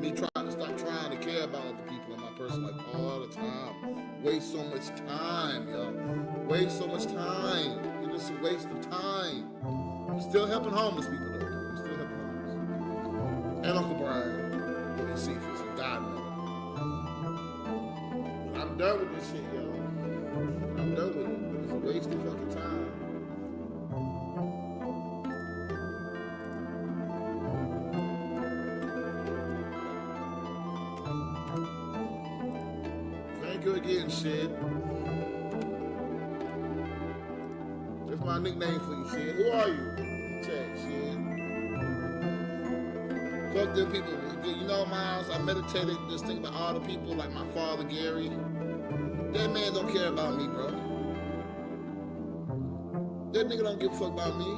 Me trying to stop trying to care about other people in my personal life all the time. Waste so much time, yo. Waste so much time. It's just a waste of time. I'm still helping homeless people though. I'm still helping homeless. And Uncle Brian, when he sees this, and godmother. But I'm done with this shit, yo. I'm done with it. It's a waste of fucking time. Thank you again, shit. That's my nickname for you, shit. Who are you? Chat, shit. Fuck them people. You know, Miles, I meditated, just think about all the people, like my father, Gary. That man don't care about me, bro. That nigga don't give a fuck about me.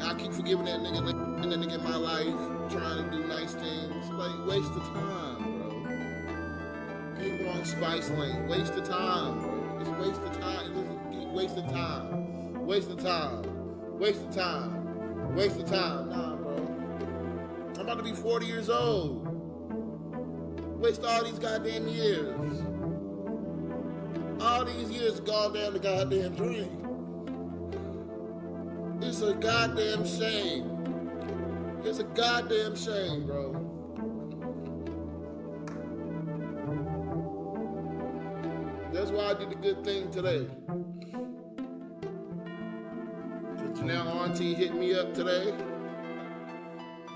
I keep forgiving that nigga, and that nigga in my life, trying to do nice things. Like, waste of time, bro. Keep on on Spice Lane. Waste of time, bro. It's waste of time. It's waste of time. Waste of time. Waste of time. Waste of time. Nah, bro. I'm about to be 40 years old. Waste all these goddamn years. All these years gone down the goddamn drain. It's a goddamn shame. It's a goddamn shame, bro. That's why I did the good thing today. Janelle Auntie hit me up today.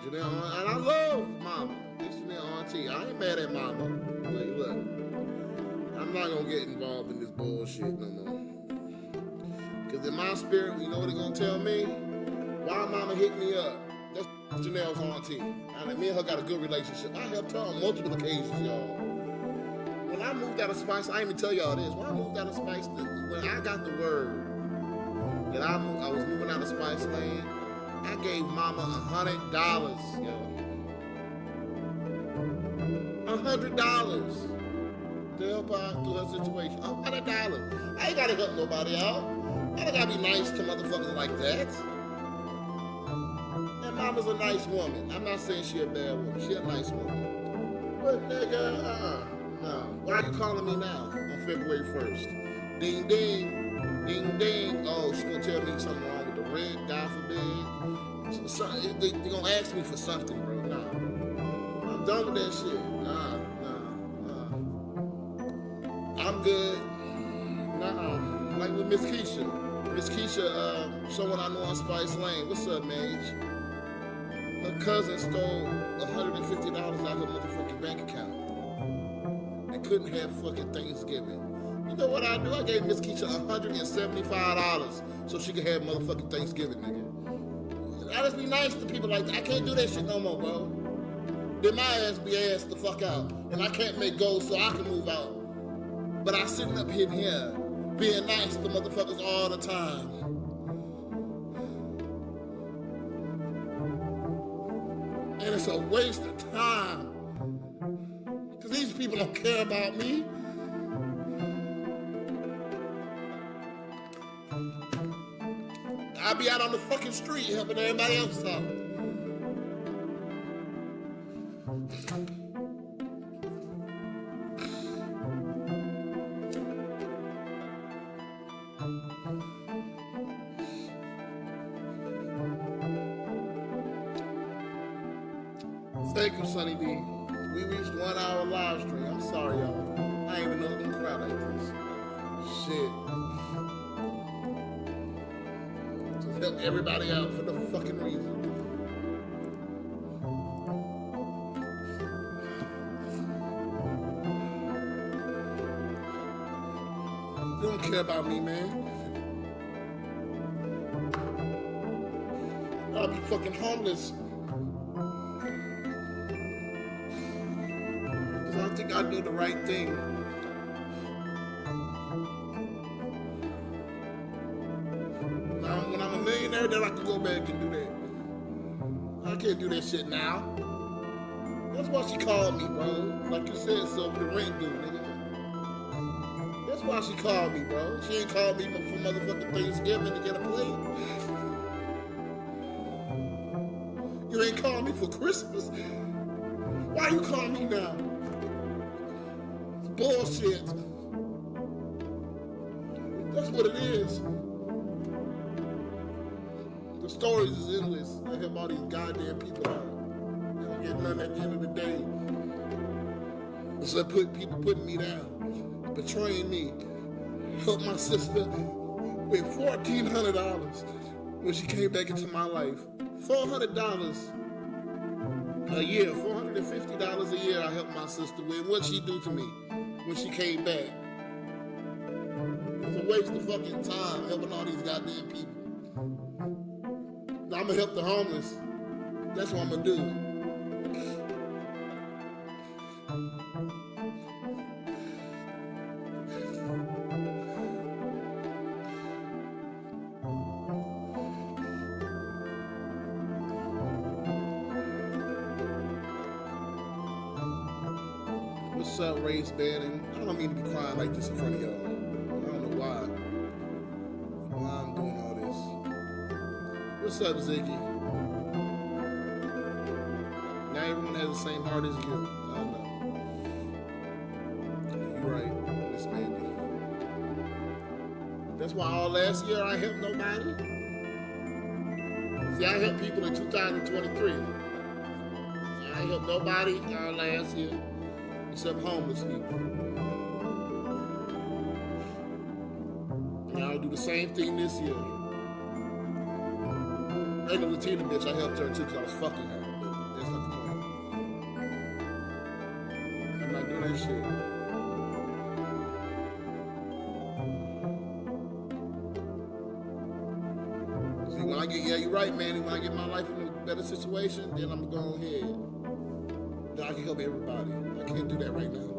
Janelle, and I love Mama. This Janelle Auntie. I ain't mad at Mama. Look, I'm not gonna get involved in this bullshit no more. Cause in my spirit, you know what they're gonna tell me? Why Mama hit me up? That's Janelle's auntie. And me and her got a good relationship. I helped her on multiple occasions, y'all. When I moved out of Spice, I didn't even tell y'all this. When I moved out of Spice, when I got the word that I was moving out of Spice Lane, I gave Mama $100, yo. $100 to help her out through her situation. $100. I ain't gotta help nobody out. I don't gotta be nice to motherfuckers like that. And Mama's a nice woman. I'm not saying she a bad woman. She a nice woman. But nigga, no. Why are you calling me now on February 1st? Ding, ding, ding, ding. Oh, she gonna tell me something wrong with the rent, God forbid. They gonna ask me for something, bro. Nah. I'm done with that shit. Nah. I'm good. Nah. Like with Miss Keisha. Miss Keisha, someone I know on Spice Lane. What's up, Mage? Her cousin stole $150 out of her motherfucking bank account. And couldn't have fucking Thanksgiving. You know what I do? I gave Miss Keisha $175 so she could have motherfucking Thanksgiving, nigga. I just be nice to people like that. I can't do that shit no more, bro. Then my ass be asked the fuck out. And I can't make goals so I can move out. But I sitting up here being nice to motherfuckers all the time. And it's a waste of time. Because these people don't care about me. I be out on the fucking street helping everybody else out. Thank you, Sonny D. We reached 1 hour live stream. I'm sorry, y'all. I ain't even know it was gonna cry like this. Shit. Just help everybody out for no fucking reason. You don't care about me, man. I'll be fucking homeless. I think I do the right thing. Now, when I'm a millionaire, then I can go back and do that. I can't do that shit now. That's why she called me, bro. Like you said, so the rent due, nigga. That's why she called me, bro. She ain't called me for motherfucking Thanksgiving to get a plate. You ain't called me for Christmas. Why you calling me now? Bullshit. That's what it is. The stories is endless. I help all these goddamn people out. They don't get none at the end of the day. It's like people putting me down, betraying me. Help my sister with $1,400 when she came back into my life. $400 a year, $450 a year I helped my sister with. What'd she do to me when she came back? It's a waste of fucking time helping all these goddamn people. Now I'm gonna help the homeless. That's what I'm gonna do. What's What's up, race banning? I don't mean to be crying like this in front of y'all. I don't know why. Why I'm doing all this. What's up, Ziggy? Not everyone has the same heart as you. I know. You're right, Miss Mandy. That's why all last year I helped nobody. See, I helped people in 2023. I ain't helped nobody all last year except homeless people. And I'll do the same thing this year. Ain't no Latina bitch, I helped her too because I was fucking her. But that's not the point. I'm not doing that shit. See, when I get, yeah, you're right, man. When I get my life in a better situation, then I'm gonna go ahead. Then I can help everybody. I can't do that right now.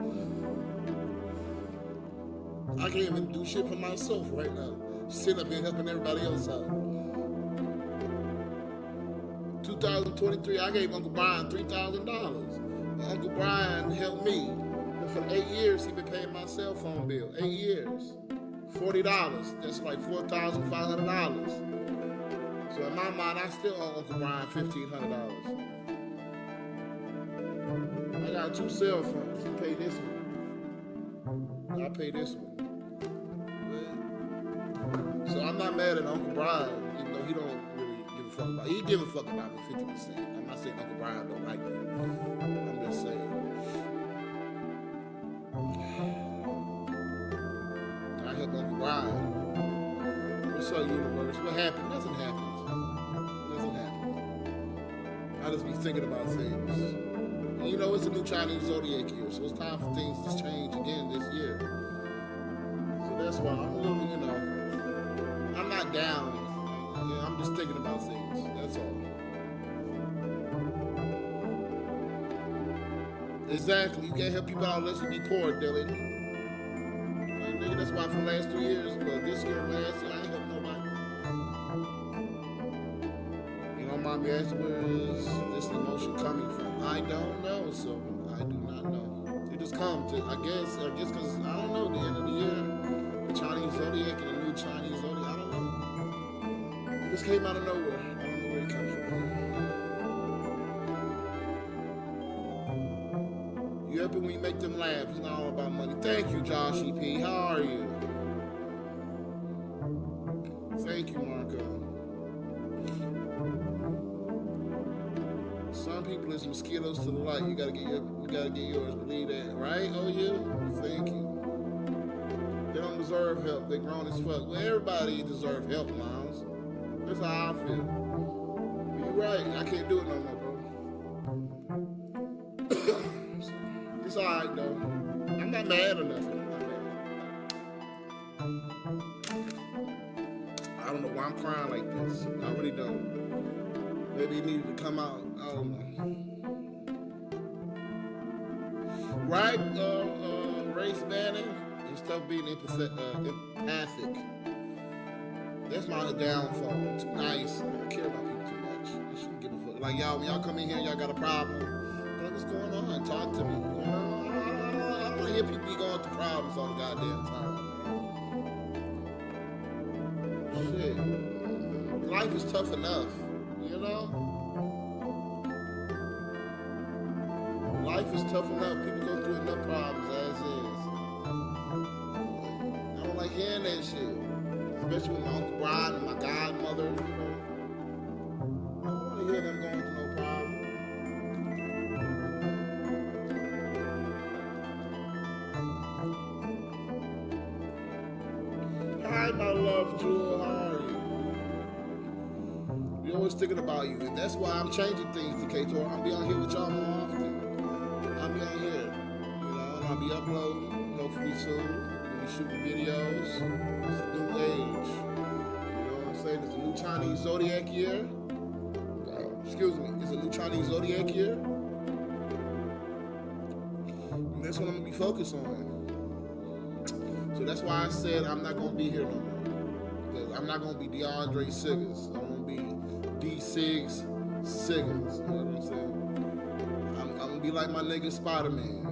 I can't even do shit for myself right now. Sitting up here helping everybody else out. 2023, I gave Uncle Brian $3,000. Uncle Brian helped me. And for 8 years, he been paying my cell phone bill. 8 years. $40. That's like $4,500. So in my mind, I still owe Uncle Brian $1,500. I got 2 cell phones. He paid this one. I pay this one. So I'm not mad at Uncle Brian, even though he don't really give a fuck about it. He give a fuck about me 50%. I'm not saying Uncle Brian don't like me. I'm just saying. I help Uncle Brian. What's up, universe? What happened? Nothing happens. Nothing happens. I just be thinking about things. And you know, it's a new Chinese zodiac year, so it's time for things to change again this year. So that's why I'm a little, you know, I'm not down. I'm just thinking about things. That's all. Exactly. You can't help people out unless you be poor, Dylan. Like, nigga, that's why for the last 3 years, but this year and last year, I ain't helped nobody. You know, mommy asked, where is this emotion coming from? I don't know, so I do not know. It just comes to, I guess because, I don't know, the end of the year, the Chinese zodiac and the new Chinese zodiac, I don't know. It just came out of nowhere. I don't know where it comes from. You happy when you make them laugh. It's not all about money. Thank you, Joshy P. How are you? Thank you, Marco. Some people is mosquitoes to the light. You gotta get yours. Believe that, right? Oh, you? Thank you. They don't deserve help. They grown as fuck. Well, everybody deserves help, Miles. That's how I feel. But you're right. I can't do it no more, bro. It's alright, though. I'm not mad or nothing. I'm not mad. I don't know why I'm crying like this. I really don't. Maybe it needed to come out. I don't know. Right? Race banning and stuff being empathic. That's my downfall. Too nice. I don't care about people too much. I shouldn't give a fuck. Like y'all, when y'all come in here, y'all got a problem. Like, what's going on? Talk to me. I don't want to hear people be going through problems all the goddamn time. Shit. Life is tough enough, you know? Life is tough enough. People go through enough problems as is. I don't like hearing that shit. Especially with my Uncle Brian and my godmother, you know. I don't want to hear them going through no problem. Hi, my love, Jewel. How are you? We're always thinking about you, and that's why I'm changing things to K-Tor. I'll be on here with y'all more often. I'll be on here, you know, and I'll be uploading, hopefully soon. We'll be shooting videos. It's a new age. You know what I'm saying? It's a new Chinese zodiac year. Excuse me, it's a new Chinese zodiac year. And that's what I'm gonna be focused on. So that's why I said I'm not gonna be here no more. Because I'm not gonna be DeAndre Siggers. I'm gonna be D6 Siggers. You know what I'm saying? I'm gonna be like my nigga Spider-Man.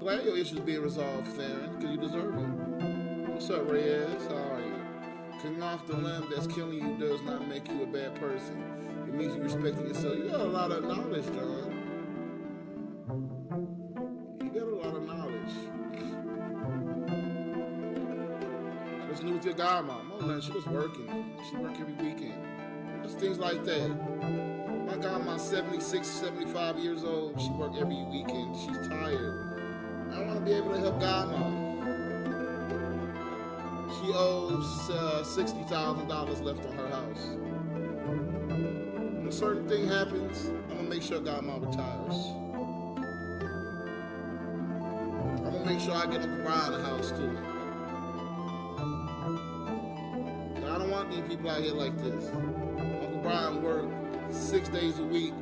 glad your issues being resolved, Theron, because you deserve it. What's up, Reyes? How are you? Cutting off the limb that's killing you does not make you a bad person. It means you respecting yourself. You got a lot of knowledge, John. You got a lot of knowledge. What's new with your godmom? Oh, man, she was working. She worked every weekend. Just things like that. My godmom's 76, 75 years old. She worked every weekend. She's tired. I want to be able to help godmom. She owes $60,000 left on her house. When a certain thing happens, I'm going to make sure godmom retires. I'm going to make sure I get Uncle Brian a house, too. I don't want these people out here like this. Uncle Brian worked 6 days a week,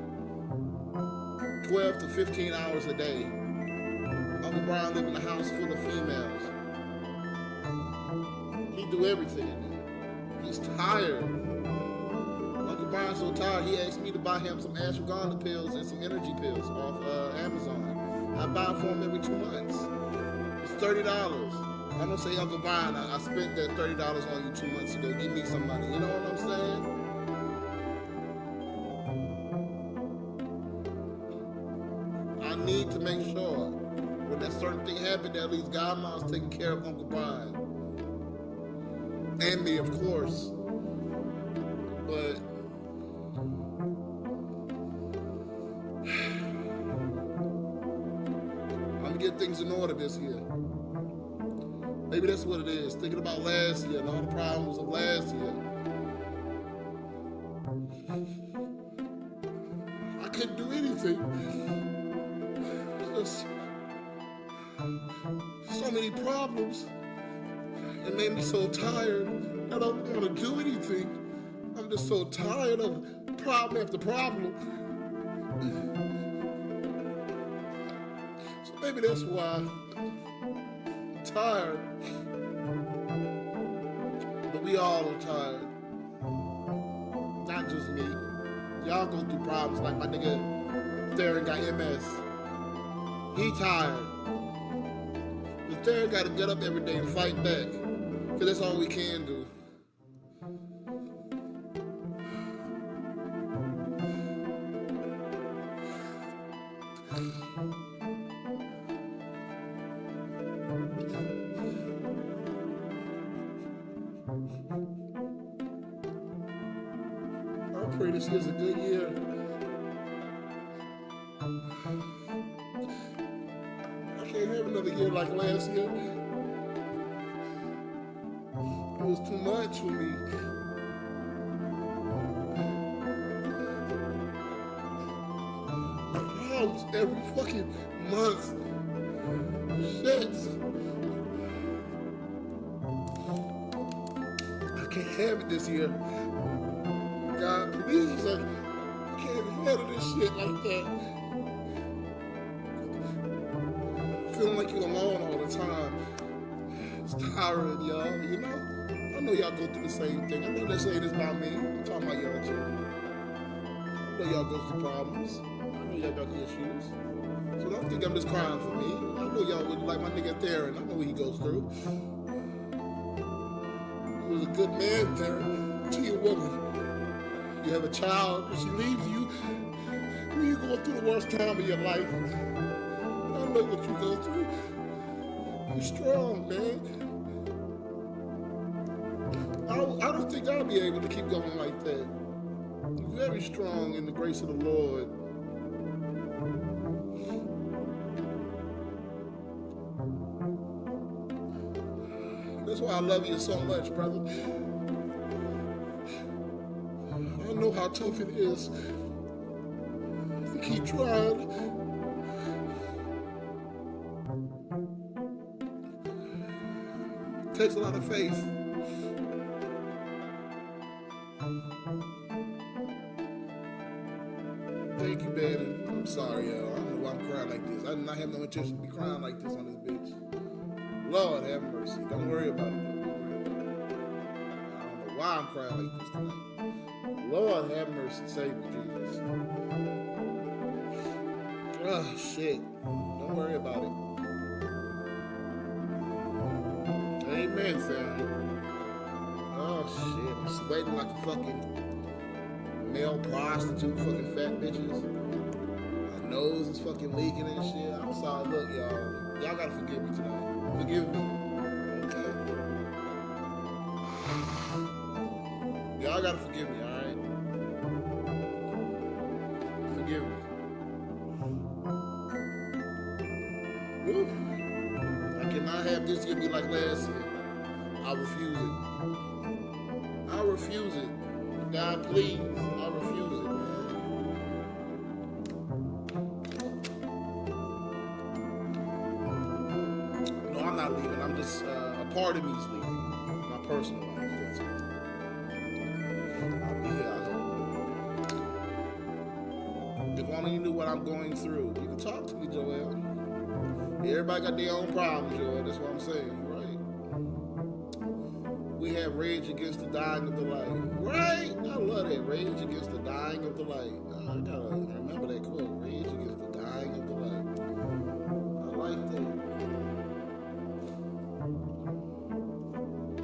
12 to 15 hours a day. Uncle Brian lived in a house full of females. He do everything in there. He's tired. Uncle Brian's so tired, he asked me to buy him some ashwagandha pills and some energy pills off Amazon. I buy it for him every 2 months. It's $30. I'm gonna say, Uncle Brian, I spent that $30 on you 2 months ago. Give me some money. You know what I'm saying? I need to make sure when that certain thing happened, that at least godmom's taking care of Uncle Brian. And me, of course. But I'm gonna get things in order this year. Maybe that's what it is. Thinking about last year and all the problems of last year. I couldn't do anything. Just so many problems. It made me so tired. I don't want to do anything. I'm just so tired of problem after problem. So maybe that's why I'm tired. But we all are tired. Not just me. Y'all go through problems like my nigga Theron got MS. He tired. But Theron gotta get up every day and fight back. Cause that's all we can do. I pray this year's a good year. I can't have another year like last year. It was too much for me. House every fucking month. Shit. I can't have it this year. God, please, I can't handle this shit like that. Feeling like you're alone all the time. It's tiring, y'all, you know? I know y'all go through the same thing. I know they say this about me. I'm talking about y'all too. I know y'all go through problems. I know y'all got issues. So don't think I'm just crying for me. I know y'all would like my nigga Theron. I know what he goes through. He was a good man, Theron, to your woman. You have a child, when she leaves you, when you go through the worst time of your life. I know what you go through. You're strong, man. I don't think I'll be able to keep going like that. You're very strong in the grace of the Lord. That's why I love you so much, brother. I know how tough it is to keep trying. It takes a lot of faith. Thank you, baby. I'm sorry, y'all. I don't know why I'm crying like this. I did not have no intention to be crying like this on this bitch. Lord have mercy. Don't worry about it. Don't worry about it. I don't know why I'm crying like this tonight. Lord have mercy. Save me, Jesus. Oh, shit. Don't worry about it. in, fam. Oh shit, I'm sweating like a fucking male prostitute, fucking fat bitches. My nose is fucking leaking and shit. I'm sorry, look, y'all. Y'all gotta forgive me tonight. Forgive me. Okay? Y'all gotta forgive me, alright? Forgive me. Woo. I cannot have this year be like last year. I refuse it. I refuse it. God, please. I refuse it, man. No, I'm not leaving. I'm just, a part of me is leaving. My personal life, that's it. I'll be here, I hope. If only you knew what I'm going through. You can talk to me, Joel. Everybody got their own problems, Joel. That's what I'm saying, right? We have rage against the dying of the light. Right? I love that. Rage against the dying of the light. I gotta remember that quote. Rage against the dying of the light. I like that.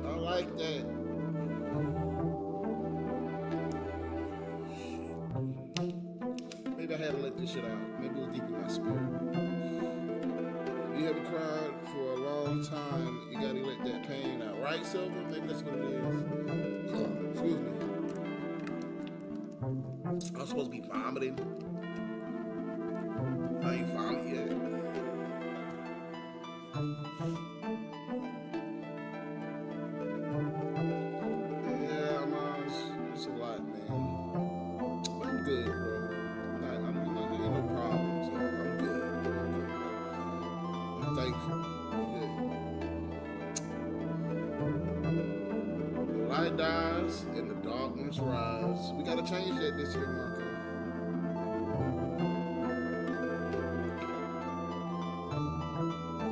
I like that. Maybe I had to let this shit out. Maybe it was deep in my spirit. You haven't cried for a long time, you gotta let that pain out. Right, Silver? Maybe that's what it is. Excuse me. I'm supposed to be vomiting. I ain't vomited yet. Yeah, man, it's a lot, man. I'm good, bro. I'm good. Ain't no problems, yo. I'm good. Thankful. Yeah. The light dies and the darkness rise. We gotta change that this year, Marco.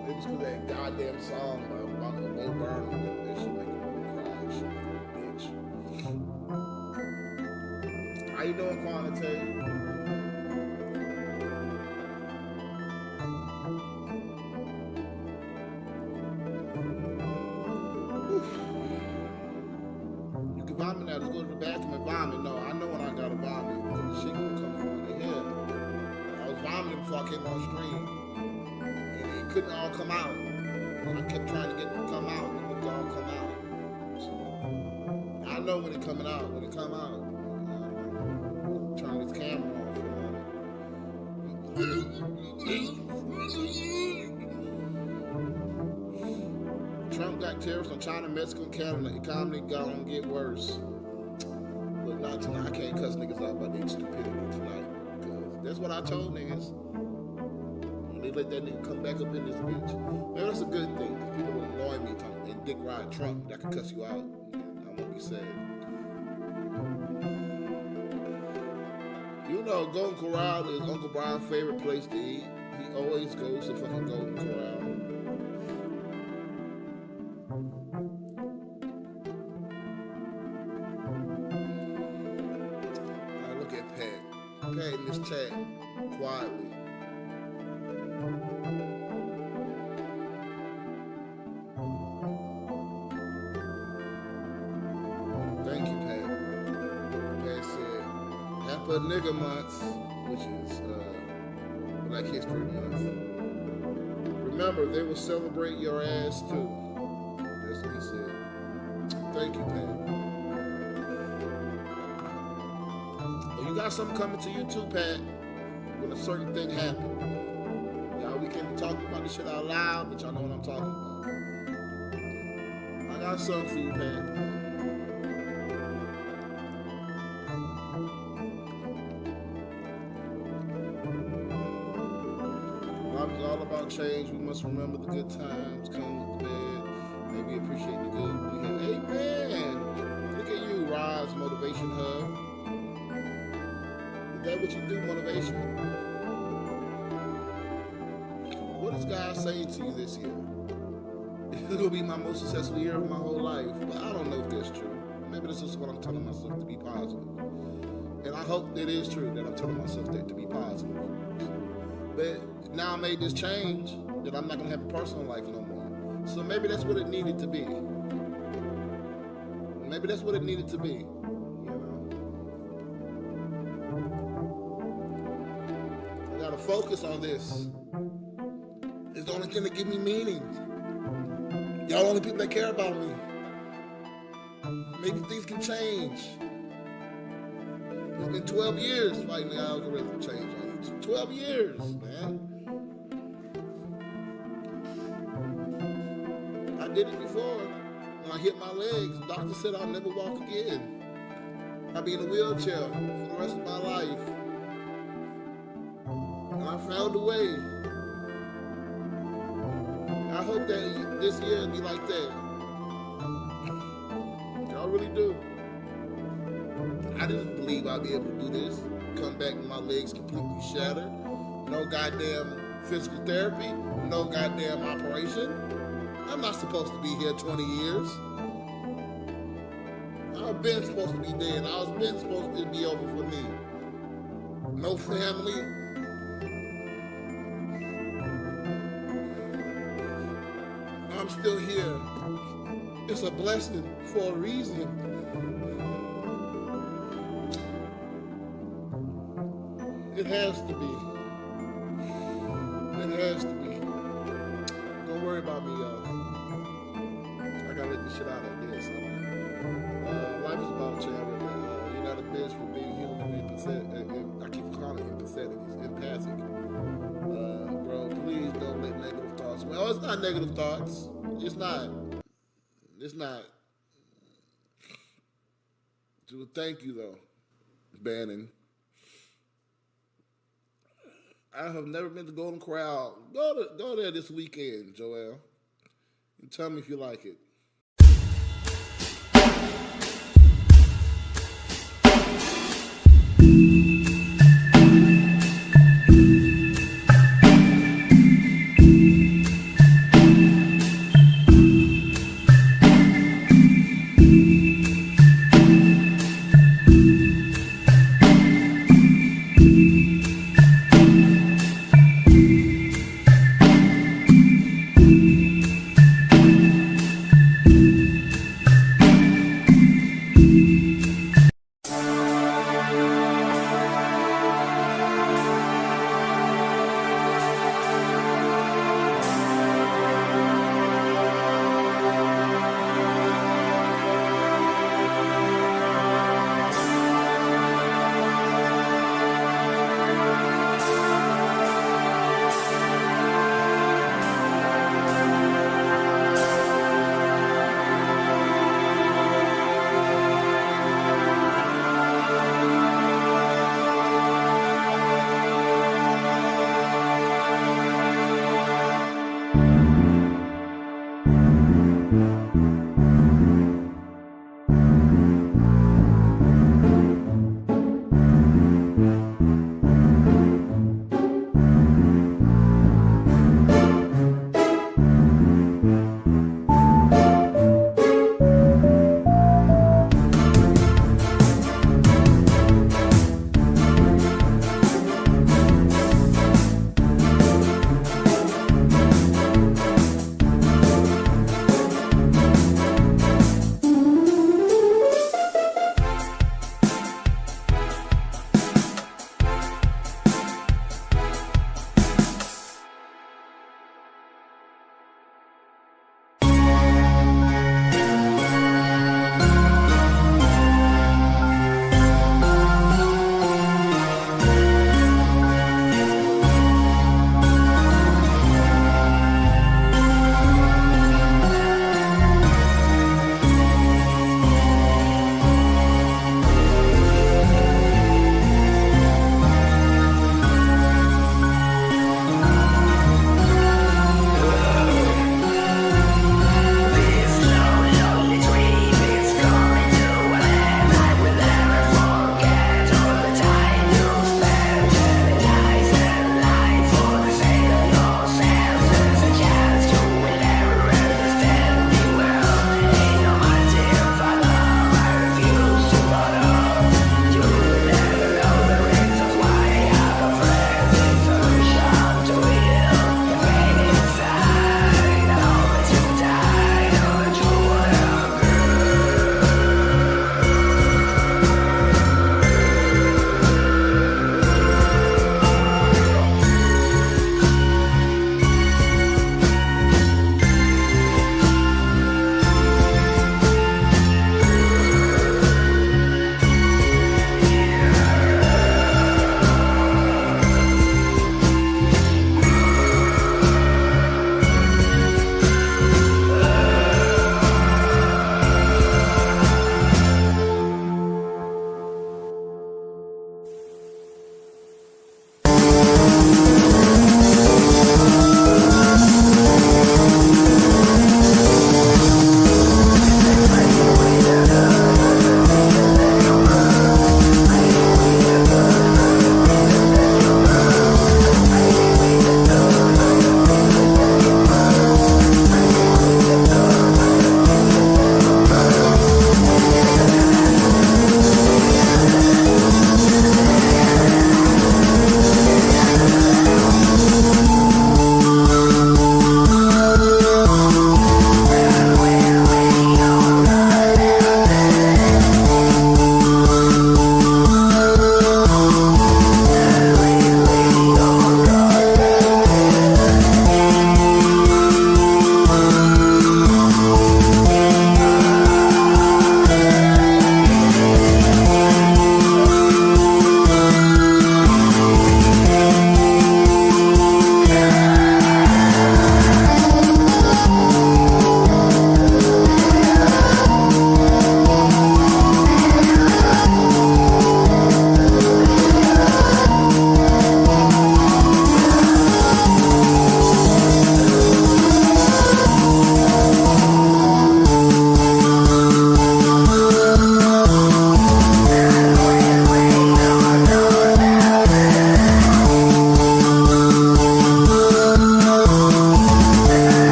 Maybe it's because that goddamn song by Bo Burnham that shit making me cry and shit like a bitch. How you doing, Quantitative? Vomit now, just go to the bathroom and vomit. No, I know when I gotta vomit because the shit gonna come from the head. I was vomiting before I came on stream, and it couldn't all come out. And I kept trying to get it to come out, and it would all come out. So I know when it's coming out. When it come out, turn this camera on for a moment. Trump got tariffs on China, Mexico, and Canada. The economy gonna get worse. Look, not tonight. I can't cuss niggas out about their stupidity tonight. Cause that's what I told niggas. When they let that nigga come back up in this bitch. Man, that's a good thing. Cause people will annoy me talking and dick ride Trump that can cuss you out. I won't be sad. You know, Golden Corral is Uncle Brian's favorite place to eat. He always goes to fucking Golden Corral. Pat in this chat quietly. Thank you, Pat. Pat said, Happy Nigga Month, which is Black History Month. Remember, they will celebrate your ass too. That's what he said. Thank you, Pat. You got something coming to you too, Pat, when a certain thing happens. Y'all, we can't be talking about this shit out loud, but y'all know what I'm talking about. I got something for you, Pat. Life is all about change. We must remember the good times come with the bad. Maybe appreciate the good we have. Hey, man, look at you, Rise Motivation Hub. Is that what you do, motivation? What is God saying to you this year? It's gonna be my most successful year of my whole life, but I don't know if that's true. Maybe this is what I'm telling myself to be positive. And I hope it is true that I'm telling myself that to be positive. But now I made this change that I'm not gonna have a personal life no more. So maybe that's what it needed to be. Maybe that's what it needed to be. You know, I gotta focus on this. It's the only thing that give me meaning. Y'all the only people that care about me. Maybe things can change. It's been 12 years fighting the algorithm change on YouTube. 12 years, man. I did it before. When I hit my legs, the doctor said I'll never walk again. I'll be in a wheelchair for the rest of my life. And I found a way. I hope that this year will be like that. I really do. I didn't believe I'd be able to do this. Come back with my legs completely shattered. No goddamn physical therapy. No goddamn operation. I'm not supposed to be here 20 years. I've been supposed to be dead. I was been supposed to be over for me. No family. I'm still here. It's a blessing for a reason. It has to be. It has to be. Don't worry about me, y'all. I gotta let this shit out like this. Life is about charity. You're not a bitch for being human, being pathetic. I keep calling it empathetic. It's empathic. Bro, please don't let negative thoughts. Well, it's not negative thoughts. It's not. It's not. So thank you though, Bannon. I have never been to Golden Corral. Go there this weekend, Joel. And tell me if you like it.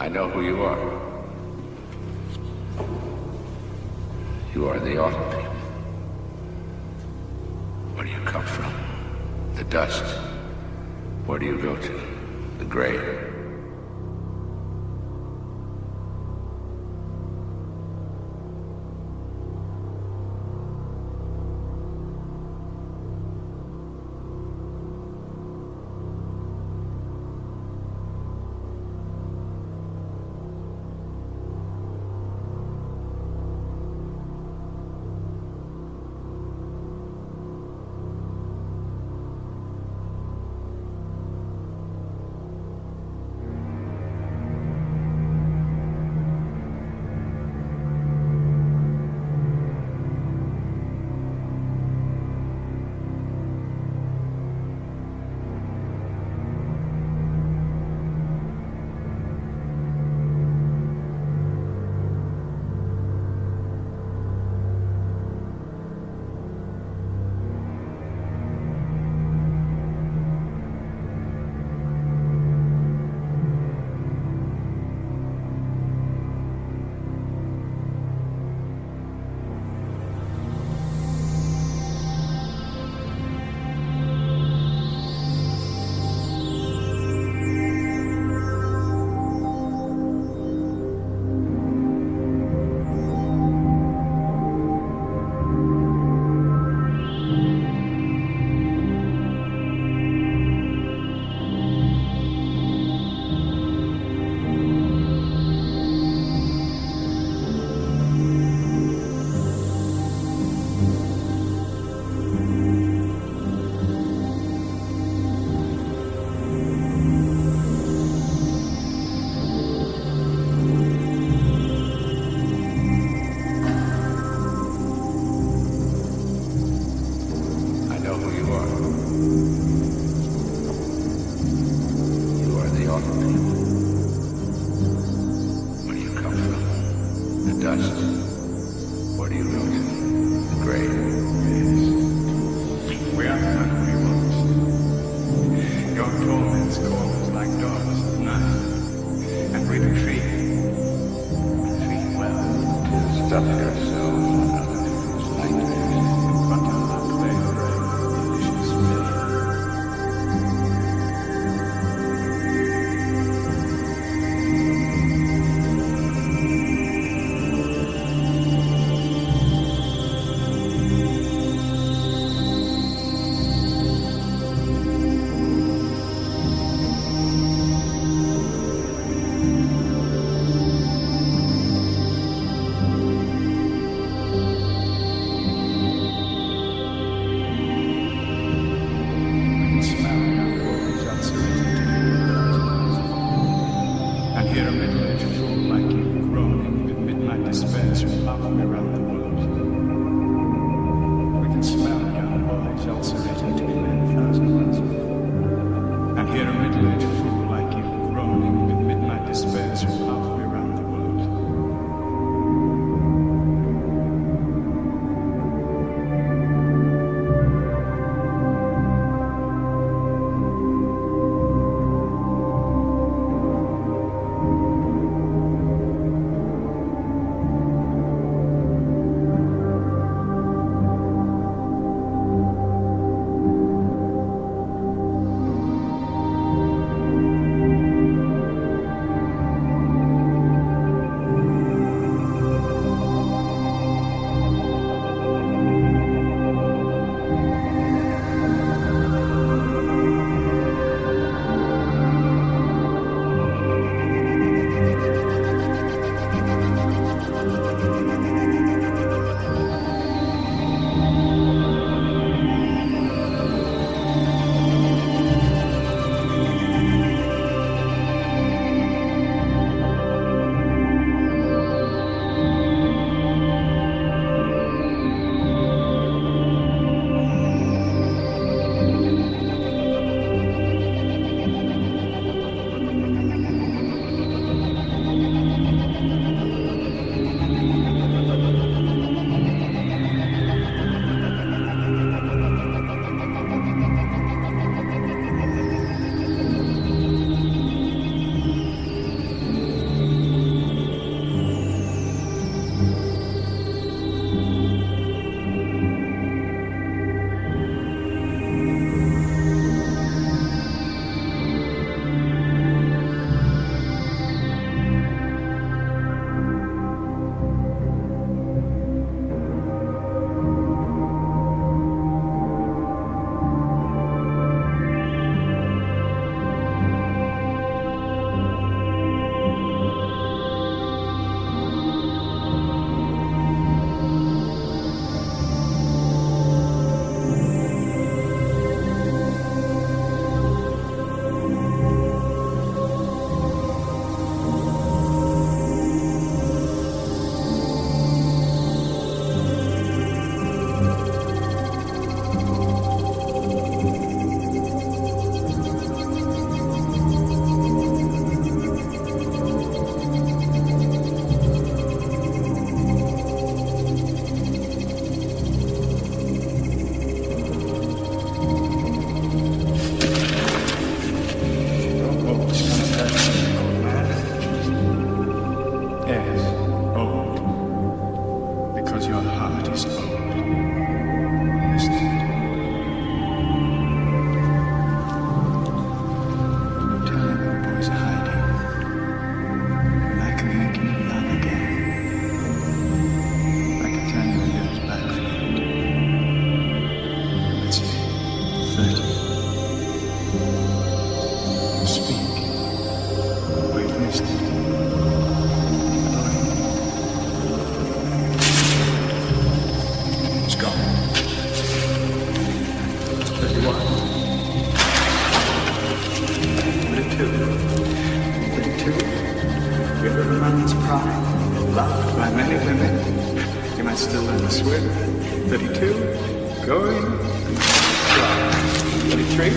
I know who you are. You are the autumn people. Where do you come from? The dust. Where do you go to? The grave.
speak. We've missed it. It's gone. 31. 32. 32. You're a man's pride, loved by many women. You might still learn to swim. 32. Going. 33.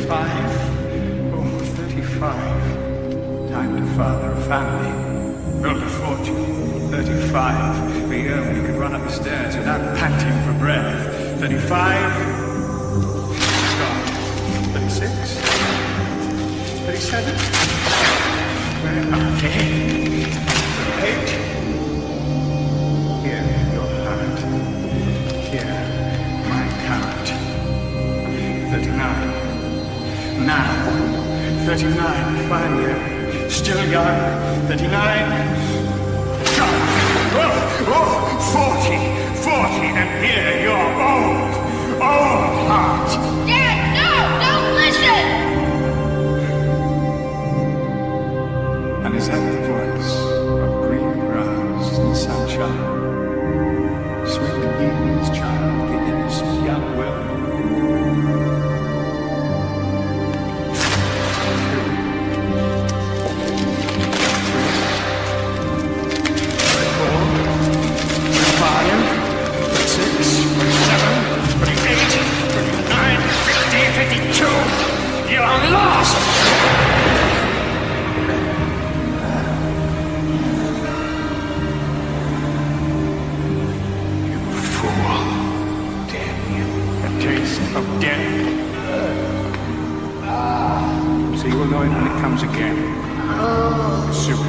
35. Oh, 35. Time to father a family. Build a fortune. 35. The year when you could run up the stairs without panting for breath. 35. 36. 37. Okay. 38. Here, your heart. Here, my count. 39. Now. 39. Fine year. Still young. 39. Gone. Oh, 40. 40. And here, you're old. Old heart.
Dad, no! Don't listen!
And is that the voice of green grass and sunshine? Sweet Eden's child, the innocent young will.
You're lost!
Of death. So you will know it when it comes again. Soon.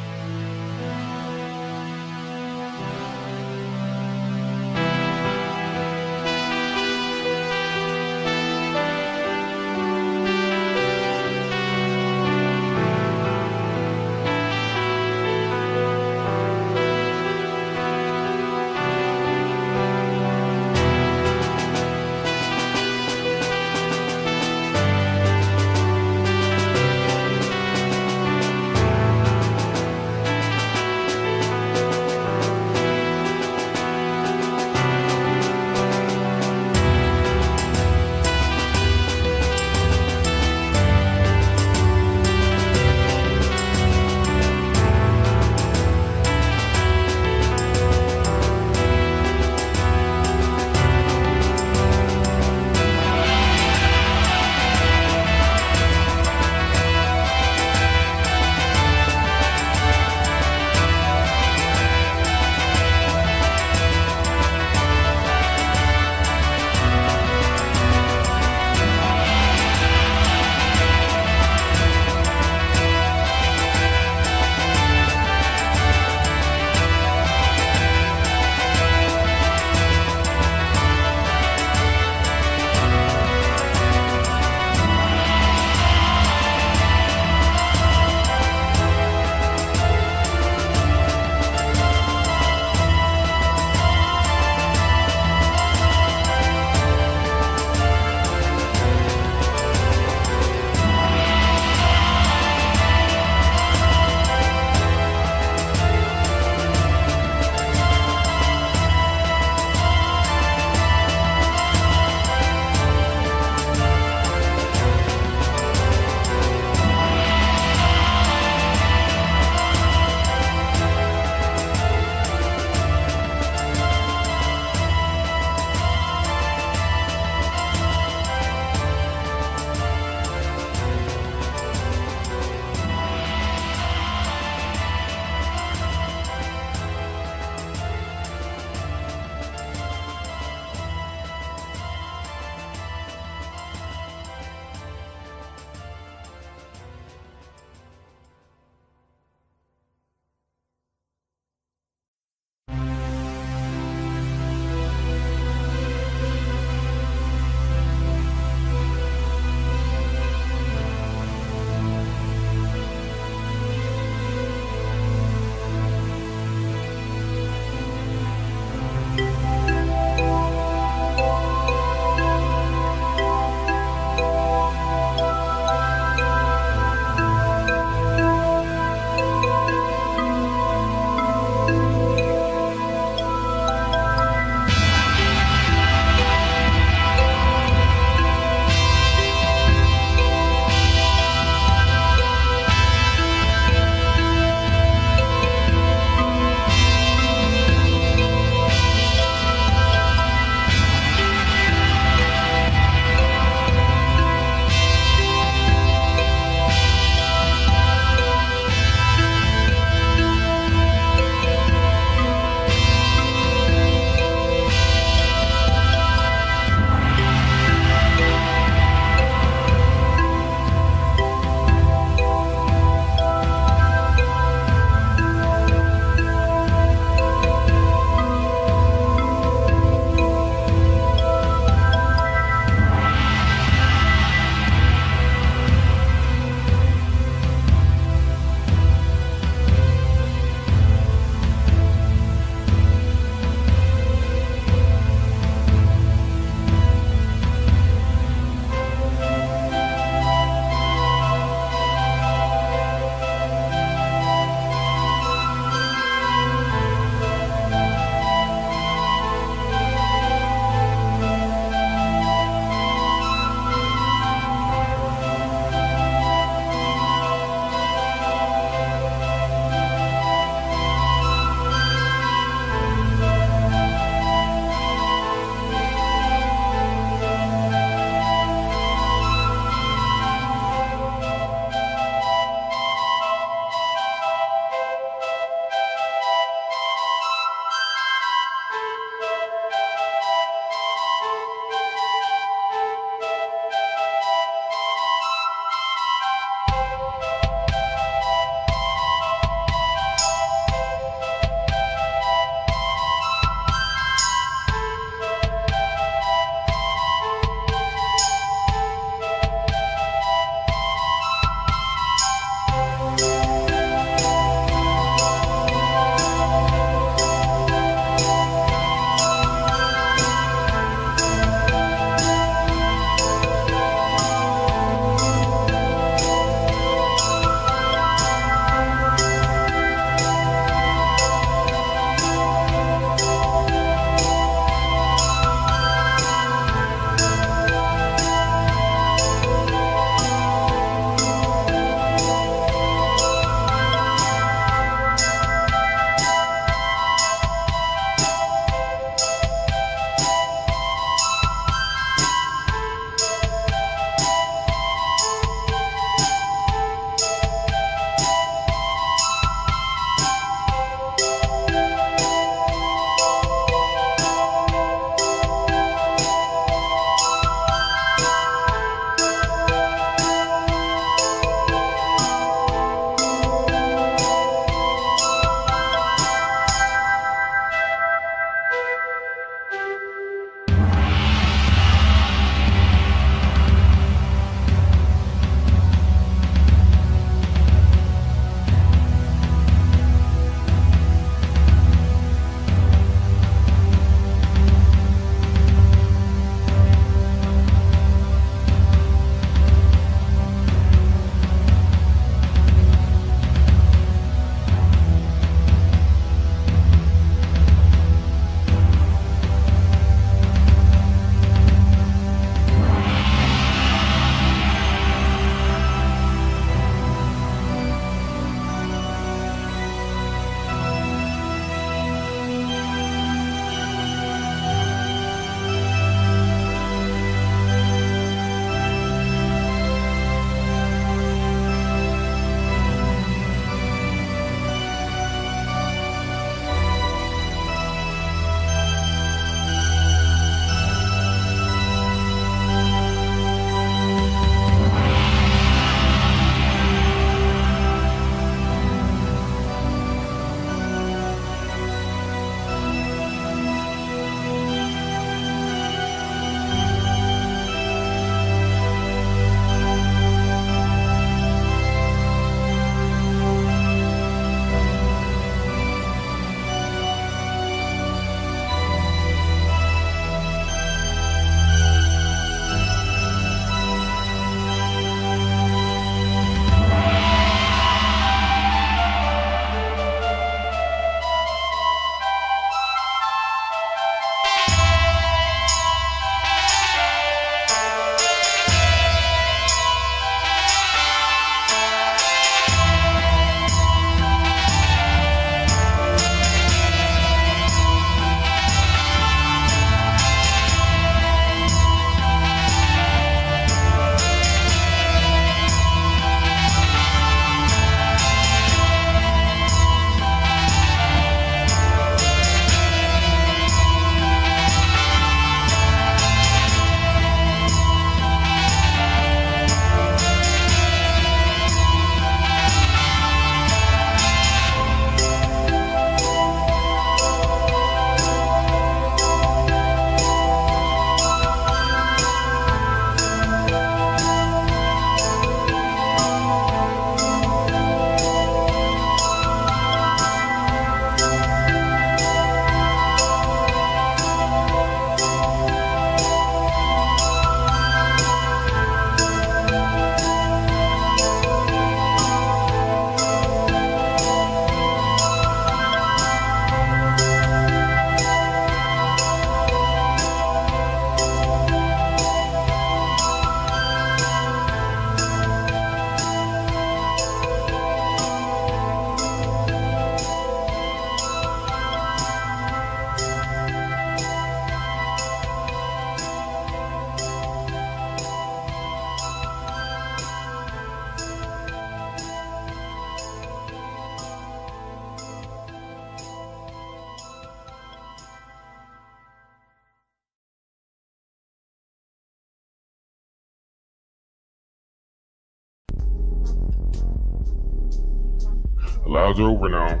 The lives are over now.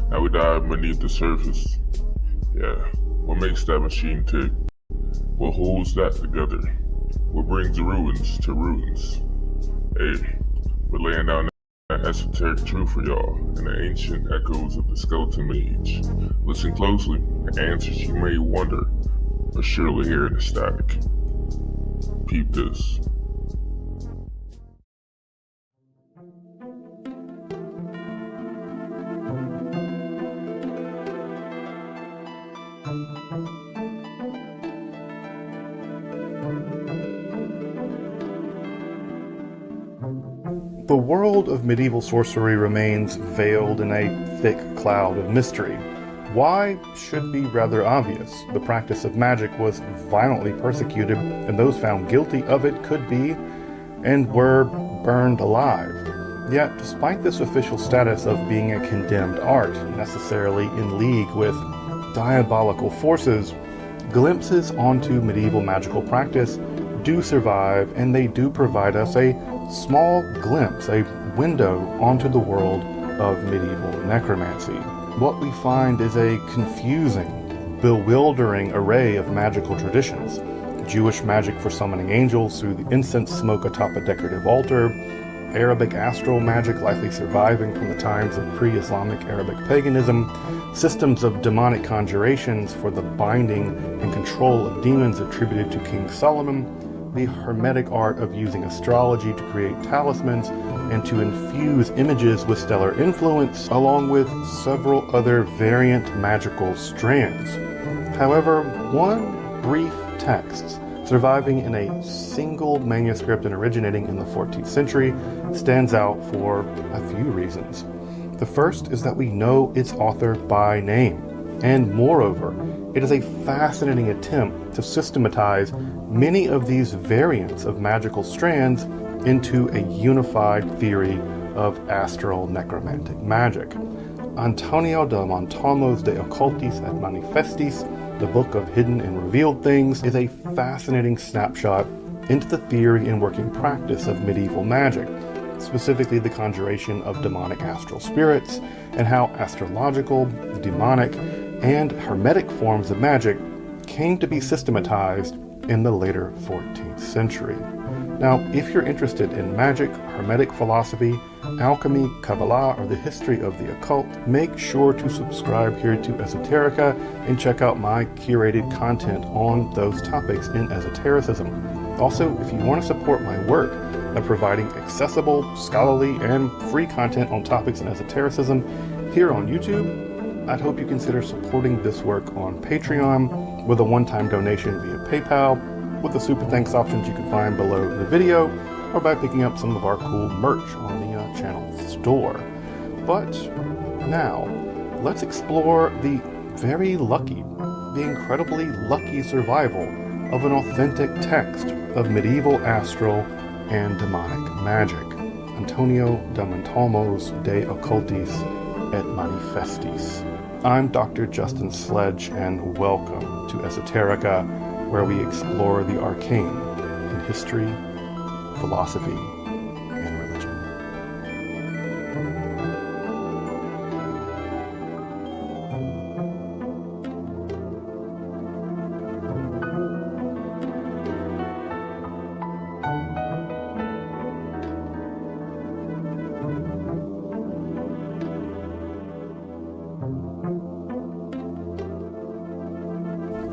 Now we dive beneath the surface. Yeah, what makes that machine tick? What holds that together? What brings ruins to ruins? Hey, we're laying down that esoteric truth for y'all and the ancient echoes of the skeleton mage. Listen closely, the answers you may wonder are surely here in the static. Peep this.
The world of medieval sorcery remains veiled in a thick cloud of mystery. Why should be rather obvious. The practice of magic was violently persecuted, and those found guilty of it could be and were burned alive. Yet, despite this official status of being a condemned art, necessarily in league with diabolical forces, glimpses onto medieval magical practice do survive, and they do provide us a small glimpse, a window onto the world of medieval necromancy. What we find is a confusing, bewildering array of magical traditions. Jewish magic for summoning angels through the incense smoke atop a decorative altar, Arabic astral magic likely surviving from the times of pre-Islamic Arabic paganism, systems of demonic conjurations for the binding and control of demons attributed to King Solomon, the hermetic art of using astrology to create talismans and to infuse images with stellar influence, along with several other variant magical strands. However, one brief text surviving in a single manuscript and originating in the 14th century stands out for a few reasons. The first is that we know its author by name, and moreover, it is a fascinating attempt to systematize many of these variants of magical strands into a unified theory of astral necromantic magic. Antonio de Montalmo's De Occultis et Manifestis, the Book of Hidden and Revealed Things, is a fascinating snapshot into the theory and working practice of medieval magic, specifically the conjuration of demonic astral spirits, and how astrological, demonic, and hermetic forms of magic came to be systematized in the later 14th century. Now, if you're interested in magic, hermetic philosophy, alchemy, Kabbalah, or the history of the occult, make sure to subscribe here to Esoterica and check out my curated content on those topics in esotericism. Also, if you want to support my work by providing accessible, scholarly, and free content on topics in esotericism here on YouTube, I'd hope you consider supporting this work on Patreon with a one-time donation via PayPal, with the super thanks options you can find below the video, or by picking up some of our cool merch on the channel store. But now, let's explore the very lucky, the incredibly lucky survival of an authentic text of medieval astral and demonic magic, Antonio de Montalmo's De Occultis et Manifestis. I'm Dr. Justin Sledge, and welcome to Esoterica, where we explore the arcane in history, philosophy, and religion.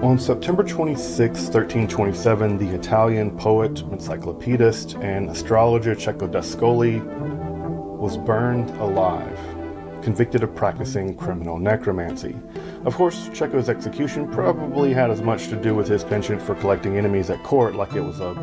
On September 26, 1327, the Italian poet, encyclopedist, and astrologer Cecco d'Ascoli was burned alive, convicted of practicing criminal necromancy. Of course, Cecco's execution probably had as much to do with his penchant for collecting enemies at court, like it was a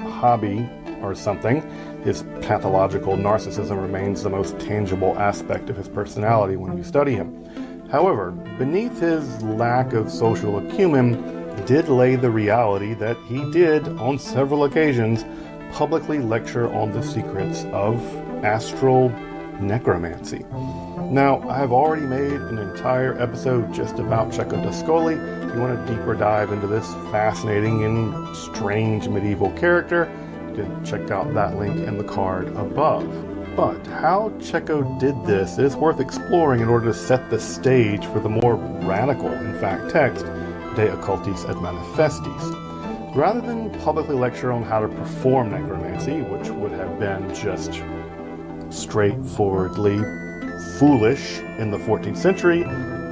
hobby or something. His pathological narcissism remains the most tangible aspect of his personality when you study him. However, beneath his lack of social acumen did lay the reality that he did, on several occasions, publicly lecture on the secrets of astral necromancy. Now, I've already made an entire episode just about Cecco d'Ascoli. If you want a deeper dive into this fascinating and strange medieval character, you can check out that link in the card above. But how Checo did this is worth exploring in order to set the stage for the more radical, in fact, text, De Occultis et Manifestis. Rather than publicly lecture on how to perform necromancy, which would have been just straightforwardly foolish in the 14th century,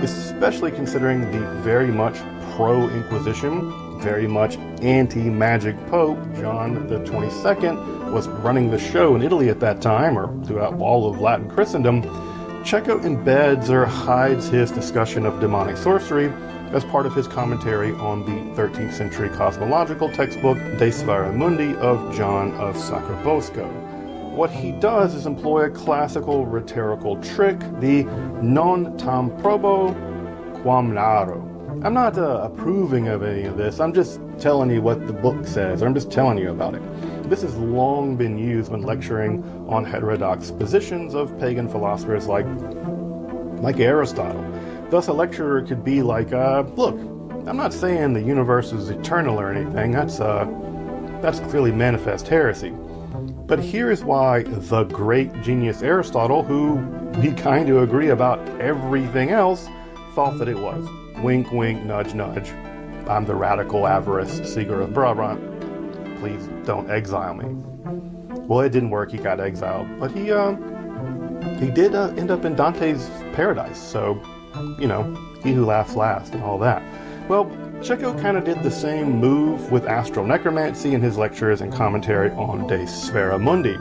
especially considering the very much pro-Inquisition, very much anti-magic Pope John the 22nd was running the show in Italy at that time, or throughout all of Latin Christendom, Checo embeds or hides his discussion of demonic sorcery as part of his commentary on the 13th century cosmological textbook De Sfera Mundi of John of Sacrobosco. What he does is employ a classical rhetorical trick, the non tam probo quam naro. I'm not approving of any of this, I'm just telling you what the book says, or I'm just telling you about it. This has long been used when lecturing on heterodox positions of pagan philosophers like Aristotle. Thus, a lecturer could be like, look, I'm not saying the universe is eternal or anything, that's clearly manifest heresy. But here's why the great genius Aristotle, who we kind of agree about everything else, thought that it was. Wink, wink, nudge, nudge. I'm the radical avarice seeker of Brabant. Please don't exile me. Well, it didn't work, he got exiled. But he did end up in Dante's paradise, so, you know, he who laughs last and all that. Well, Checo kind of did the same move with astral necromancy in his lectures and commentary on De Sfera Mundi.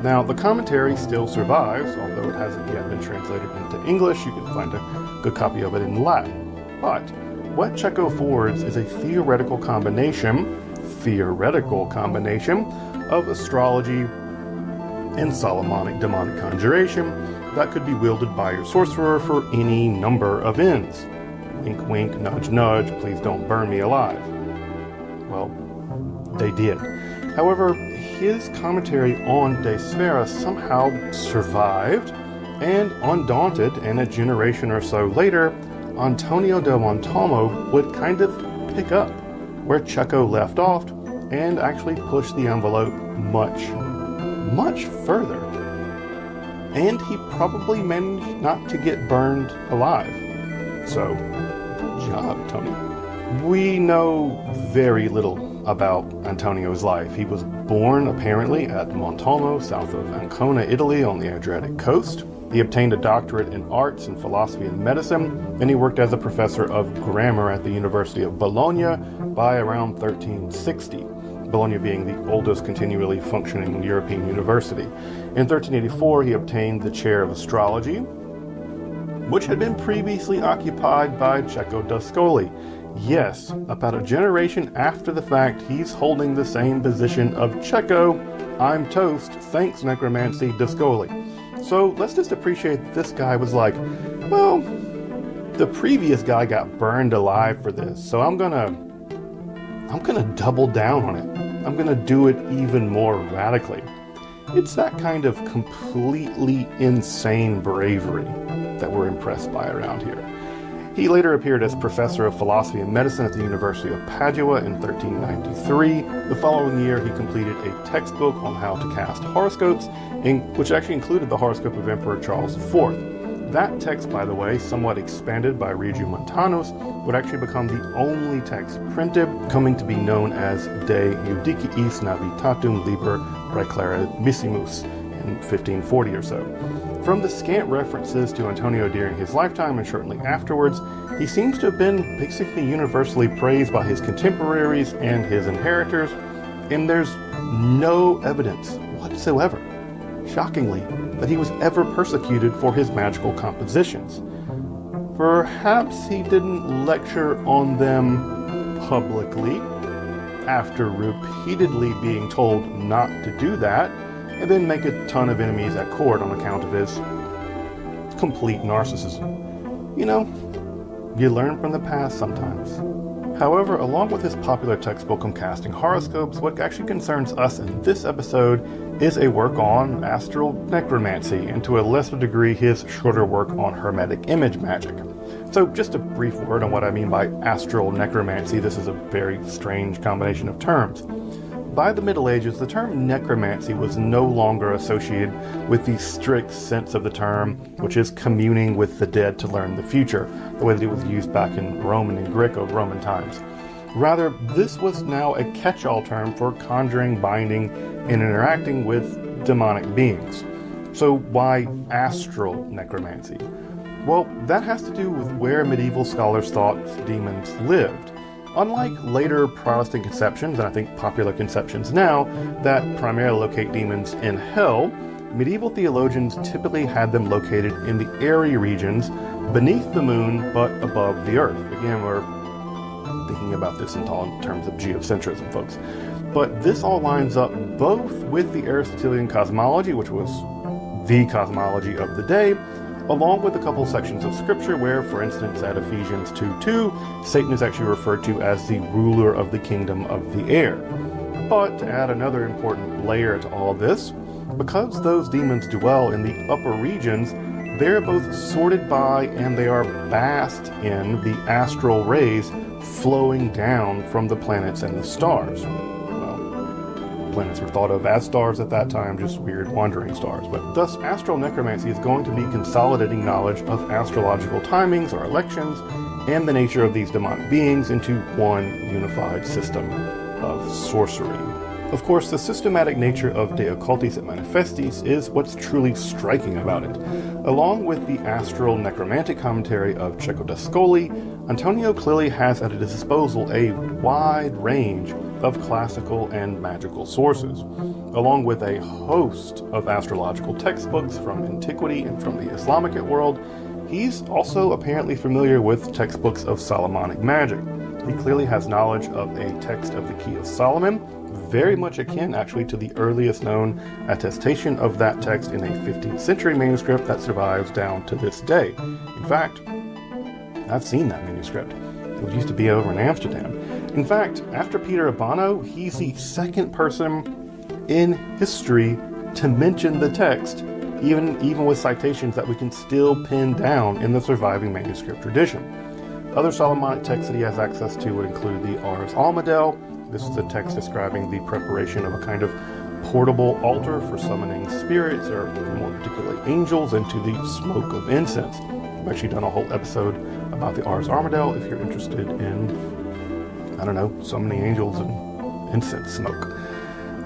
Now, the commentary still survives, although it hasn't yet been translated into English. You can find a good copy of it in Latin. But what Checo forwards is a theoretical combination of astrology and Solomonic demonic conjuration that could be wielded by your sorcerer for any number of ends. Wink, wink, nudge, nudge, please don't burn me alive. Well, they did. However, his commentary on De Sfera somehow survived, and undaunted, and a generation or so later, Antonio del Montalmo would kind of pick up where Checo left off and actually push the envelope much, much further. And he probably managed not to get burned alive. So, good job, Tony. We know very little about Antonio's life. He was born, apparently, at Montalmo, south of Ancona, Italy, on the Adriatic coast. He obtained a doctorate in arts and philosophy and medicine, and he worked as a professor of grammar at the University of Bologna by around 1360. Bologna being the oldest continually functioning European university. In 1384, he obtained the chair of astrology, which had been previously occupied by Cecco d'Ascoli. Yes, about a generation after the fact, he's holding the same position of Cecco. I'm toast, thanks necromancy d'Ascoli. So let's just appreciate that this guy was like, well, the previous guy got burned alive for this, so I'm gonna double down on it. I'm gonna do it even more radically. It's that kind of completely insane bravery that we're impressed by around here. He later appeared as professor of philosophy and medicine at the University of Padua in 1393. The following year, he completed a textbook on how to cast horoscopes, which actually included the horoscope of Emperor Charles IV. That text, by the way, somewhat expanded by Regiomontanus, would actually become the only text printed, coming to be known as De Judiciis Navitatum Liber Praeclarissimus in 1540 or so. From the scant references to Antonio during his lifetime and shortly afterwards, he seems to have been basically universally praised by his contemporaries and his inheritors, and there's no evidence whatsoever, shockingly, that he was ever persecuted for his magical compositions. Perhaps he didn't lecture on them publicly, after repeatedly being told not to do that, and then make a ton of enemies at court on account of his complete narcissism. You know, you learn from the past sometimes. However, along with his popular textbook on casting horoscopes, what actually concerns us in this episode is a work on astral necromancy, and to a lesser degree his shorter work on hermetic image magic. So just a brief word on what I mean by astral necromancy. This is a very strange combination of terms. by the Middle Ages, the term necromancy was no longer associated with the strict sense of the term, which is communing with the dead to learn the future, the way that it was used back in Roman and Greco-Roman times. Rather, this was now a catch-all term for conjuring, binding, and interacting with demonic beings. So why astral necromancy? Well, that has to do with where medieval scholars thought demons lived. Unlike later Protestant conceptions, and I think popular conceptions now, that primarily locate demons in hell, medieval theologians typically had them located in the airy regions beneath the moon but above the earth. Again, we're thinking about this in terms of geocentrism, folks. But this all lines up both with the Aristotelian cosmology, which was the cosmology of the day, along with a couple sections of scripture where, for instance, at Ephesians 2:2, Satan is actually referred to as the ruler of the kingdom of the air. But to add another important layer to all this, because those demons dwell in the upper regions, they're both sorted by and they are basked in the astral rays flowing down from the planets and the stars. Planets were thought of as stars at that time, just weird wandering stars. But thus, astral necromancy is going to be consolidating knowledge of astrological timings or elections and the nature of these demonic beings into one unified system of sorcery. Of course, the systematic nature of De Occultis et Manifestis is what's truly striking about it. Along with the astral necromantic commentary of Cecco d'Ascoli, Antonio clearly has at his disposal a wide range of classical and magical sources, along with a host of astrological textbooks from antiquity and from the Islamic world. He's also apparently familiar with textbooks of Solomonic magic. He clearly has knowledge of a text of the Key of Solomon, very much akin actually to the earliest known attestation of that text in a 15th century manuscript that survives down to this day. In fact, I've seen that manuscript. It used to be over in Amsterdam. In fact, after Peter Abano, he's the second person in history to mention the text, even with citations that we can still pin down in the surviving manuscript tradition. Other Solomonic texts that he has access to would include the Ars Almadel. This is a text describing the preparation of a kind of portable altar for summoning spirits, or more particularly angels, into the smoke of incense. I've actually done a whole episode about the Ars Armadale if you're interested in, I don't know, summoning angels and incense smoke.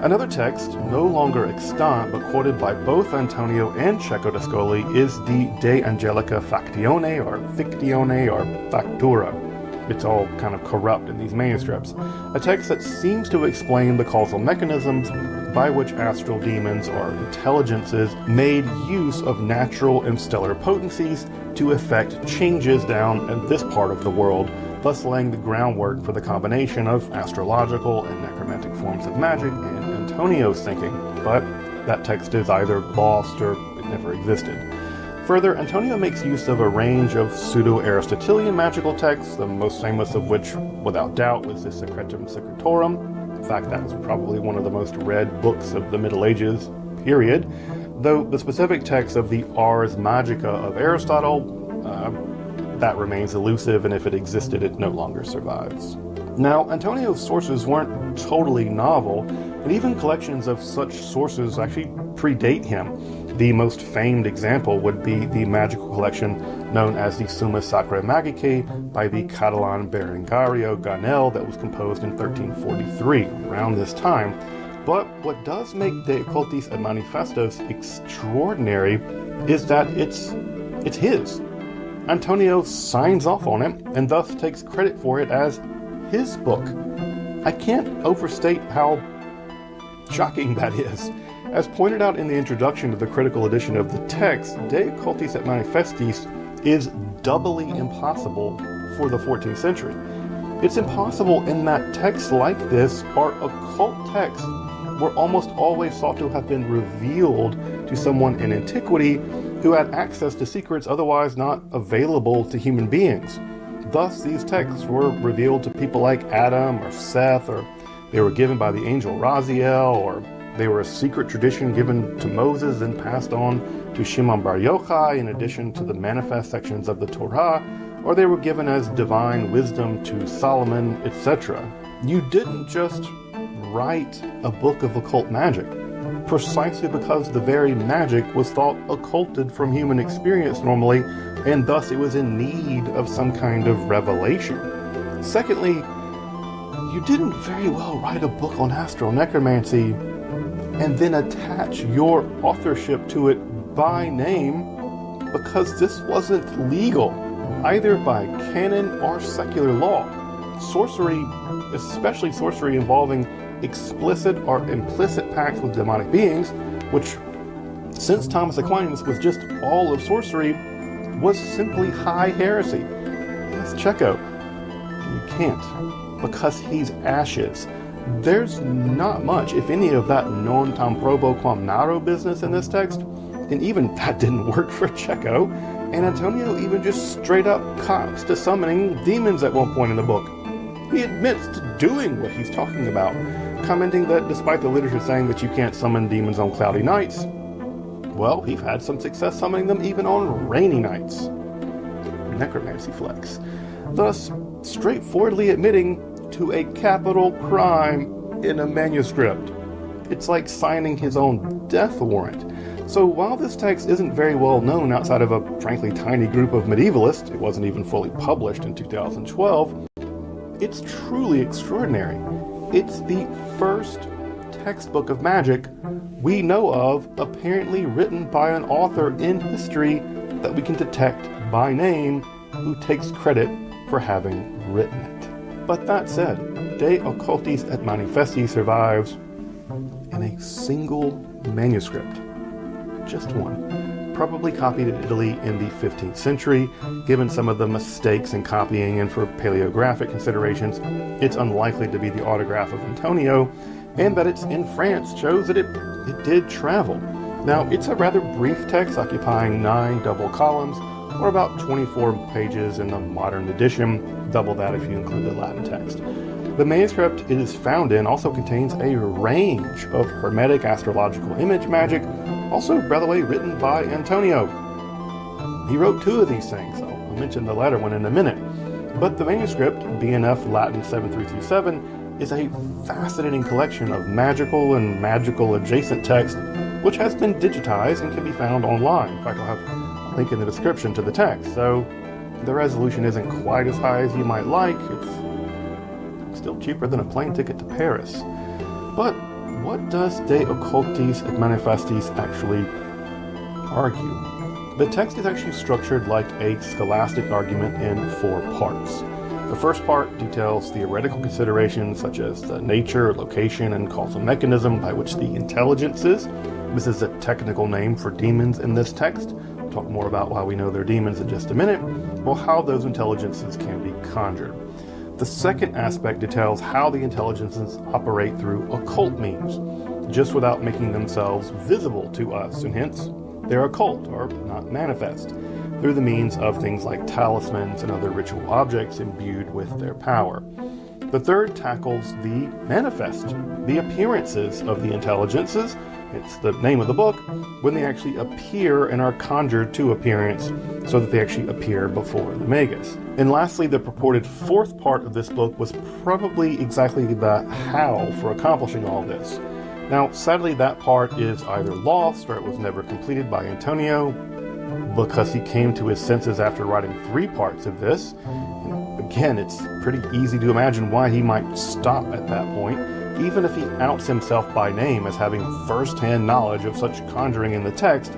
Another text, no longer extant, but quoted by both Antonio and Cecco d'Ascoli, is the De Angelica Factione, or Fictione, or Factura. It's all kind of corrupt in these manuscripts. A text that seems to explain the causal mechanisms by which astral demons or intelligences made use of natural and stellar potencies to effect changes down in this part of the world, thus laying the groundwork for the combination of astrological and necromantic forms of magic in Antonio's thinking. But that text is either lost or it never existed. Further, Antonio makes use of a range of pseudo-Aristotelian magical texts, the most famous of which, without doubt, was the Secretum Secretorum. In fact, that was probably one of the most read books of the Middle Ages, period. Though the specific text of the Ars Magica of Aristotle, that remains elusive, and if it existed, it no longer survives. Now, Antonio's sources weren't totally novel, and even collections of such sources actually predate him. The most famed example would be the magical collection known as the Summa Sacra Magicae by the Catalan Berengario Ganel that was composed in 1343, around this time. But what does make De Occultis et Manifestos extraordinary is that it's his. Antonio signs off on it and thus takes credit for it as his book. I can't overstate how shocking that is. As pointed out in the introduction to the critical edition of the text, De Occultis et Manifestis is doubly impossible for the 14th century. It's impossible in that texts like this are occult texts were almost always thought to have been revealed to someone in antiquity who had access to secrets otherwise not available to human beings. Thus, these texts were revealed to people like Adam or Seth, or they were given by the angel Raziel, or they were a secret tradition given to Moses and passed on to Shimon Bar Yochai in addition to the manifest sections of the Torah, or they were given as divine wisdom to Solomon, etc. You didn't just write a book of occult magic, precisely because the very magic was thought occulted from human experience normally, and thus it was in need of some kind of revelation. Secondly, you didn't very well write a book on astral necromancy and then attach your authorship to it by name, because this wasn't legal, either by canon or secular law. Sorcery, especially sorcery involving explicit or implicit pacts with demonic beings, which, since Thomas Aquinas was just all of sorcery, was simply high heresy. Yes, Checo, you can't, because he's ashes. There's not much, if any, of that non tam probo quam naro business in this text, and even that didn't work for Checo, and Antonio even just straight up cops to summoning demons at one point in the book. He admits to doing what he's talking about, commenting that despite the literature saying that you can't summon demons on cloudy nights, well, we've had some success summoning them even on rainy nights. Necromancy flex. Thus, straightforwardly admitting to a capital crime in a manuscript. It's like signing his own death warrant. So while this text isn't very well known outside of a frankly tiny group of medievalists, it wasn't even fully published in 2012, it's truly extraordinary. It's the first textbook of magic we know of apparently written by an author in history that we can detect by name who takes credit for having written it. But that said, De Occultis et Manifesti survives in a single manuscript. Just one. Probably copied in Italy in the 15th century. Given some of the mistakes in copying and for paleographic considerations, it's unlikely to be the autograph of Antonio, and that it's in France shows that it did travel. Now, it's a rather brief text occupying 9 double columns, or about 24 pages in the modern edition, double that if you include the Latin text. The manuscript it is found in also contains a range of hermetic astrological image magic, also, by the way, written by Antonio. He wrote 2 of these things. I'll mention the latter one in a minute. But the manuscript, BNF Latin 7337, is a fascinating collection of magical and magical adjacent text, which has been digitized and can be found online. In fact, I'll have a link in the description to the text. So the resolution isn't quite as high as you might like. It's still cheaper than a plane ticket to Paris. But what does De Occultis et Manifestis actually argue? The text is actually structured like a scholastic argument in 4 parts. The first part details theoretical considerations such as the nature, location, and causal mechanism by which the intelligences, this is a technical name for demons in this text, we'll talk more about why we know they're demons in just a minute, well, how those intelligences can be conjured. The second aspect details how the intelligences operate through occult means, just without making themselves visible to us, and hence they're occult or not manifest, through the means of things like talismans and other ritual objects imbued with their power. The third tackles the manifest, the appearances of the intelligences, it's the name of the book, when they actually appear and are conjured to appearance so that they actually appear before the magus. And lastly, the purported 4th part of this book was probably exactly the how for accomplishing all this. Now, sadly, that part is either lost or it was never completed by Antonio because he came to his senses after writing 3 parts of this. And again, it's pretty easy to imagine why he might stop at that point, even if he outs himself by name as having first-hand knowledge of such conjuring in the text.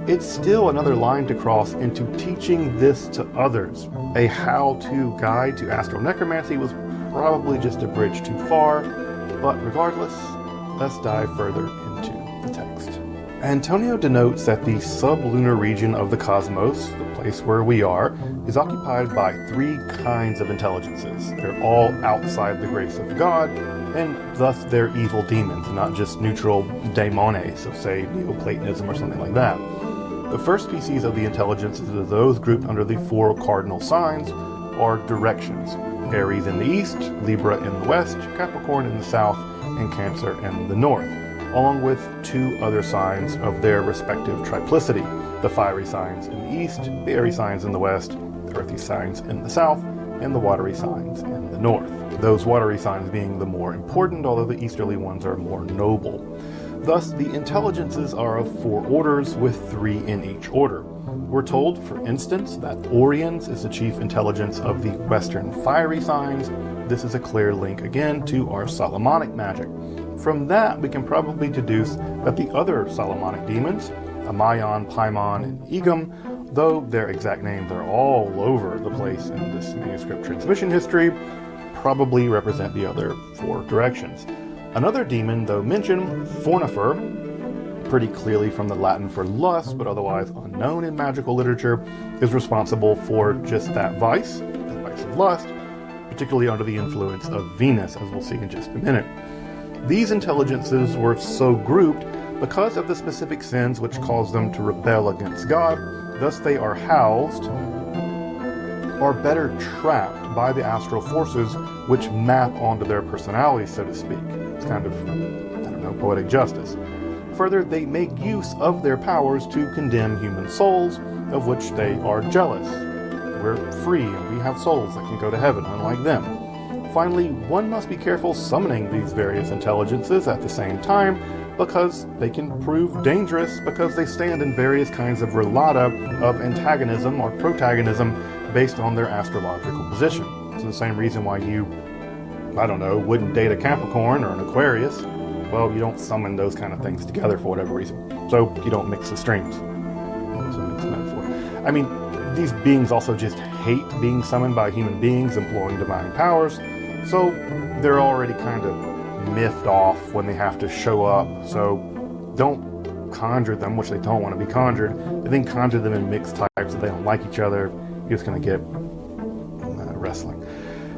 It's still another line to cross into teaching this to others. A how-to guide to astral necromancy was probably just a bridge too far, but regardless, let's dive further into the text. Antonio denotes that the sublunar region of the cosmos, the place where we are, is occupied by 3 kinds of intelligences. They're all outside the grace of God, and thus they're evil demons, not just neutral daimones of, say, Neoplatonism or something like that. The first species of the intelligences are those grouped under the 4 cardinal signs, or directions. Aries in the east, Libra in the west, Capricorn in the south, and Cancer in the north, along with 2 other signs of their respective triplicity. The fiery signs in the east, the airy signs in the west, the earthy signs in the south, and the watery signs in the north. Those watery signs being the more important, although the easterly ones are more noble. Thus, the intelligences are of 4 orders, with 3 in each order. We're told, for instance, that Oriens is the chief intelligence of the western fiery signs. This is a clear link again to our Solomonic magic. From that, we can probably deduce that the other Solomonic demons, Amayon, Paimon, and Egum, though their exact names are all over the place in this manuscript transmission history, probably represent the other 4 directions. Another demon, though mentioned, Fornifer, pretty clearly from the Latin for lust, but otherwise unknown in magical literature, is responsible for just that vice, the vice of lust, particularly under the influence of Venus, as we'll see in just a minute. These intelligences were so grouped because of the specific sins which caused them to rebel against God. Thus they are housed, or better trapped, by the astral forces which map onto their personalities, so to speak. It's kind of, poetic justice. Further, they make use of their powers to condemn human souls, of which they are jealous. We're free and we have souls that can go to heaven, unlike them. Finally, one must be careful summoning these various intelligences at the same time, because they can prove dangerous because they stand in various kinds of relata of antagonism or protagonism based on their astrological position. So the same reason why you, wouldn't date a Capricorn or an Aquarius. Well, you don't summon those kind of things together for whatever reason. So you don't mix the streams. It's a mixed metaphor. I mean, these beings also just hate being summoned by human beings employing divine powers. So they're already kind of miffed off when they have to show up. So don't conjure them, which they don't want to be conjured, and then conjure them in mixed types that they don't like each other. You're just going to get wrestling.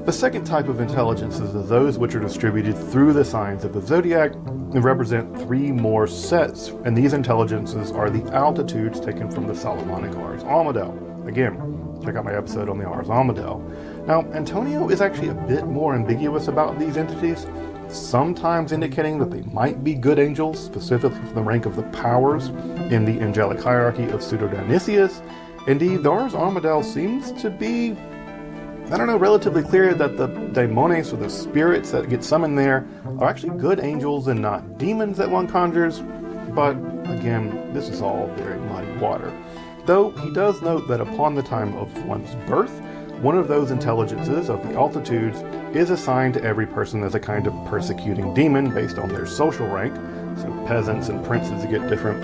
The second type of intelligences are those which are distributed through the signs of the zodiac and represent 3 more sets, and these intelligences are the altitudes taken from the Solomonic Ars Almodel. Again, check out my episode on the Ars Almodel. Now, Antonio is actually a bit more ambiguous about these entities, sometimes indicating that they might be good angels, specifically from the rank of the powers in the angelic hierarchy of Pseudo-Dionysius. Indeed, the Ars Almodel seems to be, relatively clear that the daimones, or the spirits that get summoned there, are actually good angels and not demons that one conjures. But again, this is all very muddy water. Though he does note that upon the time of one's birth, one of those intelligences of the altitudes is assigned to every person as a kind of persecuting demon based on their social rank. So peasants and princes get different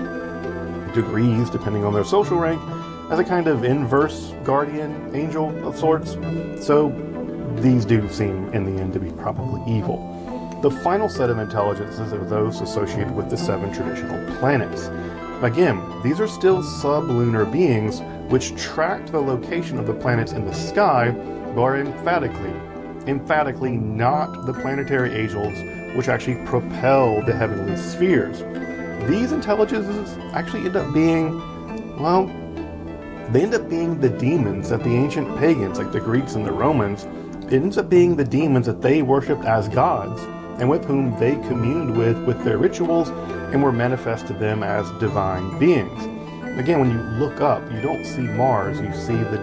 degrees depending on their social rank, as a kind of inverse guardian angel of sorts. So these do seem in the end to be probably evil. The final set of intelligences are those associated with the 7 traditional planets. Again, these are still sublunar beings which track the location of the planets in the sky, but are emphatically not the planetary angels which actually propel the heavenly spheres. These intelligences actually end up being, they end up being the demons that the ancient pagans, like the Greeks and the Romans, it ends up being the demons that they worshipped as gods, and with whom they communed with their rituals, and were manifest to them as divine beings. Again, when you look up, you don't see Mars, you see the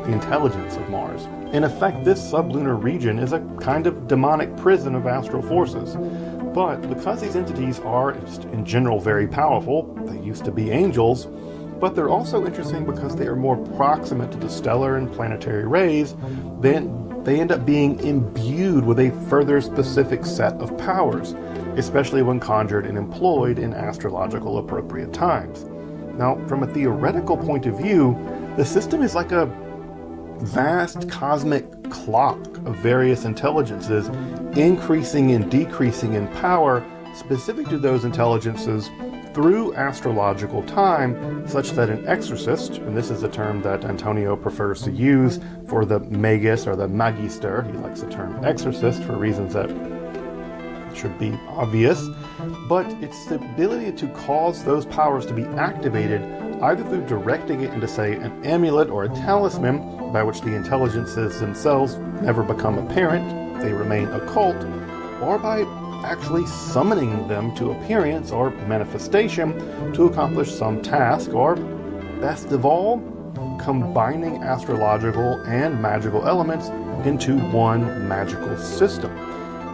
intelligence of Mars. In effect, this sublunar region is a kind of demonic prison of astral forces. But because these entities are, in general, very powerful, they used to be angels, but they're also interesting because they are more proximate to the stellar and planetary rays, then they end up being imbued with a further specific set of powers, especially when conjured and employed in astrological appropriate times. Now, from a theoretical point of view, the system is like a vast cosmic clock of various intelligences, increasing and decreasing in power specific to those intelligences through astrological time, such that an exorcist, and this is a term that Antonio prefers to use for the magus or the magister, he likes the term exorcist for reasons that should be obvious, but it's the ability to cause those powers to be activated either through directing it into, say, an amulet or a talisman, by which the intelligences themselves never become apparent, they remain occult, or by actually summoning them to appearance or manifestation to accomplish some task, or best of all, combining astrological and magical elements into one magical system.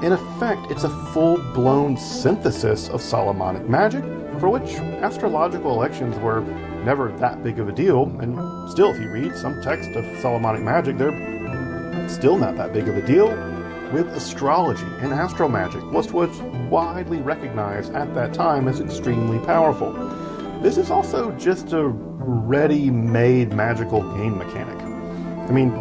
In effect, it's a full-blown synthesis of Solomonic magic, for which astrological elections were never that big of a deal, and still, if you read some text of Solomonic magic, they're still not that big of a deal. With astrology and astromagic, which was widely recognized at that time as extremely powerful. This is also just a ready-made magical game mechanic. I mean,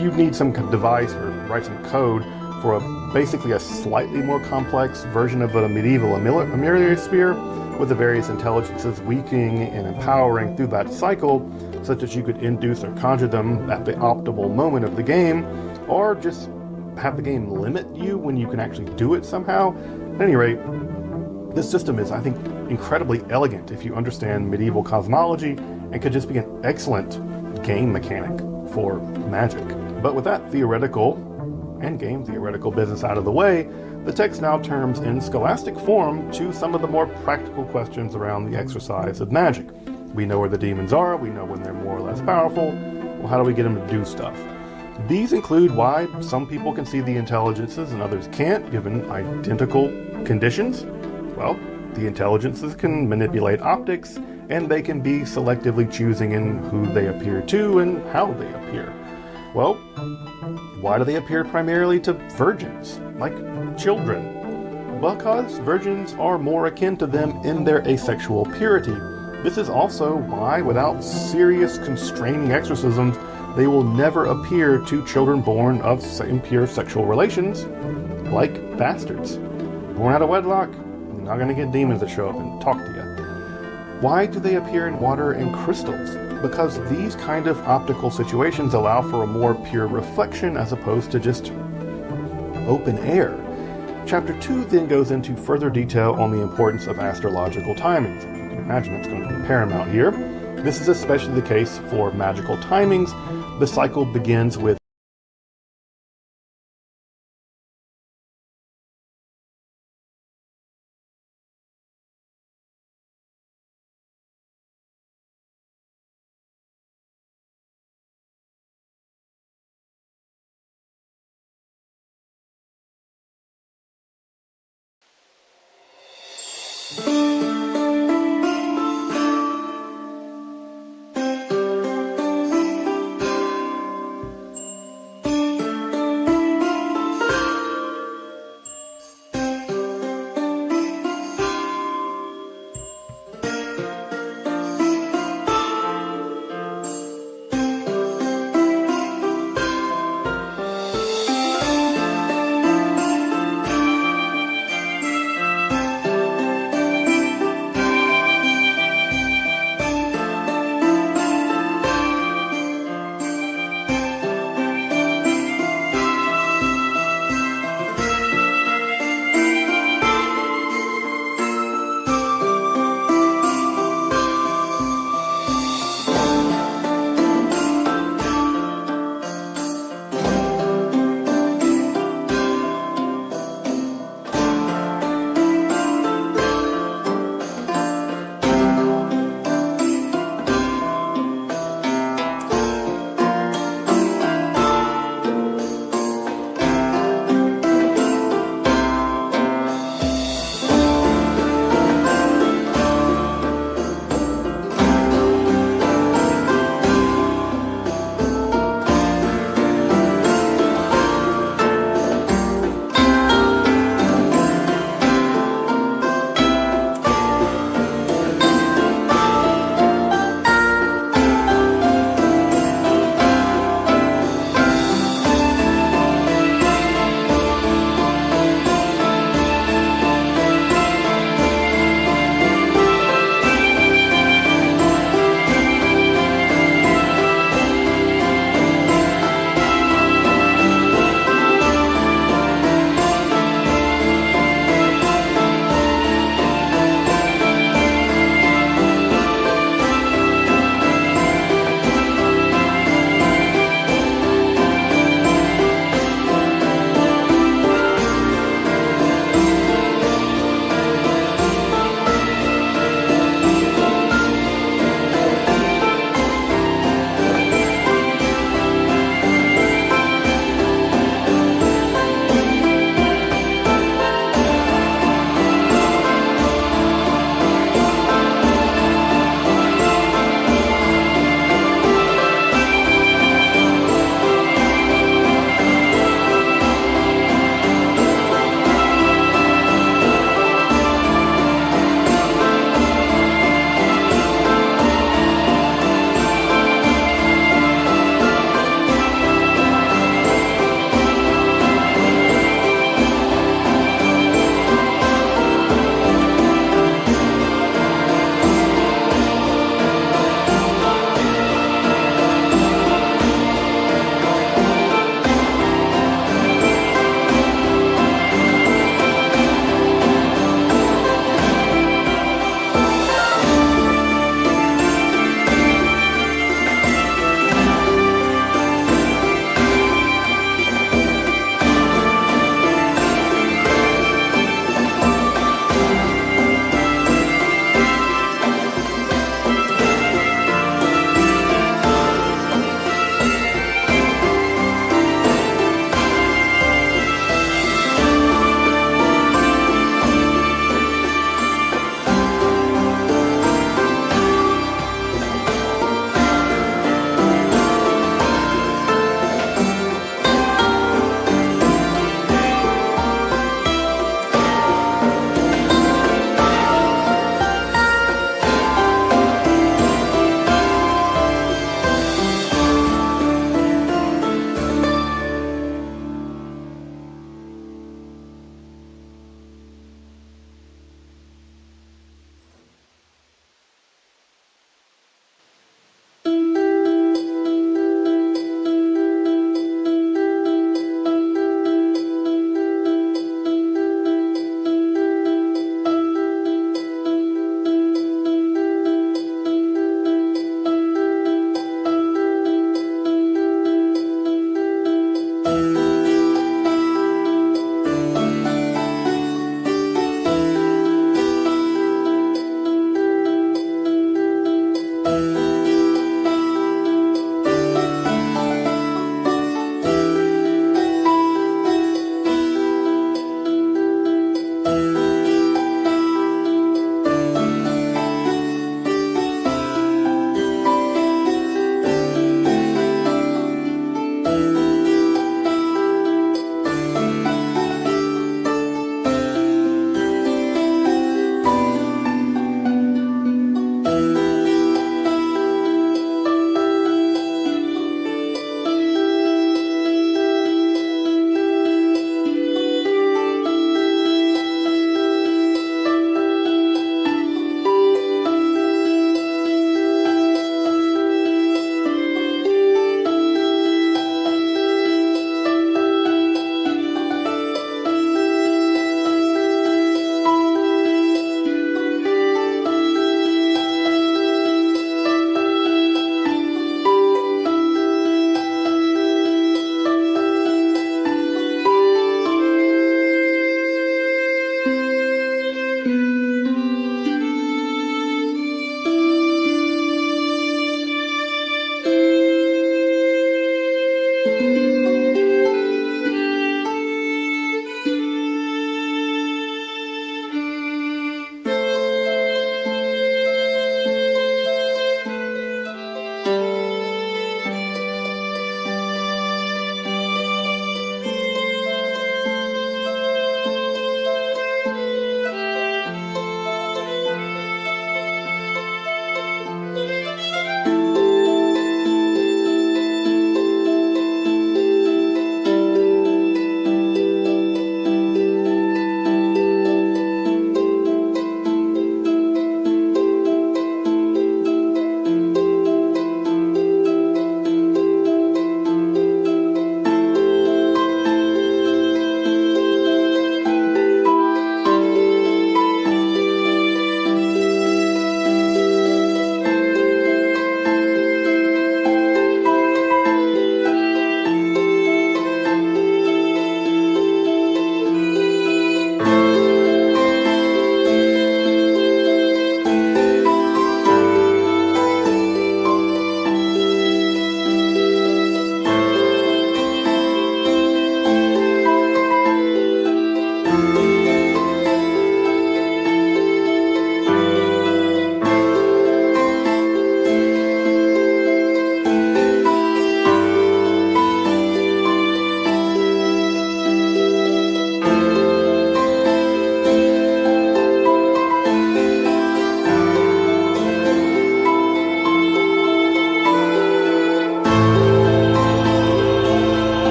you need some device or write some code for basically a slightly more complex version of a medieval ameliorative sphere, with the various intelligences weakening and empowering through that cycle, such that you could induce or conjure them at the optimal moment of the game, or just have the game limit you when you can actually do it somehow. At any rate, this system is, I think, incredibly elegant if you understand medieval cosmology, and could just be an excellent game mechanic for magic. But with that theoretical and game theoretical business out of the way, the text now turns in scholastic form to some of the more practical questions around the exercise of magic. We know where the demons are, we know when they're more or less powerful. Well, how do we get them to do stuff? These include why some people can see the intelligences and others can't, given identical conditions. Well, the intelligences can manipulate optics, and they can be selectively choosing in who they appear to and how they appear. Well, why do they appear primarily to virgins, like children? Because virgins are more akin to them in their asexual purity. This is also why, without serious constraining exorcisms, they will never appear to children born of impure sexual relations, like bastards. Born out of wedlock, you're not going to get demons that show up and talk to you. Why do they appear in water and crystals? Because these kind of optical situations allow for a more pure reflection as opposed to just open air. Chapter 2 then goes into further detail on the importance of astrological timings. You can imagine it's going to be paramount here. This is especially the case for magical timings. The cycle begins with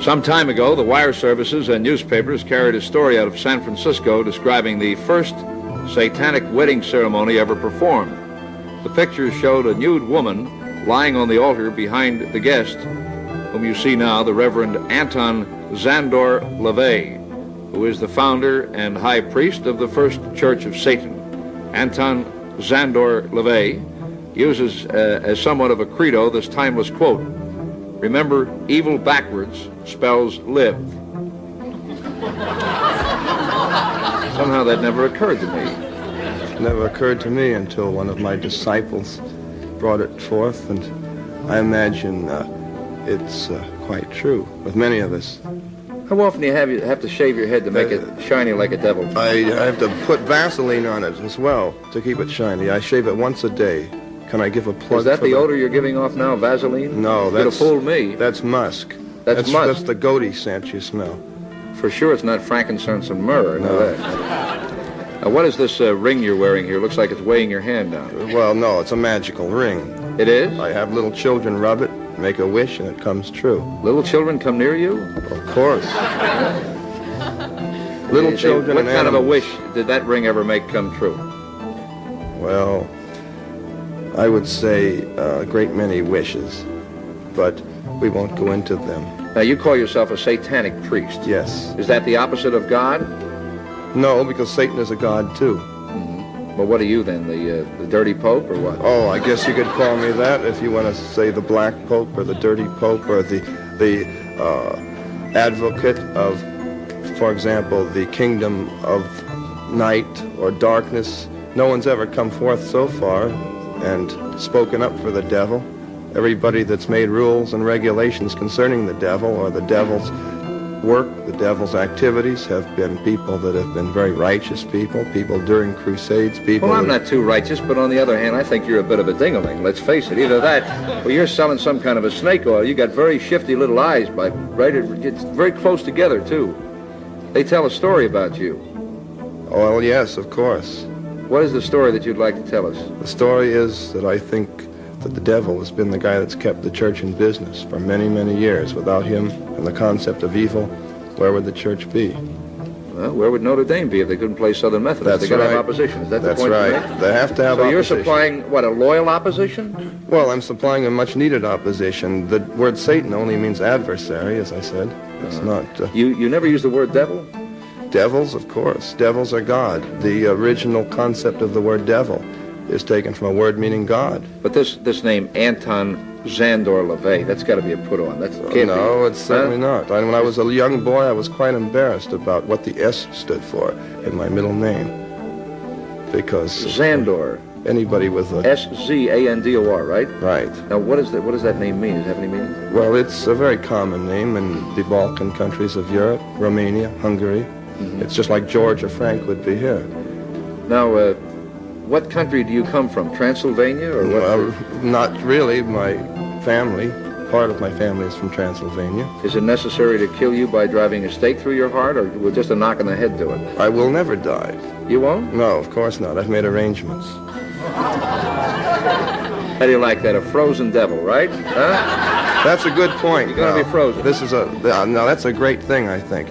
Some time ago, the wire services and newspapers carried a story out of San Francisco describing the first satanic wedding ceremony ever performed. The pictures showed a nude woman lying on the altar behind the guest, whom you see now, the Reverend Anton Szandor LaVey, who is the founder and high priest of the First Church of Satan. Anton Szandor LaVey uses as somewhat of a credo this timeless quote: "Remember, evil backwards spells live." Somehow that never occurred to me.
It never occurred to me until one of my disciples brought it forth, and I imagine it's quite true with many of us.
How often do you have to shave your head to make it shiny like a devil?
I have to put Vaseline on it as well to keep it shiny. I shave it once a day. Can I give a plug?
Is that the odor you're giving off now, Vaseline?
No,
You'd have fooled me.
That's musk.
That's musk.
That's the goatee scent you smell.
For sure it's not frankincense and myrrh. I know that. Now, what is this ring you're wearing here? Looks like it's weighing your hand down.
Well, no, it's a magical ring.
It is?
I have little children rub it, make a wish, and it comes true.
Little children come near you?
Of course. Little children
What
and
kind of a
animals.
wish did that ring ever make come true?
Well, I would say a great many wishes, but we won't go into them.
Now, you call yourself a satanic priest.
Yes.
Is that the opposite of God?
No, because Satan is a god too.
Well, what are you then, the dirty pope or what?
Oh, I guess you could call me that if you want to say the black pope or the dirty pope or the advocate of, for example, the kingdom of night or darkness. No one's ever come forth so far and spoken up for the devil. Everybody that's made rules and regulations concerning the devil or the devil's work, the devil's activities, have been people that have been very righteous people during crusades, people...
Well, I'm not too righteous, but on the other hand, I think you're a bit of a ding-a-ling. Let's face it. Either that, or you're selling some kind of a snake oil. You got very shifty little eyes, right? It's very close together, too. They tell a story about you.
Oh, well, yes, of course.
What is the story that you'd like to tell us?
The story is that I think that the devil has been the guy that's kept the church in business for many, many years. Without him and the concept of evil, where would the church be?
Well, where would Notre Dame be if they couldn't play Southern Methodist?
That's
They got to
right.
have opposition. Is that the point
That's
you
right.
make?
They have to have
so
opposition.
you're supplying, what, a loyal opposition?
Well, I'm supplying a much-needed opposition. The word Satan only means adversary, as I said. It's not...
You never use the word devil?
Devils, of course. Devils are God. The original concept of the word devil is taken from a word meaning God.
But this name, Anton Szandor LaVey, that's got to be a put-on. That can't
No,
be.
it's certainly not. When I was a young boy, I was quite embarrassed about what the S stood for in my middle name. Because...
Szandor.
Anybody with a...
S-Z-A-N-D-O-R, right?
Right.
Now, what does that name mean? Does it have any meaning?
Well, it's a very common name in the Balkan countries of Europe, Romania, Hungary. It's just like George or Frank would be here.
Now, what country do you come from? Transylvania or what?
Well, not really. My family, part of my family is from Transylvania.
Is it necessary to kill you by driving a stake through your heart, or will just a knock on the head do it?
I will never die.
You won't?
No, of course not. I've made arrangements.
How do you like that? A frozen devil, right? Huh?
That's a good point.
You're going to be frozen.
Now, that's a great thing, I think.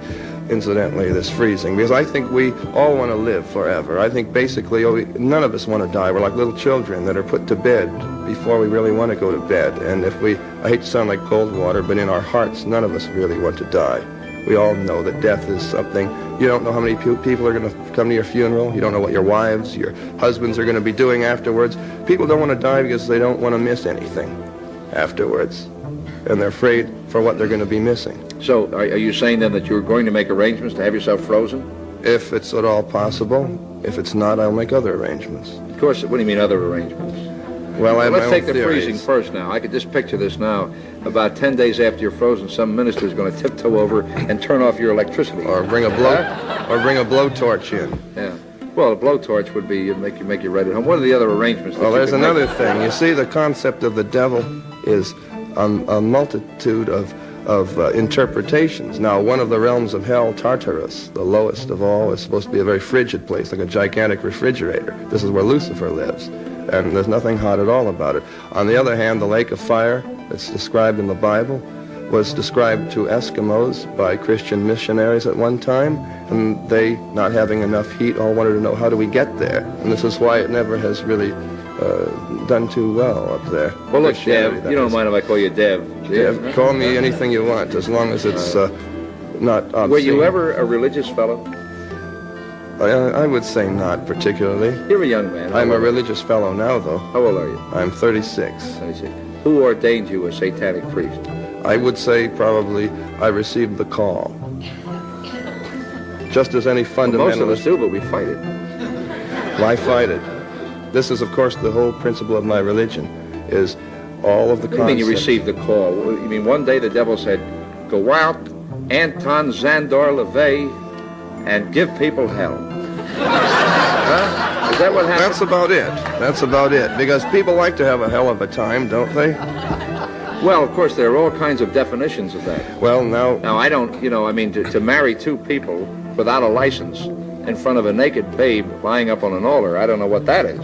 incidentally, this freezing, because I think we all want to live forever. I think basically none of us want to die. We're like little children that are put to bed before we really want to go to bed. And if we, I hate to sound like cold water, but in our hearts, none of us really want to die. We all know that death is something. You don't know how many people are going to come to your funeral. You don't know what your wives, your husbands are going to be doing afterwards. People don't want to die because they don't want to miss anything afterwards. And they're afraid for what they're going to be missing.
So are you saying then that you're going to make arrangements to have yourself frozen?
If it's at all possible. If it's not, I'll make other arrangements.
Of course. What do you mean other arrangements?
Well, I have
let's
my
take
own
the
theories.
freezing first now. I could just picture this now. About 10 days after you're frozen, some minister is going to tiptoe over and turn off your electricity.
Or bring a blowtorch in.
Yeah. Well, a blowtorch would be make you right at home. What are the other arrangements?
Well, there's another thing. You see, the concept of the devil is a multitude of interpretations. Now, one of the realms of hell, Tartarus, the lowest of all, is supposed to be a very frigid place, like a gigantic refrigerator. This is where Lucifer lives, and there's nothing hot at all about it. On the other hand, the lake of fire that's described in the Bible was described to Eskimos by Christian missionaries at one time, and they, not having enough heat, all wanted to know, how do we get there? And this is why it never has really done too well up there.
Well, look, Dev, you don't mind if I call you Dev.
Dev, call me anything you want, as long as it's not obscene.
Were you ever a religious fellow?
I would say not particularly.
You're a young man.
I'm a religious fellow now, though.
How old are you?
I'm 36.
36. Who ordained you a satanic priest?
I would say probably I received the call. Just as any fundamentalist...
Well, most of us do, but we fight it.
Why fight it? This is, of course, the whole principle of my religion, is all of the concepts...
What do you mean you received the call? You mean one day the devil said, go out, Anton Zandor LaVey, and give people hell? Huh? Is that what happened?
That's about it. That's about it. Because people like to have a hell of a time, don't they?
Well, of course, there are all kinds of definitions of that.
Well, now...
Now, I don't, I mean, to marry two people without a license in front of a naked babe lying up on an altar, I don't know what that is.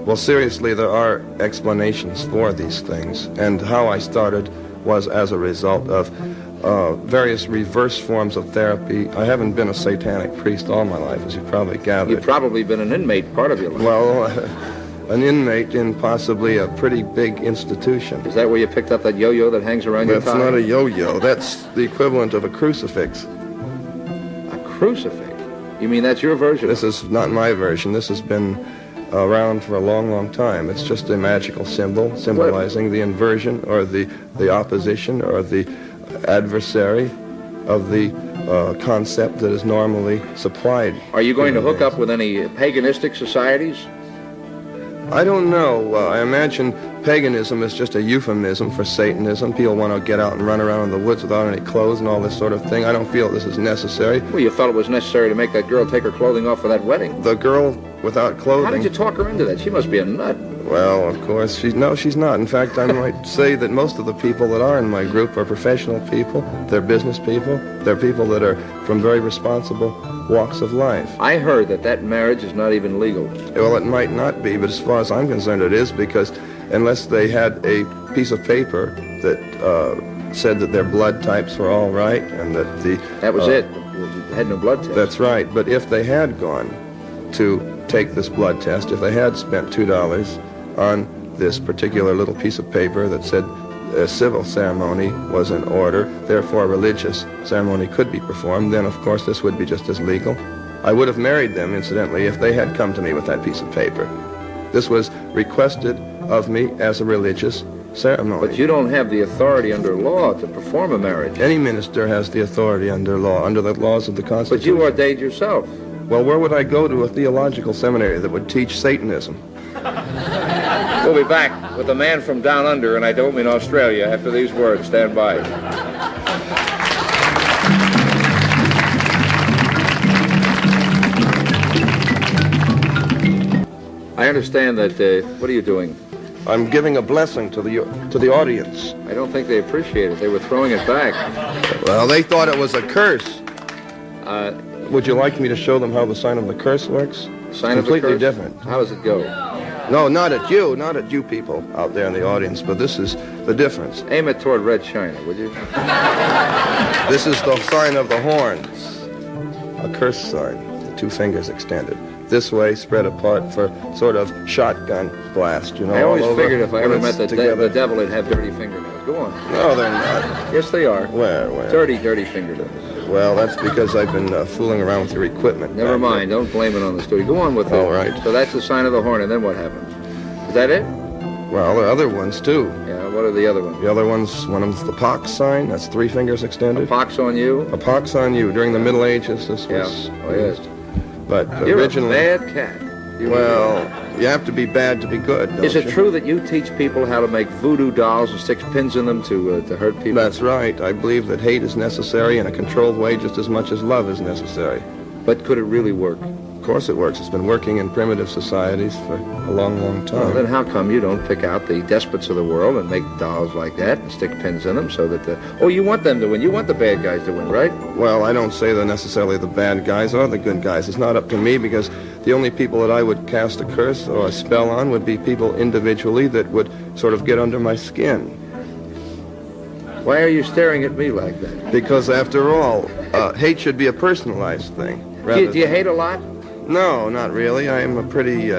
Well, seriously, there are explanations for these things. And how I started was as a result of various reverse forms of therapy. I haven't been a satanic priest all my life, as you probably gathered.
You've probably been an inmate part of your life.
Well, an inmate in possibly a pretty big institution.
Is that where you picked up that yo-yo that hangs around your thigh?
That's not a yo-yo. That's the equivalent of a crucifix.
A crucifix? You mean that's your version?
This is not my version. This has been around for a long, long time. It's just a magical symbol symbolizing the inversion or the opposition or the adversary of the concept that is normally supplied.
Are you going to hook up with any paganistic societies?
I don't know. I imagine paganism is just a euphemism for Satanism. People want to get out and run around in the woods without any clothes and all this sort of thing. I don't feel this is necessary.
Well, you felt it was necessary to make that girl take her clothing off for that wedding.
The girl without clothing?
How did you talk her into that? She must be a nut.
Well, of course, she's not. In fact, I might say that most of the people that are in my group are professional people. They're business people. They're people that are from very responsible walks of life.
I heard that marriage is not even legal.
Well, it might not be, but as far as I'm concerned, it is, because unless they had a piece of paper that said that their blood types were all right and that the...
That was it. They had no blood test.
That's right. But if they had gone to take this blood test, if they had spent $2 on this particular little piece of paper that said a civil ceremony was in order, therefore a religious ceremony could be performed, then of course this would be just as legal. I would have married them, incidentally, if they had come to me with that piece of paper. This was requested of me as a religious ceremony.
But you don't have the authority under law to perform a marriage.
Any minister has the authority under law, under the laws of the Constitution.
But you ordained yourself.
Well, where would I go to a theological seminary that would teach Satanism?
We'll be back with a man from down under, and I don't mean Australia, after these words. Stand by. I understand that, what are you doing?
I'm giving a blessing to the audience.
I don't think they appreciate it. They were throwing it back.
Well, they thought it was a curse. Would you like me to show them how the sign of the curse works?
Sign
of the curse?
Completely
different.
How does it go?
No, not at you people out there in the audience, but this is the difference.
Aim it toward Red China, would you?
This is the sign of the horns, a curse sign, the two fingers extended. This way, spread apart for sort of shotgun blast, you know.
I always
all over.
figured if I ever
When
met
it's
the devil, he'd have dirty fingernails. Go on.
No, they're not.
Yes, they are.
Where?
Dirty fingernails.
Well, that's because I've been fooling around with your equipment.
Never mind. Don't blame it on the studio. Go on with it.
All right.
So that's the sign of the horn, and then what happens? Is that it?
Well, there are other ones, too.
Yeah, what are the other ones?
The other ones, one of them's the pox sign. That's 3 fingers extended.
A pox on you?
A pox on you. During the Middle Ages, this was...
Yeah. Oh, yes.
But
You're
originally...
a bad cat.
Well, you have to be bad to be good, don't
Is it
you?
true that you teach people how to make voodoo dolls and stick pins in them to hurt people?
That's right. I believe that hate is necessary in a controlled way just as much as love is necessary.
But could it really work?
Of course it works. It's been working in primitive societies for a long, long time.
Well, then how come you don't pick out the despots of the world and make dolls like that and stick pins in them so that you want them to win. You want the bad guys to win, right?
Well, I don't say they're necessarily the bad guys or the good guys. It's not up to me because the only people that I would cast a curse or a spell on would be people individually that would sort of get under my skin.
Why are you staring at me like that?
Because after all, hate should be a personalized thing.
Do you hate a lot?
No, not really. I am a pretty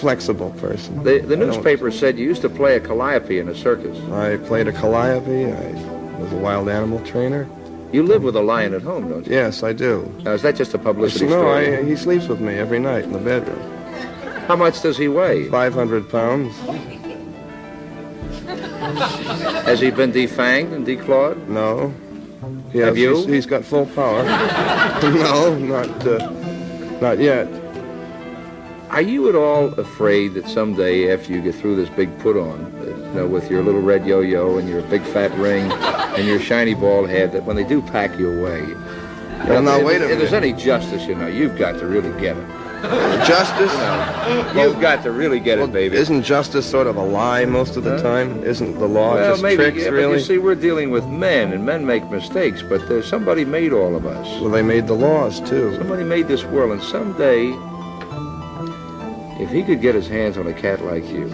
flexible person.
The newspaper said you used to play a calliope in a circus.
I played a calliope. I was a wild animal trainer.
You live with a lion at home, don't you?
Yes, I do.
Now, is that just a publicity
No,
story?
he sleeps with me every night in the bedroom.
How much does he weigh?
500 pounds.
Has he been defanged and declawed?
No.
Have you?
He's got full power. No, not yet.
Are you at all afraid that someday, after you get through this big put-on, with your little red yo-yo and your big fat ring and your shiny bald head, that when they do pack you away,
Well, now, wait a minute.
if there's any justice, you've got to really get it.
Justice?
You've got to really get it, baby.
Isn't justice sort of a lie most of the time? Isn't the law just
maybe,
tricks,
but
really?
you see, we're dealing with men, and men make mistakes, but somebody made all of us.
Well, they made the laws, too.
Somebody made this world, and someday, if he could get his hands on a cat like you,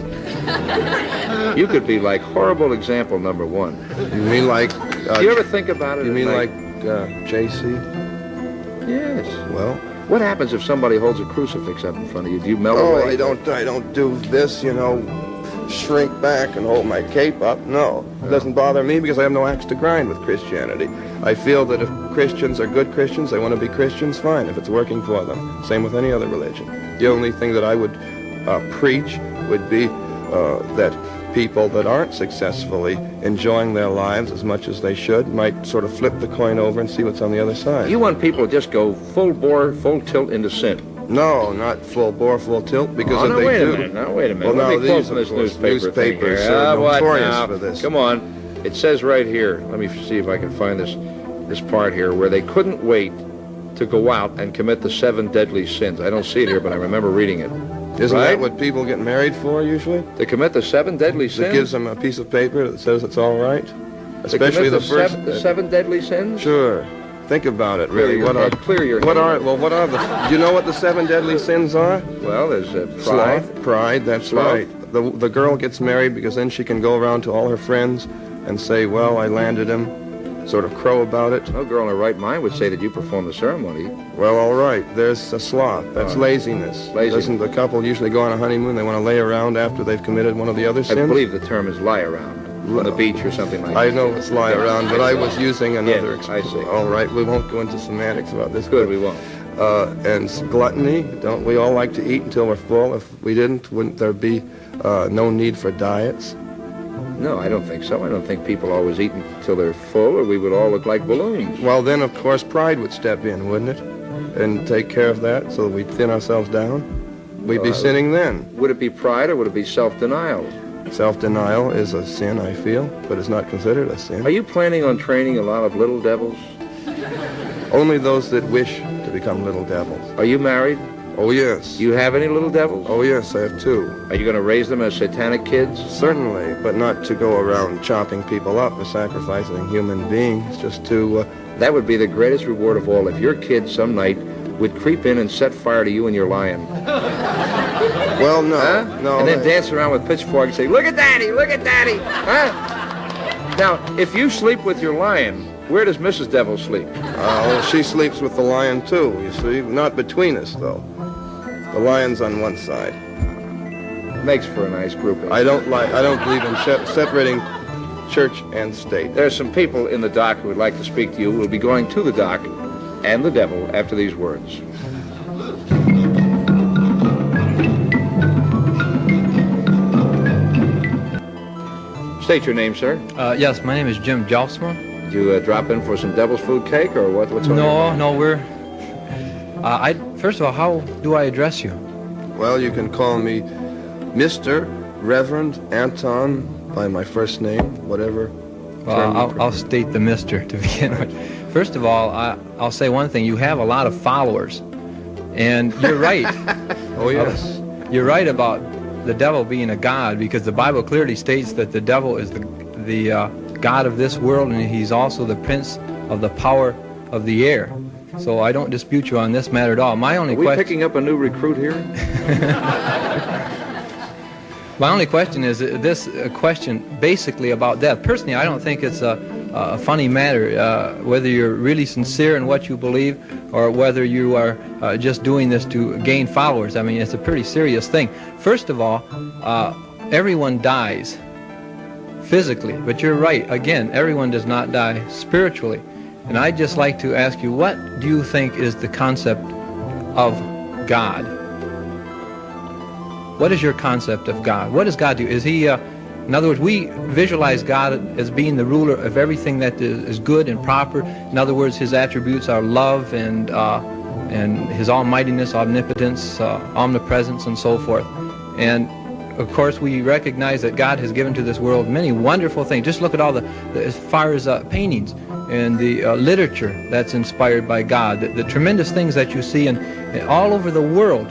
you could be like horrible example number 1.
You mean like...
Do you ever think about it?
You mean
like
J.C.?
Yes.
Well...
What happens if somebody holds a crucifix up in front of you? Do you melt away?
I don't do this, shrink back and hold my cape up. No, it doesn't bother me because I have no axe to grind with Christianity. I feel that if Christians are good Christians, they want to be Christians, fine, if it's working for them. Same with any other religion. The only thing that I would preach would be that people that aren't successfully enjoying their lives as much as they should might sort of flip the coin over and see what's on the other side.
You want people to just go full bore, full tilt into sin?
No, not full bore, full tilt, because if they
wait
do...
a minute. Now, wait a minute.
Well,
Let
now,
me quote
these,
from this
of course,
newspapers
are
what
notorious
now?
for this.
Come on. It says right here, let me see if I can find this part here, where they couldn't wait to go out and commit the 7 deadly sins. I don't see it here, but I remember reading it.
Isn't
right?
that what people get married for, usually?
To commit the 7 deadly sins?
It gives them a piece of paper that says it's all right? Especially the first...
The 7 deadly sins?
Sure. Think about it, really.
Clear your head.
What are the... Do you know what the 7 deadly sins are?
Well, there's pride.
Sloth. Pride, that's
Sloth.
right. The girl gets married because then she can go around to all her friends and say, well, I landed him, sort of crow about it.
No girl in her right mind would say that you performed the ceremony.
Well, all right. There's a sloth. That's laziness. Doesn't the couple usually go on a honeymoon? They want to lay around after they've committed one of the other sins?
I believe the term is lie around. On the beach or something like that.
I know it's lie around, but I was using another
I see.
All right, we won't go into semantics about this.
Good, we won't.
And gluttony, don't we all like to eat until we're full? If we didn't, wouldn't there be no need for diets?
No, I don't think so. I don't think people always eat until they're full, or we would all look like balloons.
Well, then, of course, pride would step in, wouldn't it? And take care of that so that we'd thin ourselves down. We'd be sinning then.
Would it be pride, or would it be self-denial?
Self-denial is a sin, I feel, but it's not considered a sin.
Are you planning on training a lot of little devils?
Only those that wish to become little devils.
Are you married?
Oh, yes.
You have any little devils?
Oh, yes, I have 2.
Are you going to raise them as satanic kids?
Certainly, but not to go around chopping people up or sacrificing human beings, just to...
That would be the greatest reward of all if your kid some night would creep in and set fire to you and your lion?
Well, no.
Huh?
No.
And then dance around with pitchforks and say, look at Daddy, look at Daddy. Huh? Now, if you sleep with your lion, where does Mrs. Devil sleep?
Well, she sleeps with the lion too, you see. Not between us, though. The lion's on one side.
Makes for a nice grouping.
I don't believe in separating church and state.
There are some people in the dock who would like to speak to you. We'll be going to the dock and the devil after these words. State your name, sir.
Yes, my name is Jim Jelsma.
Did you drop in for some devil's food cake or what? What's on your mind?
No, we're... first of all, how do I address you?
Well, you can call me Mr. Reverend Anton by my first name, whatever.
Well, I'll state the Mr. to begin with. First of all, I'll say one thing. You have a lot of followers, and you're right.
Oh, yes.
You're right about the devil being a god, because the Bible clearly states that the devil is the god of this world, and he's also the prince of the power of the air. So I don't dispute you on this matter at all. My only question...
Are we picking up a new recruit here?
My only question is this question basically about death. Personally, I don't think it's a funny matter, whether you're really sincere in what you believe or whether you are just doing this to gain followers. I mean, it's a pretty serious thing. First of all, everyone dies physically, but you're right. Again, everyone does not die spiritually. And I'd just like to ask you, what do you think is the concept of God? What is your concept of God? What does God do? Is he, in other words, we visualize God as being the ruler of everything that is good and proper. In other words, his attributes are love and his almightiness, omnipotence, omnipresence, and so forth. And of course, we recognize that God has given to this world many wonderful things. Just look at all as far as paintings and the literature that's inspired by God, the tremendous things that you see in all over the world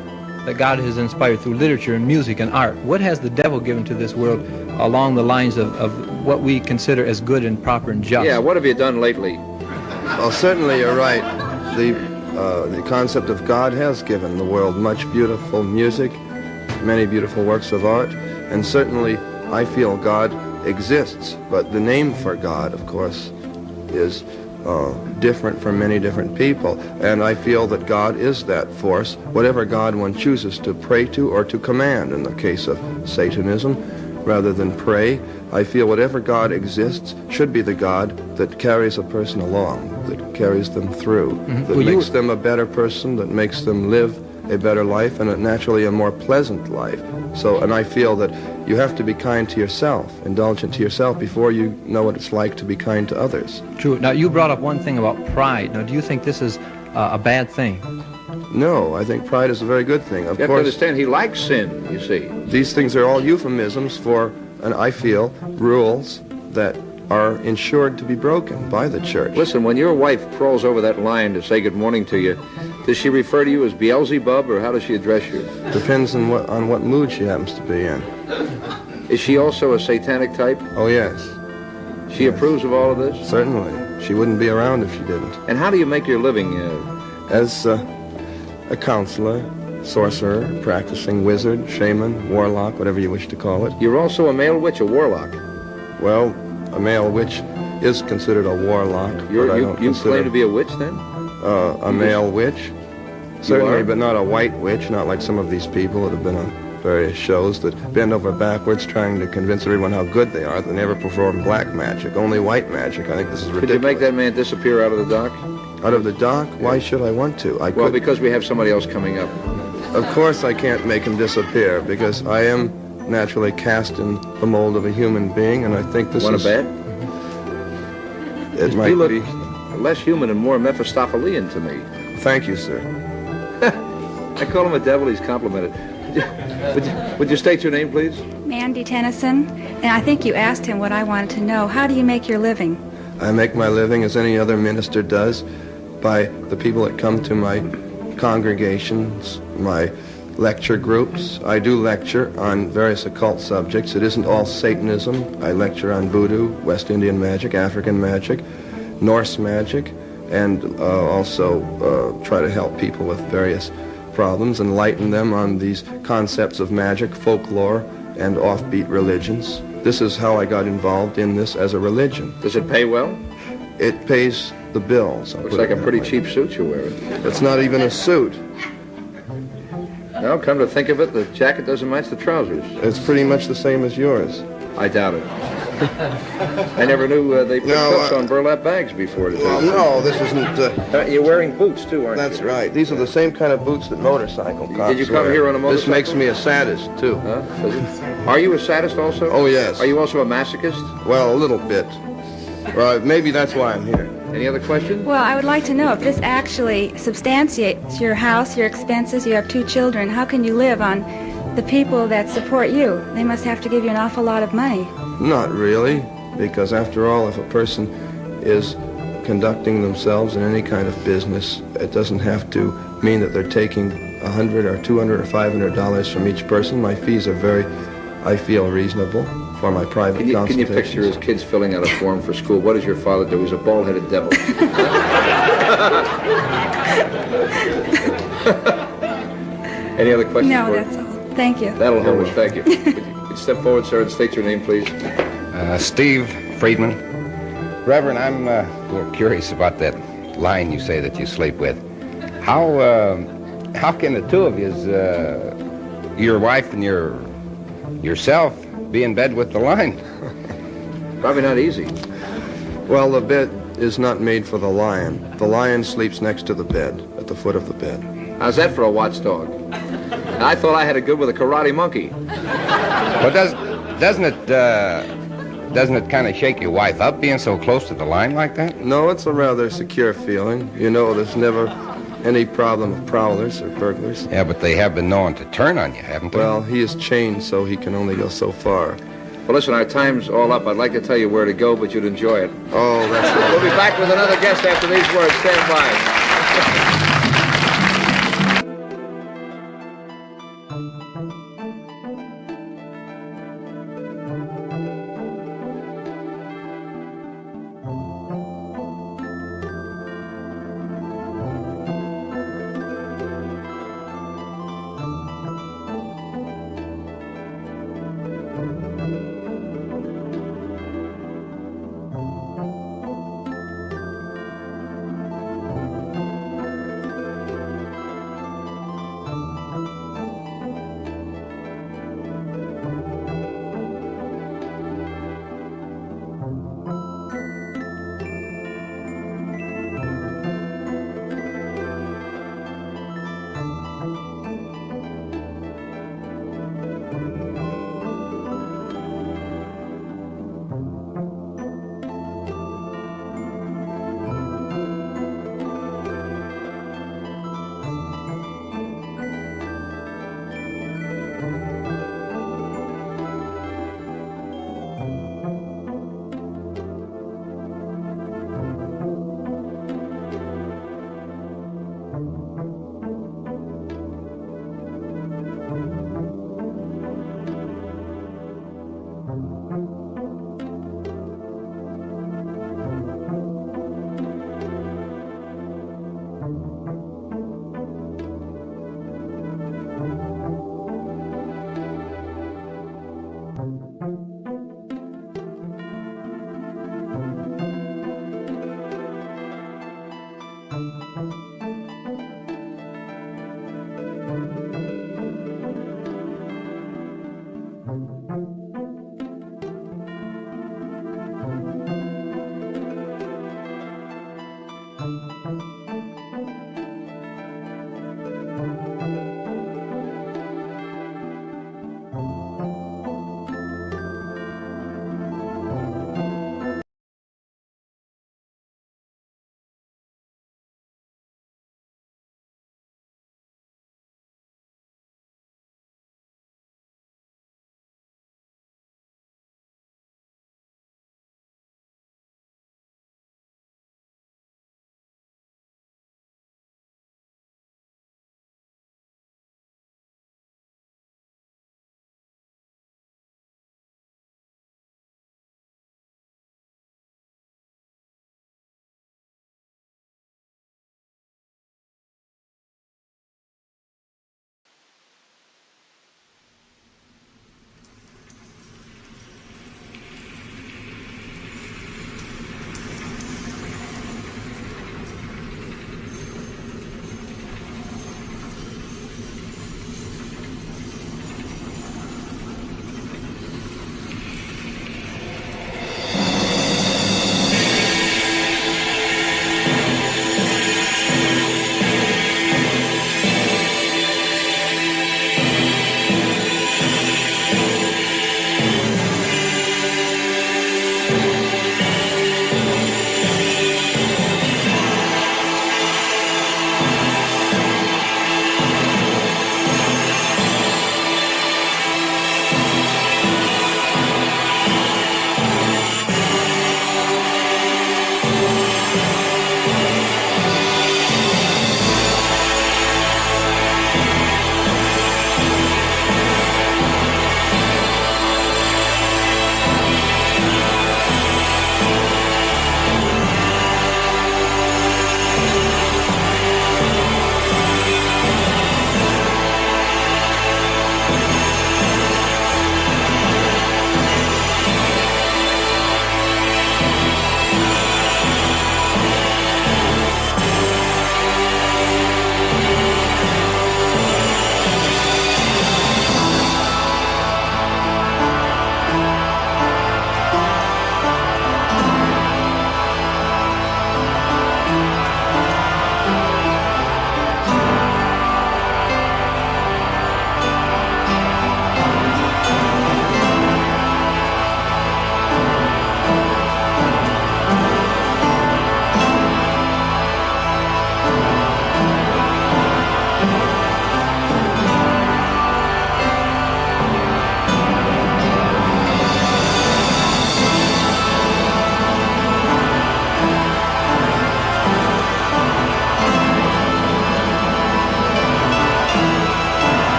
that God has inspired through literature and music and art. What has the devil given to this world along the lines of what we consider as good and proper and just?
Yeah, what have you done lately?
Well, certainly you're right. The concept of God has given the world much beautiful music, many beautiful works of art, and certainly I feel God exists. But the name for God, of course, is different for many different people, and I feel that God is that force, whatever God one chooses to pray to or to command. In the case of Satanism, rather than pray, I feel whatever God exists should be the God that carries a person along, that carries them through, that makes them a better person, that makes them live a better life, and naturally a more pleasant life. So, and I feel that you have to be kind to yourself, indulgent to yourself, before you know what it's like to be kind to others.
True. Now, you brought up one thing about pride. Now, do you think this is a bad thing?
No, I think pride is a very good thing. Of
You have
course,
to understand, he likes sin, you see.
these things are all euphemisms for, and I feel, rules that are ensured to be broken by the church.
Listen, when your wife crawls over that line to say good morning to you, does she refer to you as Beelzebub, or how does she address you?
Depends on what mood she happens to be in.
Is she also a satanic type?
Oh, yes.
She approves of all of this?
Certainly. She wouldn't be around if she didn't.
And how do you make your living?
As a counselor, sorcerer, practicing wizard, shaman, warlock, whatever you wish to call it.
You're also a male witch, a warlock.
Well, a male witch is considered a warlock.
You claim to be a witch, then?
A male witch? Certainly, but not a white witch, not like some of these people that have been on various shows that bend over backwards trying to convince everyone how good they are. They never perform black magic, only white magic. I think this is ridiculous.
Could you make that man disappear out of the dock?
Out of the dock? Yeah. Why should I want to?
Well, because we have somebody else coming up.
Of course I can't make him disappear, because I am naturally cast in the mold of a human being, and I think this
Want
is...
a bet?
It might
you look
be...
less human and more Mephistophelian to me.
Thank you, sir.
I call him a devil, he's complimented. Would you state your name, please?
Mandy Tennyson, and I think you asked him what I wanted to know. How do you make your living?
I make my living as any other minister does, by the people that come to my congregations, my lecture groups. I do lecture on various occult subjects. It isn't all Satanism. I lecture on voodoo, West Indian magic, African magic, Norse magic, and also try to help people with various problems, enlighten them on these concepts of magic, folklore, and offbeat religions. This is how I got involved in this as a religion.
Does it pay well?
It pays the bills.
Looks like a pretty cheap suit you're wearing.
It's not even a suit.
Now, come to think of it, the jacket doesn't match the trousers.
It's pretty much the same as yours.
I doubt it. I never knew they put cuffs on burlap bags before.
No, this isn't...
You're wearing boots, too, aren't
That's
you?
right. These are the same kind of boots that motorcycle cops
Did you come
wear.
here on a motorcycle?
This makes me a sadist, too.
Huh? Are you a sadist also?
Oh, yes.
Are you also a masochist?
Well, a little bit. Maybe that's why I'm here.
Any other questions?
Well, I would like to know if this actually substantiates your house, your expenses. You have 2 children. How can you live on the people that support you? They must have to give you an awful lot of money.
Not really, because after all, if a person is conducting themselves in any kind of business, it doesn't have to mean that they're taking $100 or $200 or $500 from each person. My fees are very, I feel, reasonable for my private consultations.
Can you picture his kids filling out a form for school? What does your father do? He's a bald-headed devil. Any other questions?
No, that's all. Thank you.
That'll hold us. Thank you. Could you step forward, sir, and state your name, please?
Steve Friedman. Reverend, I'm a little curious about that line you say that you sleep with. How can the two of you, your wife and yourself, be in bed with the lion?
Probably not easy.
Well, the bed is not made for the lion. The lion sleeps next to the bed, at the foot of the bed.
How's that for a watchdog? I thought I had it good with a karate monkey.
Well, doesn't it kind of shake your wife up being so close to the line like that?
No, it's a rather secure feeling. You know, there's never any problem of prowlers or burglars.
Yeah, but they have been known to turn on you, haven't they?
Well, he is chained, so he can only go so far.
Well, listen, our time's all up. I'd like to tell you where to go, but you'd enjoy it.
Oh, that's right.
We'll be back with another guest after these words. Stand by.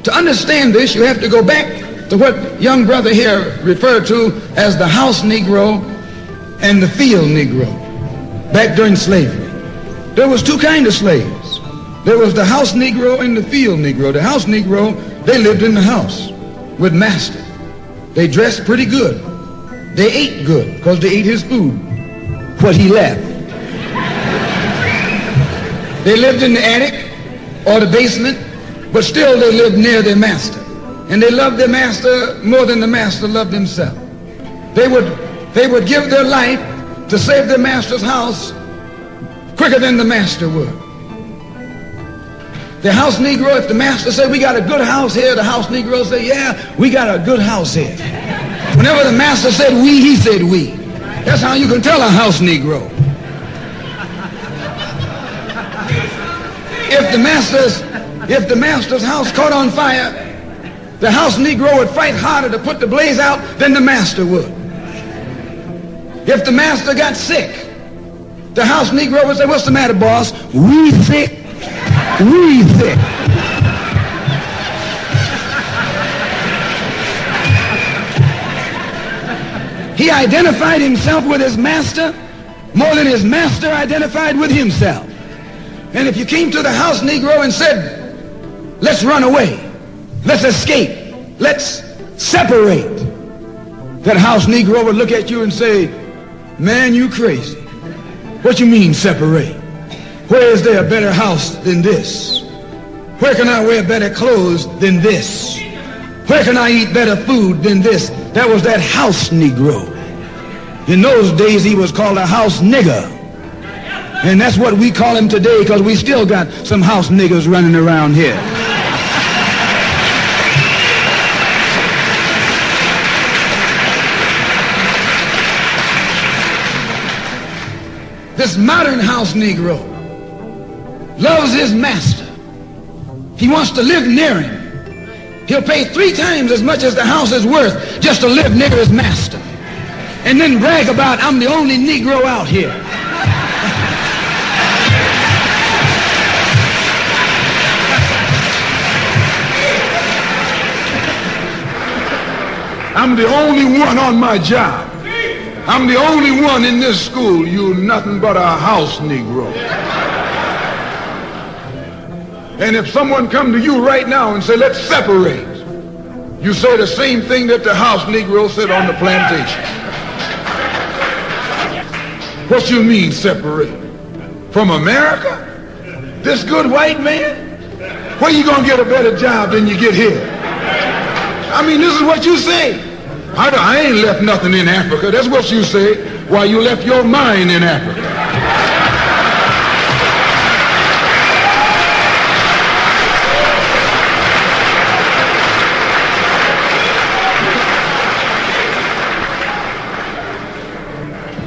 To understand this, you have to go back to what young brother here referred to as the house Negro and the field Negro back during slavery. There was two kinds of slaves. There was the house Negro and the field Negro. The house Negro, they lived in the house with master. They dressed pretty good. They ate good because they ate his food, what he left. They lived in the attic or the basement, but still they lived near their master. And they loved their master more than the master loved himself. They would give their life to save their master's house quicker than the master would. The house Negro, if the master said, we got a good house here, the house Negro said, yeah, we got a good house here. Whenever the master said we, he said we. That's how you can tell a house Negro. If the master's house caught on fire, the house Negro would fight harder to put the blaze out than the master would. If the master got sick, the house Negro would say, what's the matter, boss? We sick. We sick. He identified himself with his master more than his master identified with himself. And if you came to the house Negro and said, let's run away, let's escape, let's separate, that house Negro would look at you and say, man, you crazy. What you mean separate? Where is there a better house than this? Where can I wear better clothes than this? Where can I eat better food than this? That was that house Negro. In those days he was called a house nigger. And that's what we call him today because we still got some house niggers running around here. This modern house Negro loves his master. He wants to live near him. He'll pay 3 times as much as the house is worth just to live near his master. And then brag about, I'm the only Negro out here. I'm the only one on my job. I'm the only one in this school. You're nothing but a house Negro. And if someone come to you right now and say, let's separate, you say the same thing that the house Negro said on the plantation. What you mean separate? From America? This good white man? Where you gonna get a better job than you get here? I mean, this is what you say. I ain't left nothing in Africa. That's what you say. Why, you left your mind in Africa.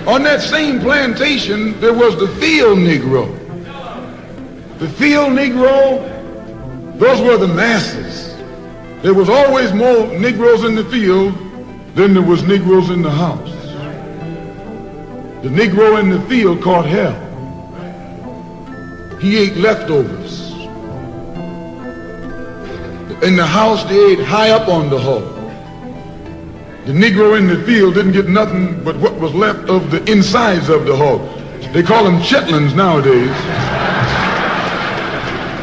On that same plantation, there was the field Negro. The field Negro, those were the masses. There was always more Negroes in the field than there was Negroes in the house. The Negro in the field caught hell. He ate leftovers. In the house, they ate high up on the hog. The Negro in the field didn't get nothing but what was left of the insides of the hog. They call them chitlins nowadays.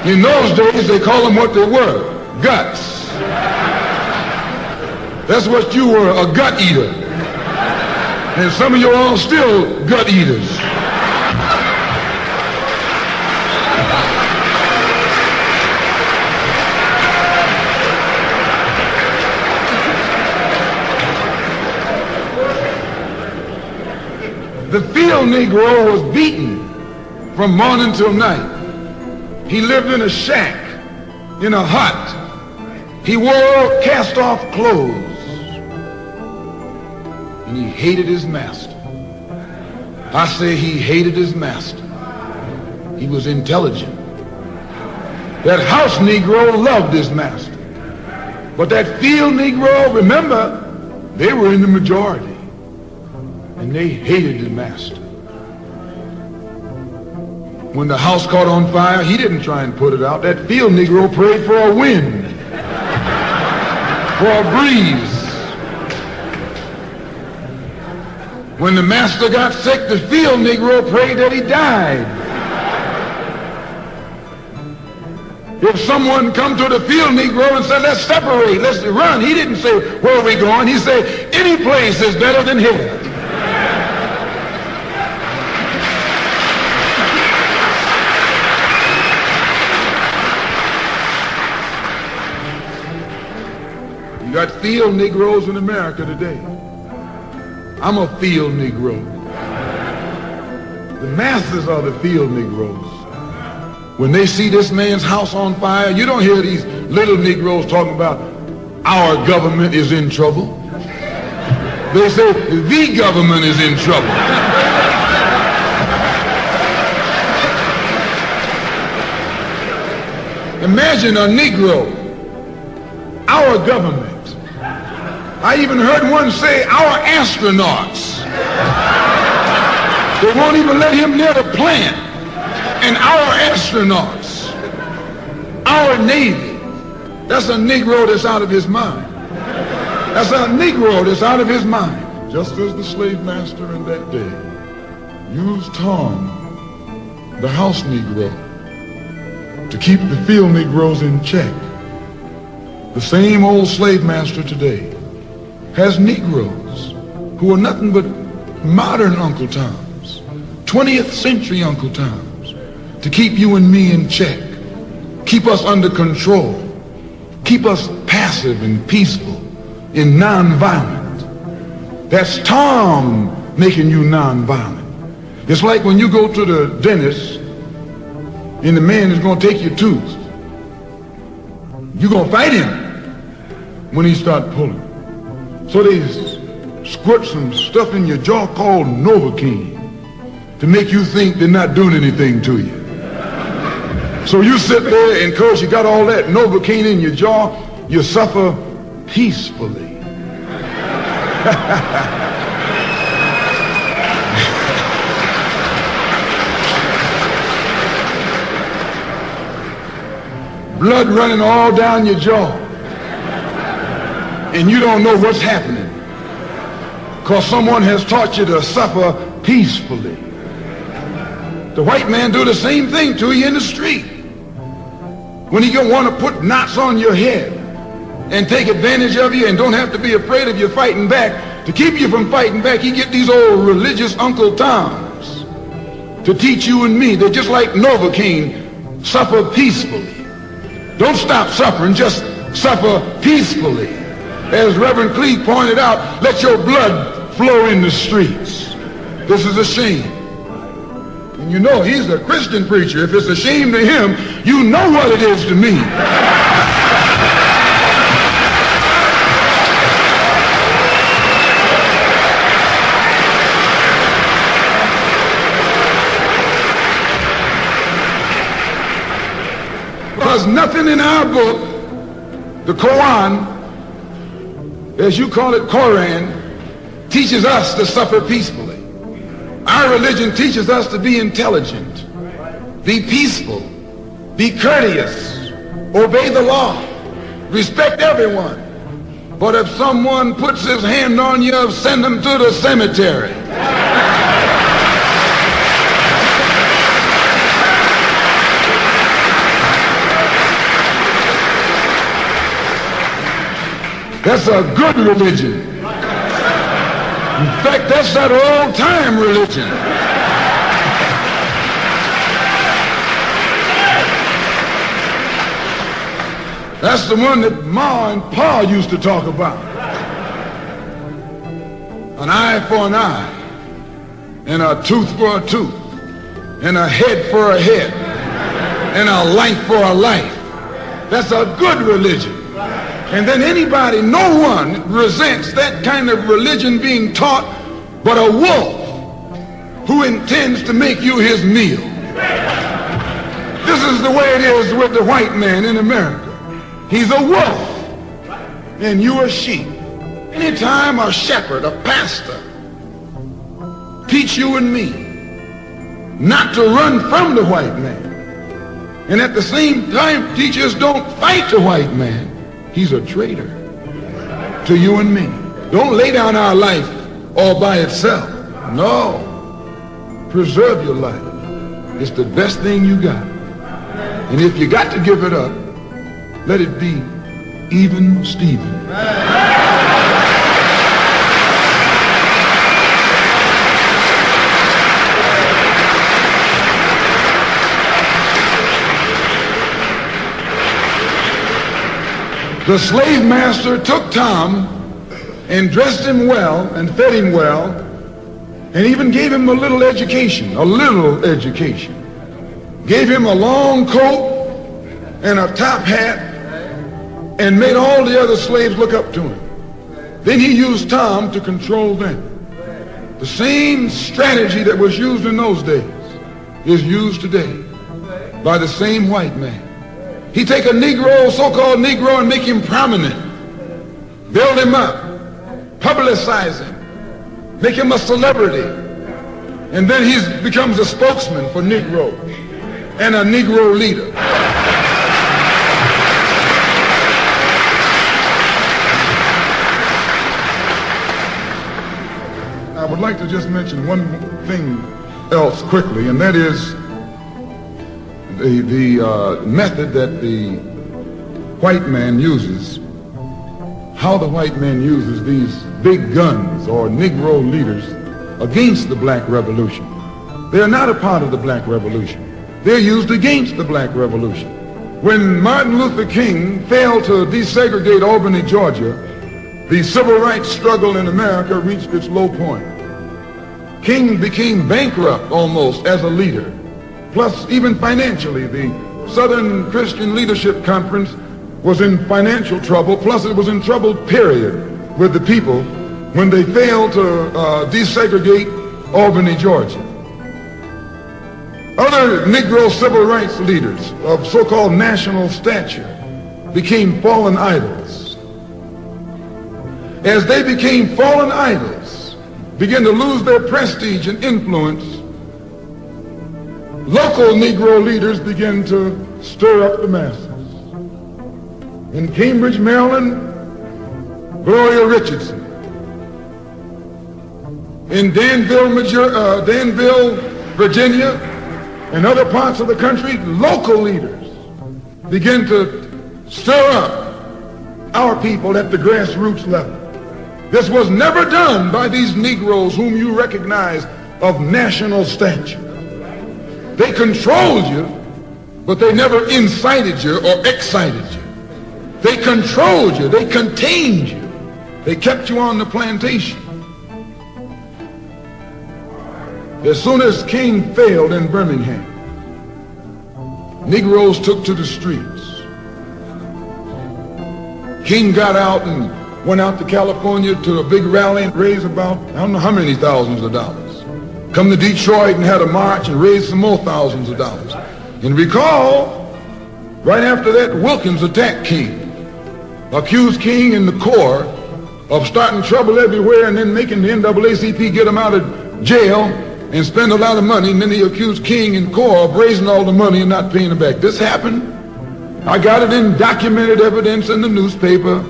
In those days, they call them what they were, guts. That's what you were, a gut eater. And some of you all still gut eaters. The field Negro was beaten from morning till night. He lived in a shack, in a hut. He wore cast-off clothes. And he hated his master. I say he hated his master. He was intelligent. That house Negro loved his master. But that field Negro, remember, they were in the majority. And they hated the master. When the house caught on fire, he didn't try and put it out. That field Negro prayed for a wind, for a breeze. When the master got sick, the field Negro prayed that he died. If someone come to the field Negro and said, let's separate, let's run, he didn't say, where are we going? He said, any place is better than here. You got field Negroes in America today. I'm a field Negro. The masses are the field Negroes. When they see this man's house on fire, you don't hear these little Negroes talking about our government is in trouble. They say the government is in trouble. Imagine a Negro, our government. I even heard one say our astronauts. They won't even let him near the plant. And our astronauts, our Navy, that's a Negro that's out of his mind. That's a Negro that's out of his mind. Just as the slave master in that day used Tom, the house Negro, to keep the field Negroes in check, the same old slave master today has Negroes who are nothing but modern Uncle Toms, 20th century Uncle Toms, to keep you and me in check, keep us under control, keep us passive and peaceful and non-violent. That's Tom making you non-violent. It's like when you go to the dentist and the man is going to take your tooth. You're going to fight him when he starts pulling. So they squirt some stuff in your jaw called Novocaine to make you think they're not doing anything to you. So you sit there and because you got all that Novocaine in your jaw, you suffer peacefully. Blood running all down your jaw. And you don't know what's happening. Because someone has taught you to suffer peacefully. The white man do the same thing to you in the street. When he gonna want to put knots on your head and take advantage of you and don't have to be afraid of you fighting back. To keep you from fighting back, he get these old religious Uncle Toms to teach you and me. They're just like Novocaine, suffer peacefully. Don't stop suffering, just suffer peacefully. As Reverend Cleave pointed out, let your blood flow in the streets. This is a shame. And you know he's a Christian preacher. If it's a shame to him, you know what it is to me. Because nothing in our book, the Quran, as you call it, Koran, teaches us to suffer peacefully. Our religion teaches us to be intelligent, be peaceful, be courteous, obey the law, respect everyone. But if someone puts his hand on you, send him to the cemetery. That's a good religion. In fact, that's that old-time religion. That's the one that Ma and Pa used to talk about. An eye for an eye and a tooth for a tooth, and a head for a head, and a life for a life. That's a good religion. And then anybody, no one resents that kind of religion being taught but a wolf who intends to make you his meal. This is the way it is with the white man in America. He's a wolf and you are sheep. Anytime a shepherd, a pastor, teach you and me not to run from the white man, and at the same time teach us don't fight the white man, he's a traitor to you and me. Don't lay down our life all by itself. No. Preserve your life. It's the best thing you got. And if you got to give it up, let it be even Steven. The slave master took Tom and dressed him well and fed him well and even gave him a little education. Gave him a long coat and a top hat and made all the other slaves look up to him. Then he used Tom to control them. The same strategy that was used in those days is used today by the same white man. He take a Negro, so-called Negro, and make him prominent, build him up, publicize him, make him a celebrity, and then he becomes a spokesman for Negro and a Negro leader. I would like to just mention one thing else quickly, and that is the method that the white man uses, how the white man uses these big guns or Negro leaders against the black revolution. They are not a part of the black revolution. They're used against the black revolution. When Martin Luther King failed to desegregate Albany, Georgia, the civil rights struggle in America reached its low point. King became bankrupt almost as a leader. Plus, even financially, the Southern Christian Leadership Conference was in financial trouble, plus it was in trouble, period, with the people when they failed to desegregate Albany, Georgia. Other Negro civil rights leaders of so-called national stature became fallen idols. As they became fallen idols, began to lose their prestige and influence, local Negro leaders began to stir up the masses. In Cambridge, Maryland, Gloria Richardson. In Danville, Virginia, and other parts of the country, local leaders began to stir up our people at the grassroots level. This was never done by these Negroes whom you recognize of national stature. They controlled you, but they never incited you or excited you. They controlled you, they contained you. They kept you on the plantation. As soon as King failed in Birmingham, Negroes took to the streets. King got out and went out to California to a big rally and raised about, I don't know how many thousands of dollars. Come to Detroit and had a march and raised some more thousands of dollars. And recall, right after that, Wilkins attacked King, accused King and the Corps of starting trouble everywhere and then making the NAACP get him out of jail and spend a lot of money, and then he accused King and Corps of raising all the money and not paying it back. This happened. I got it in documented evidence in the newspaper.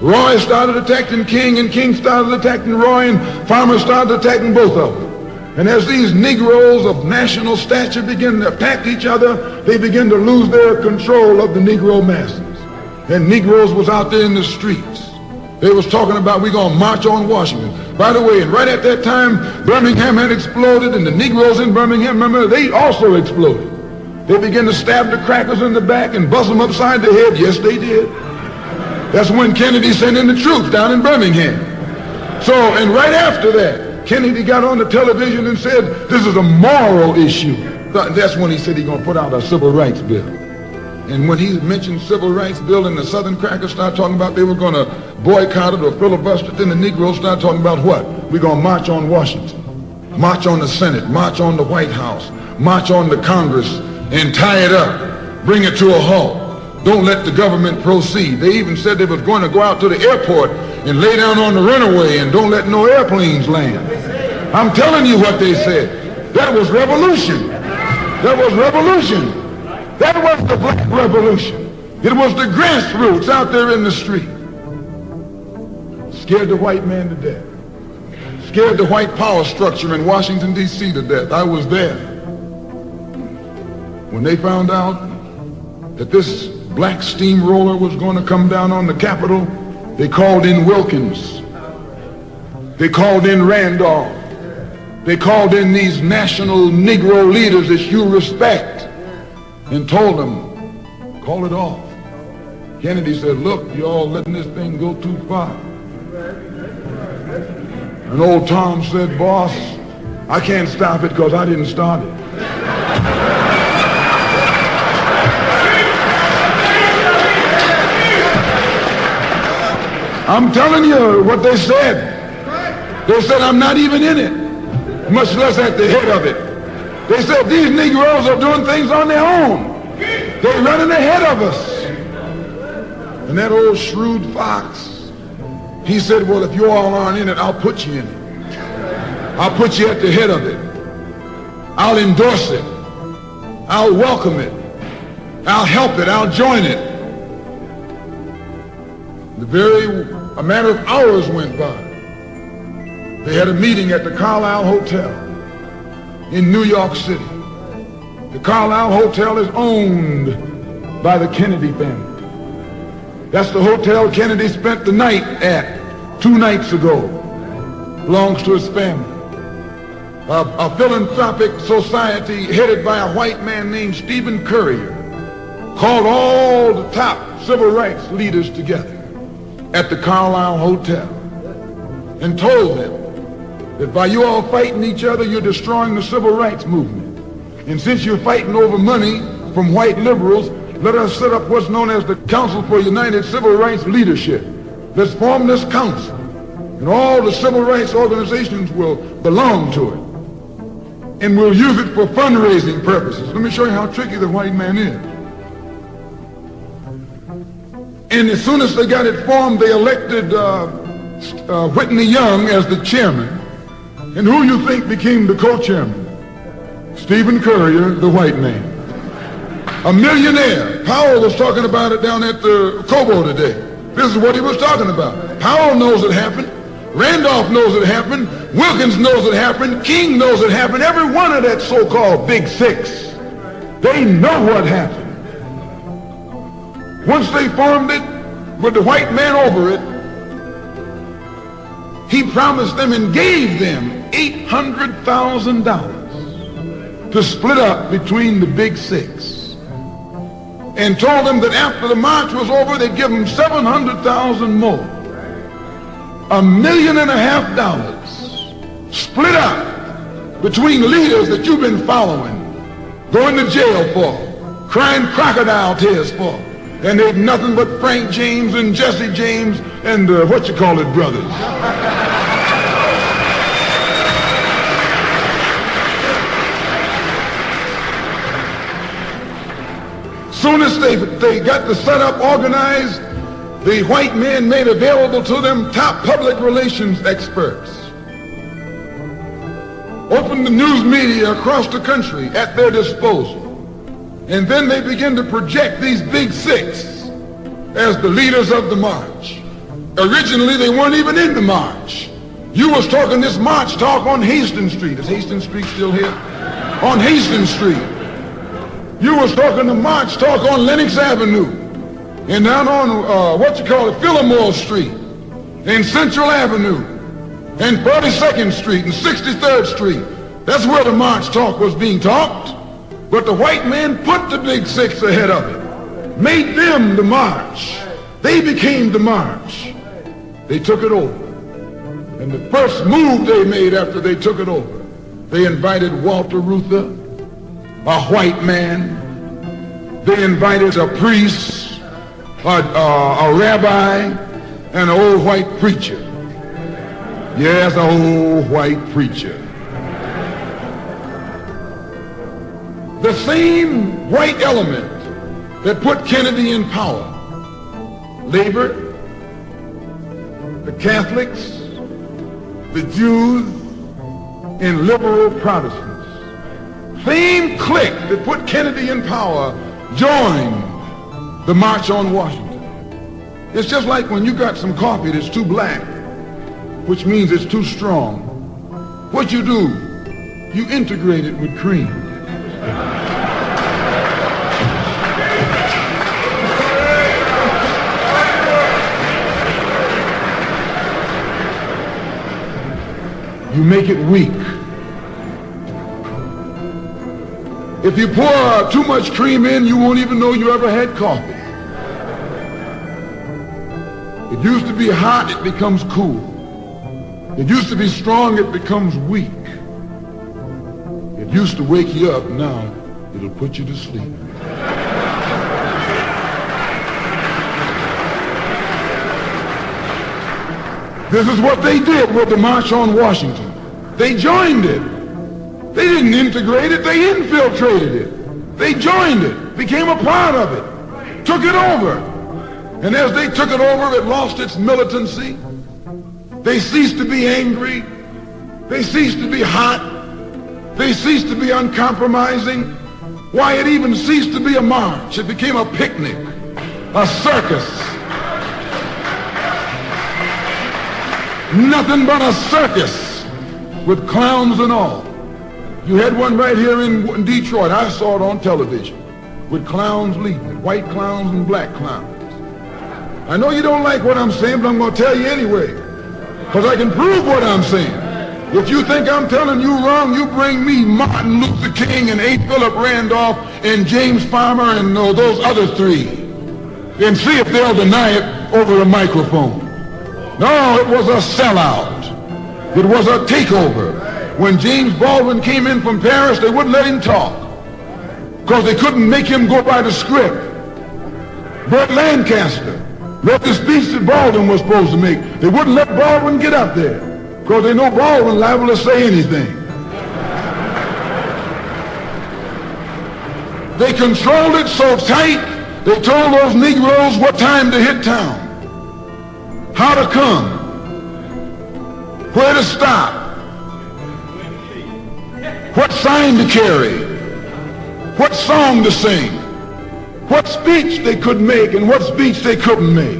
Roy started attacking King, and King started attacking Roy, and Farmer started attacking both of them. And as these Negroes of national stature begin to attack each other, they begin to lose their control of the Negro masses. And Negroes was out there in the streets. They was talking about, we're going to march on Washington. By the way, and right at that time, Birmingham had exploded, and the Negroes in Birmingham, remember, they also exploded. They began to stab the crackers in the back and bust them upside the head. Yes, they did. That's when Kennedy sent in the troops down in Birmingham. So, and right after that,
Kennedy got on the television and said, this is a moral issue. That's when he said he's going to put out a civil rights bill. And when he mentioned civil rights bill and the Southern crackers started talking about they were going to boycott it or filibuster it, then the Negroes started talking about what? We're going to march on Washington, march on the Senate, march on the White House, march on the Congress, and tie it up, bring it to a halt. Don't let the government proceed. They even said they was going to go out to the airport and lay down on the runway and don't let no airplanes land. I'm telling you what they said. That was revolution. That was revolution. That was the black revolution. It was the grassroots out there in the street. Scared the white man to death. Scared the white power structure in Washington, D.C. to death. I was there. When they found out that this black steamroller was going to come down on the Capitol, they called in Wilkins. They called in Randolph. They called in these national Negro leaders that you respect and told them, call it off. Kennedy said, look, you all letting this thing go too far. And old Tom said, boss, I can't stop it because I didn't start it. I'm telling you what they said. They said, I'm not even in it, much less at the head of it. They said, these Negroes are doing things on their own. They're running ahead of us. And that old shrewd fox, he said, well, if you all aren't in it, I'll put you in it. I'll put you at the head of it. I'll endorse it. I'll welcome it. I'll help it. I'll join it. A matter of hours went by. They had a meeting at the Carlisle Hotel in New York City. The Carlisle Hotel is owned by the Kennedy family. That's the hotel Kennedy spent the night at 2 nights ago. Belongs to his family. A philanthropic society headed by a white man named Stephen Currier called all the top civil rights leaders together at the Carlisle Hotel and told them that by you all fighting each other, you're destroying the civil rights movement. And since you're fighting over money from white liberals, let us set up what's known as the Council for United Civil Rights Leadership. Let's form this council, and all the civil rights organizations will belong to it. And we'll use it for fundraising purposes. Let me show you how tricky the white man is. And as soon as they got it formed, they elected Whitney Young as the chairman. And who you think became the co-chairman? Stephen Currier, the white man. A millionaire. Powell was talking about it down at the Cobo today. This is what he was talking about. Powell knows it happened. Randolph knows it happened. Wilkins knows it happened. King knows it happened. Every one of that so-called Big Six. They know what happened. Once they formed it, with the white man over it, he promised them and gave them $800,000 to split up between the Big Six, and told them that after the march was over, they'd give them $700,000 more. $1.5 million split up between leaders that you've been following, going to jail for, crying crocodile tears for, and they've nothing but Frank James and Jesse James and brothers. Soon as they got the setup organized, the white men made available to them top public relations experts. Opened the news media across the country at their disposal. And then they began to project these Big Six as the leaders of the march. Originally, they weren't even in the march. You was talking this march talk on Hastings Street. Is Hastings Street still here? On Hastings Street. You was talking the march talk on Lenox Avenue. And down on, Fillmore Street. And Central Avenue. And 42nd Street and 63rd Street. That's where the march talk was being talked. But the white man put the Big Six ahead of it, made them the march. They became the march. They took it over.
And the first move they made after they took it over, they invited Walter Reuther, a white man. They invited a priest, a rabbi, and an old white preacher. Yes, an old white preacher. The same white element that put Kennedy in power, Labor, the Catholics, the Jews, and liberal Protestants. Same clique that put Kennedy in power joined the March on Washington. It's just like when you got some coffee that's too black, which means it's too strong. What you do, you integrate it with cream. You make it weak. If you pour too much cream in, you won't even know you ever had coffee. It used to be hot, it becomes cool. It used to be strong, it becomes weak. It used to wake you up, now it'll put you to sleep. This is what they did with the March on Washington. They joined it. They didn't integrate it, they infiltrated it. They joined it, became a part of it, took it over. And as they took it over, it lost its militancy. They ceased to be angry. They ceased to be hot. They ceased to be uncompromising. Why, it even ceased to be a march. It became a picnic, a circus. Nothing but a circus with clowns and all. You had one right here in Detroit. I saw it on television with clowns leading it, white clowns and black clowns. I know you don't like what I'm saying, but I'm going to tell you anyway, because I can prove what I'm saying. If you think I'm telling you wrong, you bring me Martin Luther King and A. Philip Randolph and James Farmer and those other three, and see if they'll deny it over a microphone. No, it was a sellout. It was a takeover. When James Baldwin came in from Paris, they wouldn't let him talk because they couldn't make him go by the script. Burt Lancaster read the speech that Baldwin was supposed to make. They wouldn't let Baldwin get up there because they know Baldwin liable to say anything. They controlled it so tight, they told those Negroes what time to hit town, how to come, where to stop, what sign to carry, what song to sing, what speech they could make and what speech they couldn't make,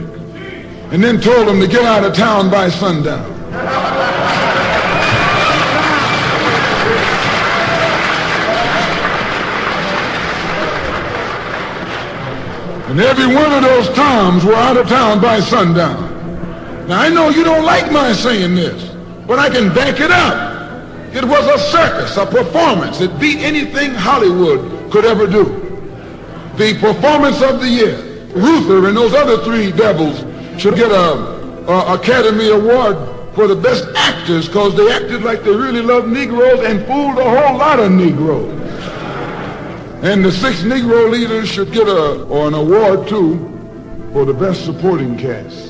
and then told them to get out of town by sundown. And every one of those Toms were out of town by sundown. Now I know you don't like my saying this, but I can back it up. It was a circus, a performance. It beat anything Hollywood could ever do. The performance of the year. Reuther and those other three devils should get a Academy Award for the best actors because they acted like they really loved Negroes and fooled a whole lot of Negroes. And the 6 Negro leaders should get an award too for the best supporting cast.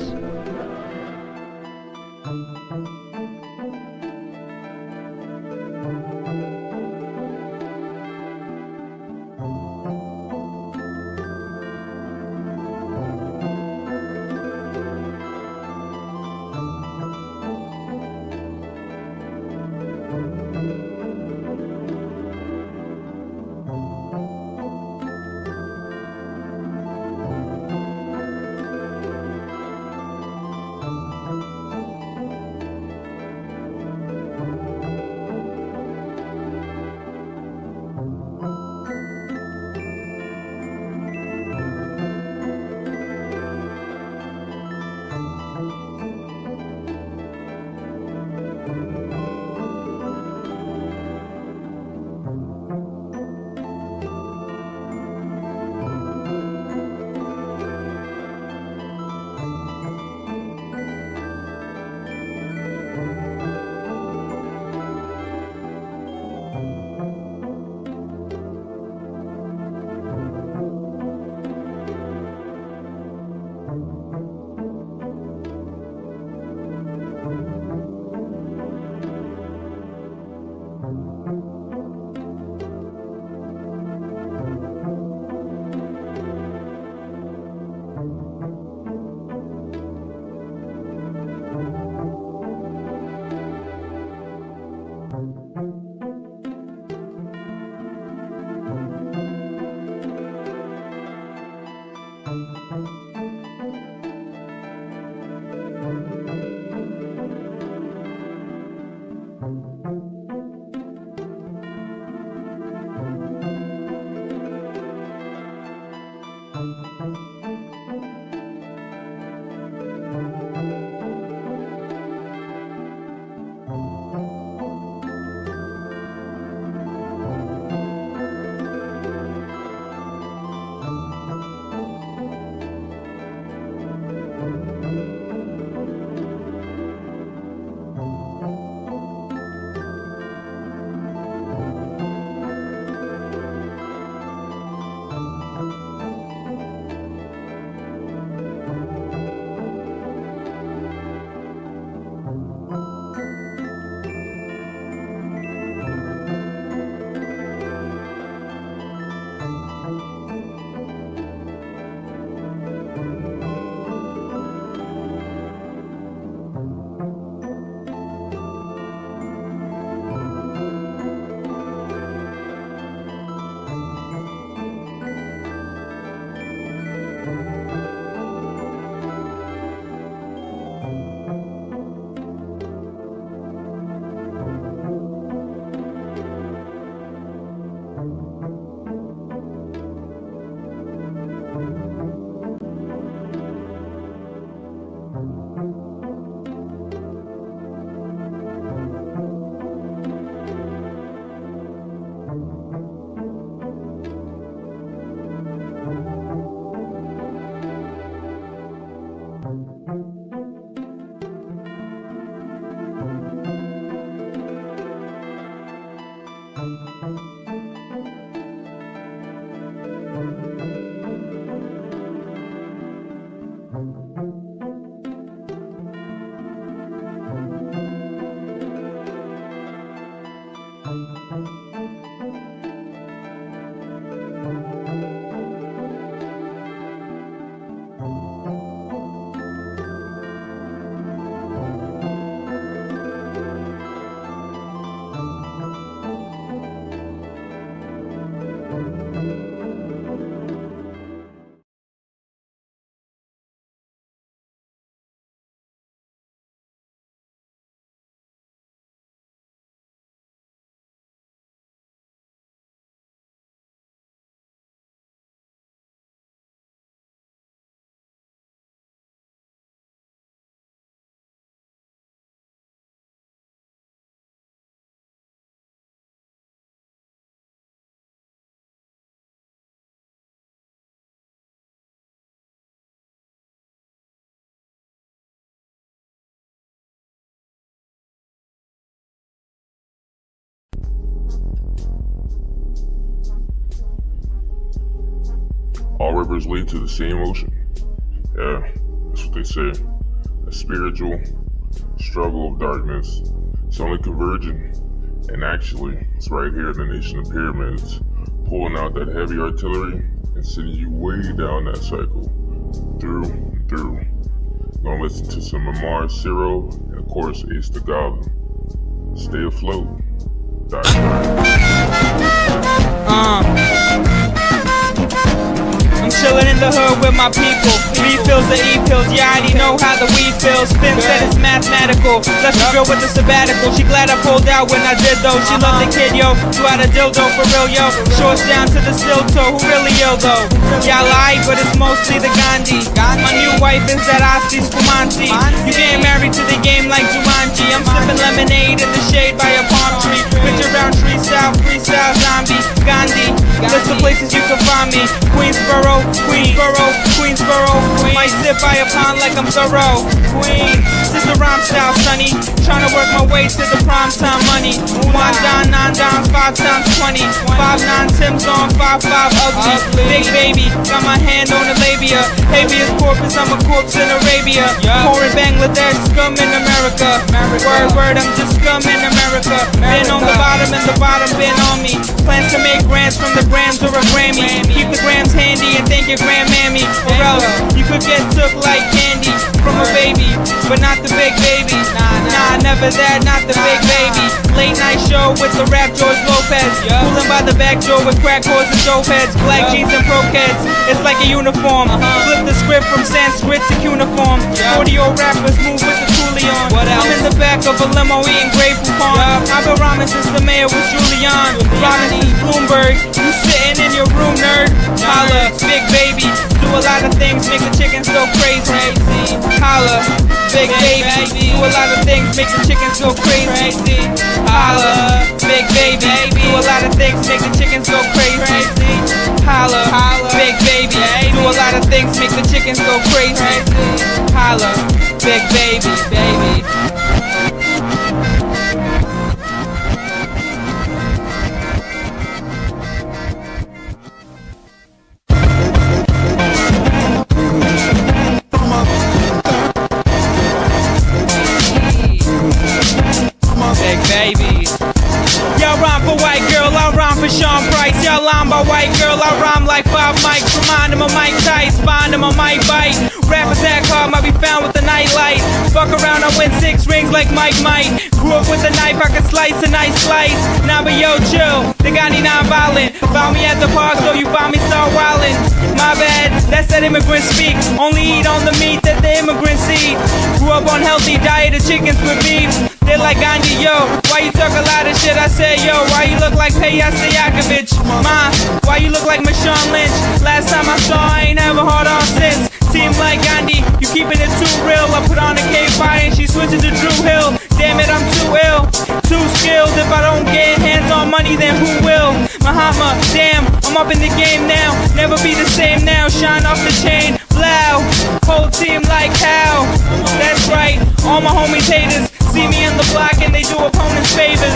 All rivers lead to the same ocean. Yeah, that's what they say. A spiritual struggle of darkness. It's only converging. And actually, it's right here in the Nation of Pyramids, pulling out that heavy artillery and sending you way down that cycle. Through and through. Gonna listen to some MAMAR, SIRO, and of course Ace the Goblin. Stay afloat.
I'm chillin' in the hood with my people. Refills the E-pills, yeah, I already know how the weed feels. Spin said it's mathematical. Left the girl with the sabbatical. She glad I pulled out when I did though. She loved the kid, yo. Flew out a dildo for real, yo. Shorts down to the steel toe. Who really ill though? Yeah, I lie, but it's mostly the Gandhi. My new wife is that Asti Spumante. You getting married to the game like Jumanji. I'm sipping lemonade in the shade by a palm tree. Picture round tree style, freestyle zombie. Gandhi. List the places you can find me. Queensboro, Queensboro. Might sit by a pond like I'm thorough. Queen, this is the rhyme style, sonny. Tryna work my way to the prime time money. 1 down, 9 downs, 5 times 20. 5'9" Tim's on 5'5" ugly. Big baby, got my hand on the labia. Habeas corpus, I'm a corpse in Arabia. Poor in Bangladesh, scum in America. Word, I'm just scum in America. Been on the bottom and the bottom been on me. Plans to make grants from the grams or a Grammy. Keep the grams handy and thank your grandmammy. Or else you could get took like candy from a baby, but not the big baby. Nah, never that, not the big baby. Late night show with the rap George Lopez. Cooling by the back door with crack whores and dope heads. Black jeans and croquettes, it's like a uniform. Flip the script from Sanskrit to cuneiform. 40-year-old rappers move with the Coolion. I'm in the back of a limo eating grape Poupon. I've been rhyming since the mayor was Julian. Rhyming since Bloomberg. You sitting in your room, nerd. Holla, big baby. Do a lot of things, make the chickens go crazy. Holla, big baby. Do a lot of things, make the chickens go crazy. Holla, big baby. Do a lot of things, make the chickens go crazy. Holla, big baby. Do a lot of things, make the chickens go crazy. Holla, big baby. Y'all rhyme for white girl, I rhyme for Sean Price. Y'all line by white girl, I rhyme like 5 mics. Remind him of Mike Tice, find him, I might bite. Rappers that hard might be found with the nightlight. Fuck around, I win 6 rings like Mike Might. Grew up with a knife, I could slice a nice slice. Nah, but yo, chill, they got me non-violent. Found me at the park, so you found me start wildin'. My bad, that's that immigrant speak. Only eat on the meat that the immigrants eat. Grew up on healthy diet of chickens with beef. They like Gandhi, yo, why you talk a lot of shit? I said, yo, why you look like Peja Stojakovic? Ma, why you look like Marshawn Lynch? Last time I saw, I ain't ever hard on since. Team like Gandhi, you keeping it too real. I put on a K-Fire and she switches to Drew Hill. Damn it, I'm too ill, too skilled. If I don't get hands on money, then who will? Mahama, damn, I'm up in the game now. Never be the same now, shine off the chain. Blow, whole team like how? That's right, all my homies haters see me in the block and they do opponents favors.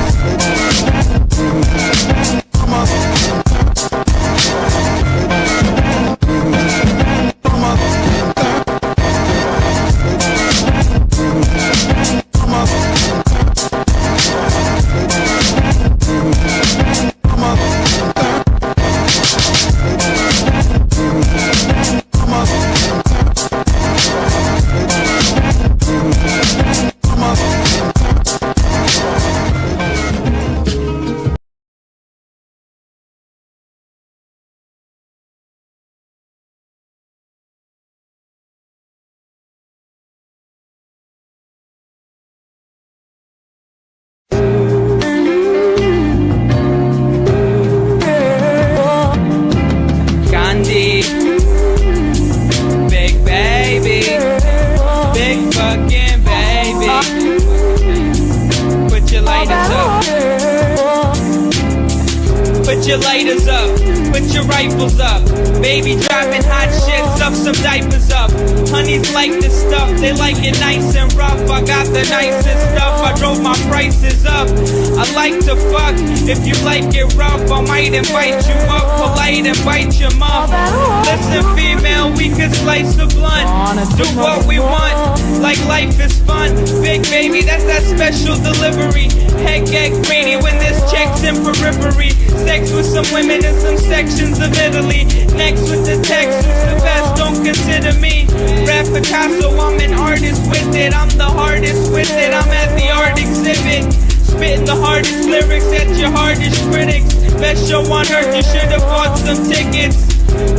Put your lighters up, put your rifles up. Baby dropping hot shit, stuff some diapers up. Honeys like this stuff, they like it nice and rough. I got the nicest stuff, I drove my prices up. I like to fuck, if you like it rough, I might invite you up, polite and bite your muff. Listen female, we could slice the blunt, do what we want, like life is fun. Big baby, that's that special delivery. Head get greedy when there's checks in periphery. Sex with some women in some sections of Italy. Next with the text, who's the best, don't consider me. Rap Picasso, I'm an artist with it. I'm the hardest with it, I'm at the art exhibit. Spitting the hardest lyrics at your hardest critics. Best show on earth, you should've bought some tickets.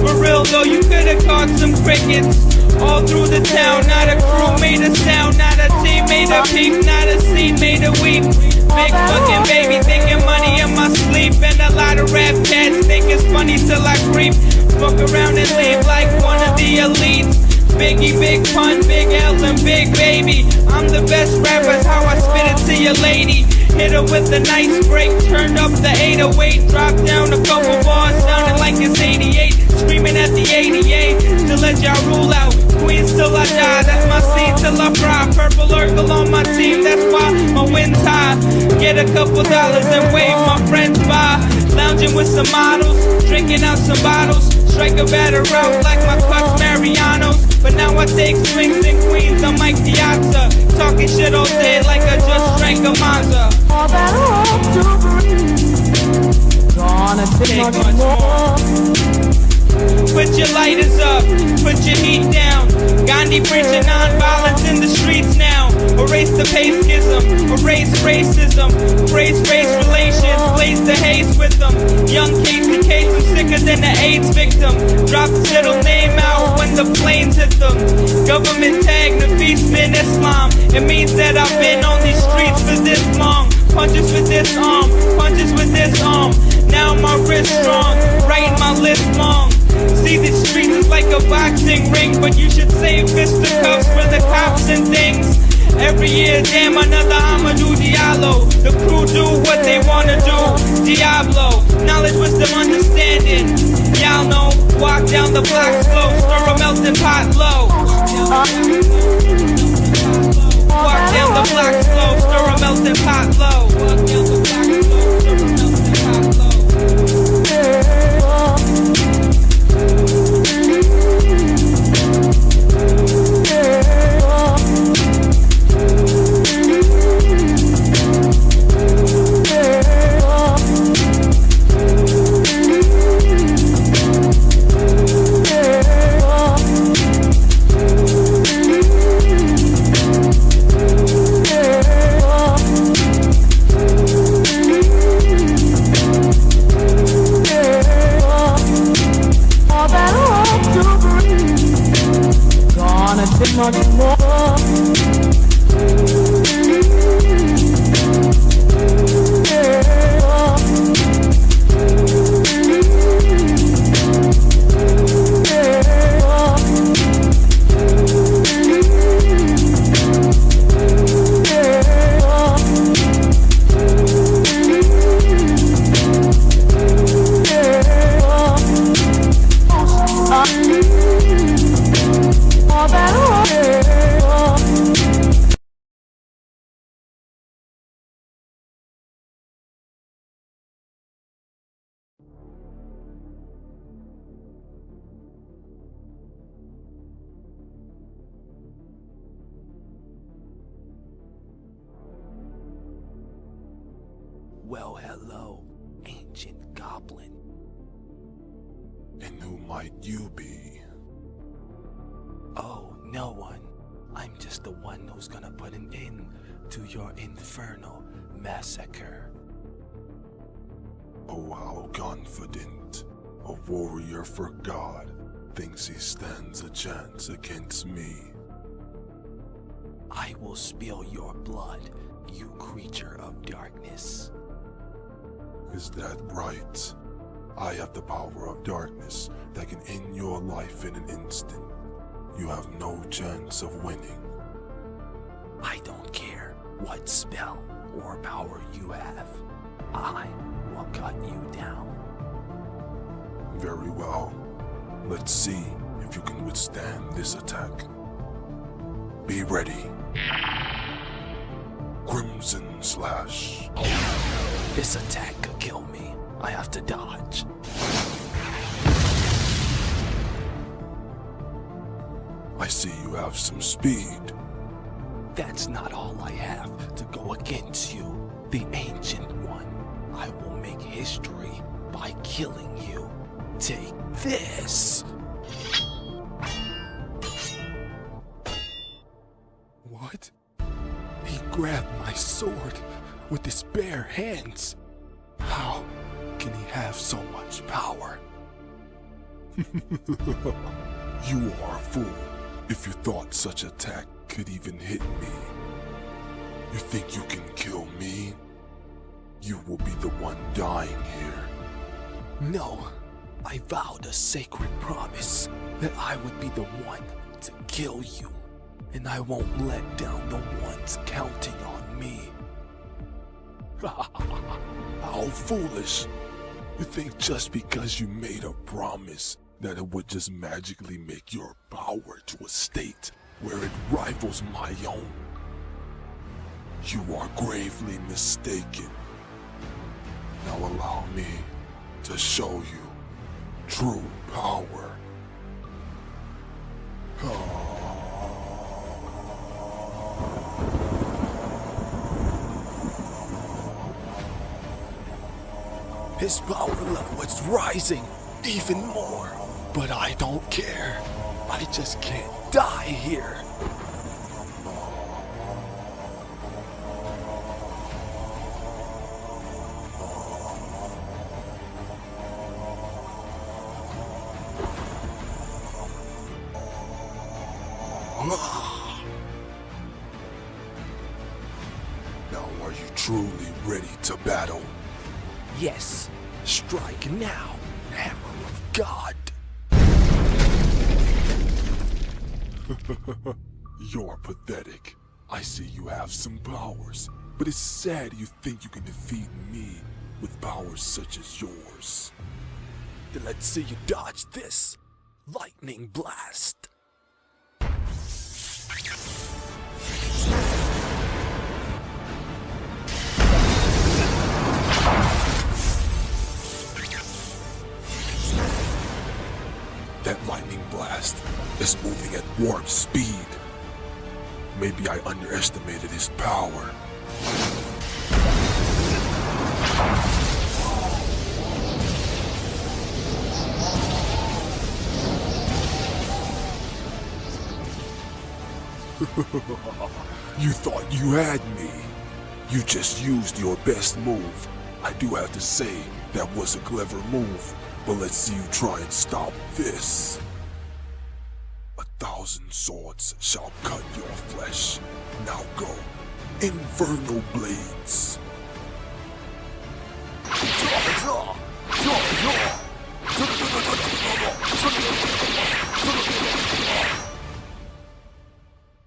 For real though, you could've caught some crickets. All through the town, not a crew made a sound, not a team made a peep, not a scene made a weep. Big fucking baby thinking money in my sleep, and a lot of rap cats think it's funny till I creep. Fuck around and leave like one of the elites. Biggie, big pun, big L and big baby. I'm the best rapper, how I spit it to your lady. Hit her with a nice break, turned up the 808, dropped down a couple bars, sounding like it's 88. Screaming at the 88 to let y'all rule out. Queens till I die, that's my scene till I fry. Purple Urkel on my team, that's why my win's high. Get a couple dollars and wave my friends by. Lounging with some models, drinking out some bottles. Strike a batter out like my clutch Marianos. But now I take swings in Queens, I'm Mike Piazza. Talking shit all day like I just drank a Monza. All that hope to breathe, gonna take much more. Put your lighters up, put your heat down. Gandhi preaching non-violence in the streets now. Erase the pay schism, erase racism. Praise race relations, blaze the haze with them. Young Casey Kasem sicker than an AIDS victim. Drop his little name out when the planes hit them. Government tag the beast in Islam. It means that I've been on these streets for this long. Punches with this arm, punches with this arm. Now my wrist strong, writing my list long. See the streets is like a boxing ring, but you should save fisticuffs for the cops and things. Every year, damn, another Amadou Diallo. The crew do what they wanna do. Diablo, knowledge, wisdom, understanding. Y'all know, walk down the block slow, stir a melting pot low. Walk down the block slow, stir a melting pot low. Walk down the block slow, stir a melting pot low. Much more.
Well, hello, ancient goblin.
And who might you be?
Oh, no one. I'm just the one who's gonna put an end to your infernal massacre.
Oh, how confident a warrior for God thinks he stands a chance against me.
I will spill your blood, you creature of darkness.
Is that right? I have the power of darkness that can end your life in an instant. You have no chance of winning.
I don't care what spell or power you have. I will cut you down.
Very well. Let's see if you can withstand this attack. Be ready. Crimson Slash.
This attack could kill me. I have to dodge.
I see you have some speed.
That's not all I have to go against you, the Ancient One. I will make history by killing you. Take this. What? He grabbed my sword with his bare hands. How can he have so much power?
You are a fool if you thought such attack could even hit me. You think you can kill me? You will be the one dying here.
No, I vowed a sacred promise that I would be the one to kill you, and I won't let down the ones counting on me.
How foolish. You think just because you made a promise that it would just magically make your power to a state where it rivals my own? You are gravely mistaken. Now allow me to show you true power.
His power level is rising even more, but I don't care. I just can't die here.
Now are you truly ready to battle?
Yes, strike now, Hammer of God.
You're pathetic. I see you have some powers, but it's sad you think you can defeat me with powers such as yours.
Then let's see you dodge this lightning blast.
That lightning blast is moving at warp speed. Maybe I underestimated his power. You thought you had me. You just used your best move. I do have to say, that was a clever move. But let's see you try and stop this. 1,000 swords shall cut your flesh. Now go. Infernal blades.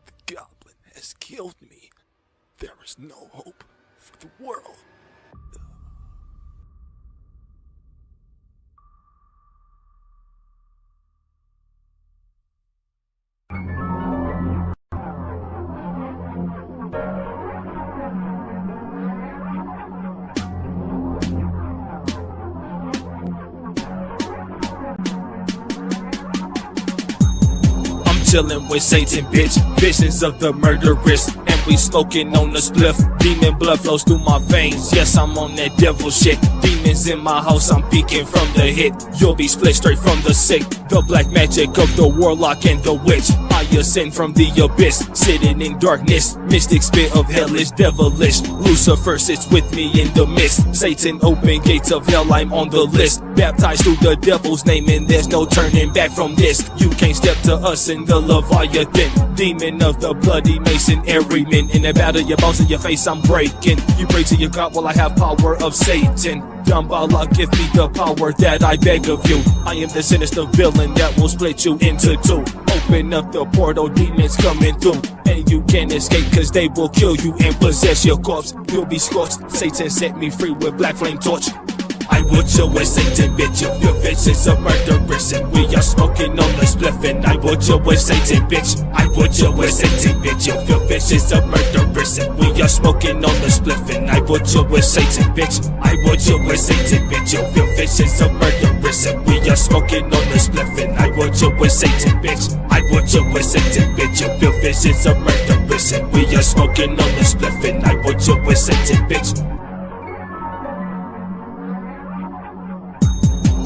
The goblin has killed me. There is no hope for the world. Chillin' with Satan, bitch. Visions of the murderess, and we smoking on the spliff. Demon blood flows through my veins. Yes, I'm on that devil shit. Demons in my house, I'm peeking from the hit. You'll be split straight from the sick. The black magic of the warlock and the witch. I ascend from the abyss, sitting in darkness. Mystic spit of hellish, devilish. Lucifer sits with me in the mist. Satan, open gates of hell, I'm on the list. Baptized through the devil's name, and there's no turning back from this. You can't step to us in the Leviathan, demon of the bloody mason, everyman. In a battle, your bones in your face, I'm breaking. You pray to your God while I have power of Satan. Dambala, give me the power that I beg of you. I am the sinister villain that will split you into two. Open up the portal, demons coming through. And you can't escape cause they will kill you and possess your corpse. You'll be scorched, Satan set me free with black flame torch. I would you with Satan, bitch. You feel vicious, a murderous, and we are smoking on the spliff. And I would you with Satan, bitch. I would you with Satan, bitch. You feel vicious, a murderous, and we are smoking on the spliff. And I would you with Satan, bitch. I would you with Satan, bitch. You feel vicious, a murderous, and we are smoking on the spliff. And I would you with Satan, bitch. I would you with Satan, bitch. You feel vicious, a murderous, and we are smoking on the spliff. And I would you with Satan, bitch.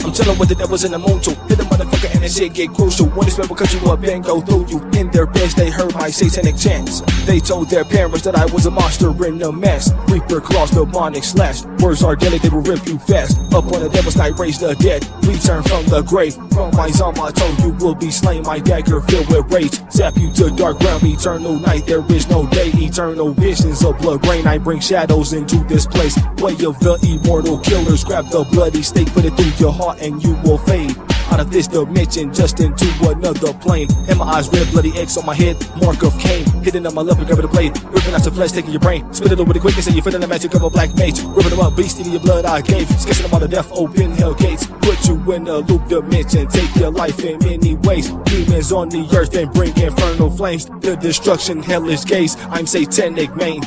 I'm chillin' with the devils in the moon too. Hit the motherfucker and that shit get crucial. When this rebel cut you up and go through you. In their beds they heard my satanic chants. They told their parents that I was a monster in a mess. Reaper claws, demonic slash. Words are deadly, they will rip you fast. Up on the devil's night, raise the dead. Return from the grave. From my zama told you will be slain. My dagger filled with rage. Zap you to dark ground, eternal night. There is no day, eternal visions of blood rain. I bring shadows into this place. Way of the immortal killers. Grab the bloody stake, put it through your heart and you will fade out of this dimension just into another plane. In my eyes, red bloody X on my head, mark of Cain. Hitting on my left, grab the blade, ripping out the flesh, taking your brain. Spit it over the quickness and you're feeling the magic of a black mage. Ripping them up, beast in your blood I gave. Sketching them all to death, open hell gates. Put you in a loop dimension, take your life in many ways. Demons on the earth and bring infernal flames. The destruction, hellish gaze, I'm satanic main.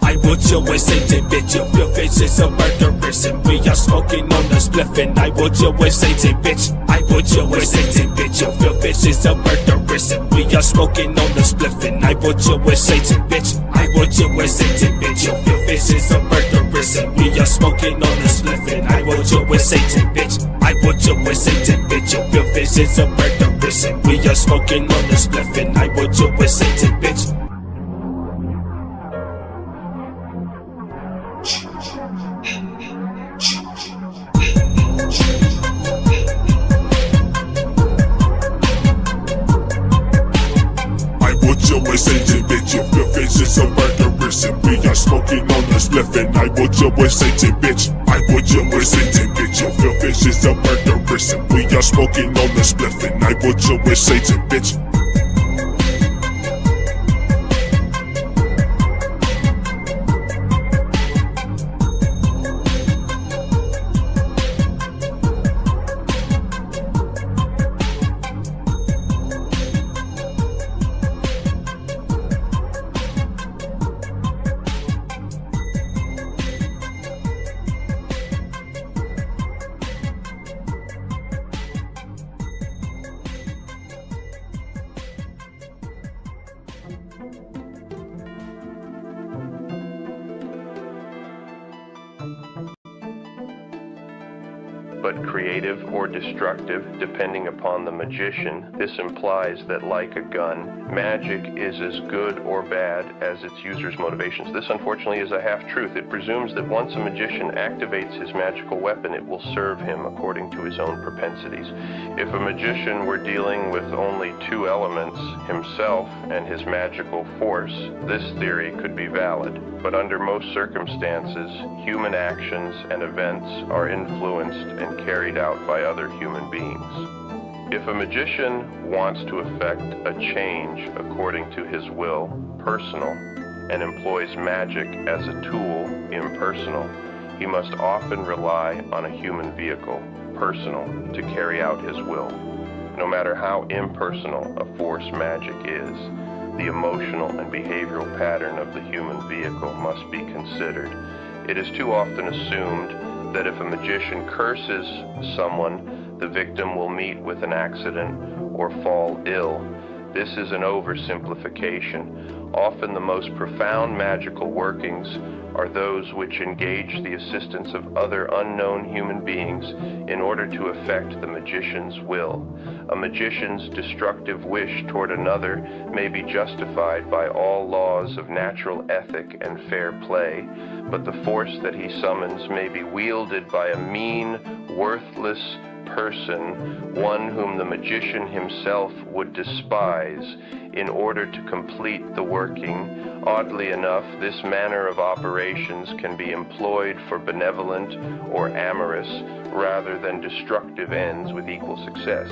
I would you with Satan, bitch. You feel vicious, a murderous, and we are smoking on the spliff. And I would you with Satan, bitch. I would you with Satan, bitch. You feel vicious, a murderous, and we are smoking on the spliff. And I would you with Satan, bitch. I would you with Satan, bitch. You feel vicious, a murderous, and we are smoking on the spliff. And I would you with Satan, bitch. I would you with Satan, bitch. You feel vicious, a murderous, and we are smoking on the spliff. And I would you with Satan, bitch.
Satan, bitch, you feel vicious, a murderous, and we are smoking on the spliff. And I would you with Satan, bitch. I would you with Satan, bitch. You feel vicious, a murderous, and we are smoking on the spliff. And I would you with Satan, bitch.
but creative or destructive, depending upon the magician. This implies that, like a gun, magic is as good or bad as its user's motivations. This, unfortunately, is a half-truth. It presumes that once a magician activates his magical weapon, it will serve him according to his own propensities. If a magician were dealing with only two elements, himself and his magical force, this theory could be valid. But under most circumstances, human actions and events are influenced and carried out by other human beings. If a magician wants to effect a change according to his will, personal, and employs magic as a tool, impersonal, he must often rely on a human vehicle, personal, to carry out his will. No matter how impersonal a force magic is, the emotional and behavioral pattern of the human vehicle must be considered. It is too often assumed that if a magician curses someone, the victim will meet with an accident or fall ill. This is an oversimplification. Often the most profound magical workings are those which engage the assistance of other unknown human beings in order to effect the magician's will. A magician's destructive wish toward another may be justified by all laws of natural ethic and fair play, but the force that he summons may be wielded by a mean, worthless person, one whom the magician himself would despise, in order to complete the working. Oddly enough, this manner of operations can be employed for benevolent or amorous rather than destructive ends with equal success.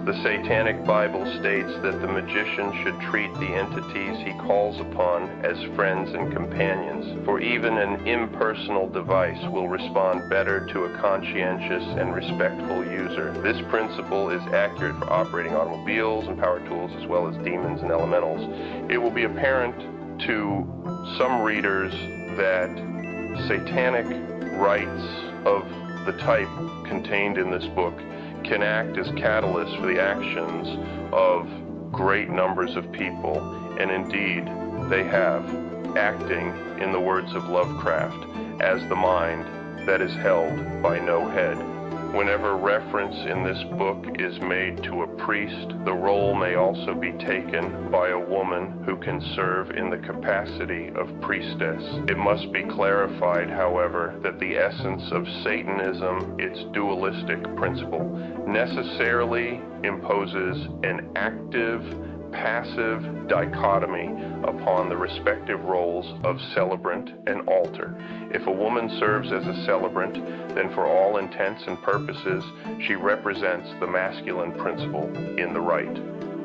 The Satanic Bible states that the magician should treat the entities he calls upon as friends and companions, for even an impersonal device will respond better to a conscientious and respectful user. This principle is accurate for operating automobiles and power tools as well as demons and elementals. It will be apparent to some readers that satanic rites of the type contained in this book can act as catalysts for the actions of great numbers of people, and indeed they have, acting, in the words of Lovecraft, as the mind that is held by no head. Whenever reference in this book is made to a priest, the role may also be taken by a woman who can serve in the capacity of priestess. It must be clarified, however, that the essence of Satanism, its dualistic principle, necessarily imposes an active-passive dichotomy upon the respective roles of celebrant and altar. If a woman serves as a celebrant, then for all intents and purposes, she represents the masculine principle in the rite.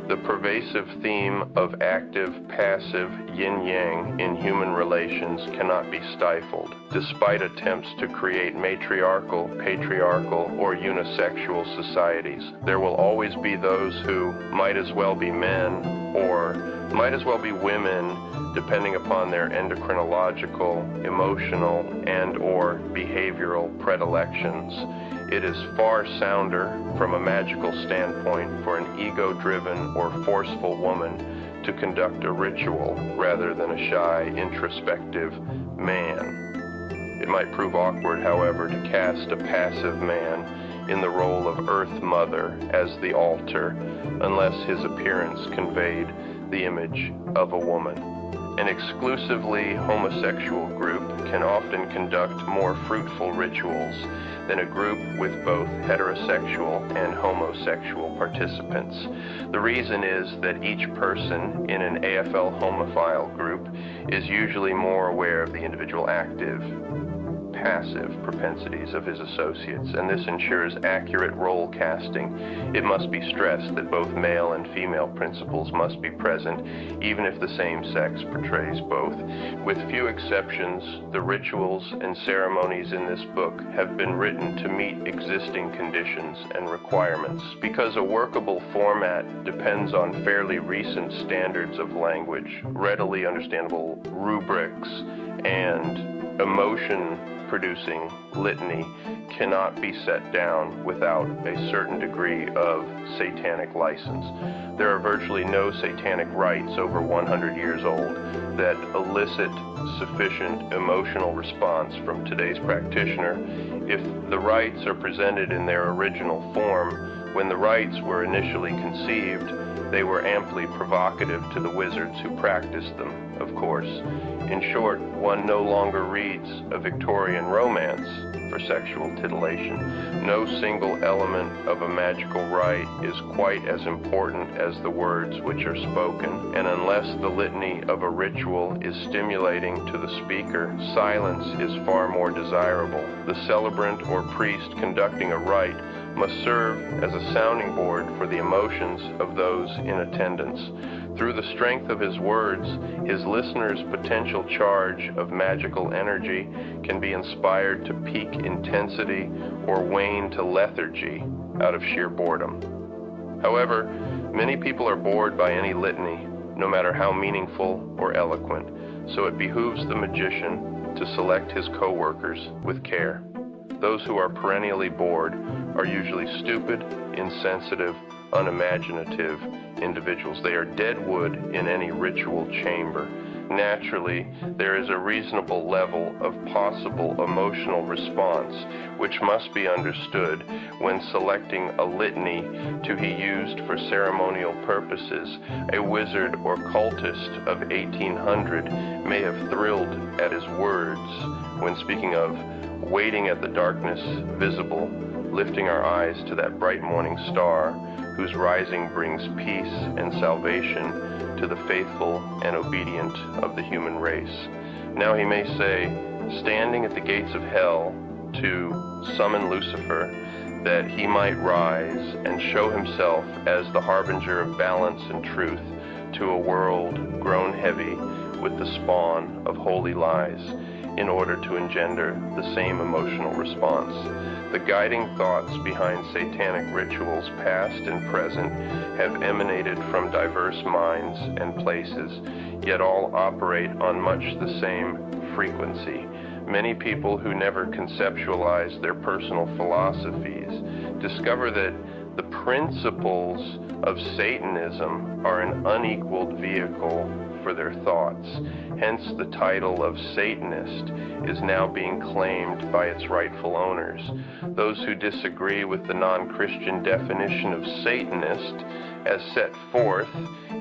The pervasive theme of active-passive yin-yang in human relations cannot be stifled, despite attempts to create matriarchal, patriarchal, or unisexual societies. There will always be those who might as well be men or might as well be women, depending upon their endocrinological, emotional, and/or behavioral predilections. It is far sounder, from a magical standpoint, for an ego-driven or forceful woman to conduct a ritual rather than a shy, introspective man. It might prove awkward, however, to cast a passive man in the role of Earth Mother as the altar, unless his appearance conveyed the image of a woman. An exclusively homosexual group can often conduct more fruitful rituals than a group with both heterosexual and homosexual participants. The reason is that each person in an AFL homophile group is usually more aware of the individual active, passive propensities of his associates, and this ensures accurate role casting. It must be stressed that both male and female principles must be present, even if the same sex portrays both. With few exceptions, the rituals and ceremonies in this book have been written to meet existing conditions and requirements. Because a workable format depends on fairly recent standards of language, readily understandable rubrics, and emotion-producing litany cannot be set down without a certain degree of satanic license. There are virtually no satanic rites over 100 years old that elicit sufficient emotional response from today's practitioner. If the rites are presented in their original form, when the rites were initially conceived, they were amply provocative to the wizards who practiced them, of course. In short, one no longer reads a Victorian romance for sexual titillation. No single element of a magical rite is quite as important as the words which are spoken, and unless the litany of a ritual is stimulating to the speaker, silence is far more desirable. The celebrant or priest conducting a rite must serve as a sounding board for the emotions of those in attendance. Through the strength of his words, his listener's potential charge of magical energy can be inspired to peak intensity or wane to lethargy out of sheer boredom. However, many people are bored by any litany, no matter how meaningful or eloquent, so it behooves the magician to select his co-workers with care. Those who are perennially bored are usually stupid, insensitive, unimaginative individuals. They are dead wood in any ritual chamber. Naturally, there is a reasonable level of possible emotional response, which must be understood when selecting a litany to be used for ceremonial purposes. A wizard or cultist of 1800 may have thrilled at his words when speaking of waiting at the darkness visible, lifting our eyes to that bright morning star, whose rising brings peace and salvation to the faithful and obedient of the human race. Now he may say, standing at the gates of hell to summon Lucifer, that he might rise and show himself as the harbinger of balance and truth to a world grown heavy with the spawn of holy lies, in order to engender the same emotional response. The guiding thoughts behind satanic rituals, past and present, have emanated from diverse minds and places, yet all operate on much the same frequency. Many people who never conceptualize their personal philosophies discover that the principles of Satanism are an unequaled vehicle for their thoughts. Hence, the title of Satanist is now being claimed by its rightful owners. Those who disagree with the non-Christian definition of Satanist as set forth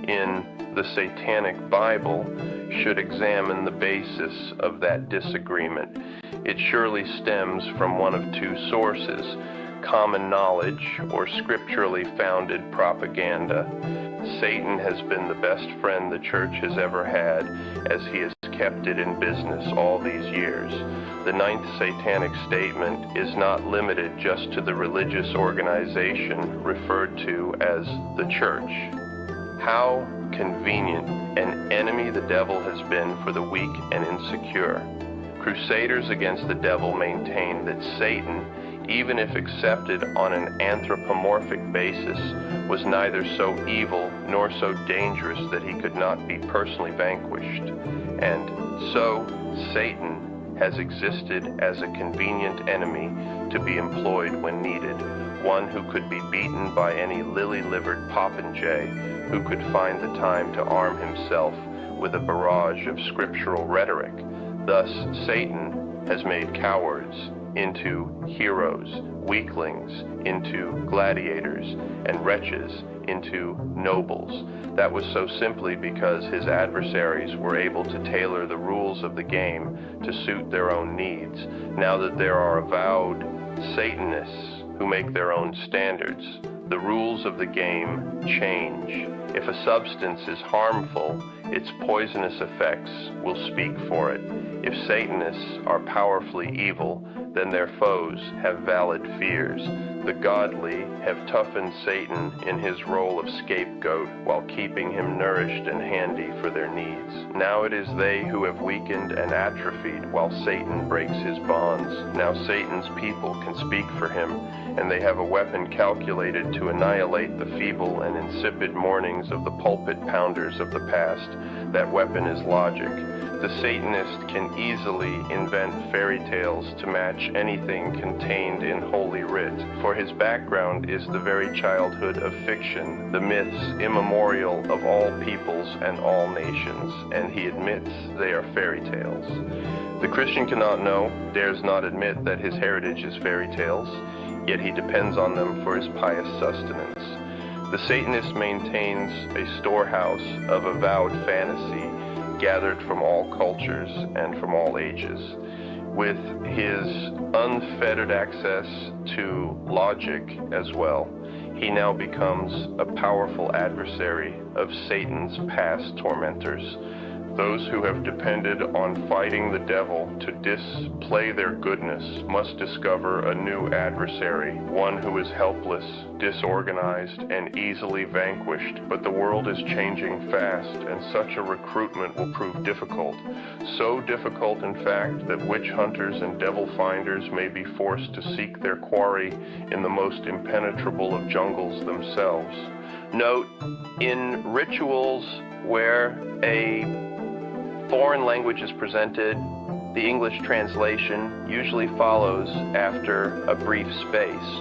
in the Satanic Bible should examine the basis of that disagreement. It surely stems from one of two sources: common knowledge or scripturally founded propaganda. Satan has been the best friend the church has ever had, as he has kept it in business all these years. The ninth satanic statement is not limited just to the religious organization referred to as the church. How convenient an enemy the devil has been for the weak and insecure. Crusaders against the devil maintain that Satan, even if accepted on an anthropomorphic basis, was neither so evil nor so dangerous that he could not be personally vanquished. And so, Satan has existed as a convenient enemy to be employed when needed, one who could be beaten by any lily-livered popinjay who could find the time to arm himself with a barrage of scriptural rhetoric. Thus, Satan has made cowards into heroes, weaklings into gladiators, and wretches into nobles. That was so simply because his adversaries were able to tailor the rules of the game to suit their own needs. Now that there are avowed Satanists who make their own standards, the rules of the game change. If a substance is harmful, its poisonous effects will speak for it. If Satanists are powerfully evil, then their foes have valid fears. The godly have toughened Satan in his role of scapegoat while keeping him nourished and handy for their needs. Now it is they who have weakened and atrophied while Satan breaks his bonds. Now Satan's people can speak for him, and they have a weapon calculated to annihilate the feeble and insipid mornings of the pulpit pounders of the past. That weapon is logic. The Satanist can easily invent fairy tales to match anything contained in Holy Writ, for his background is the very childhood of fiction, the myths immemorial of all peoples and all nations, and he admits they are fairy tales. The Christian cannot know, dares not admit that his heritage is fairy tales, yet he depends on them for his pious sustenance. The Satanist maintains a storehouse of avowed fantasy gathered from all cultures and from all ages. With his unfettered access to logic as well, he now becomes a powerful adversary of Satan's past tormentors. Those who have depended on fighting the devil to display their goodness must discover a new adversary, one who is helpless, disorganized, and easily vanquished. But the world is changing fast, and such a recruitment will prove difficult. So difficult, in fact, that witch hunters and devil finders may be forced to seek their quarry in the most impenetrable of jungles themselves. Note, in rituals where a foreign language is presented, the English translation usually follows after a brief space.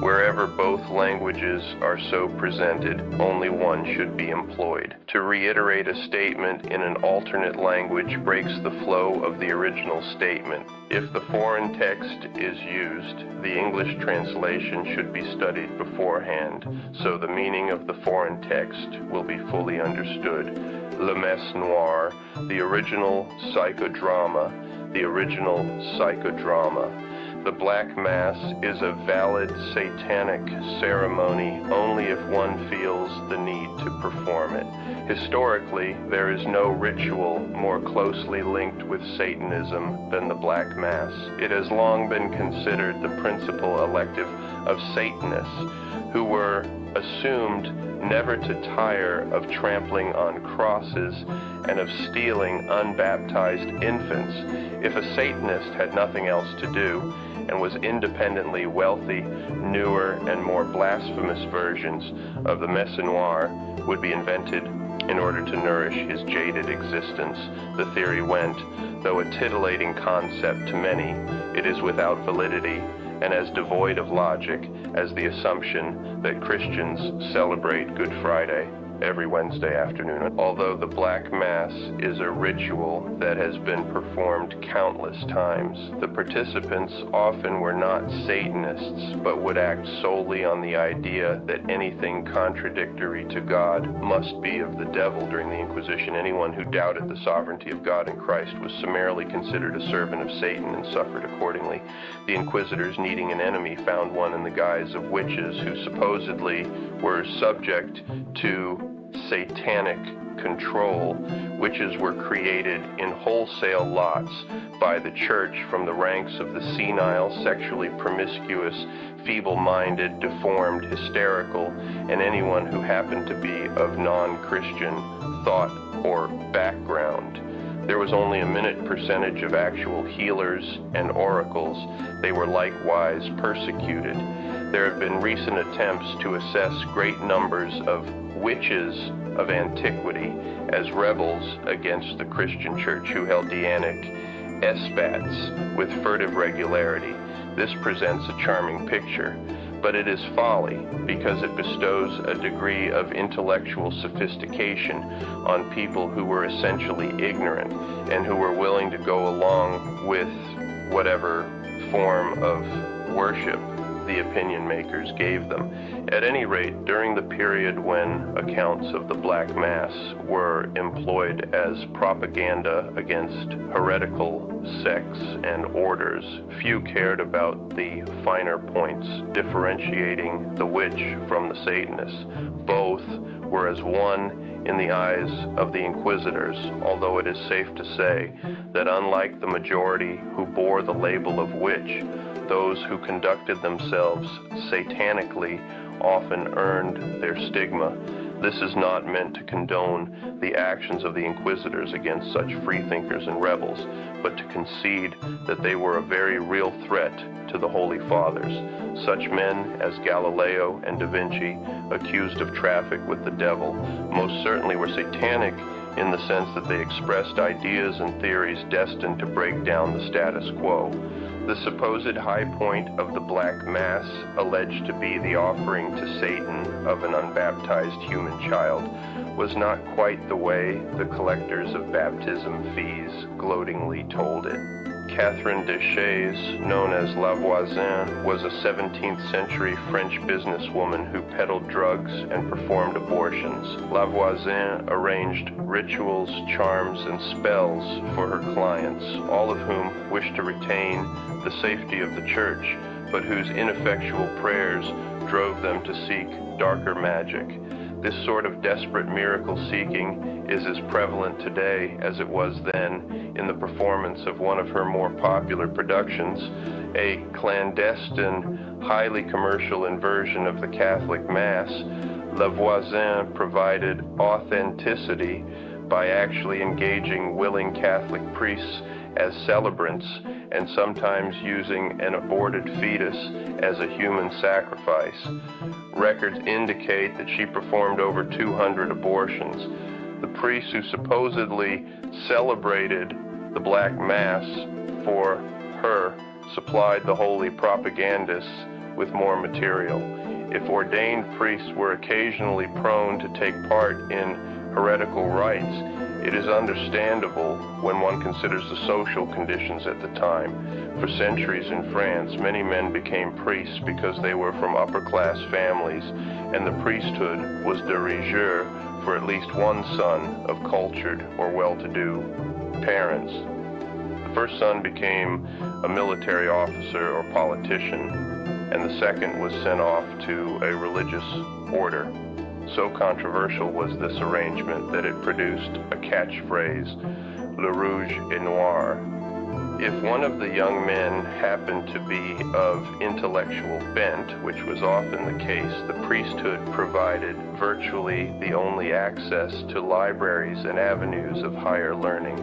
Wherever both languages are so presented, only one should be employed. To reiterate a statement in an alternate language breaks the flow of the original statement. If the foreign text is used, the English translation should be studied beforehand, so the meaning of the foreign text will be fully understood. Le Messe Noire, the original psychodrama, The Black Mass is a valid satanic ceremony only if one feels the need to perform it. Historically, there is no ritual more closely linked with Satanism than the Black Mass. It has long been considered the principal elective of Satanists, who were assumed never to tire of trampling on crosses and of stealing unbaptized infants. If a Satanist had nothing else to do and was independently wealthy, newer and more blasphemous versions of the Messe Noire would be invented in order to nourish his jaded existence. The theory went, though a titillating concept to many, it is without validity and as devoid of logic as the assumption that Christians celebrate Good Friday every Wednesday afternoon. Although the Black Mass is a ritual that has been performed countless times, the participants often were not Satanists, but would act solely on the idea that anything contradictory to God must be of the devil. During the Inquisition, anyone who doubted the sovereignty of God in Christ was summarily considered a servant of Satan and suffered accordingly. The inquisitors, needing an enemy, found one in the guise of witches who supposedly were subject to satanic control. Witches were created in wholesale lots by the church from the ranks of the senile, sexually promiscuous, feeble-minded, deformed, hysterical, and anyone who happened to be of non-Christian thought or background. There was only a minute percentage of actual healers and oracles. They were likewise persecuted. There have been recent attempts to assess great numbers of witches of antiquity as rebels against the Christian church who held Dianic espats with furtive regularity. This presents a charming picture, but it is folly because it bestows a degree of intellectual sophistication on people who were essentially ignorant and who were willing to go along with whatever form of worship the opinion makers gave them. At any rate, during the period when accounts of the Black Mass were employed as propaganda against heretical sects and orders, few cared about the finer points differentiating the witch from the Satanists. Both were as one in the eyes of the inquisitors, although it is safe to say that unlike the majority who bore the label of witch, those who conducted themselves satanically often earned their stigma. This is not meant to condone the actions of the inquisitors against such freethinkers and rebels, but to concede that they were a very real threat to the Holy Fathers. Such men as Galileo and Da Vinci, accused of traffic with the devil, most certainly were satanic in the sense that they expressed ideas and theories destined to break down the status quo. The supposed high point of the Black Mass, alleged to be the offering to Satan of an unbaptized human child, was not quite the way the collectors of baptism fees gloatingly told it. Catherine de Chaise, known as La Voisin, was a 17th century French businesswoman who peddled drugs and performed abortions. La Voisin arranged rituals, charms, and spells for her clients, all of whom wished to retain the safety of the church, but whose ineffectual prayers drove them to seek darker magic. This sort of desperate miracle seeking is as prevalent today as it was then in the performance of one of her more popular productions, a clandestine, highly commercial inversion of the Catholic Mass. La Voisin provided authenticity by actually engaging willing Catholic priests as celebrants and sometimes using an aborted fetus as a human sacrifice. Records indicate that she performed over 200 abortions. The priests who supposedly celebrated the Black Mass for her supplied the holy propagandists with more material. If ordained priests were occasionally prone to take part in heretical rites, it is understandable when one considers the social conditions at the time. For centuries in France, many men became priests because they were from upper-class families, and the priesthood was de rigueur for at least one son of cultured or well-to-do parents. The first son became a military officer or politician, and the second was sent off to a religious order. So controversial was this arrangement that it produced a catchphrase, Le Rouge et Noir. If one of the young men happened to be of intellectual bent, which was often the case, the priesthood provided virtually the only access to libraries and avenues of higher learning.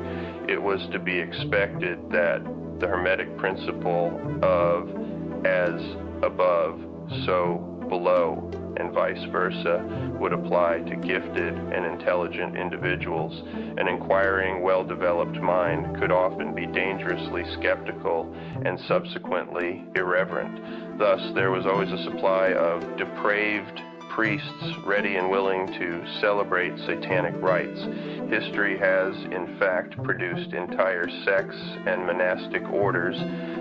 It was to be expected that the Hermetic principle of as above, so below, and vice versa, would apply to gifted and intelligent individuals. An inquiring, well-developed mind could often be dangerously skeptical and subsequently irreverent. Thus, there was always a supply of depraved priests ready and willing to celebrate satanic rites. History has, in fact, produced entire sects and monastic orders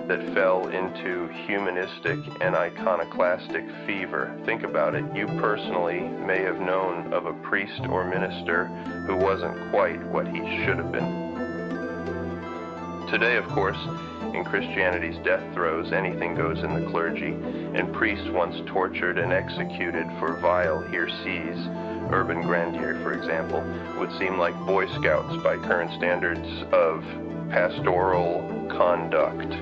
that fell into humanistic and iconoclastic fever. Think about it. You personally may have known of a priest or minister who wasn't quite what he should have been. Today, of course, in Christianity's death throes, anything goes in the clergy, and priests once tortured and executed for vile heresies, urban grandeur, for example, would seem like Boy Scouts by current standards of pastoral conduct.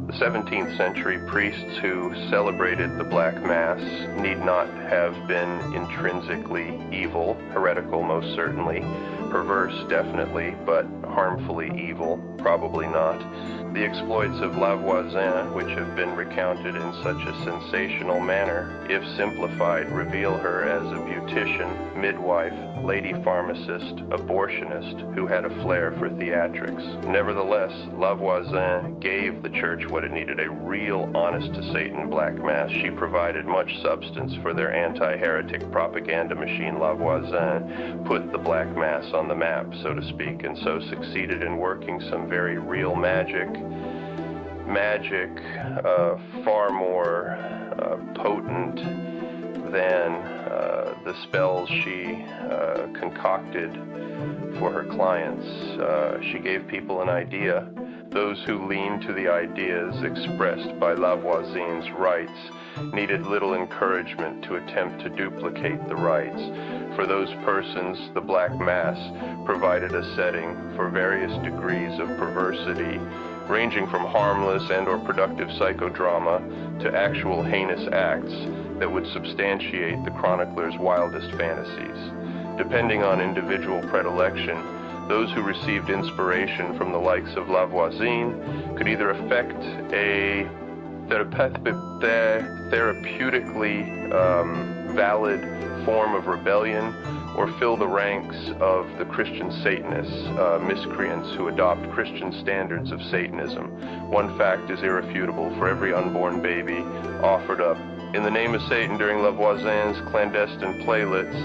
The 17th century priests who celebrated the Black Mass need not have been intrinsically evil, heretical most certainly, perverse definitely, but harmfully evil, probably not. The exploits of Lavoisin, which have been recounted in such a sensational manner, if simplified, reveal her as a beautician, midwife, lady pharmacist, abortionist who had a flair for theatrics. Nevertheless, Lavoisin gave the church what it needed, a real honest-to-Satan Black Mass. She provided much substance for their anti-heretic propaganda machine. Lavoisin put the Black Mass on the map, so to speak, and so succeeded in working some very real magic, far more potent than the spells she concocted for her clients. She gave people an idea. Those who leaned to the ideas expressed by Lavoisin's rites needed little encouragement to attempt to duplicate the rites. For those persons, the Black Mass provided a setting for various degrees of perversity, ranging from harmless and or productive psychodrama to actual heinous acts that would substantiate the chronicler's wildest fantasies. Depending on individual predilection, those who received inspiration from the likes of Lavoisin could either effect a therapeutically valid form of rebellion or fill the ranks of the Christian Satanists, miscreants who adopt Christian standards of Satanism. One fact is irrefutable: for every unborn baby offered up in the name of Satan during Lavoisin's clandestine playlets,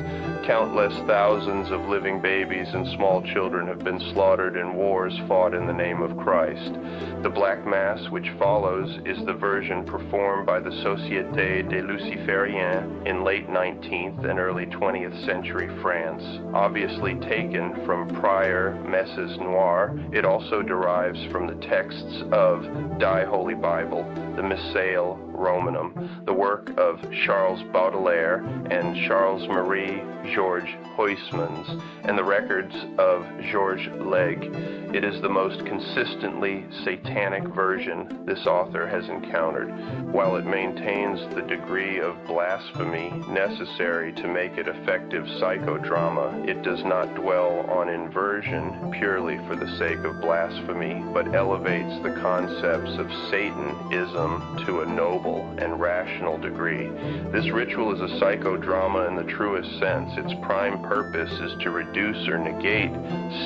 countless thousands of living babies and small children have been slaughtered in wars fought in the name of Christ. The Black Mass, which follows, is the version performed by the Société des Lucifériens in late 19th and early 20th century France. Obviously taken from prior Messes Noires, it also derives from the texts of Die Holy Bible, the Missale Romanum, the work of Charles Baudelaire and Charles-Marie Georges Huysmans, and the records of Georges Legge. It is the most consistently satanic version this author has encountered. While it maintains the degree of blasphemy necessary to make it effective psychodrama, it does not dwell on inversion purely for the sake of blasphemy, but elevates the concepts of Satanism to a noble and rational degree. This ritual is a psychodrama in the truest sense. Its prime purpose is to reduce or negate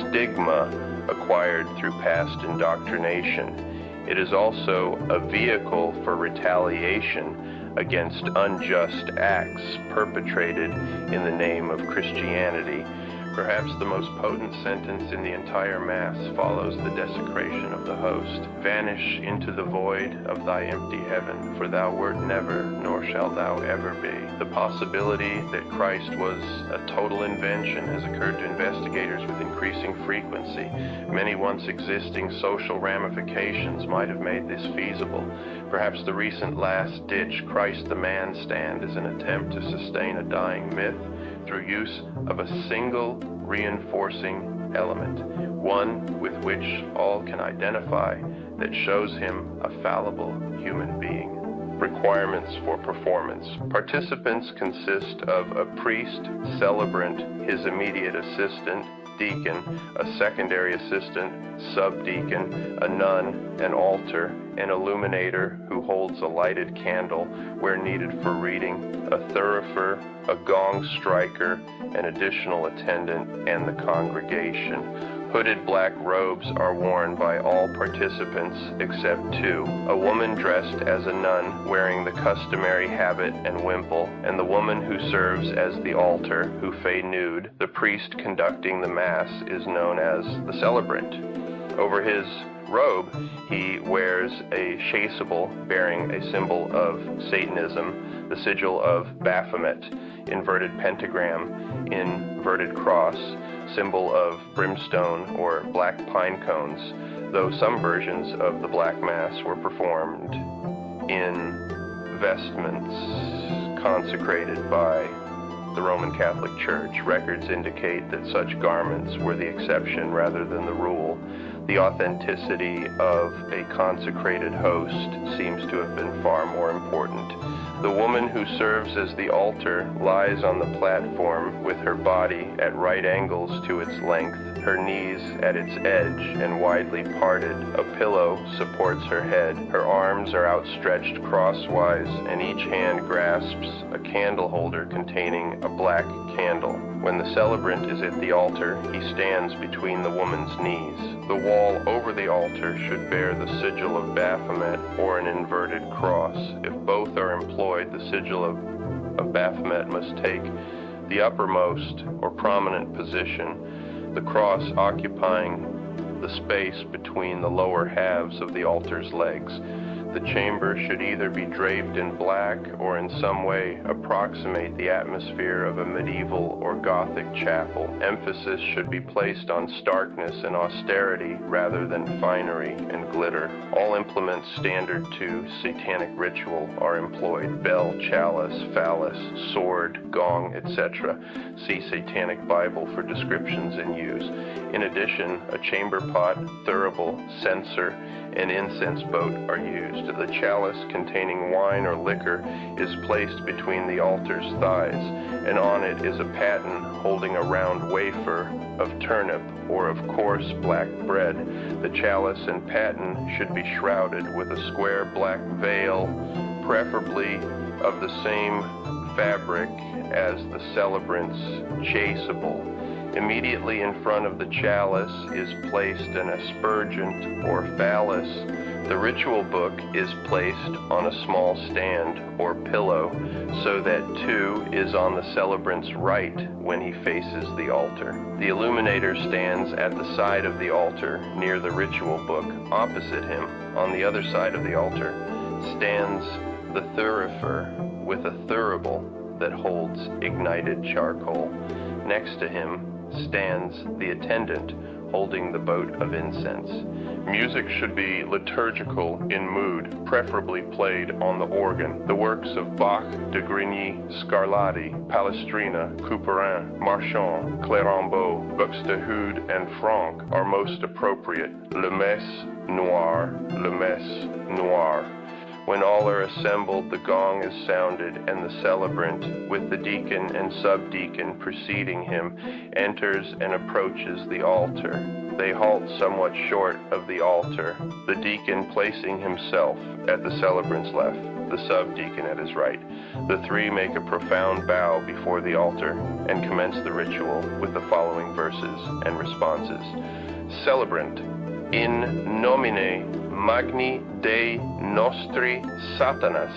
stigma acquired through past indoctrination. It is also a vehicle for retaliation against unjust acts perpetrated in the name of Christianity. Perhaps the most potent sentence in the entire Mass follows the desecration of the host. Vanish into the void of thy empty heaven, for thou wert never, nor shalt thou ever be. The possibility that Christ was a total invention has occurred to investigators with increasing frequency. Many once existing social ramifications might have made this feasible. Perhaps the recent last-ditch Christ the Man stand is an attempt to sustain a dying myth through use of a single reinforcing element, one with which all can identify, that shows him a fallible human being. Requirements for performance. Participants consist of a priest, celebrant, his immediate assistant, deacon, a secondary assistant, subdeacon, a nun, an altar, an illuminator who holds a lighted candle where needed for reading, a thurifer, a gong striker, an additional attendant, and the congregation. Hooded black robes are worn by all participants except two, a woman dressed as a nun wearing the customary habit and wimple, and the woman who serves as the altar, who fey nude. The priest conducting the Mass is known as the celebrant. Over his robe, he wears a chasuble bearing a symbol of Satanism, the sigil of Baphomet, inverted pentagram, inverted cross, symbol of brimstone or black pine cones, though some versions of the Black Mass were performed in vestments consecrated by the Roman Catholic Church. Records indicate that such garments were the exception rather than the rule. The authenticity of a consecrated host seems to have been far more important. The woman who serves as the altar lies on the platform with her body at right angles to its length, her knees at its edge and widely parted. A pillow supports her head. Her arms are outstretched crosswise, and each hand grasps a candle holder containing a black candle. When the celebrant is at the altar, he stands between the woman's knees. The wall over the altar should bear the sigil of Baphomet or an inverted cross. If both are employed, the sigil of Baphomet must take the uppermost or prominent position, the cross occupying the space between the lower halves of the altar's legs. The chamber should either be draped in black or in some way approximate the atmosphere of a medieval or Gothic chapel. Emphasis should be placed on starkness and austerity rather than finery and glitter. All implements standard to satanic ritual are employed: bell, chalice, phallus, sword, gong, etc. See Satanic Bible for descriptions and use. In addition, a chamber pot, thurible, censer, and incense boat are used. The chalice containing wine or liquor is placed between the altar's thighs, and on it is a paten holding a round wafer of turnip or of coarse black bread. The chalice and paten should be shrouded with a square black veil, preferably of the same fabric as the celebrant's chasuble. Immediately in front of the chalice is placed an aspergent or phallus. The ritual book is placed on a small stand or pillow so that 2 is on the celebrant's right when he faces the altar. The illuminator stands at the side of the altar near the ritual book. Opposite him, on the other side of the altar, stands the thurifer with a thurible that holds ignited charcoal. Next to him stands the attendant holding the boat of incense. Music should be liturgical in mood, preferably played on the organ. The works of Bach, de Grigny, Scarlatti, Palestrina, Couperin, Marchand, Clérambault, Buxtehude, and Franck are most appropriate. Le Messe Noir, Le Messe Noir. When all are assembled, the gong is sounded, and the celebrant, with the deacon and subdeacon preceding him, enters and approaches the altar. They halt somewhat short of the altar, the deacon placing himself at the celebrant's left, the subdeacon at his right. The 3 make a profound bow before the altar and commence the ritual with the following verses and responses. Celebrant, in nomine Magni Dei nostri Satanas,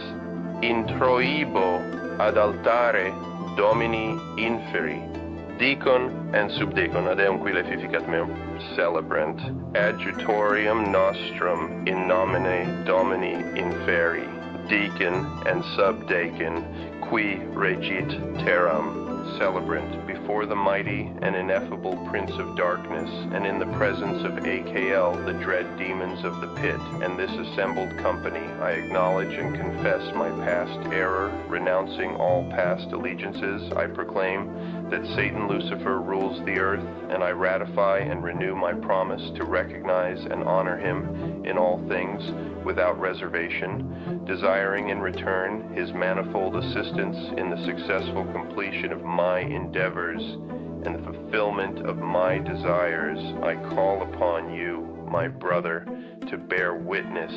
introibo ad altare Domini inferi, Deacon and subdeacon, adeum qui lefificat meum, celebrant, adjutorium nostrum in nomine Domini inferi, deacon and subdeacon, qui regit terram, celebrant, before the mighty and ineffable Prince of Darkness, and in the presence of AKL, the dread demons of the pit, and this assembled company, I acknowledge and confess my past error, renouncing all past allegiances. I proclaim that Satan Lucifer rules the earth, and I ratify and renew my promise to recognize and honor him in all things without reservation, desiring in return his manifold assistance in the successful completion of my endeavors and the fulfillment of my desires. I call upon you, my brother, to bear witness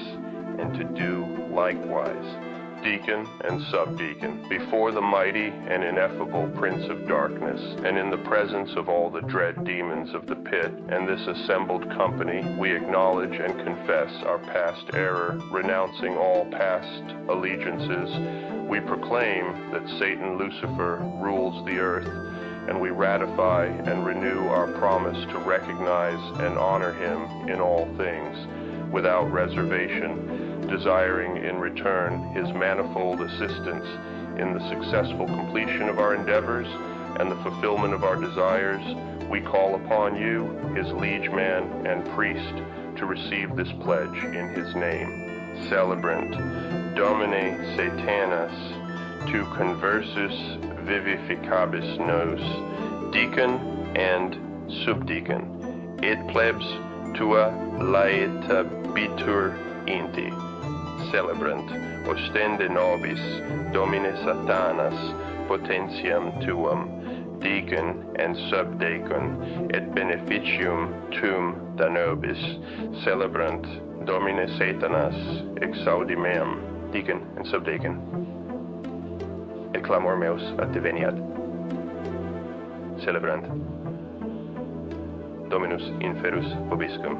and to do likewise. Deacon and subdeacon, before the mighty and ineffable Prince of Darkness, and in the presence of all the dread demons of the pit, and this assembled company, we acknowledge and confess our past error, renouncing all past allegiances. We proclaim that Satan Lucifer rules the earth, and we ratify and renew our promise to recognize and honor him in all things, without reservation, desiring in return his manifold assistance in the successful completion of our endeavors and the fulfillment of our desires. We call upon you, his liege man and priest, to receive this pledge in his name. Celebrant, Domine Satanas, tu conversus vivificabis nos, deacon and subdeacon, et plebs tua laetabitur inti. Celebrant, ostende nobis, Domine Satanas, potentiam tuum, deacon and subdeacon, et beneficium tuum da nobis. Celebrant, Domine Satanas, exaudi meam, deacon and subdeacon, et clamor meus adveniat. Celebrant, Dominus inferus vobiscum.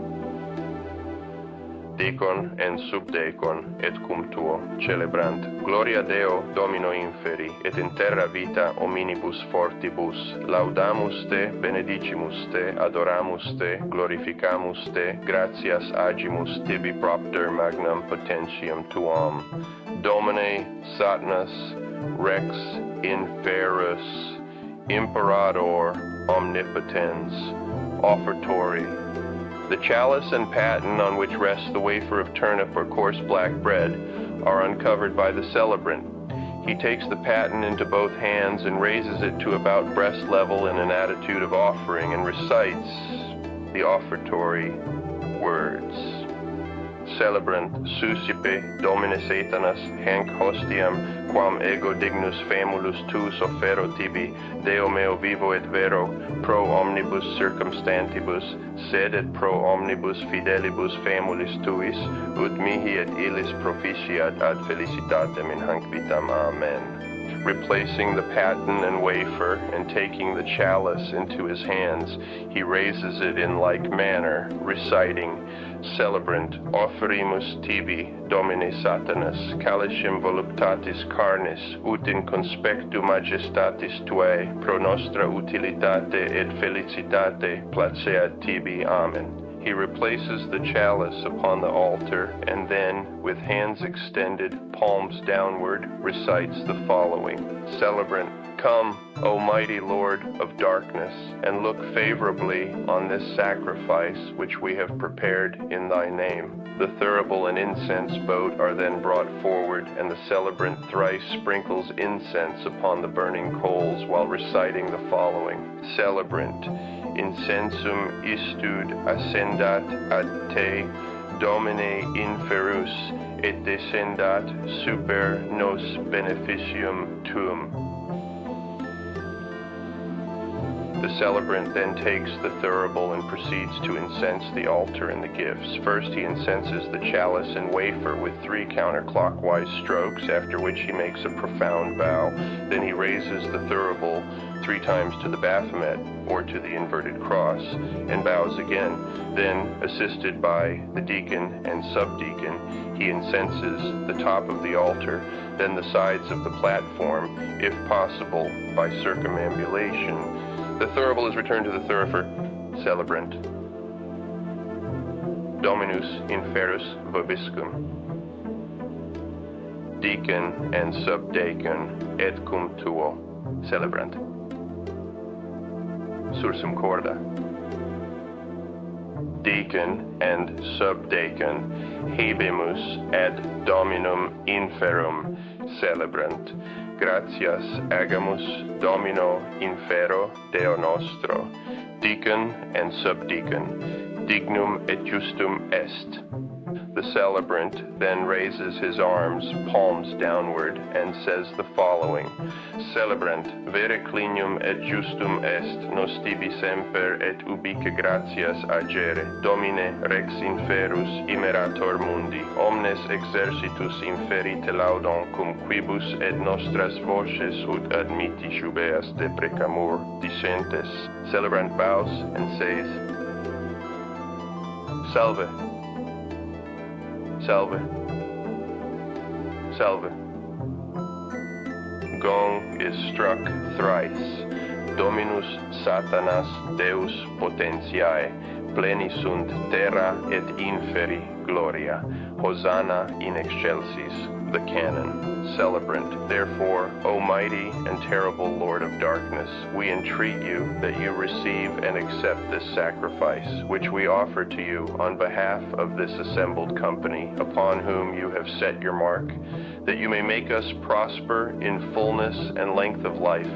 Deacon and subdeacon, et cum tuo, celebrant, gloria Deo Domino inferi, et in terra vita hominibus fortibus, laudamus te, benedicimus te, adoramus te, glorificamus te, gratias agimus tibi propter magnam potentiam tuam. Domine Satanas, Rex inferus, imperator omnipotens, offertory. The chalice and paten on which rests the wafer of turnip or coarse black bread are uncovered by the celebrant. He takes the paten into both hands and raises it to about breast level in an attitude of offering and recites the offertory words. Celebrant, sucipe, Domine Satanas, hanc hostiam, quam ego dignus famulus tuus offero tibi, Deo meo vivo et vero, pro omnibus circumstantibus, sed et pro omnibus fidelibus famulis tuis, ut mihi et illis proficiat ad felicitatem in hanc vitam. Amen. Replacing the paten and wafer and taking the chalice into his hands, he raises it in like manner, reciting, Celebrant, offerimus tibi, Domine Satanas, calicem voluptatis carnis, ut in conspectu majestatis tuae, pro nostra utilitate et felicitate, placeat tibi. Amen. He replaces the chalice upon the altar and then, with hands extended, palms downward, recites the following. Celebrant, come, O mighty Lord of darkness, and look favorably on this sacrifice which we have prepared in thy name. The thurible and incense boat are then brought forward, and the celebrant thrice sprinkles incense upon the burning coals while reciting the following. Celebrant, incensum istud ascendat ad te, Domine inferus, et descendat super nos beneficium tuum. The celebrant then takes the thurible and proceeds to incense the altar and the gifts. First he incenses the chalice and wafer with 3 counterclockwise strokes, after which he makes a profound bow. Then he raises the thurible 3 times to the Baphomet, or to the inverted cross, and bows again. Then, assisted by the deacon and subdeacon, he incenses the top of the altar, then the sides of the platform, if possible by circumambulation. The thurible is returned to the thurifer. Celebrant. Dominus inferus vobiscum. Deacon and subdeacon et cum tuo. Celebrant. Sursum corda. Deacon and subdeacon, habemus ad Dominum inferum celebrant. Gratias agamus Domino infero Deo nostro. Deacon and subdeacon, dignum et justum est. The celebrant then raises his arms, palms downward, and says the following. Celebrant, vere clinium et justum est, nos tibi semper et ubique gratias agere. Domine rex inferus imerator mundi, omnes exercitus inferite laudon cum quibus et nostras voces ut admiti jubeas deprecamur dicentes. Celebrant bows and says, Salve. Salve. Salve. Gong is struck thrice. Dominus Satanas Deus potentiae, pleni sunt terra et inferi gloria. Hosanna in excelsis, the canon. Celebrant. Therefore, O mighty and terrible Lord of darkness, we entreat you that you receive and accept this sacrifice, which we offer to you on behalf of this assembled company, upon whom you have set your mark, that you may make us prosper in fullness and length of life,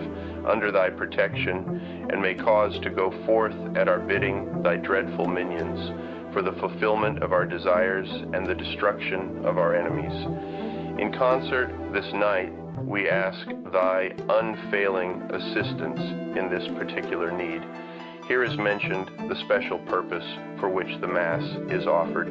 under thy protection, and may cause to go forth at our bidding thy dreadful minions, for the fulfillment of our desires and the destruction of our enemies. In concert this night, we ask thy unfailing assistance in this particular need. Here is mentioned the special purpose for which the Mass is offered.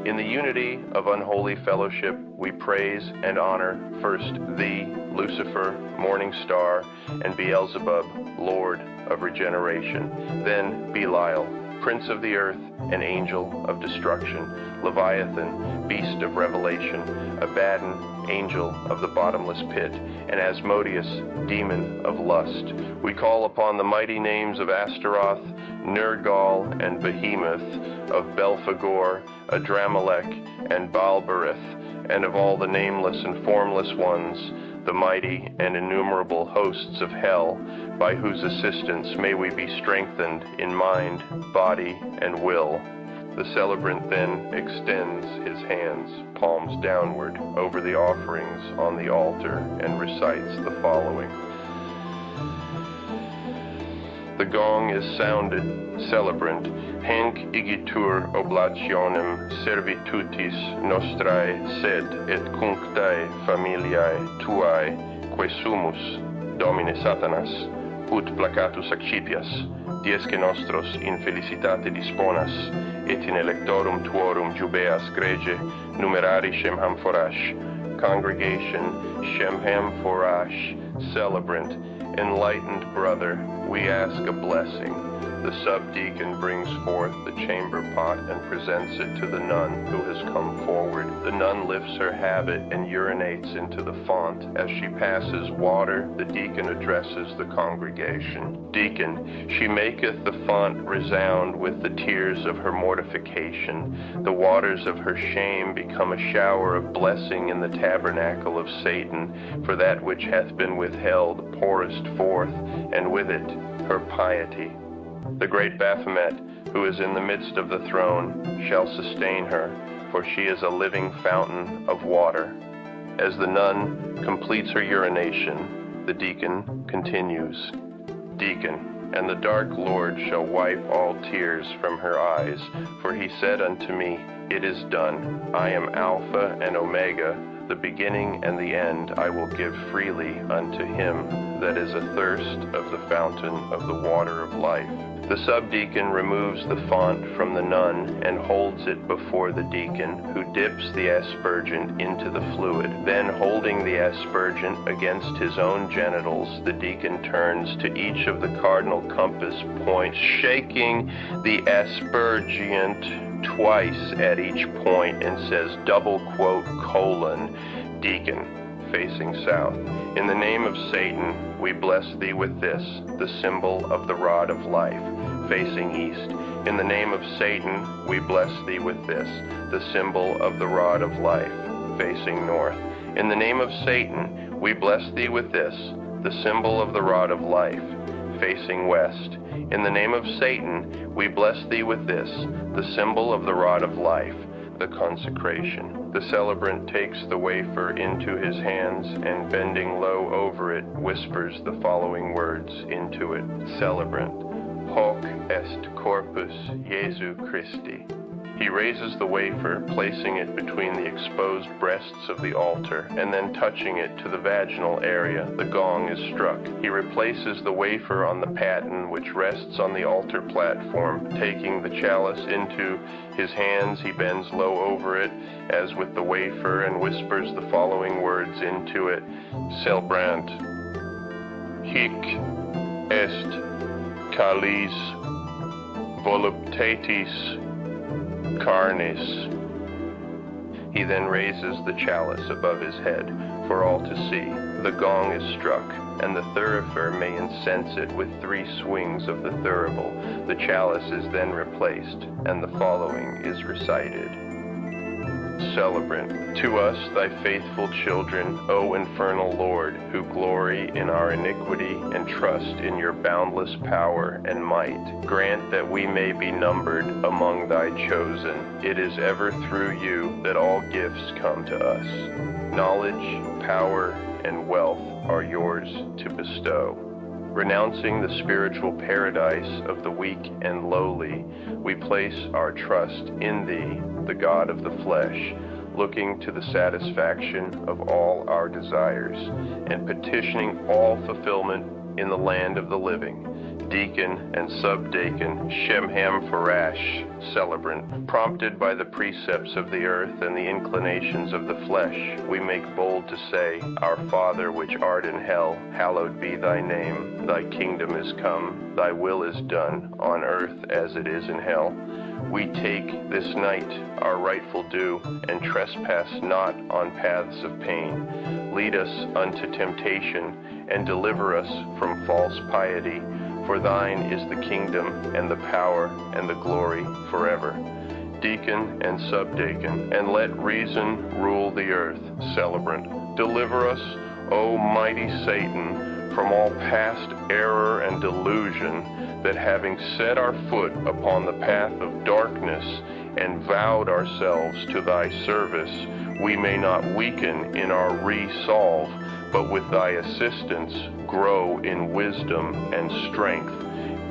In the unity of unholy fellowship, we praise and honor first thee, Lucifer, morning star, and Beelzebub, Lord of regeneration, then Belial, Prince of the earth and angel of destruction, Leviathan, beast of revelation, Abaddon, angel of the bottomless pit, and Asmodeus, demon of lust. We call upon the mighty names of Astaroth, Nergal, and Behemoth, of Belphegor, Adramelech, and Baalberith, and of all the nameless and formless ones, the mighty and innumerable hosts of hell, by whose assistance may we be strengthened in mind, body, and will. The celebrant then extends his hands, palms downward, over the offerings on the altar and recites the following. The gong is sounded, celebrant, hanc igitur oblationem servitutis nostrae sed et cunctae familiae tuae, que sumus, Domine Satanas, ut placatus accipias, diesque nostros in felicitate disponas, et in electorum tuorum jubeas grege, numerari shem hamforash, congregation shem hamforash, celebrant, enlightened brother, we ask a blessing. The subdeacon brings forth the chamber pot and presents it to the nun who has come forward. The nun lifts her habit and urinates into the font. As she passes water, the deacon addresses the congregation. Deacon, she maketh the font resound with the tears of her mortification. The waters of her shame become a shower of blessing in the tabernacle of Satan, for that which hath been withheld pourest forth, and with it her piety. The great Baphomet, who is in the midst of the throne, shall sustain her, for she is a living fountain of water. As the nun completes her urination, the deacon continues. Deacon, and the dark Lord shall wipe all tears from her eyes, for he said unto me, It is done. I am Alpha and Omega, the beginning and the end. I will give freely unto him that is athirst of the fountain of the water of life. The subdeacon removes the font from the nun and holds it before the deacon, who dips the aspergent into the fluid. Then, holding the aspergent against his own genitals, the deacon turns to each of the cardinal compass points, shaking the aspergent twice at each point, and says, double quote, colon, deacon. facing south. In the name of Satan, we bless thee with this, the symbol of the rod of life, facing east. In the name of Satan, we bless thee with this, the symbol of the rod of life, facing north. In the name of Satan, we bless thee with this, the symbol of the rod of life, facing west. In the name of Satan, we bless thee with this, the symbol of the rod of life, the consecration. The celebrant takes the wafer into his hands and bending low over it, whispers the following words into it. Celebrant, hoc est corpus Jesu Christi. He raises the wafer, placing it between the exposed breasts of the altar, and then touching it to the vaginal area. The gong is struck. He replaces the wafer on the paten which rests on the altar platform. Taking the chalice into his hands, he bends low over it, as with the wafer, and whispers the following words into it. Celebrant, hic est calis voluptatis carnis. He then raises the chalice above his head for all to see. The gong is struck, and the thurifer may incense it with 3 swings of the thurible. The chalice is then replaced, and the following is recited. Celebrant, to us thy faithful children, O infernal Lord, who glory in our iniquity and trust in your boundless power and might, grant that we may be numbered among thy chosen. It is ever through you that all gifts come to us. Knowledge, power, and wealth are yours to bestow. Renouncing the spiritual paradise of the weak and lowly, we place our trust in thee, the God of the flesh, looking to the satisfaction of all our desires, and petitioning all fulfillment in the land of the living. Deacon and subdeacon Shemham Farash, celebrant, prompted by the precepts of the earth and the inclinations of the flesh, we make bold to say, Our Father which art in hell, hallowed be thy name. Thy kingdom is come, thy will is done, on earth as it is in hell. We take this night our rightful due, and trespass not on paths of pain. Lead us unto temptation, and deliver us from false piety. For thine is the kingdom, and the power, and the glory forever. Deacon and subdeacon, and let reason rule the earth. Celebrant, deliver us, O mighty Satan, from all past error and delusion, that having set our foot upon the path of darkness and vowed ourselves to thy service, we may not weaken in our resolve, but with thy assistance grow in wisdom and strength.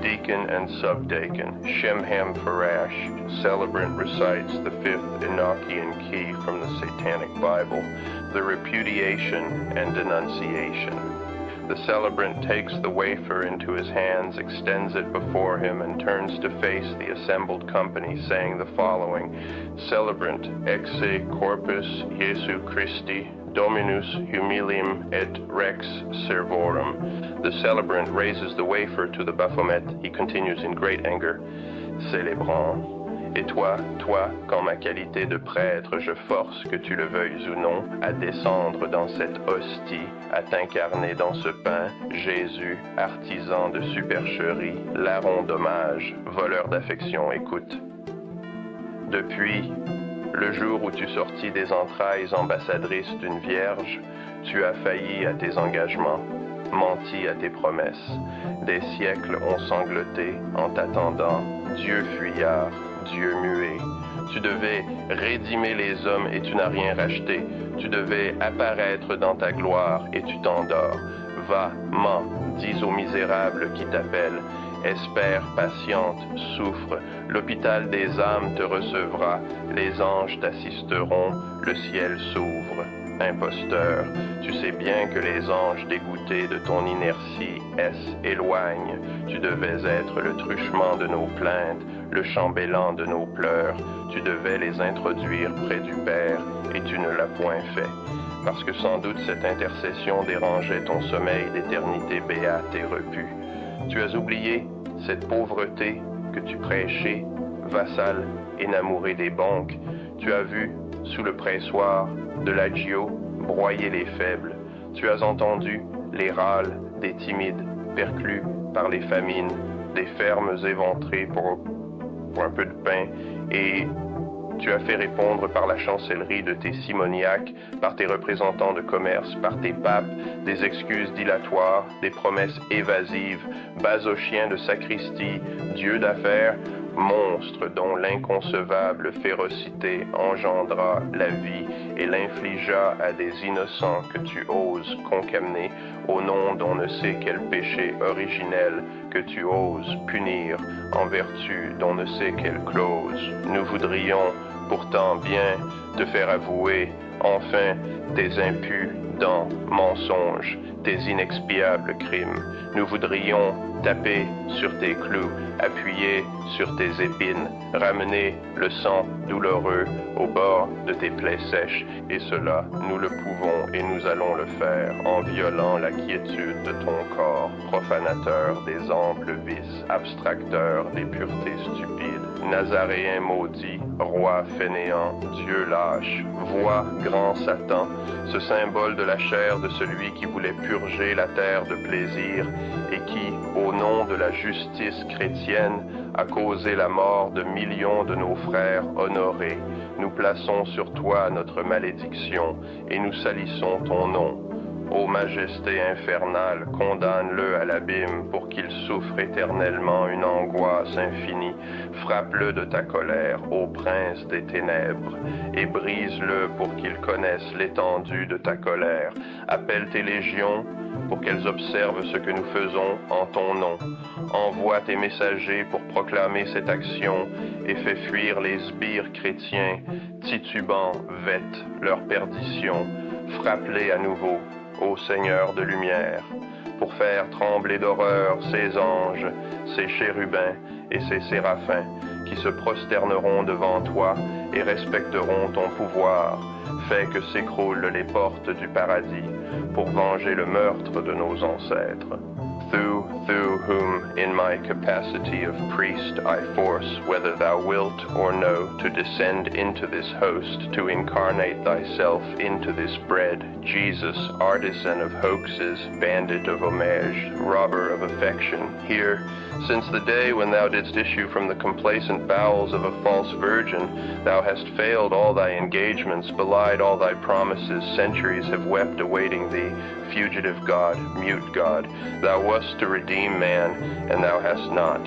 Deacon and subdeacon Shemham Farash, celebrant, recites the 5th Enochian key from the Satanic Bible, the repudiation and denunciation. The celebrant takes the wafer into his hands, extends it before him, and turns to face the assembled company, saying the following: Celebrant, exe corpus Jesu Christi, Dominus humilium et rex servorum. The celebrant raises the wafer to the Baphomet. He continues in great anger: Célébrant. Et toi, qu'en ma qualité de prêtre, je force, que tu le veuilles ou non, à descendre dans cette hostie, à t'incarner dans ce pain, Jésus, artisan de supercherie, larron d'hommage, voleur d'affection, écoute. Depuis le jour où tu sortis des entrailles ambassadrices d'une vierge, tu as failli à tes engagements, menti à tes promesses. Des siècles ont sangloté en t'attendant, Dieu fuyard, Dieu muet. Tu devais rédimer les hommes et tu n'as rien racheté. Tu devais apparaître dans ta gloire et tu t'endors. Va, mens, dis aux misérables qui t'appellent. Espère, patiente, souffre. L'hôpital des âmes te recevra. Les anges t'assisteront. Le ciel s'ouvre. Imposteur, tu sais bien que les anges dégoûtés de ton inertie éloignent. Tu devais être le truchement de nos plaintes, le chambellan de nos pleurs. Tu devais les introduire près du Père, et tu ne l'as point fait. Parce que sans doute cette intercession dérangeait ton sommeil d'éternité béate et repue. Tu as oublié cette pauvreté que tu prêchais, vassal énamouré des banques. Tu as vu, sous le pressoir de l'agio, broyer les faibles. Tu as entendu les râles des timides, perclus par les famines, des fermes éventrées pour un peu de pain, et tu as fait répondre par la chancellerie de tes simoniaques, par tes représentants de commerce, par tes papes, des excuses dilatoires, des promesses évasives, basochiens de sacristie, dieux d'affaires, monstre dont l'inconcevable férocité engendra la vie et l'infligea à des innocents que tu oses concamer au nom d'on ne sait quel péché originel que tu oses punir en vertu d'on ne sait quelle clause. Nous voudrions pourtant bien te faire avouer enfin tes impudents mensonges, tes inexpiables crimes. Nous voudrions taper sur tes clous, appuyer sur tes épines, ramener le sang douloureux au bord de tes plaies sèches, et cela, nous le pouvons et nous allons le faire en violant la quiétude de ton corps, profanateur des amples vices, abstracteur des puretés stupides, nazaréen maudit, roi fainéant, Dieu lâche, vois grand Satan, ce symbole de la chair de celui qui voulait purger la terre de plaisir et qui, au nom de la justice chrétienne, a causé la mort de millions de nos frères honorés. Nous plaçons sur toi notre malédiction et nous salissons ton nom. Ô majesté infernale, condamne-le à l'abîme pour qu'il souffre éternellement une angoisse infinie. Frappe-le de ta colère, ô prince des ténèbres, et brise-le pour qu'il connaisse l'étendue de ta colère. Appelle tes légions pour qu'elles observent ce que nous faisons en ton nom. Envoie tes messagers pour proclamer cette action et fais fuir les sbires chrétiens, titubants, vêtent leur perdition. Frappe-les à nouveau, ô Seigneur de lumière, pour faire trembler d'horreur ces anges, ces chérubins et ces séraphins qui se prosterneront devant toi et respecteront ton pouvoir. Fais que s'écroulent les portes du paradis pour venger le meurtre de nos ancêtres. Through whom in my capacity of priest I force, whether thou wilt or no, to descend into this host, to incarnate thyself into this bread, Jesus, artisan of hoaxes, bandit of homage, robber of affection, here, since the day when thou didst issue from the complacent bowels of a false virgin, thou hast failed all thy engagements, belied all thy promises, centuries have wept awaiting thee, fugitive God, mute God, thou wast to redeem man, and thou hast not.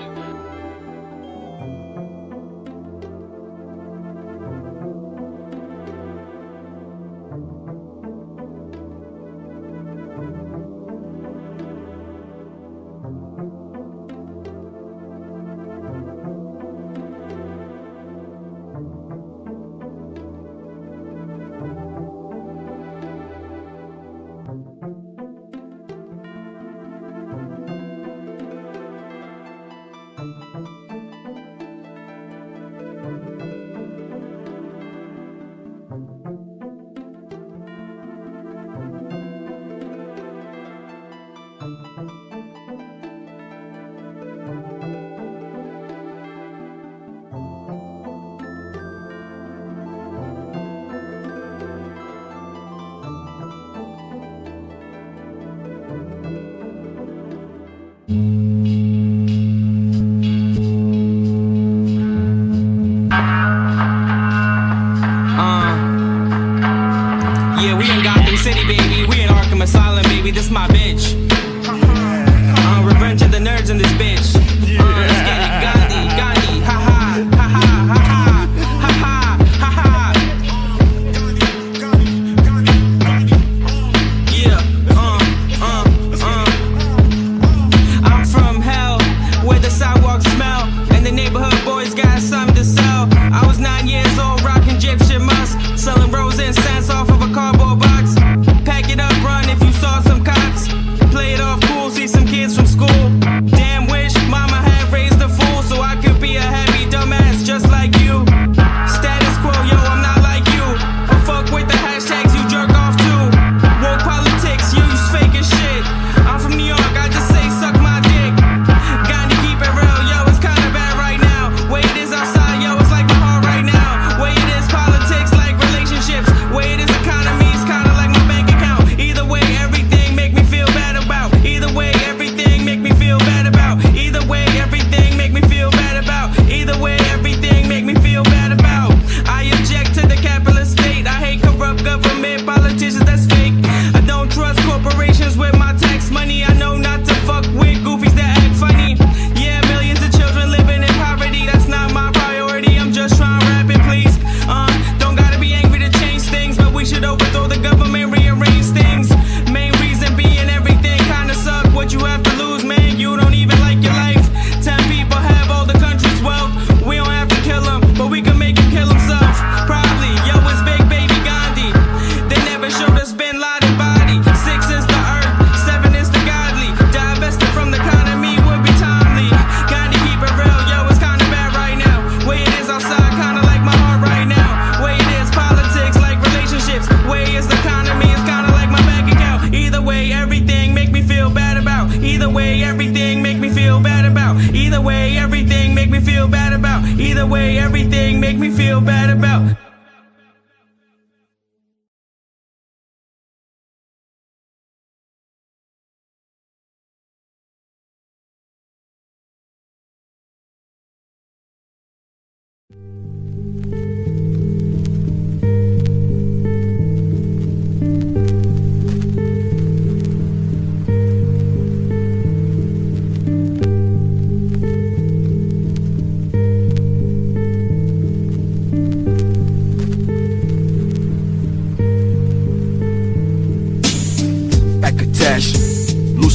way everything make me feel bad about.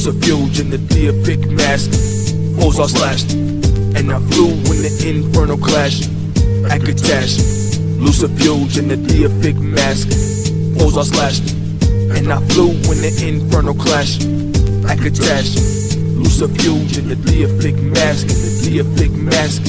Lucifuge in the deific mask, foes are slashed, and I flew when the infernal clash. Akatash, Lucifuge in the deific mask, foes are slashed, and I flew when the infernal clash. Akatash, Lucifuge in the deific mask, in the deific mask.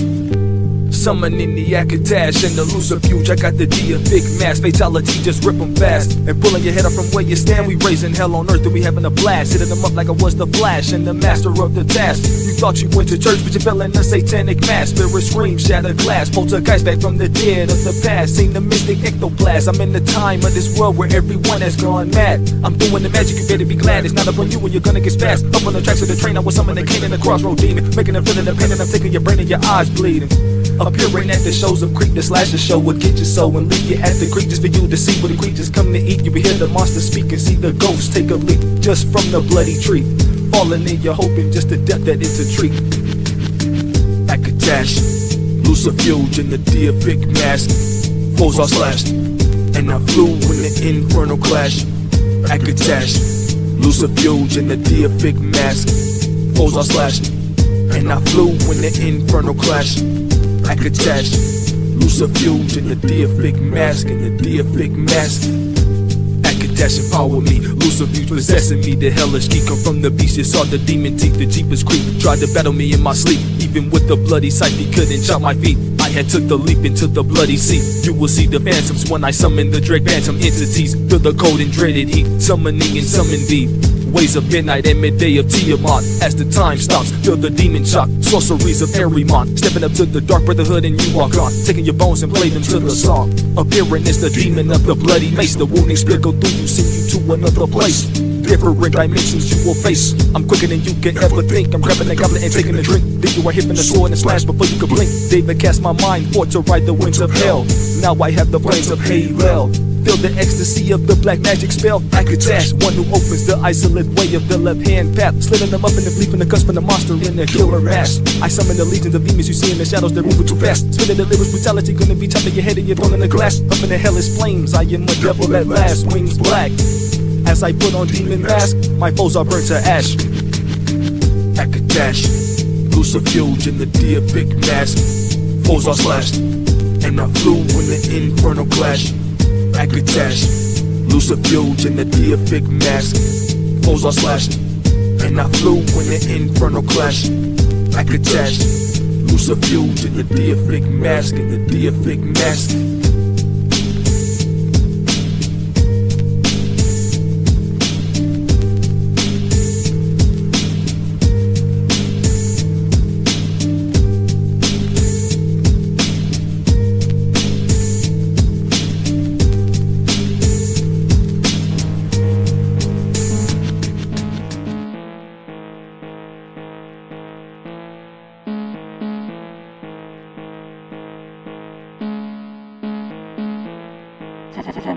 Summoning the Akatash and the Lucifuge, I got the deific mask. Fatality, just rip them fast. And pulling your head up from where you stand, we raising hell on earth and we having a blast. Hitting them up like I was the Flash and the master of the task. You thought you went to church, but you fell in a satanic mass. Spirit scream, shatter glass, poltergeist back from the dead of the past. Seen the mystic ectoplasm. I'm in the time of this world where everyone has gone mad. I'm doing the magic, you better be glad. It's not up on you when you're gonna get spazzed. Up on the tracks of the train, I was summoning Cain in the crossroad demon, making them feel the pain, and I'm taking your brain and your eyes bleeding. Appearing at the shows of creep, the slasher show will get you so and leave you at the creek just for you to see what the creatures come to eat. You will hear the monster speak and see the ghosts take a leap just from the bloody tree. Falling in your hoping just to death that it's a treat. Akatash, Lucifuge in the deific mask, foes are slashed, and I flew when the infernal clash. Akatash, Lucifuge in the deific mask, foes are slashed, and I flew when the infernal clash. Akatash, Lucifuge in the deific mask, in the deific mask. Akatash empower me, Lucifuge possessing me. The hellish key come from the beast. You saw the demon teeth, the jeepers creep. Tried to battle me in my sleep, even with the bloody sight, he couldn't chop my feet. I had took the leap into the bloody sea. You will see the phantoms when I summon the dread phantom entities. Feel the cold and dreaded heat, summoning and summon thee. Ways of midnight and midday of Tiamat. As the time stops, feel the demon shock. Sorceries of Arimon, stepping up to the dark brotherhood and you walk on, taking your bones and play them to the song. Appearing is the demon of the bloody mace. The wounding split go through you, send you to another place. Different dimensions you will face. I'm quicker than you can ever think. I'm grabbing a goblet and taking a drink. Then you are hitting the sword and slash before you can blink. David cast my mind for to ride the winds of hell. Now I have the brains of Halel. Feel the ecstasy of the black magic spell. Akatash, one who opens the isolate way of the left hand path, slitting them up in the bleep in the cusp of the monster in their killer mask. I summon the legions of demons you see in the shadows that move too fast. Spinning the lyrics brutality, gonna be top of your head and you're thrown in the glass. Up in the hellish flames, I am a devil at last, wings black. As I put on demon mask, my foes are burnt to ash. Akatash, Lucifuge in the deific mask, foes are slashed, and I flew when the infernal clash. Akatash, Lucifuge in the deific mask, foes are slashed, and I flew when the infernal clash. Akatash, Lucifuge in the deific mask, in the deific mask.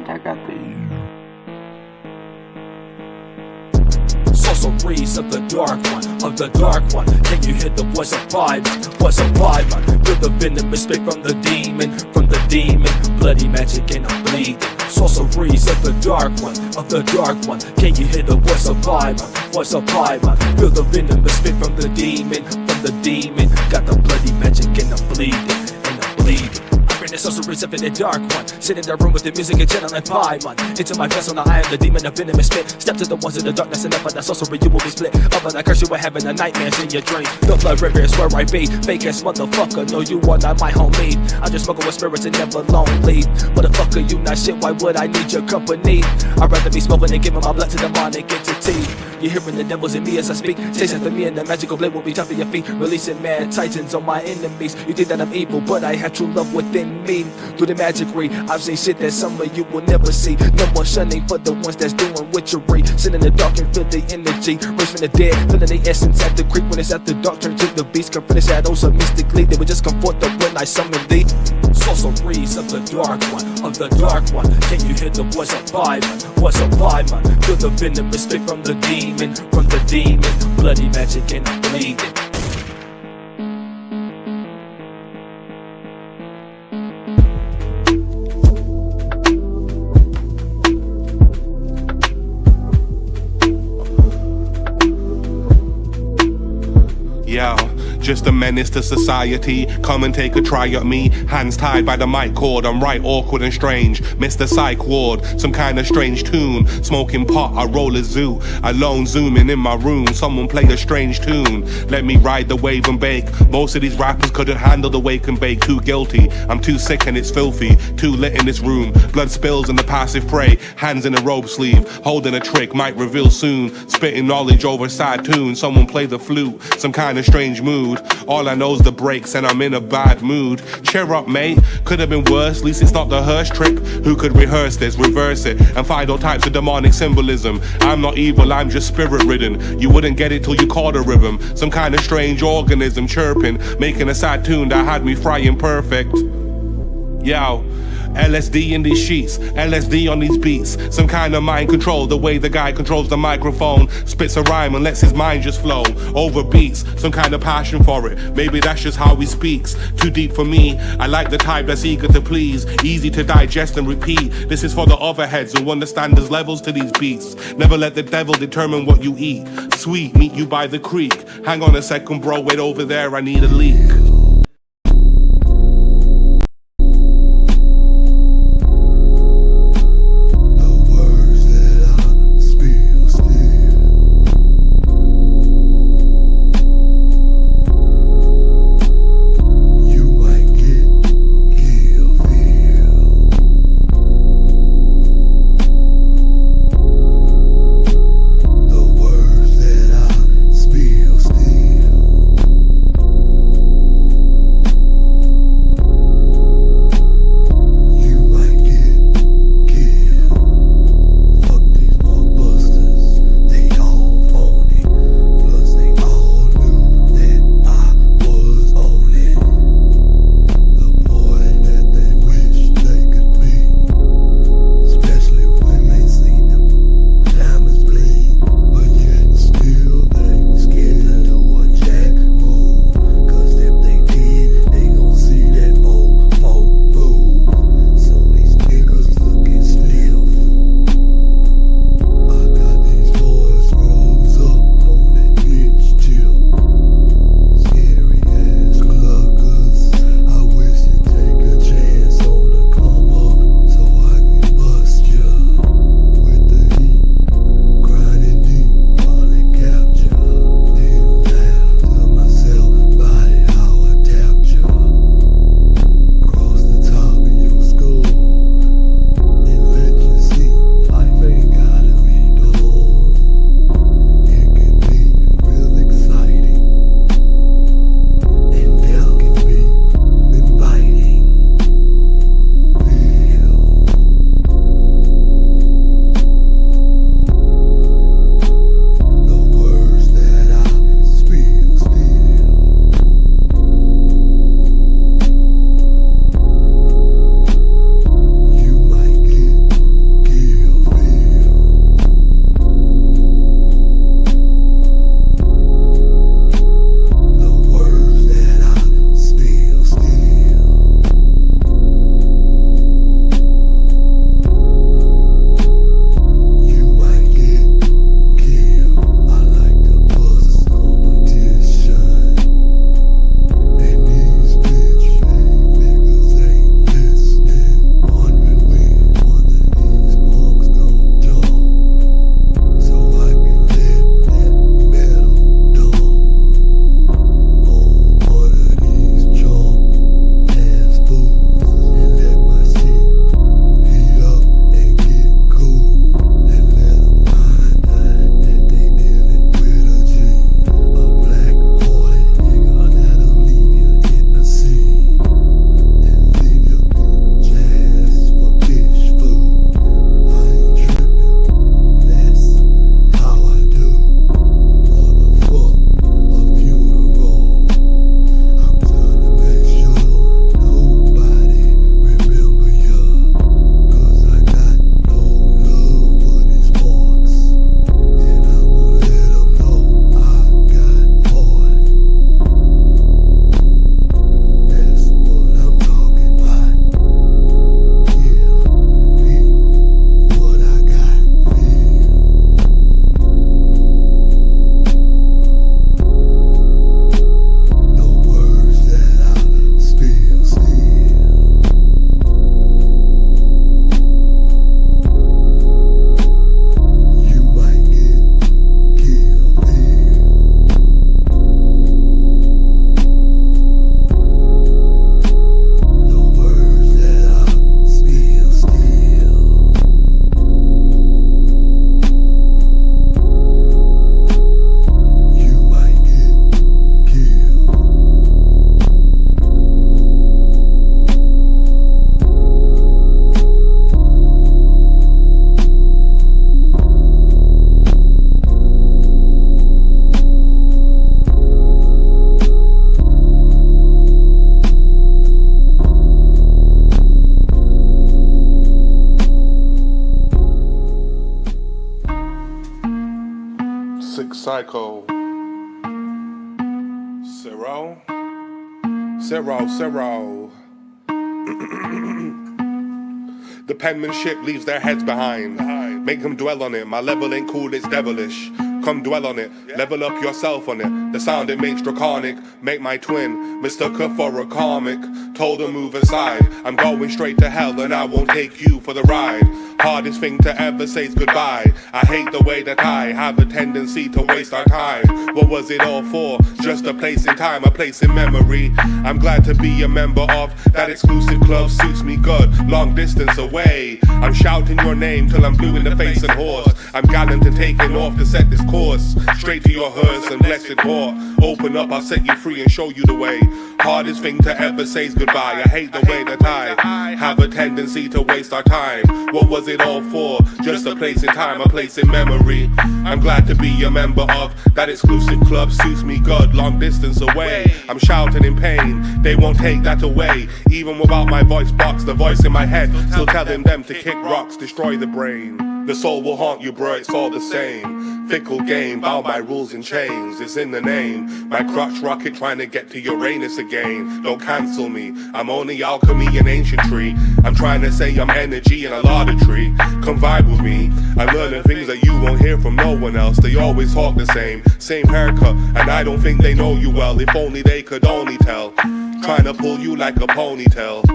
I got the
sorceries of the dark one, of the dark one. Can you hear the voice of pride? Voice of pride, man. Feel the venomous spit from the demon, from the demon. Bloody magic and I'm bleeding. Sorceries of the dark one, of the dark one. Can you hear the voice of pride, man? Voice of pride, man. Feel the venomous spit from the demon, from the demon. Got the bloody magic and I'm bleeding, and I'm bleeding. the sorceries of the dark one. Sit in the room with the music and channeling Paimon. Into my vessel, now I am the demon of venomous spit. Step to the ones in the darkness and up on the sorcery, you will be split. Up on that curse, you were having the nightmares in your dream. The blood river is where I be. Fake ass motherfucker, no, you are not my homie. I'm just smoking with spirits and never lonely. Motherfucker, you not shit, why would I need your company? I'd rather be smoking than giving my blood to demonic entity. You're hearing the devils in me as I speak. Chase after me and the magical blade will be top of your feet. Releasing mad titans on my enemies. You think that I'm evil, but I have true love within me. Through the magicry, I've seen shit that some of you will never see. No more shunning for the ones that's doing witchery. Sit in the dark and feel the energy. Raise from the dead, feeling the essence at the creek. When it's at the dark, turn to the beast. Come from the shadows so mystically. They would just come forth up when I summon thee. Sorceries of the dark one, of the dark one. Can you hear the voice of Paimon? Voice of Paimon. Feel the venomous spit from the demon, from the demon. Bloody magic and I'm bleeding.
Yo, just a menace to society. Come and take a try at me. Hands tied by the mic cord. I'm right awkward and strange. Mr. Psych Ward, some kind of strange tune. Smoking pot, I roll a zoo. Alone zooming in my room. Someone play a strange tune. Let me ride the wave and bake. Most of these rappers couldn't handle the wake and bake. Too guilty, I'm too sick and it's filthy. Too lit in this room. Blood spills in the passive prey. Hands in a robe sleeve. Holding a trick, might reveal soon. Spitting knowledge over sad tune. Someone play the flute. Some kind of strange mood. All I know's the breaks and I'm in a bad mood. Cheer up, mate. Could have been worse. At least it's not the hearse trip. Who could rehearse this, reverse it, and find all types of demonic symbolism? I'm not evil, I'm just spirit ridden. You wouldn't get it till you caught a rhythm. Some kind of strange organism chirping, making a sad tune that had me frying perfect. Yo, LSD in these sheets, LSD on these beats. Some kind of mind control, the way the guy controls the microphone. Spits a rhyme and lets his mind just flow over beats, some kind of passion for it. Maybe that's just how he speaks. Too deep for me, I like the type that's eager to please. Easy to digest and repeat. This is for the other heads who understand there's levels to these beats. Never let the devil determine what you eat. Sweet, meet you by the creek. Hang on a second bro, wait over there, I need a leak. Psycho. SIRO. The penmanship leaves their heads behind. Make them dwell on it. My level ain't cool, it's devilish. Come dwell on it, level up yourself on it. The sound it makes draconic. Make my twin mistook her for a comic. Told her move aside. I'm going straight to hell and I won't take you for the ride. Hardest thing to ever say is goodbye. I hate the way that I have a tendency to waste our time. What was it all for? Just a place in time, a place in memory. I'm glad to be a member of that exclusive club. Suits me good, long distance away. I'm shouting your name till I'm blue in the face and hoarse. I'm gallant and taking off to set this course. Straight to your hearse and blessed port. Open up, I'll set you free and show you the way. Hardest thing to ever say is goodbye. I hate the way that I have a tendency to waste our time. What was it all for? Just a place in time, a place in memory. I'm glad to be a member of that exclusive club. Suits me good, long distance away. I'm shouting in pain, they won't take that away. Even without my voice box, the voice in my head still telling them to kick rocks, destroy the brain. The soul will haunt you, bro, it's all the same. Fickle game, bound by rules and chains. It's in the name. My crotch rocket trying to get to Uranus again. Don't cancel me, I'm only alchemy and ancientry. I'm trying to say I'm energy and a laudatory. Come vibe with me, I'm learning things that you won't hear from no one else. They always talk the same haircut, and I don't think they know you well. If only they could only tell. Trying to pull you like a ponytail.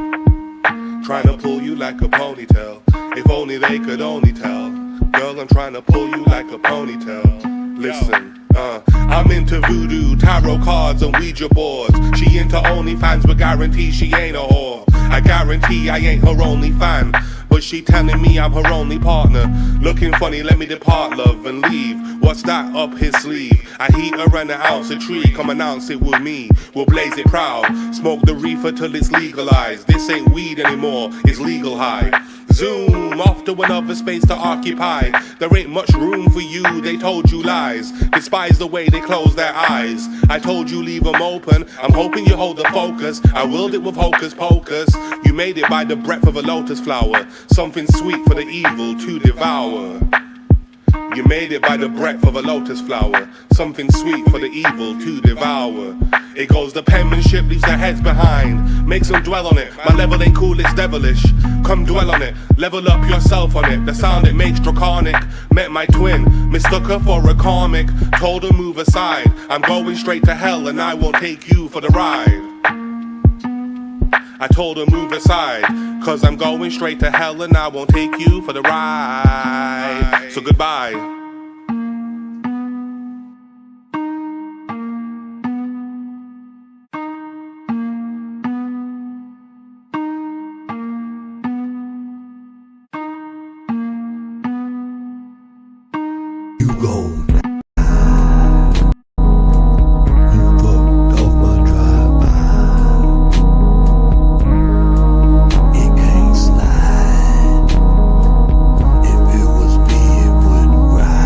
Trying to pull you like a ponytail. If only they could only tell. Girl, I'm trying to pull you like a ponytail. Listen, I'm into voodoo, tarot cards and Ouija boards. She into OnlyFans, but guarantee she ain't a whore. I guarantee I ain't her only fan, but she telling me I'm her only partner. Looking funny, let me depart, love, and leave. What's that up his sleeve? I heat her and an ounce of tree. Come announce it with me, we'll blaze it proud. Smoke the reefer till it's legalized. This ain't weed anymore, it's legal high. Zoom off to another space to occupy. There ain't much room for you, they told you lies. Despise the way they close their eyes. I told you leave them open, I'm hoping you hold the focus. I willed it with hocus pocus. You made it by the breath of a lotus flower. Something sweet for the evil to devour. You made it by the breath of a lotus flower. Something sweet for the evil to devour. It goes, the penmanship leaves their heads behind. Makes them dwell on it. My level ain't cool, it's devilish. Come dwell on it, level up yourself on it. The sound it makes draconic. Met my twin, mistook her for a comic. Told her move aside. I'm going straight to hell and I won't take you for the ride. I told her move aside, cause I'm going straight to hell and I won't take you for the ride. So goodbye.
If it was me, it wouldn't ride.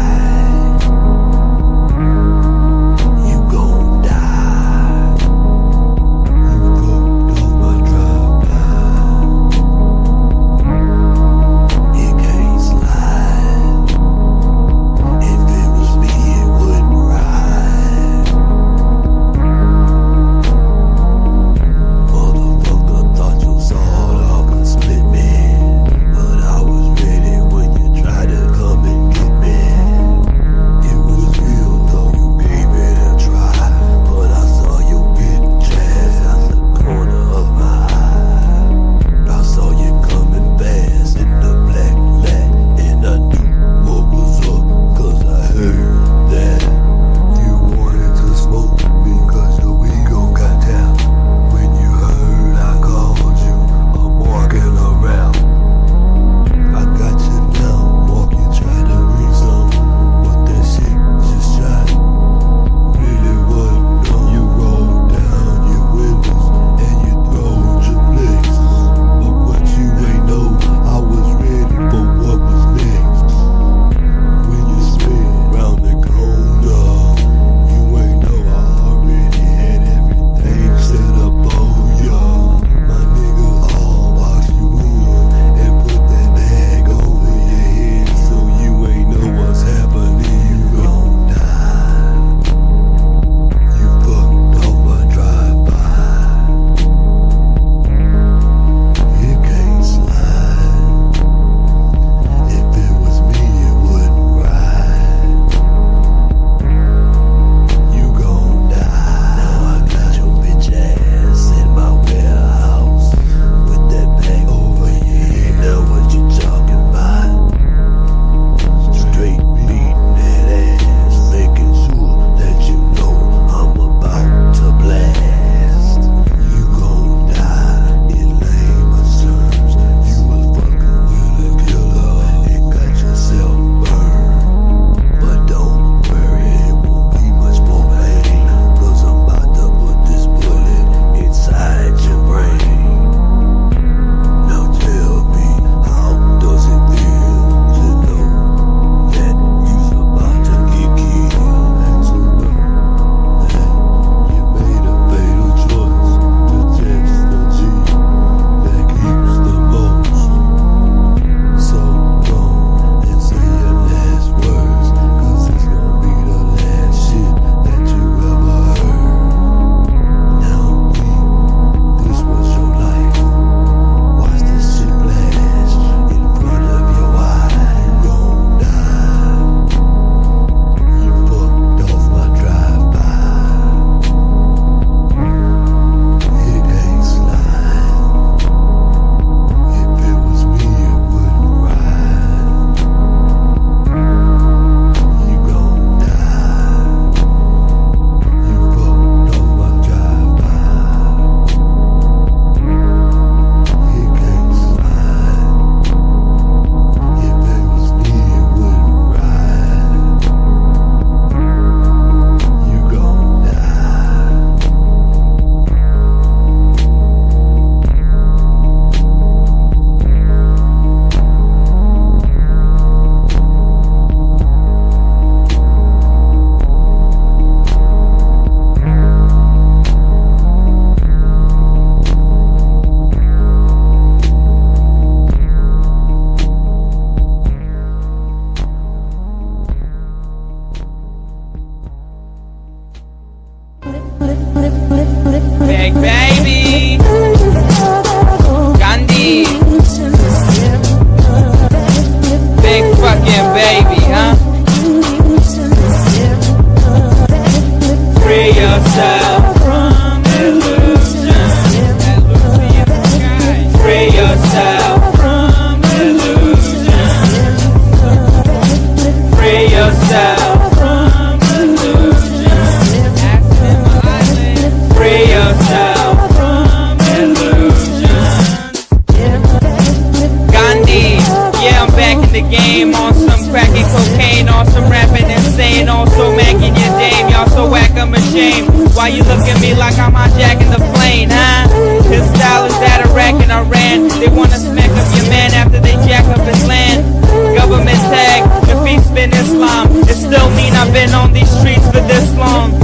the game. On some cracking cocaine, on some rapping insane. Also macking your dame, y'all so whack I'm ashamed. Why you look at me like I'm hijacking the plane, huh? His style is that Iraq and Iran. They wanna smack up your man after they jack up his land. Government tag, defeat spin Islam. It still mean I've been on these streets for this long.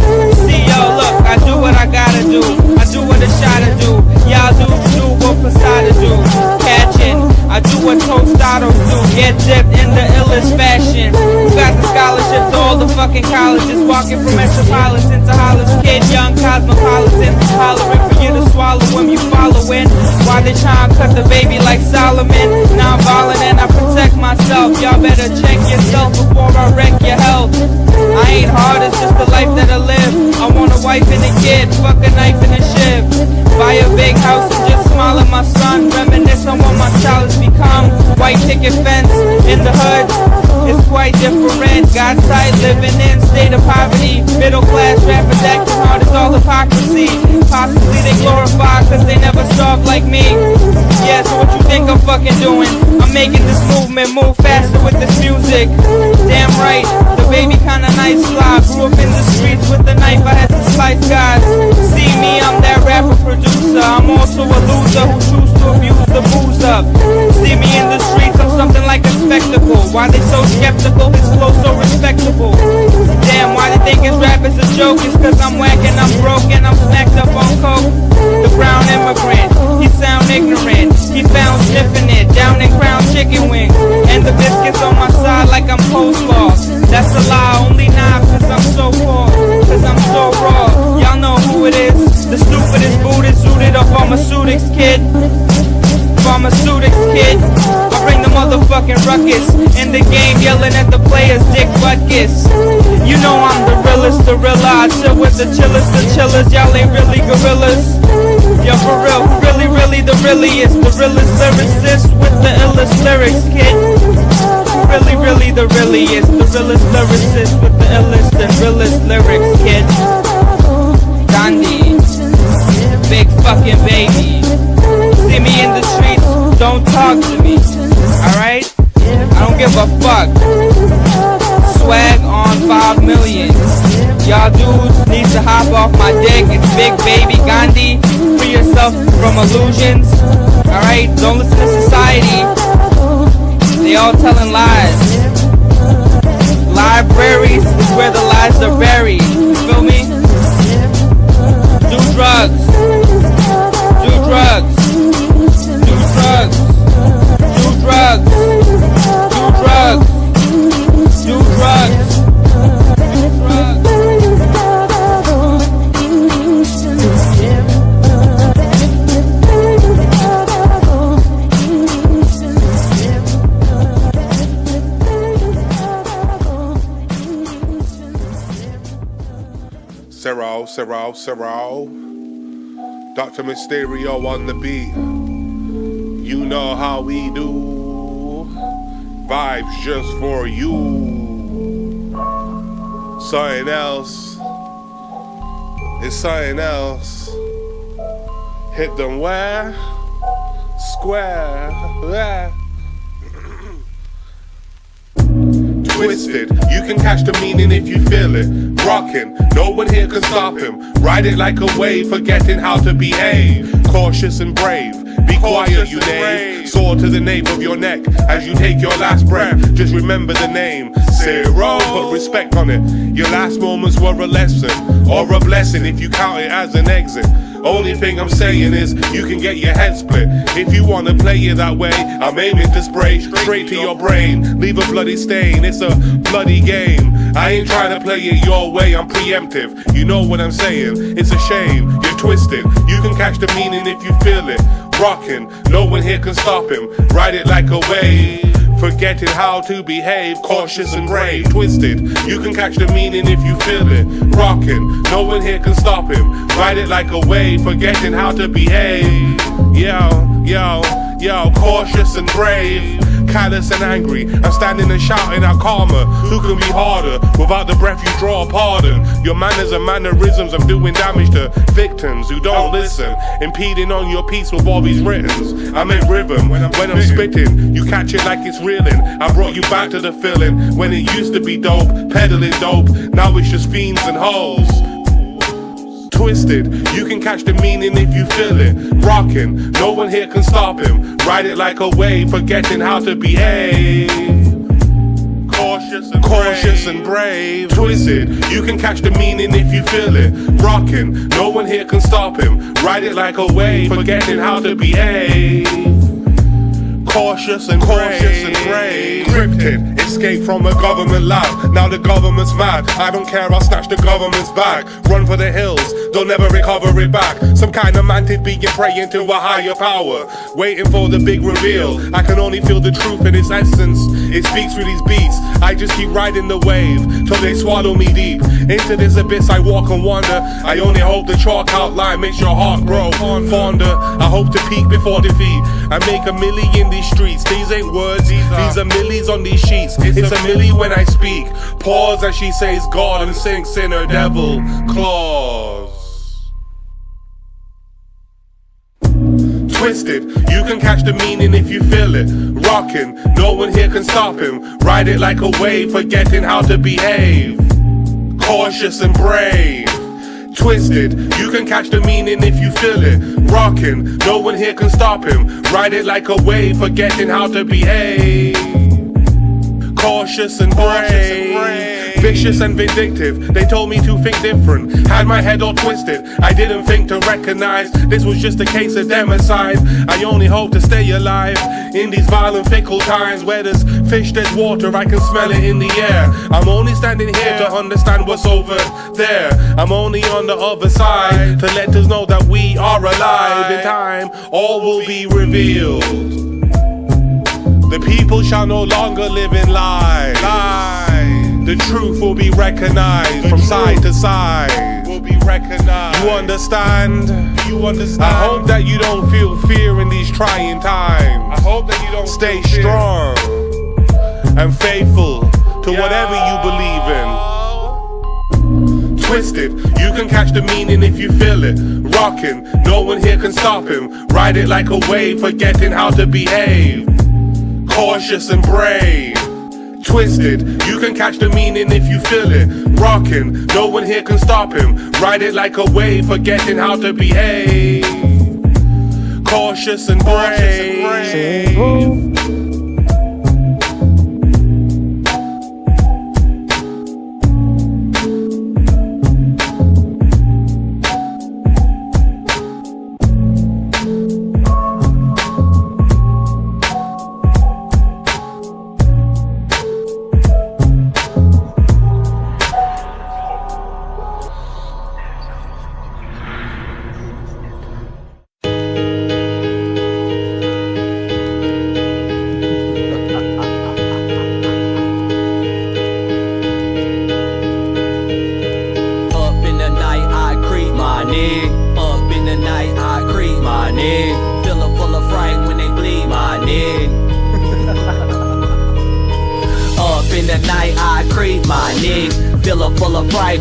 See yo, look, I do what I gotta do. I do what a shotta do. Y'all do what Posada do. Catching, I do what Tostados do. Get dipped in the illest fashion. Who got the scholarship to all the fucking colleges? Walking from metropolitan to Hollis kid, young cosmopolitan. Hollering for you to swallow when you following. Why they tryna cut the baby like Solomon? Now I'm violent and I protect myself. Y'all better check yourself before I wreck your health. I ain't hard, it's just the life that I live. I want a wife and a kid, fuck a knife and a shiv. Buy a big house and just smile at my son. Reminisce on what my child has become. White picket fence in the hood, it's quite different. Got tight living in state of poverty. Middle class rappers acting hard, it's all hypocrisy. Possibly they glorify cause they never starved like me. Yeah, so what you think I'm fucking doing? I'm making this movement move faster with this music. Damn right, the baby kinda nice fly. Grew up in the streets with a knife, I had to slice guys. See me, I'm that rapper producer. I'm also a loser who choose to abuse the booze up. See me in the streets, I'm something like a spectacle. Why they so skeptical, his flow so respectable. Damn, why they think his rap is a joke? It's cause I'm whack and I'm broke and I'm smacked up on coke. The brown immigrant, he sound ignorant. He found sniffing it, down in Crown Chicken Wings. And the biscuits on my side like I'm coleslaw. That's a lie, only not cause I'm so poor. Cause I'm so raw, y'all know who it is. The stupidest Buddhist suited up pharmaceutics kid. Pharmaceutics kid. I bring the motherfucking ruckus. In the game yelling at the players, dick butt kiss. You know I'm the realest, the realer. I chill with the chillers, y'all ain't really gorillas. Yo, for real, who really the realest lyricist with the illest lyrics, kid. Really the realest lyricist with the illest and realest lyrics, kid. Gandhi, big fucking baby. See me in the streets, don't talk to me, alright? I don't give a fuck. Swag on 5 million. Y'all dudes need to hop off my dick. It's big baby Gandhi. Free yourself from illusions, alright? Don't listen to society. They all telling lies. Libraries is where the lies are buried. You feel me? Do drugs. Do drugs. Do drugs. Do drugs. Do drugs. Do drugs.
SIRO. Dr. Mysterio on the beat. You know how we do. Vibes just for you. Something else. It's something else. Hit them where? Square. Where? Twisted, you can catch the meaning if you feel it. Rockin', no one here can stop him. Ride it like a wave, forgetting how to behave. Cautious and brave, be quiet you knave. Sword to the nape of your neck as you take your last breath. Just remember the name, SIRO, put respect on it. Your last moments were a lesson, or a blessing if you count it as an exit. Only thing I'm saying is, you can get your head split. If you wanna play it that way, I'm aiming to spray straight to your brain. Leave a bloody stain, it's a bloody game. I ain't trying to play it your way, I'm preemptive. You know what I'm saying, it's a shame, you're twisted. You can catch the meaning if you feel it. Rockin', no one here can stop him. Ride it like a wave. Forgetting how to behave, cautious and brave. Twisted, you can catch the meaning if you feel it. Rockin', no one here can stop him. Ride it like a wave, forgetting how to behave. Yo, cautious and brave. callous and angry. I'm standing and shouting out karma. Who can be harder? Without the breath you draw, pardon. Your manners and mannerisms of doing damage to victims who don't listen, impeding on your peace with all these writtens. I make rhythm when I'm spitting. You catch it like it's reeling. I brought you back to the feeling when it used to be dope, peddling dope. Now it's just fiends and hoes. Twisted, you can catch the meaning if you feel it. Rockin', no one here can stop him. Ride it like a wave, forgetting how to behave. Cautious and brave. Twisted, you can catch the meaning if you feel it. Rockin', no one here can stop him. Ride it like a wave, forgetting how to behave. Cautious and brave. Cryptid, escape from a government lab. Now the government's mad. I don't care, I'll snatch the government's bag. Run for the hills, they'll never recover it back. Some kind of mantis being praying to a higher power, waiting for the big reveal. I can only feel the truth in its essence. It speaks through these beats. I just keep riding the wave till they swallow me deep. Into this abyss I walk and wander. I only hope the chalk outline makes your heart grow fonder. I hope to peak before defeat. I make a million in these streets. These ain't words, these are millies on these sheets. It's a milli when I speak. Pause as she says God and sinks in her devil claws. Twisted, you can catch the meaning if you feel it. Rockin', no one here can stop him. Ride it like a wave, forgetting how to behave. Cautious and brave. Twisted, you can catch the meaning if you feel it. Rockin', no one here can stop him. Ride it like a wave, forgetting how to behave. Cautious and brave. Vicious and vindictive, they told me to think different. Had my head all twisted, I didn't think to recognize this was just a case of democide. I only hope to stay alive in these violent fickle times. Where there's fish, there's water, I can smell it in the air. I'm only standing here to understand what's over there. I'm only on the other side to let us know that we are alive. In time, all will be revealed. The people shall no longer live in lies. The truth will be recognized from side to side. You understand? I hope that you don't feel fear in these trying times. I hope that you don't stay strong and faithful to whatever you believe in. Twisted, you can catch the meaning if you feel it. Rockin', no one here can stop him. Ride it like a wave, forgetting how to behave. Cautious and brave. Twisted, you can catch the meaning if you feel it. Rockin', no one here can stop him. Ride it like a wave, forgetting how to behave. Cautious and brave.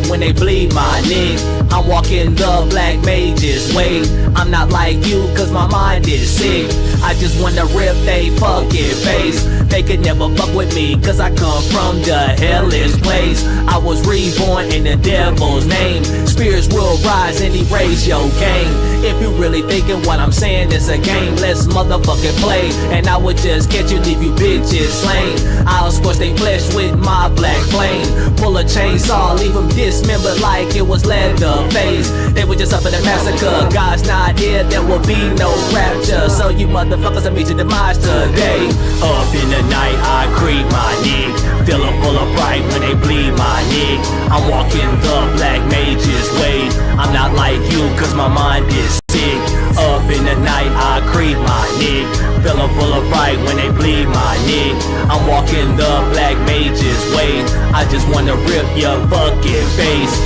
When they bleed my nigga, I'm walking the black mage's way. I'm not like you cause my mind is sick. I just wanna rip they fucking face. They could never fuck with me cause I come from the hellish place. I was reborn in the devil's name. Spirits will rise and erase your game. If you really thinking what I'm saying is a game, let's motherfucking play. And I would just catch you, leave you bitches slain. I'll scorch they flesh with my black flame. Pull a chainsaw, leave them dismembered like it was Leatherface. They were just up in the massacre. God's not here, there will be no rapture. So you motherfuckers will meet your demise today. Up in the night, I creep my neck. Fill them full of fright when they bleed my neck. I'm walking the black mage's way. I'm not like you cause my mind is sick. Up in the night, I creep my neck. Fill them full of fright when they bleed my neck. I'm walking the black mage's way. I just wanna rip your fucking face.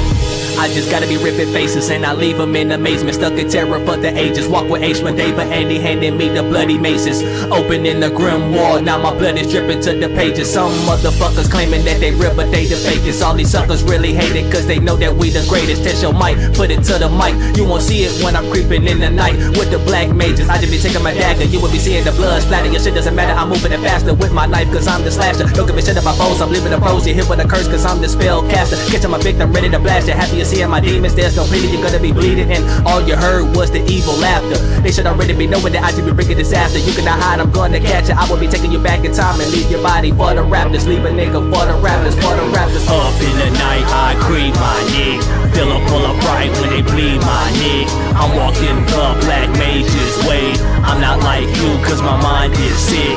I just gotta be ripping faces and I leave them in amazement. Stuck in terror for the ages. Walk with H. Dave and he handed me the bloody maces. Opening the grim wall, now my blood is dripping to the pages. Some motherfuckers claiming that they real, but they the fakest. All these suckers really hate it, cause they know that we the greatest. Test your mic, put it to the mic. You won't see it when I'm creeping in the night with the black mages. I just be taking my dagger, you will be seeing the blood splatter. Your shit doesn't matter, I'm moving it faster with my knife, cause I'm the slasher. Don't give a shit about foes, I'm living the pros. You hit with a curse, cause I'm the spell caster. Catching my victim, ready to blast it. Happy you seeing my demons, there's no pity, you're gonna be bleeding. And all you heard was the evil laughter. They should already be knowing that I should be bringing disaster. You cannot hide, I'm gonna catch it. I will be taking you back in time and leave your body for the raptors. Leave a nigga for the raptors, for the raptors. Up in the night, I creep my neck. Fill up full of pride when they bleed my neck. I'm walking the black mage's way. I'm not like you, cause my mind is sick.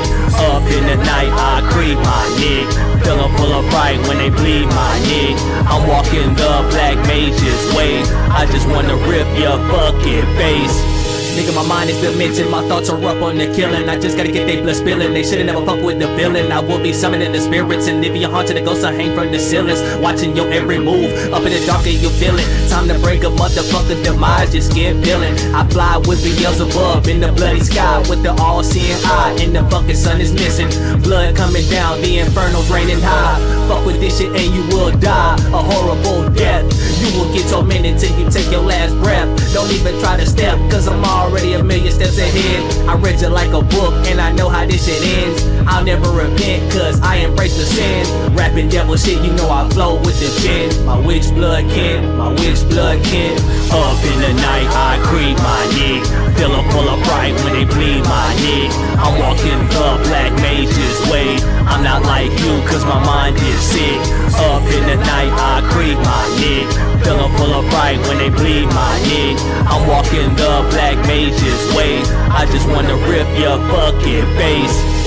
Up in the night, I creep my neck. Fill up full of pride when they bleed my neck. I'm walking the black mage's way. I just wanna rip your fucking face. Nigga, my mind is dimension, my thoughts are up on the killing. I just gotta get they blood spilling. They should've never fuck with the villain. I will be summoning the spirits, and if you're haunted, the ghosts will hang from the ceilings, watching your every move. Up in the dark and you feel it. Time to break a motherfucking demise, your skin peeling. I fly with Beelzebub in the bloody sky with the all-seeing eye, and the fucking sun is missing. Blood coming down, the inferno's raining high. Fuck with this shit and you will die a horrible death. You will get tormented till you take your last breath. Don't even try to step, cause I'm already a million steps ahead. I read you like a book and I know how this shit ends. I'll never repent, cause I embrace the sin. Rapping devil shit, you know I flow with the gin. My witch blood kin, my witch blood kin. Up in the night, I creep my neck. Fill up full of pride when they bleed my neck. I'm walking the black mage's way. I'm not like you, cause my mind is sick. Up in the night, I creep my neck. Fill up full of pride when they bleed my neck. I'm walking the black mage's way. I just wanna rip your fucking face.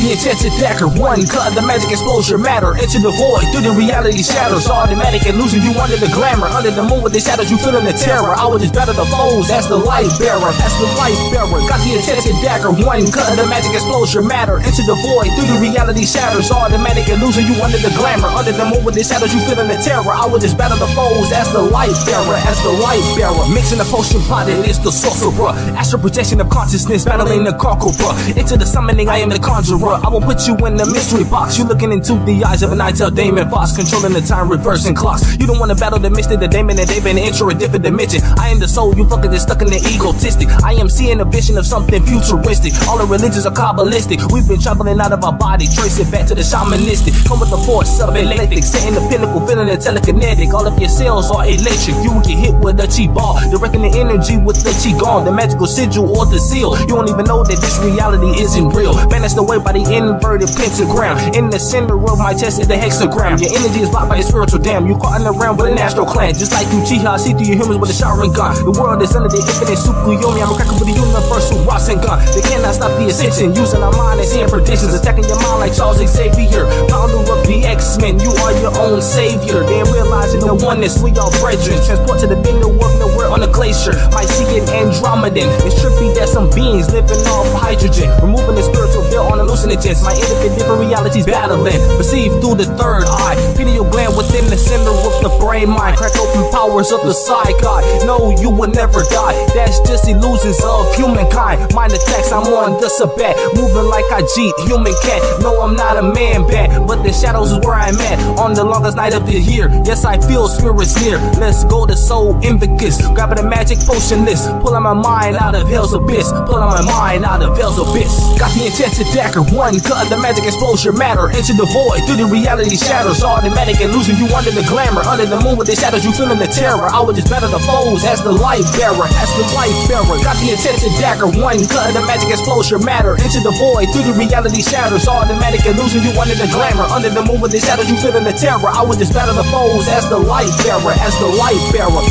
Intensive dagger, one cut, the magic exposure matter into the void, through the reality shadows, automatic and losing you under the glamour, under the moon with the shadows, you feeling the terror. I would just battle the foes as the light bearer, as the light bearer. Got the intensive dagger, one cut, the magic exposure matter into the void, through the reality shadows, automatic and losing you under the glamour, under the moon with the shadows, you feeling the terror. I would just battle the foes as the light bearer, as the light bearer. Mixing the potion pot, it is the sorcerer, astral projection of consciousness, battling the conqueror. Into the summoning, I am the conjurer. I will put you in the mystery box. You looking into the eyes of an Itel Damon Fox, controlling the time, reversing clocks. You don't wanna battle the mystic, the Damon, and they've been enter a different dimension. I am the soul, you fucking just stuck in the egotistic. I am seeing a vision of something futuristic. All the religions are kabbalistic. We've been traveling out of our body, trace it back to the shamanistic. Come with the force of electric, setting the pinnacle, feeling the telekinetic. All of your cells are electric. You will get hit with a chi ball, directing the energy with the chi gone, the magical sigil or the seal. You don't even know that this reality isn't real. Banished away by the inverted pentagram. In the center of my chest is the hexagram. Your energy is blocked by a spiritual dam. You caught in the realm with an astral clan. Just like you Chiha, see through your humans with a showering gun. The world is under the infinite Tsukuyomi. I'm a cracker with the universal Rasengan. They cannot stop the ascension. Using our mind and seeing predictions. Attacking your mind like Charles Xavier. Founder of the X-Men. You are your own savior. Then realizing the oneness, we all brethren. Transport to the bingo work nowhere on a glacier. Might see it Andromedan. It's trippy that some beings living off hydrogen. Removing the spiritual veil on hallucinogens. My different realities battling, perceived through the third eye, pineal gland within the center of the brain mind, crack open powers of the psychic. No, you will never die, that's just illusions of humankind. Mind attacks, I'm on the sabat, moving like I cheat, human cat. No, I'm not a man bat, but the shadows is where I'm at, on the longest night of the year. Yes, I feel spirits near, let's go to soul invicus, grabbing a magic potion list, pulling my mind out of hell's abyss, pulling my mind out of hell's abyss. Got the intensive dagger, one cut, the magic exposure matter into the void, through the reality shadows, automatic and losing you under the glamour, under the moon with the shadows, you feeling the terror. I would just battle the foes as the light bearer, as the light bearer. Got the intensive dagger, one cutting the magic explosion. Matter into the void, through the reality shatters. Automatic illusion, you under the glamour. Under the moon with the shadows, you feeling the terror. I would just battle the foes as the light bearer, as the light bearer.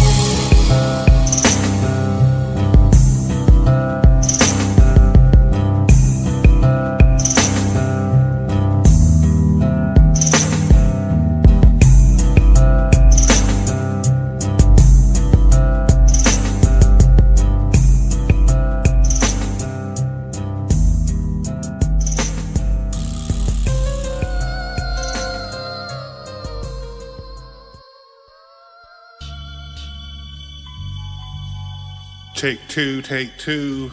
Take two,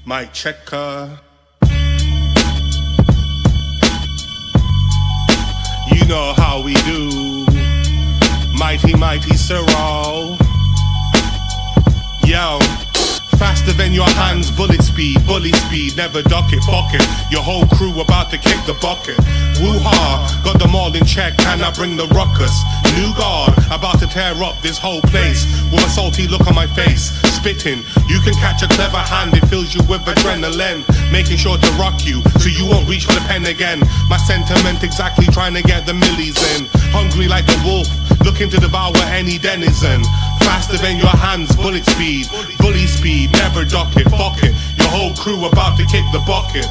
mic checker. You know how we do, mighty SIRO. Yo, faster than your hands, bullet speed, never duck it, fuck it. Your whole crew about to kick the bucket. Woo-ha, got them all in check, and I bring the ruckus. New guard, about to tear up this whole place. With a salty look on my face, spitting. You can catch a clever hand, it fills you with adrenaline. Making sure to rock you, so you won't reach for the pen again. My sentiment exactly trying to get the millies in. Hungry like a wolf, looking to devour any denizen. Faster than your hands, bullet speed, bully speed, never duck it, fuck it. Your whole crew about to kick the bucket.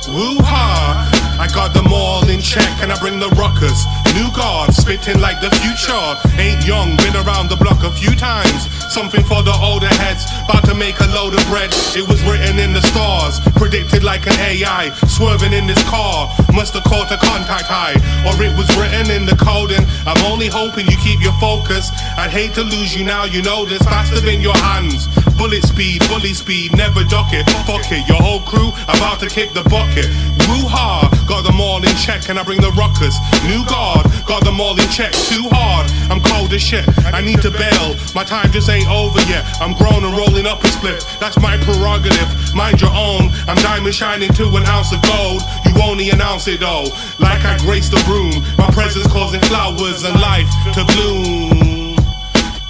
Woo-ha, I got them all in check and I bring the ruckus. New guard, spitting like the future. Ain't young, been around the block a few times. Something for the older heads, about to make a load of bread. It was written in the stars, predicted like an AI. Swerving in this car, must have caught a contact high. Or it was written in the coding. I'm only hoping you keep your focus. I'd hate to lose you now, you know this. Faster than your hands, bullet speed, bully speed, never duck it, fuck it. Your whole crew about to kick the bucket. Woo-ha, got them all in check and I bring the ruckus. New guard, got them all in check. Too hard, I'm cold as shit, I need to bail. My time just ain't over yet, I'm grown and rolling up a split. That's my prerogative, mind your own. I'm diamond shining to an ounce of gold. You only announce it though, like I grace the room. My presence causing flowers and life to bloom.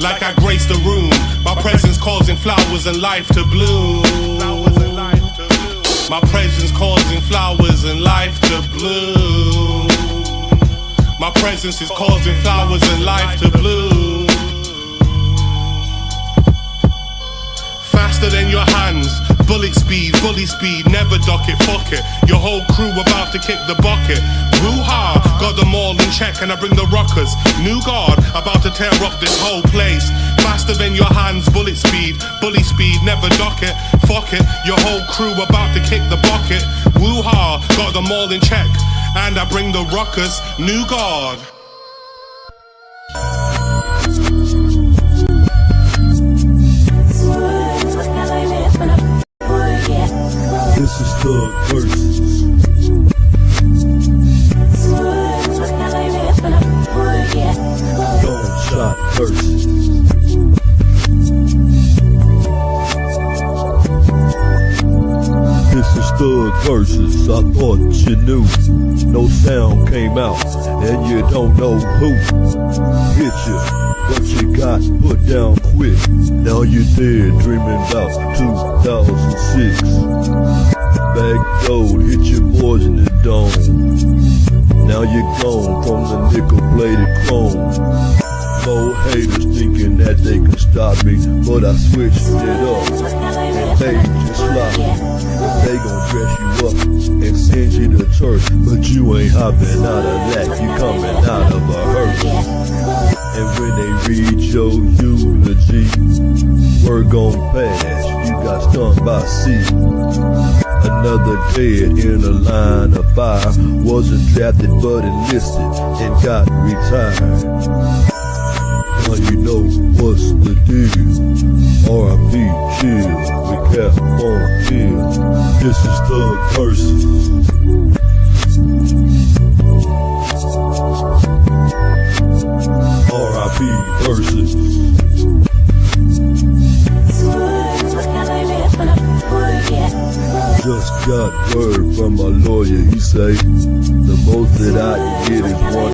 Like I grace the room, my presence causing flowers and life to bloom. My presence causing flowers and life to bloom. My presence is causing flowers and life to bloom. Faster than your hands, bullet speed, bully speed, never duck it, fuck it. Your whole crew about to kick the bucket. Woo-ha, got them all in check and I bring the ruckus. New guard, about to tear up this whole place. Faster than your hands, bullet speed, bully speed, never duck it, fuck it. Your whole crew about to kick the bucket. Woo-ha, got them all in check and I bring the ruckus. New guard.
This is Thug Versus. Gunshot Versus. This is Thug Versus. I thought you knew. No sound came out, and you don't know who hit you. But you got put down quick. Now you're dead, dreaming about 2006. Bag gold, hit your boys in the dome. Now you're gone from the nickel-bladed chrome. More haters thinking that they can stop me, but I switched it up and made you sloppy. They gon' dress you up and send you to church, but you ain't hopping out of that, you coming out of a hearse. And when they read your eulogy, word gon' pass, you got stung by C. Another dead in a line of fire, wasn't drafted but enlisted and got retired. Now you know what's the deal. R.I.P. chill, we kept on chill. This is Thug Versus. R.I.P. Versus. Just got word from my lawyer, he say the most that I can get is one